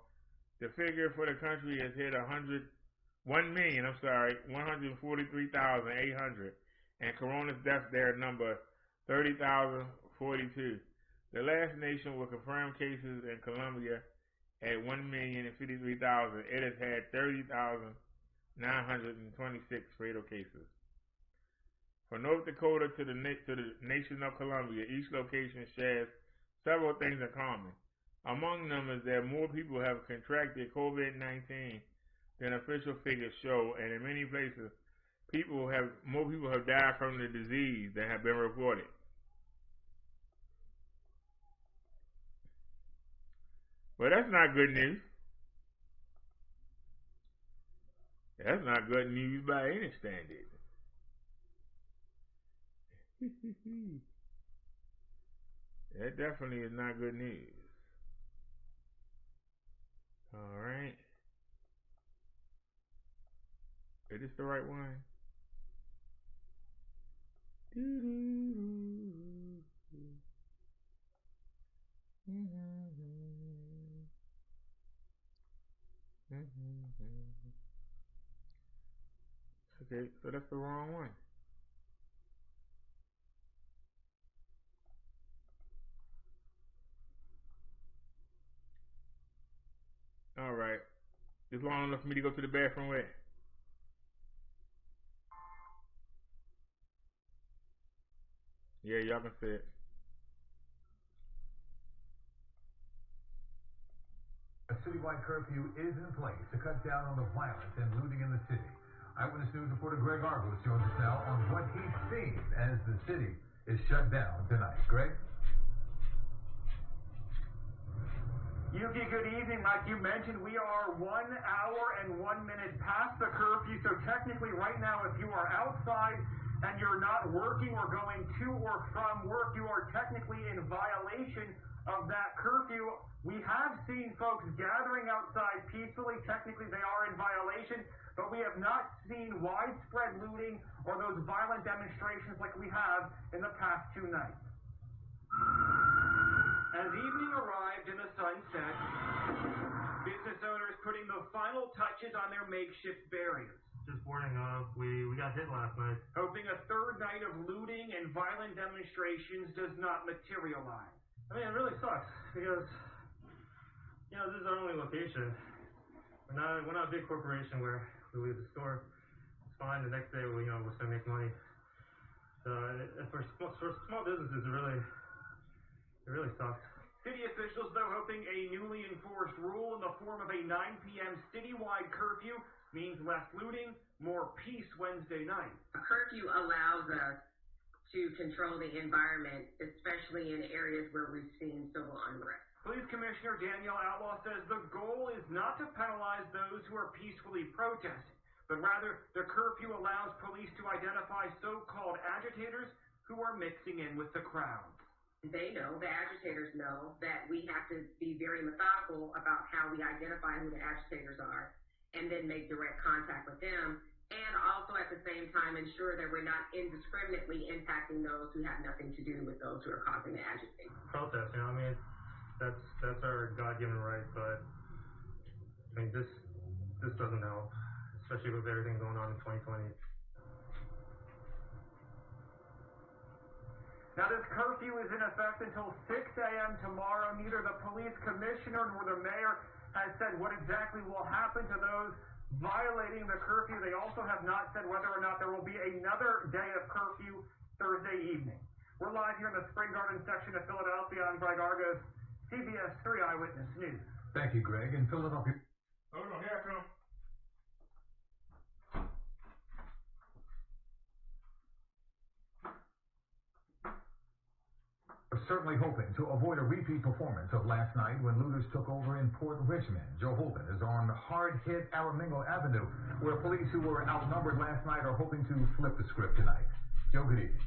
The figure for the country has hit 143,800, and corona's deaths there number 30,042. The last nation with confirmed cases in Colombia at 1,053,000. It has had 30,926 fatal cases. From North Dakota to the nation of Colombia, each location shares several things in common. Among them is that more people have contracted COVID-19 than official figures show, and in many places, more people have died from the disease than have been reported. Well, that's not good news. That's not good news by any standard. That definitely is not good news. Alright. Is this the right one? Okay, so that's the wrong one. Alright. It's long enough for me to go to the bathroom with. Yeah, y'all can say it.
A citywide curfew is in place to cut down on the violence and looting in the city. Eyewitness News reporter Greg Argos joins us now on what he's seen as the city is shut down tonight. Greg?
Yuki, good evening. Like you mentioned, we are 1 hour and 1 minute past the curfew, so technically right now if you are outside and you're not working or going to or from work, you are technically in violation of that curfew. We have seen folks gathering outside peacefully. Technically they are in violation, but we have not seen widespread looting or those violent demonstrations like we have in the past 2 nights. As evening arrived and the sun set, business owners putting the final touches on their makeshift barriers.
Just warning, we got hit last night.
Hoping a third night of looting and violent demonstrations does not materialize.
I mean, it really sucks because, this is our only location. We're not a big corporation where we leave the store. It's fine. The next day, we'll still make money. For small businesses, it really sucks.
City officials, though, hoping a newly enforced rule in the form of a 9 p.m. citywide curfew means less looting, more peace Wednesday night.
A curfew allows us to control the environment, especially in areas where we've seen civil unrest.
Police Commissioner Danielle Outlaw says the goal is not to penalize those who are peacefully protesting, but rather the curfew allows police to identify so-called agitators who are mixing in with the crowd.
They know, the agitators know, that we have to be very methodical about how we identify who the agitators are and then make direct contact with them, and also at the same time ensure that we're not indiscriminately impacting those who have nothing to do with those who are causing the agitation.
Protest, that's our God-given right, but this doesn't help, especially with everything going on in 2020.
Now, this curfew is in effect until 6 a.m. tomorrow. Neither the police commissioner nor the mayor has said what exactly will happen to those violating the curfew. They also have not said whether or not there will be another day of curfew Thursday evening. We're live here in the Spring Garden section of Philadelphia. I'm Greg Argos, CBS 3 Eyewitness News.
Thank you, Greg. In Philadelphia.
Hold on, here I come.
Certainly hoping to avoid a repeat performance of last night when looters took over in Port Richmond. Joe Holden is on hard-hit Aramingo Avenue, where police who were outnumbered last night are hoping to flip the script tonight. Joe, good evening.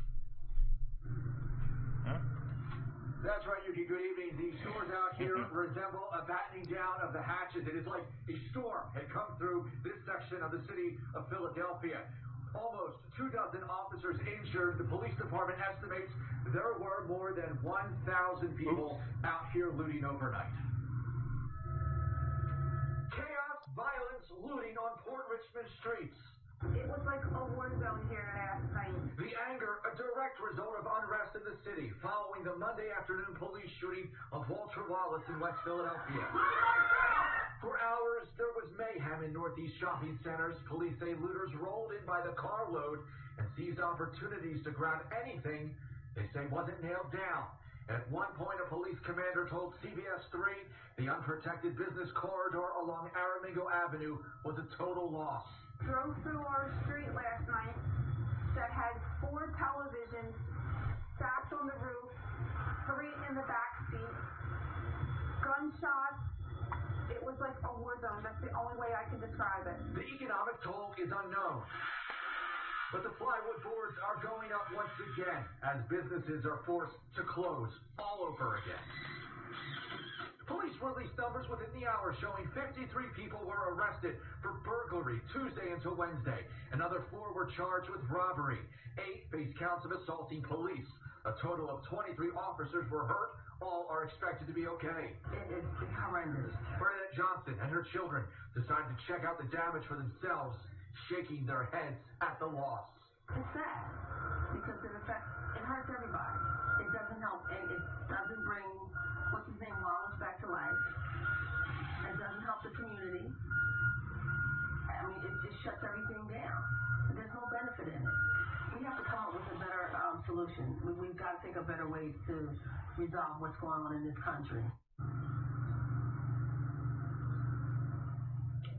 That's right, Yuki. Good evening. These stores out here resemble a battening down of the hatches. It is like a storm had come through this section of the city of Philadelphia. Almost 24 officers injured. The police department estimates there were more than 1,000 people out here looting overnight. Chaos, violence, looting on Port Richmond streets.
It was like a war zone here last night.
The anger, a direct result of unrest in the city following the Monday afternoon police shooting of Walter Wallace in West Philadelphia. For hours, there was mayhem in Northeast shopping centers. Police say looters rolled in by the carload and seized opportunities to grab anything they say wasn't nailed down. At one point, a police commander told CBS 3 the unprotected business corridor along Aramingo Avenue was a total loss.
Drove through our street last night that had 4 televisions stacked on the roof, 3 in the back seat, gunshots. It was like a war zone. That's the only way I can describe it.
The economic toll is unknown. But the plywood boards are going up once again as businesses are forced to close all over again. Police released numbers within the hour showing 53 people were arrested for burglary Tuesday until Wednesday. Another 4 were charged with robbery. 8 faced counts of assaulting police. A total of 23 officers were hurt. All are expected to be okay.
It's horrendous.
Bernadette Johnson and her children decided to check out the damage for themselves, shaking their heads at the loss.
It's sad because it hurts everybody. It doesn't help, and it doesn't bring what's his name Wallace back to life. It doesn't help the community. I mean, it just shuts everything down. There's no benefit in it. We have to come up with a better solution. We've got to think of better ways to resolve what's going on in this country.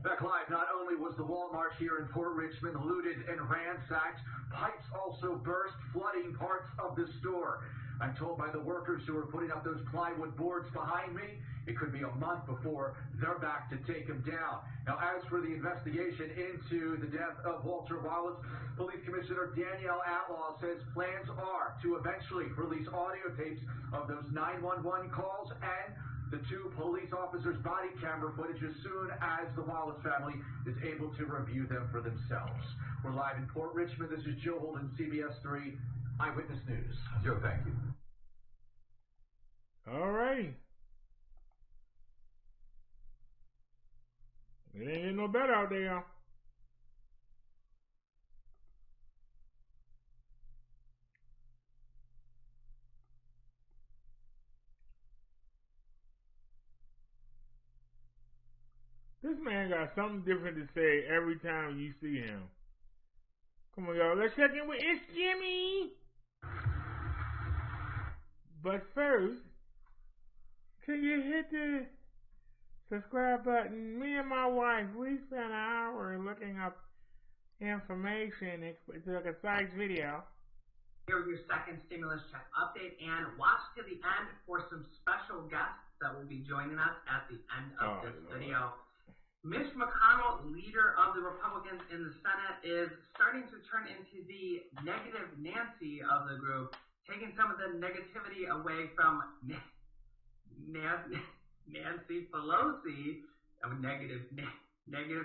Back live, not only was the Walmart here in Port Richmond looted and ransacked, pipes also burst, flooding parts of the store. I'm told by the workers who are putting up those plywood boards behind me, it could be a month before they're back to take them down. Now, as for the investigation into the death of Walter Wallace, Police Commissioner Danielle Atlaw says plans are to eventually release audio tapes of those 911 calls and the two police officers' body camera footage as soon as the Wallace family is able to review them for themselves. We're live in Port Richmond. This is Joe Holden, CBS 3 Eyewitness News. Joe, thank you.
All right. It ain't getting no better out there. This man got something different to say every time you see him. Come on, y'all. Let's check in with It's Jimmy. But first, can you hit the subscribe button? Me and my wife, we spent an hour looking up information. It's a concise video.
Here with your second stimulus check update, and watch to the end for some special guests that will be joining us at the end of this video. Mitch McConnell, leader of the Republicans in the Senate, is starting to turn into the negative Nancy of the group, taking some of the negativity away from Nancy Pelosi, negative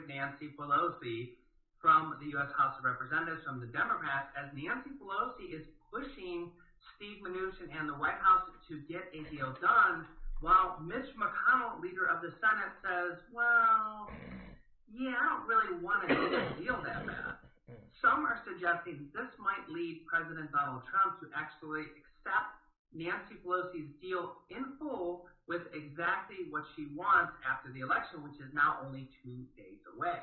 Nancy Pelosi from the U.S. House of Representatives, from the Democrats, as Nancy Pelosi is pushing Steve Mnuchin and the White House to get a deal done, while Mitch McConnell, leader of the Senate, says, well, yeah, I don't really want to do a deal that bad. Some are suggesting this might lead President Donald Trump to actually accept Nancy Pelosi's deal in full with exactly what she wants after the election, which is now only 2 days away.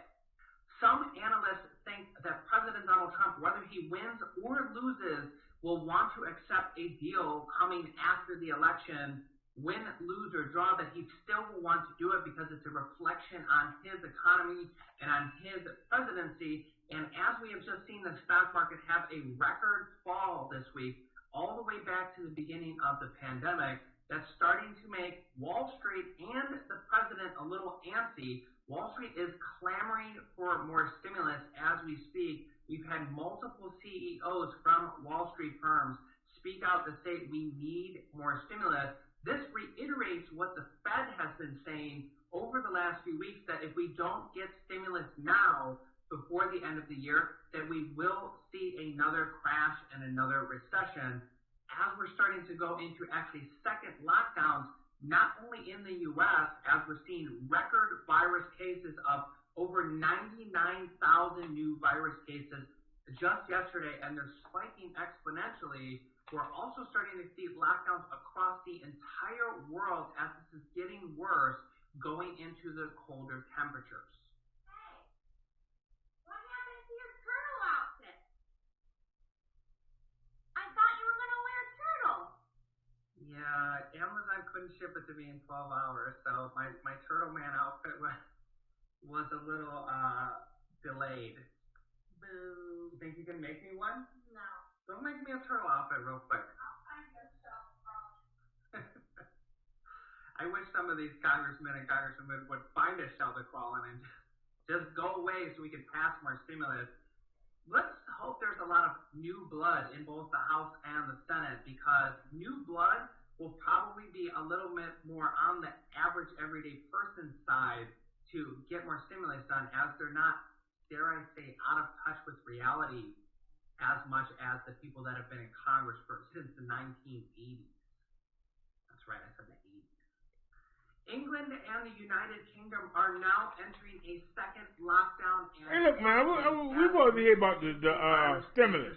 Some analysts think that President Donald Trump, whether he wins or loses, will want to accept a deal coming after the election, win, lose, or draw, that he still will want to do it because it's a reflection on his economy and on his presidency. And as we have just seen the stock market have a record fall this week, all the way back to the beginning of the pandemic, that's starting to make Wall Street and the president a little antsy. Wall Street is clamoring for more stimulus as we speak. We've had multiple CEOs from Wall Street firms speak out to say we need more stimulus. This reiterates what the Fed has been saying over the last few weeks, that if we don't get stimulus now before the end of the year, that we will see another crash and another recession as we're starting to go into actually second lockdowns, not only in the U.S., as we're seeing record virus cases of over 99,000 new virus cases just yesterday, and they're spiking exponentially. We're also starting to see lockdowns across the entire world as this is getting worse going into the colder temperatures.
Hey, what happened to your turtle outfit? I thought you were going to wear turtle.
Yeah, Amazon couldn't ship it to me in 12 hours, so my Turtle Man outfit was a little delayed. Boo. You think you can make me one?
No.
Don't make me a turtle outfit real quick.
I'll find yourself.
I wish some of these congressmen and congresswomen would find a shell to crawl in and just go away so we could pass more stimulus. Let's hope there's a lot of new blood in both the House and the Senate, because new blood will probably be a little bit more on the average everyday person's side to get more stimulus done, as they're not, dare I say, out of touch with reality as much as the people that have been in Congress since the 1980s. That's right, I said the 80s. England and the United Kingdom are now entering a second lockdown. And
hey, look, man, we supposed to hear about the stimulus.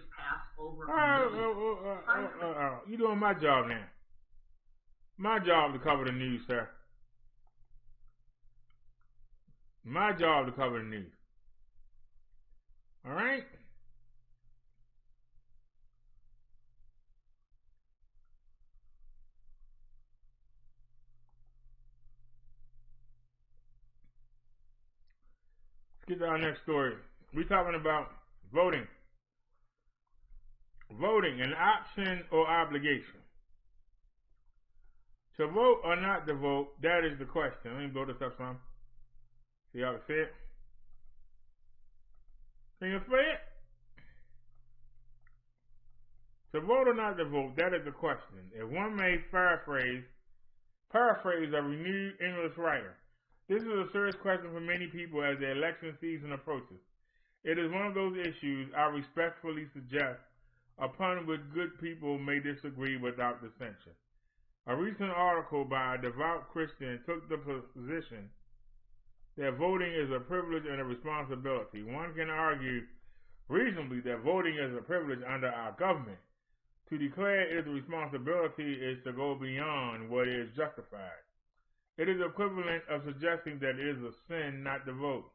You doing my job now. My job to cover the news, sir. My job to cover the news. All right? get to our next story. We're talking about voting. Voting, an option or obligation. To vote or not to vote, that is the question. Let me blow this up some. See y'all can see it? Can you see it? To vote or not to vote, that is the question. If one may paraphrase a renewed English writer, this is a serious question for many people as the election season approaches. It is one of those issues I respectfully suggest upon which good people may disagree without dissension. A recent article by a devout Christian took the position that voting is a privilege and a responsibility. One can argue reasonably that voting is a privilege under our government. To declare it is a responsibility is to go beyond what is justified. It is equivalent of suggesting that it is a sin not to vote.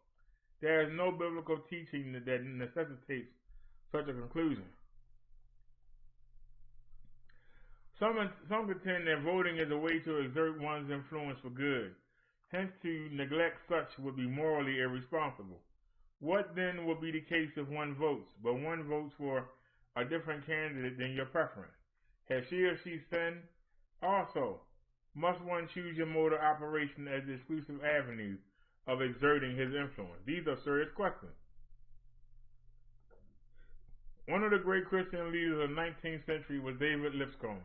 There is no biblical teaching that necessitates such a conclusion. Some contend that voting is a way to exert one's influence for good. Hence, to neglect such would be morally irresponsible. What then would be the case if one votes, but one votes for a different candidate than your preference? Has she or she sinned? Also, must one choose your mode of operation as the exclusive avenue of exerting his influence? These are serious questions. One of the great Christian leaders of the 19th century was David Lipscomb.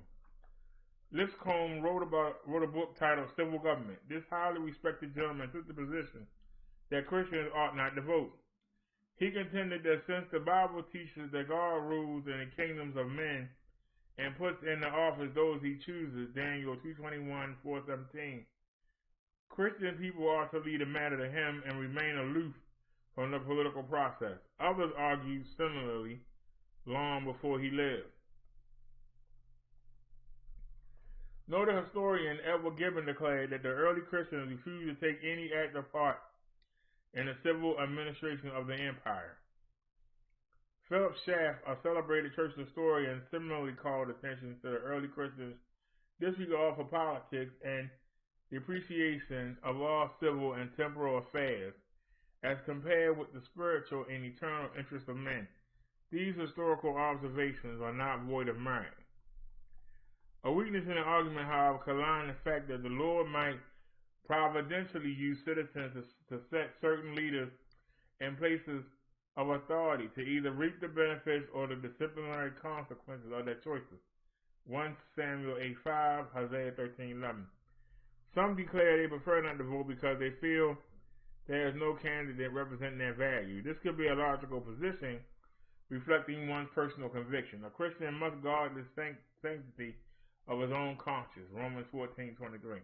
Lipscomb wrote a book titled Civil Government. This highly respected gentleman took the position that Christians ought not to vote. He contended that since the Bible teaches that God rules in the kingdoms of men and puts in the office those he chooses, Daniel 2:21-4:17, Christian people ought to leave the matter to him and remain aloof from the political process. Others argued similarly long before he lived. Noted historian Edward Gibbon declared that the early Christians refused to take any active part in the civil administration of the empire. Philip Schaff, a celebrated church historian, similarly called attention to the early Christians' disregard for politics and the appreciation of all civil and temporal affairs as compared with the spiritual and eternal interests of men. These historical observations are not void of merit. A weakness in the argument, however, could lie in the fact that the Lord might providentially use citizens to set certain leaders in places of authority to either reap the benefits or the disciplinary consequences of their choices. 1 Samuel 8:5, Hosea 13:11. Some declare they prefer not to vote because they feel there is no candidate representing their value. This could be a logical position reflecting one's personal conviction. A Christian must guard the sanctity of his own conscience, Romans 14:23.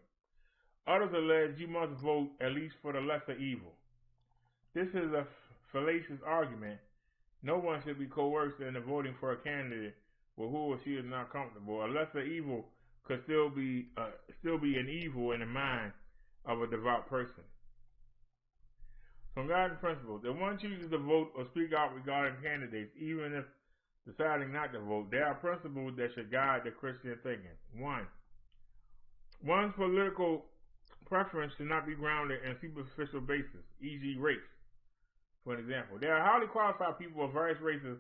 Others allege you must vote at least for the lesser evil. This is a fallacious argument. No one should be coerced into voting for a candidate with who or she is not comfortable. A lesser evil could still be an evil in the mind of a devout person. Some guiding principles. If one chooses to vote or speak out regarding candidates, even if deciding not to vote, there are principles that should guide the Christian thinking. 1. One's political preference should not be grounded in superficial basis, e.g. race. For example, there are highly qualified people of various races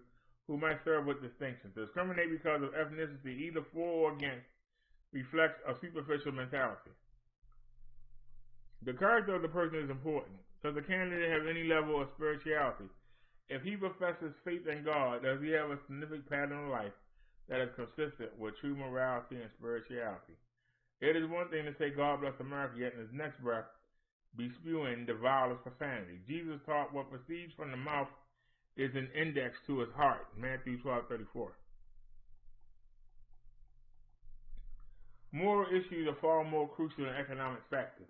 who might serve with distinction. To discriminate because of ethnicity, either for or against, reflects a superficial mentality. The character of the person is important. Does the candidate have any level of spirituality? If he professes faith in God, does he have a significant pattern of life that is consistent with true morality and spirituality? It is one thing to say God bless America, yet in his next breath be spewing the vilest profanity. Jesus taught what proceeds from the mouth is an index to his heart, Matthew 12:34. Moral issues are far more crucial than economic factors.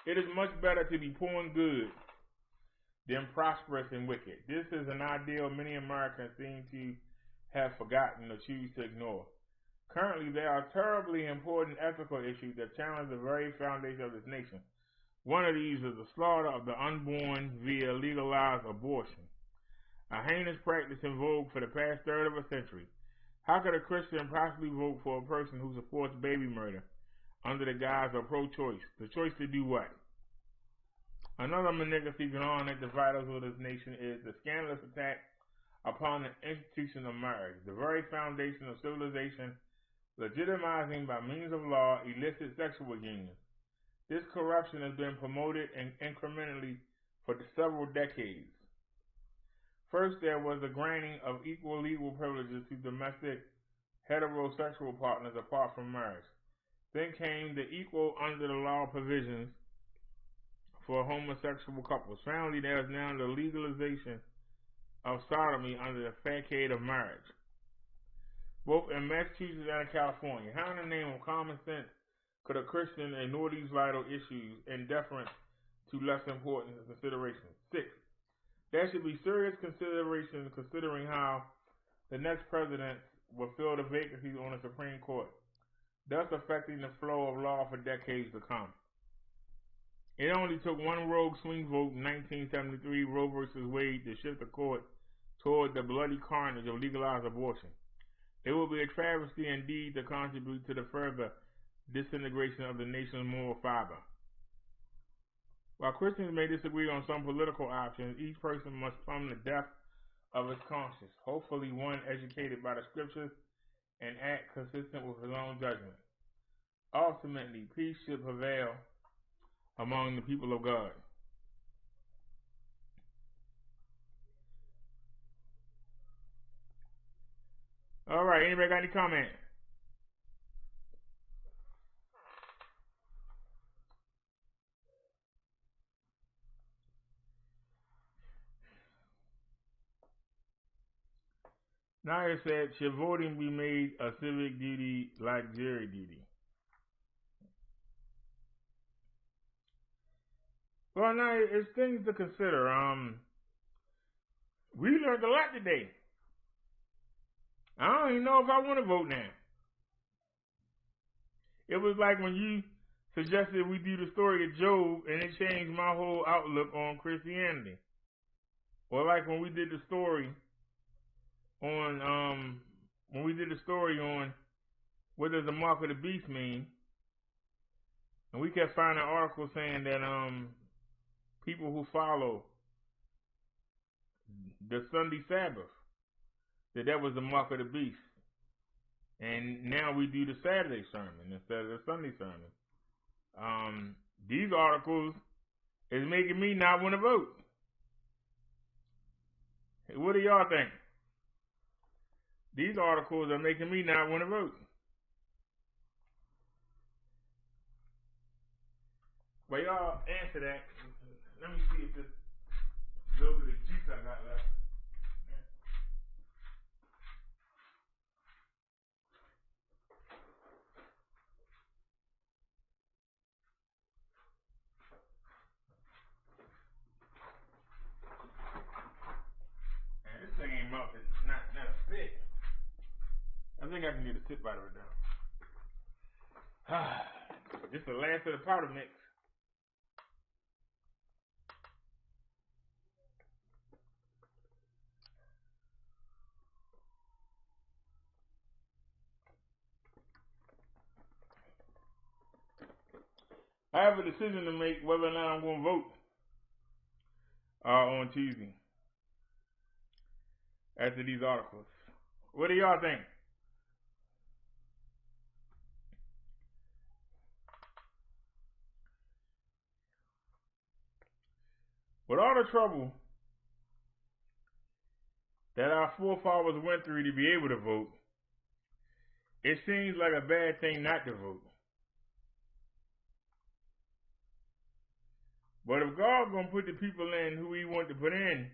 It is much better to be poor and good than prosperous and wicked. This is an ideal many Americans seem to have forgotten or choose to ignore. Currently, there are terribly important ethical issues that challenge the very foundation of this nation. One of these is the slaughter of the unborn via legalized abortion, a heinous practice in vogue for the past third of a century. How could a Christian possibly vote for a person who supports baby murder under the guise of pro-choice? The choice to do what? Another malignancy gnawing at the vitals of this nation is the scandalous attack upon the institution of marriage, the very foundation of civilization, legitimizing by means of law illicit sexual unions. This corruption has been promoted incrementally for several decades. First, there was the granting of equal legal privileges to domestic heterosexual partners apart from marriage. Then came the equal under the law provisions for homosexual couples. Finally, there is now the legalization of sodomy under the facade of marriage, both in Massachusetts and in California. How in the name of common sense could a Christian ignore these vital issues in deference to less important considerations? 6. There should be serious consideration considering how the next president will fill the vacancies on the Supreme Court, thus affecting the flow of law for decades to come. It only took one rogue swing vote in 1973, Roe v. Wade, to shift the court toward the bloody carnage of legalized abortion. It will be a travesty indeed to contribute to the further disintegration of the nation's moral fiber. While Christians may disagree on some political options, each person must plumb the depth of his conscience, hopefully one educated by the scriptures, and act consistent with his own judgment. Ultimately, peace should prevail among the people of God. All right, anybody got any comment? Naya said, should voting be made a civic duty like jury duty? Well, Naya, it's things to consider. We learned a lot today. I don't even know if I want to vote now. It was like when you suggested we do the story of Job, and it changed my whole outlook on Christianity. Or like when we did the story on what does the mark of the beast mean, and we kept finding articles saying that people who follow the Sunday Sabbath, that was the mark of the beast. And now we do the Saturday sermon instead of the Sunday sermon. These articles is making me not want to vote. What do y'all think? These articles are making me not want to vote. Well, y'all answer that. Let me see if this little bit of juice I got left. Man, this thing ain't melted. Not a bit. I think I can get a tip out of it now. This is the last of the powder mix. I have a decision to make whether or not I'm going to vote on Tuesday after these articles. What do y'all think? With all the trouble that our forefathers went through to be able to vote, it seems like a bad thing not to vote. But if God's going to put the people in who he wants to put in,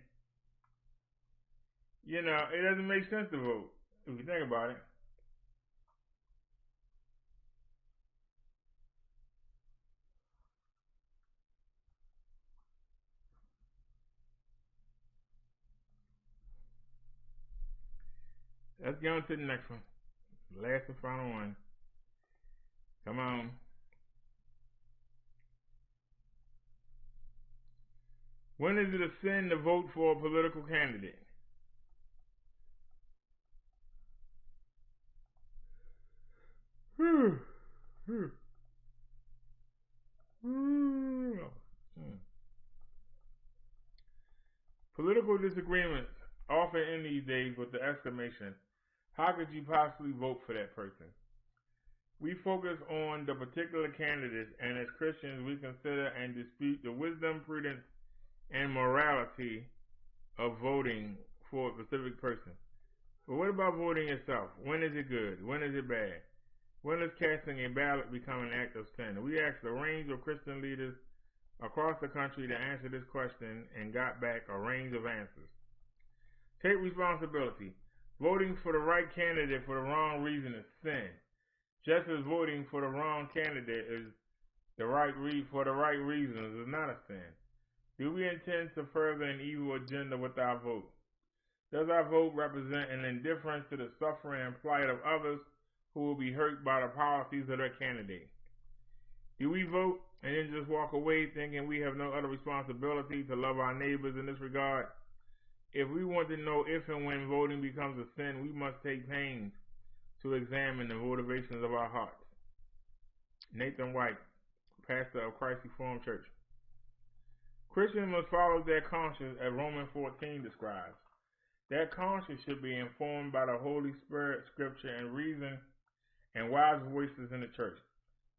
it doesn't make sense to vote, if you think about it. Let's get on to the next one. Last and final one. Come on. When is it a sin to vote for a political candidate? Political disagreements often end these days with the exclamation, "How could you possibly vote for that person?" We focus on the particular candidates, and as Christians, we consider and dispute the wisdom, prudence, and morality of voting for a specific person. But what about voting itself? When is it good? When is it bad? When does casting a ballot become an act of sin? We asked a range of Christian leaders across the country to answer this question and got back a range of answers. Take responsibility. Voting for the right candidate for the wrong reason is sin, just as voting for the wrong candidate is for the right reasons is not a sin. Do we intend to further an evil agenda with our vote? Does our vote represent an indifference to the suffering and plight of others who will be hurt by the policies of their candidate? Do we vote and then just walk away thinking we have no other responsibility to love our neighbors in this regard? If we want to know if and when voting becomes a sin, we must take pains to examine the motivations of our hearts. Nathan White, pastor of Christ Reformed Church. Christians must follow their conscience, as Romans 14 describes. Their conscience should be informed by the Holy Spirit, Scripture, and reason and wise voices in the church.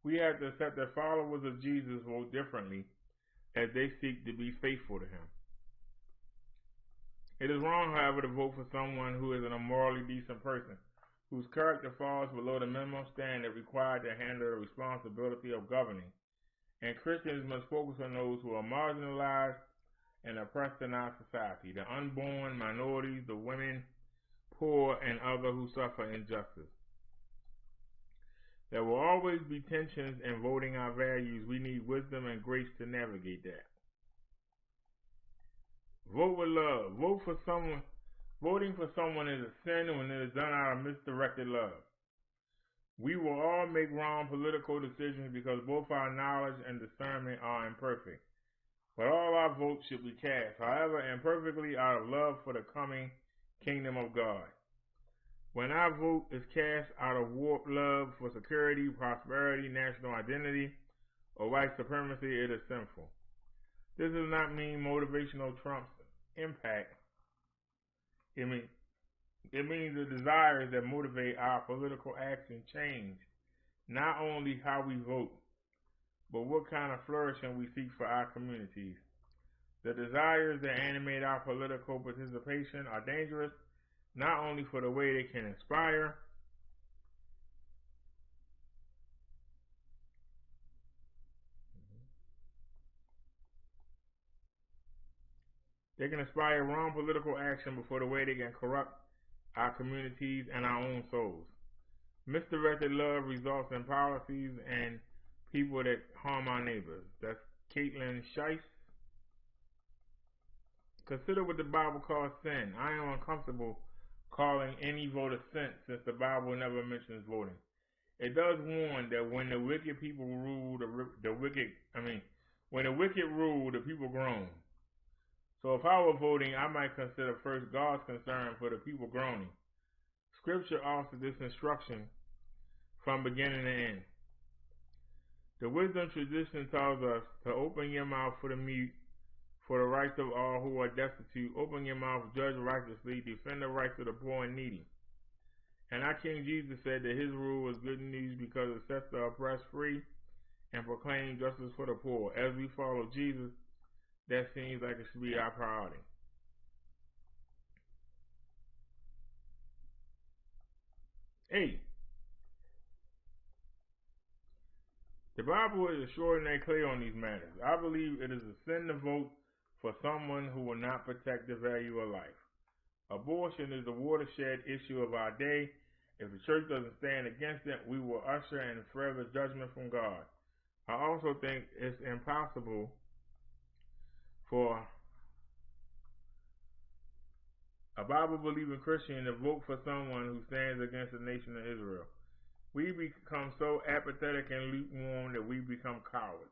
We have to accept that followers of Jesus vote differently as they seek to be faithful to Him. It is wrong, however, to vote for someone who is an immorally decent person, whose character falls below the minimum standard required to handle the responsibility of governing. And Christians must focus on those who are marginalized and oppressed in our society, the unborn, minorities, the women, poor, and others who suffer injustice. There will always be tensions in voting our values. We need wisdom and grace to navigate that. Vote with love. Voting for someone is a sin when it is done out of misdirected love. We will all make wrong political decisions because both our knowledge and discernment are imperfect. But all our votes should be cast, however imperfectly, out of love for the coming kingdom of God. When our vote is cast out of warped love for security, prosperity, national identity, or white supremacy, it is sinful. This does not mean motivational Trump's impact. It means the desires that motivate our political action change, not only how we vote, but what kind of flourishing we seek for our communities. The desires that animate our political participation are dangerous, not only for the way they can inspire, they can inspire wrong political action, but for the way they can corrupt our communities and our own souls. Misdirected love results in policies and people that harm our neighbors. That's Caitlin Shice. Consider what the Bible calls sin. I am uncomfortable calling any vote a sin since the Bible never mentions voting. It does warn that when the wicked rule, the people groan. So if I were voting, I might consider first God's concern for the people groaning. Scripture offers this instruction from beginning to end. The wisdom tradition tells us to open your mouth for the mute, for the rights of all who are destitute. Open your mouth, judge righteously, defend the rights of the poor and needy. And our King Jesus said that His rule is good news because it sets the oppressed free and proclaims justice for the poor. As we follow Jesus, that seems like it should be our priority. Hey, the Bible is extraordinarily clear on these matters. I believe it is a sin to vote for someone who will not protect the value of life. Abortion is the watershed issue of our day. If the church doesn't stand against it, we will usher in further judgment from God. I also think it's impossible for a Bible-believing Christian to vote for someone who stands against the nation of Israel. We become so apathetic and lukewarm that we become cowards.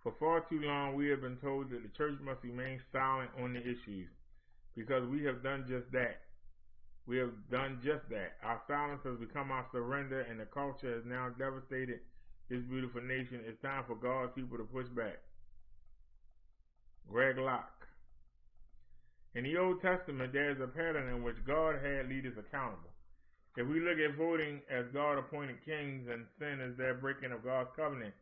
For far too long, we have been told that the church must remain silent on the issues because we have done just that. We have done just that. Our silence has become our surrender, and the culture has now devastated this beautiful nation. It's time for God's people to push back. Greg Locke. In the Old Testament, there is a pattern in which God had leaders accountable. If we look at voting as God-appointed kings and sin as their breaking of God's covenant,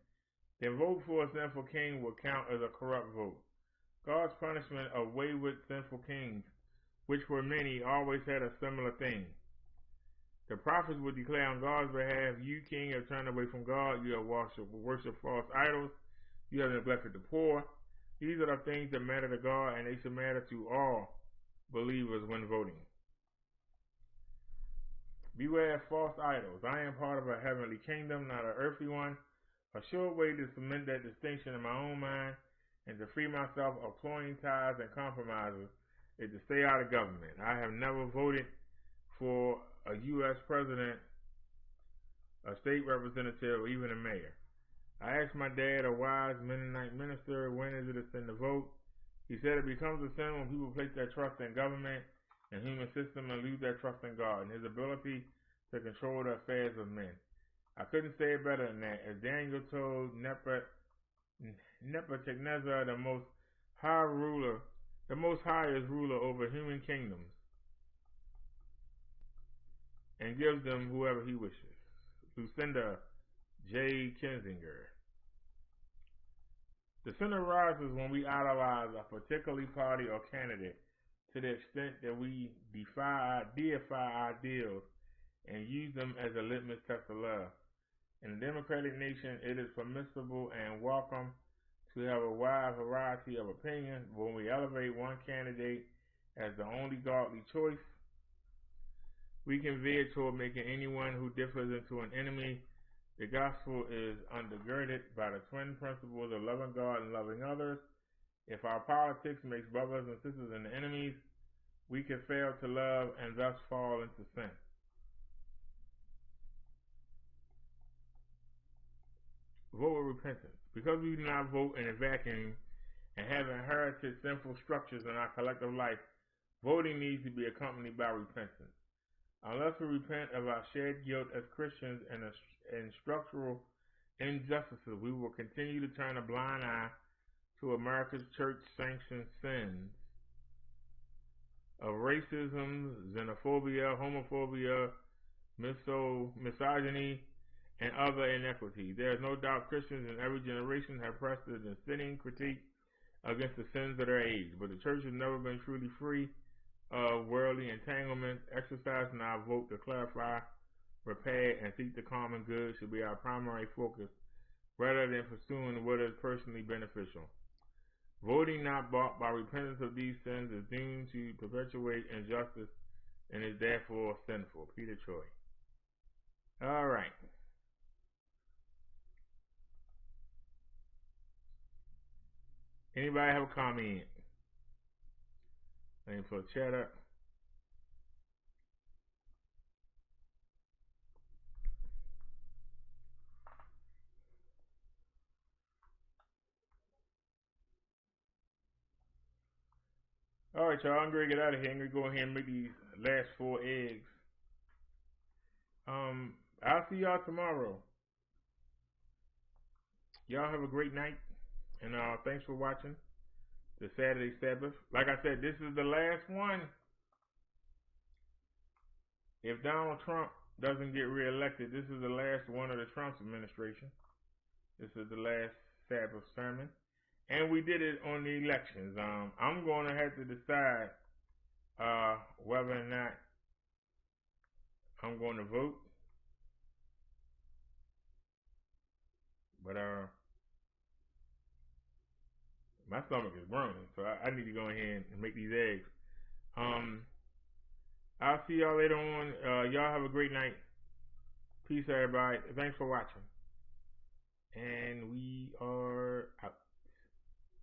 then vote for a sinful king will count as a corrupt vote. God's punishment of wayward, sinful kings, which were many, always had a similar theme. The prophets would declare on God's behalf, "You, king, have turned away from God. You have worshipped false idols. You have neglected the poor." These are the things that matter to God, and they should matter to all believers when voting. Beware of false idols. I am part of a heavenly kingdom, not an earthly one. A sure way to cement that distinction in my own mind and to free myself of cloying ties and compromises is to stay out of government. I have never voted for a U.S. president, a state representative, or even a mayor. I asked my dad, a wise Mennonite minister, when is it a sin to vote? He said it becomes a sin when people place their trust in government and human system and lose their trust in God and his ability to control the affairs of men. I couldn't say it better than that. As Daniel told Nebuchadnezzar, the most high is ruler over human kingdoms and gives them whoever he wishes. Lucinda J. Kinzinger. The sin arises when we idolize a particular party or candidate to the extent that we deify ideals and use them as a litmus test of love. In a democratic nation, it is permissible and welcome to have a wide variety of opinions. When we elevate one candidate as the only godly choice, we can veer toward making anyone who differs into an enemy. The gospel is undergirded by the twin principles of loving God and loving others. If our politics makes brothers and sisters into enemies, we can fail to love and thus fall into sin. Vote with repentance. Because we do not vote in a vacuum and have inherited sinful structures in our collective life, voting needs to be accompanied by repentance. Unless we repent of our shared guilt as Christians and structural injustices, we will continue to turn a blind eye to America's church-sanctioned sins of racism, xenophobia, homophobia, misogyny, and other inequities. There is no doubt Christians in every generation have pressed a dissenting critique against the sins of their age, but the church has never been truly free of worldly entanglements. Exercising our vote to clarify, repair, and seek the common good should be our primary focus, rather than pursuing what is personally beneficial. Voting not bought by repentance of these sins is doomed to perpetuate injustice and is therefore sinful. Peter Troy. All right. Anybody have a comment? Let me put chat up. All right, y'all. I'm going to get out of here. I'm going to go ahead and make these last 4 eggs. I'll see y'all tomorrow. Y'all have a great night. And thanks for watching the Saturday Sabbath. Like I said, this is the last one. If Donald Trump doesn't get reelected, this is the last one of the Trump administration. This is the last Sabbath sermon. And we did it on the elections. I'm going to have to decide whether or not I'm going to vote. But my stomach is growing, so I need to go ahead and make these eggs. I'll see y'all later on. Y'all have a great night. Peace, everybody. Thanks for watching. And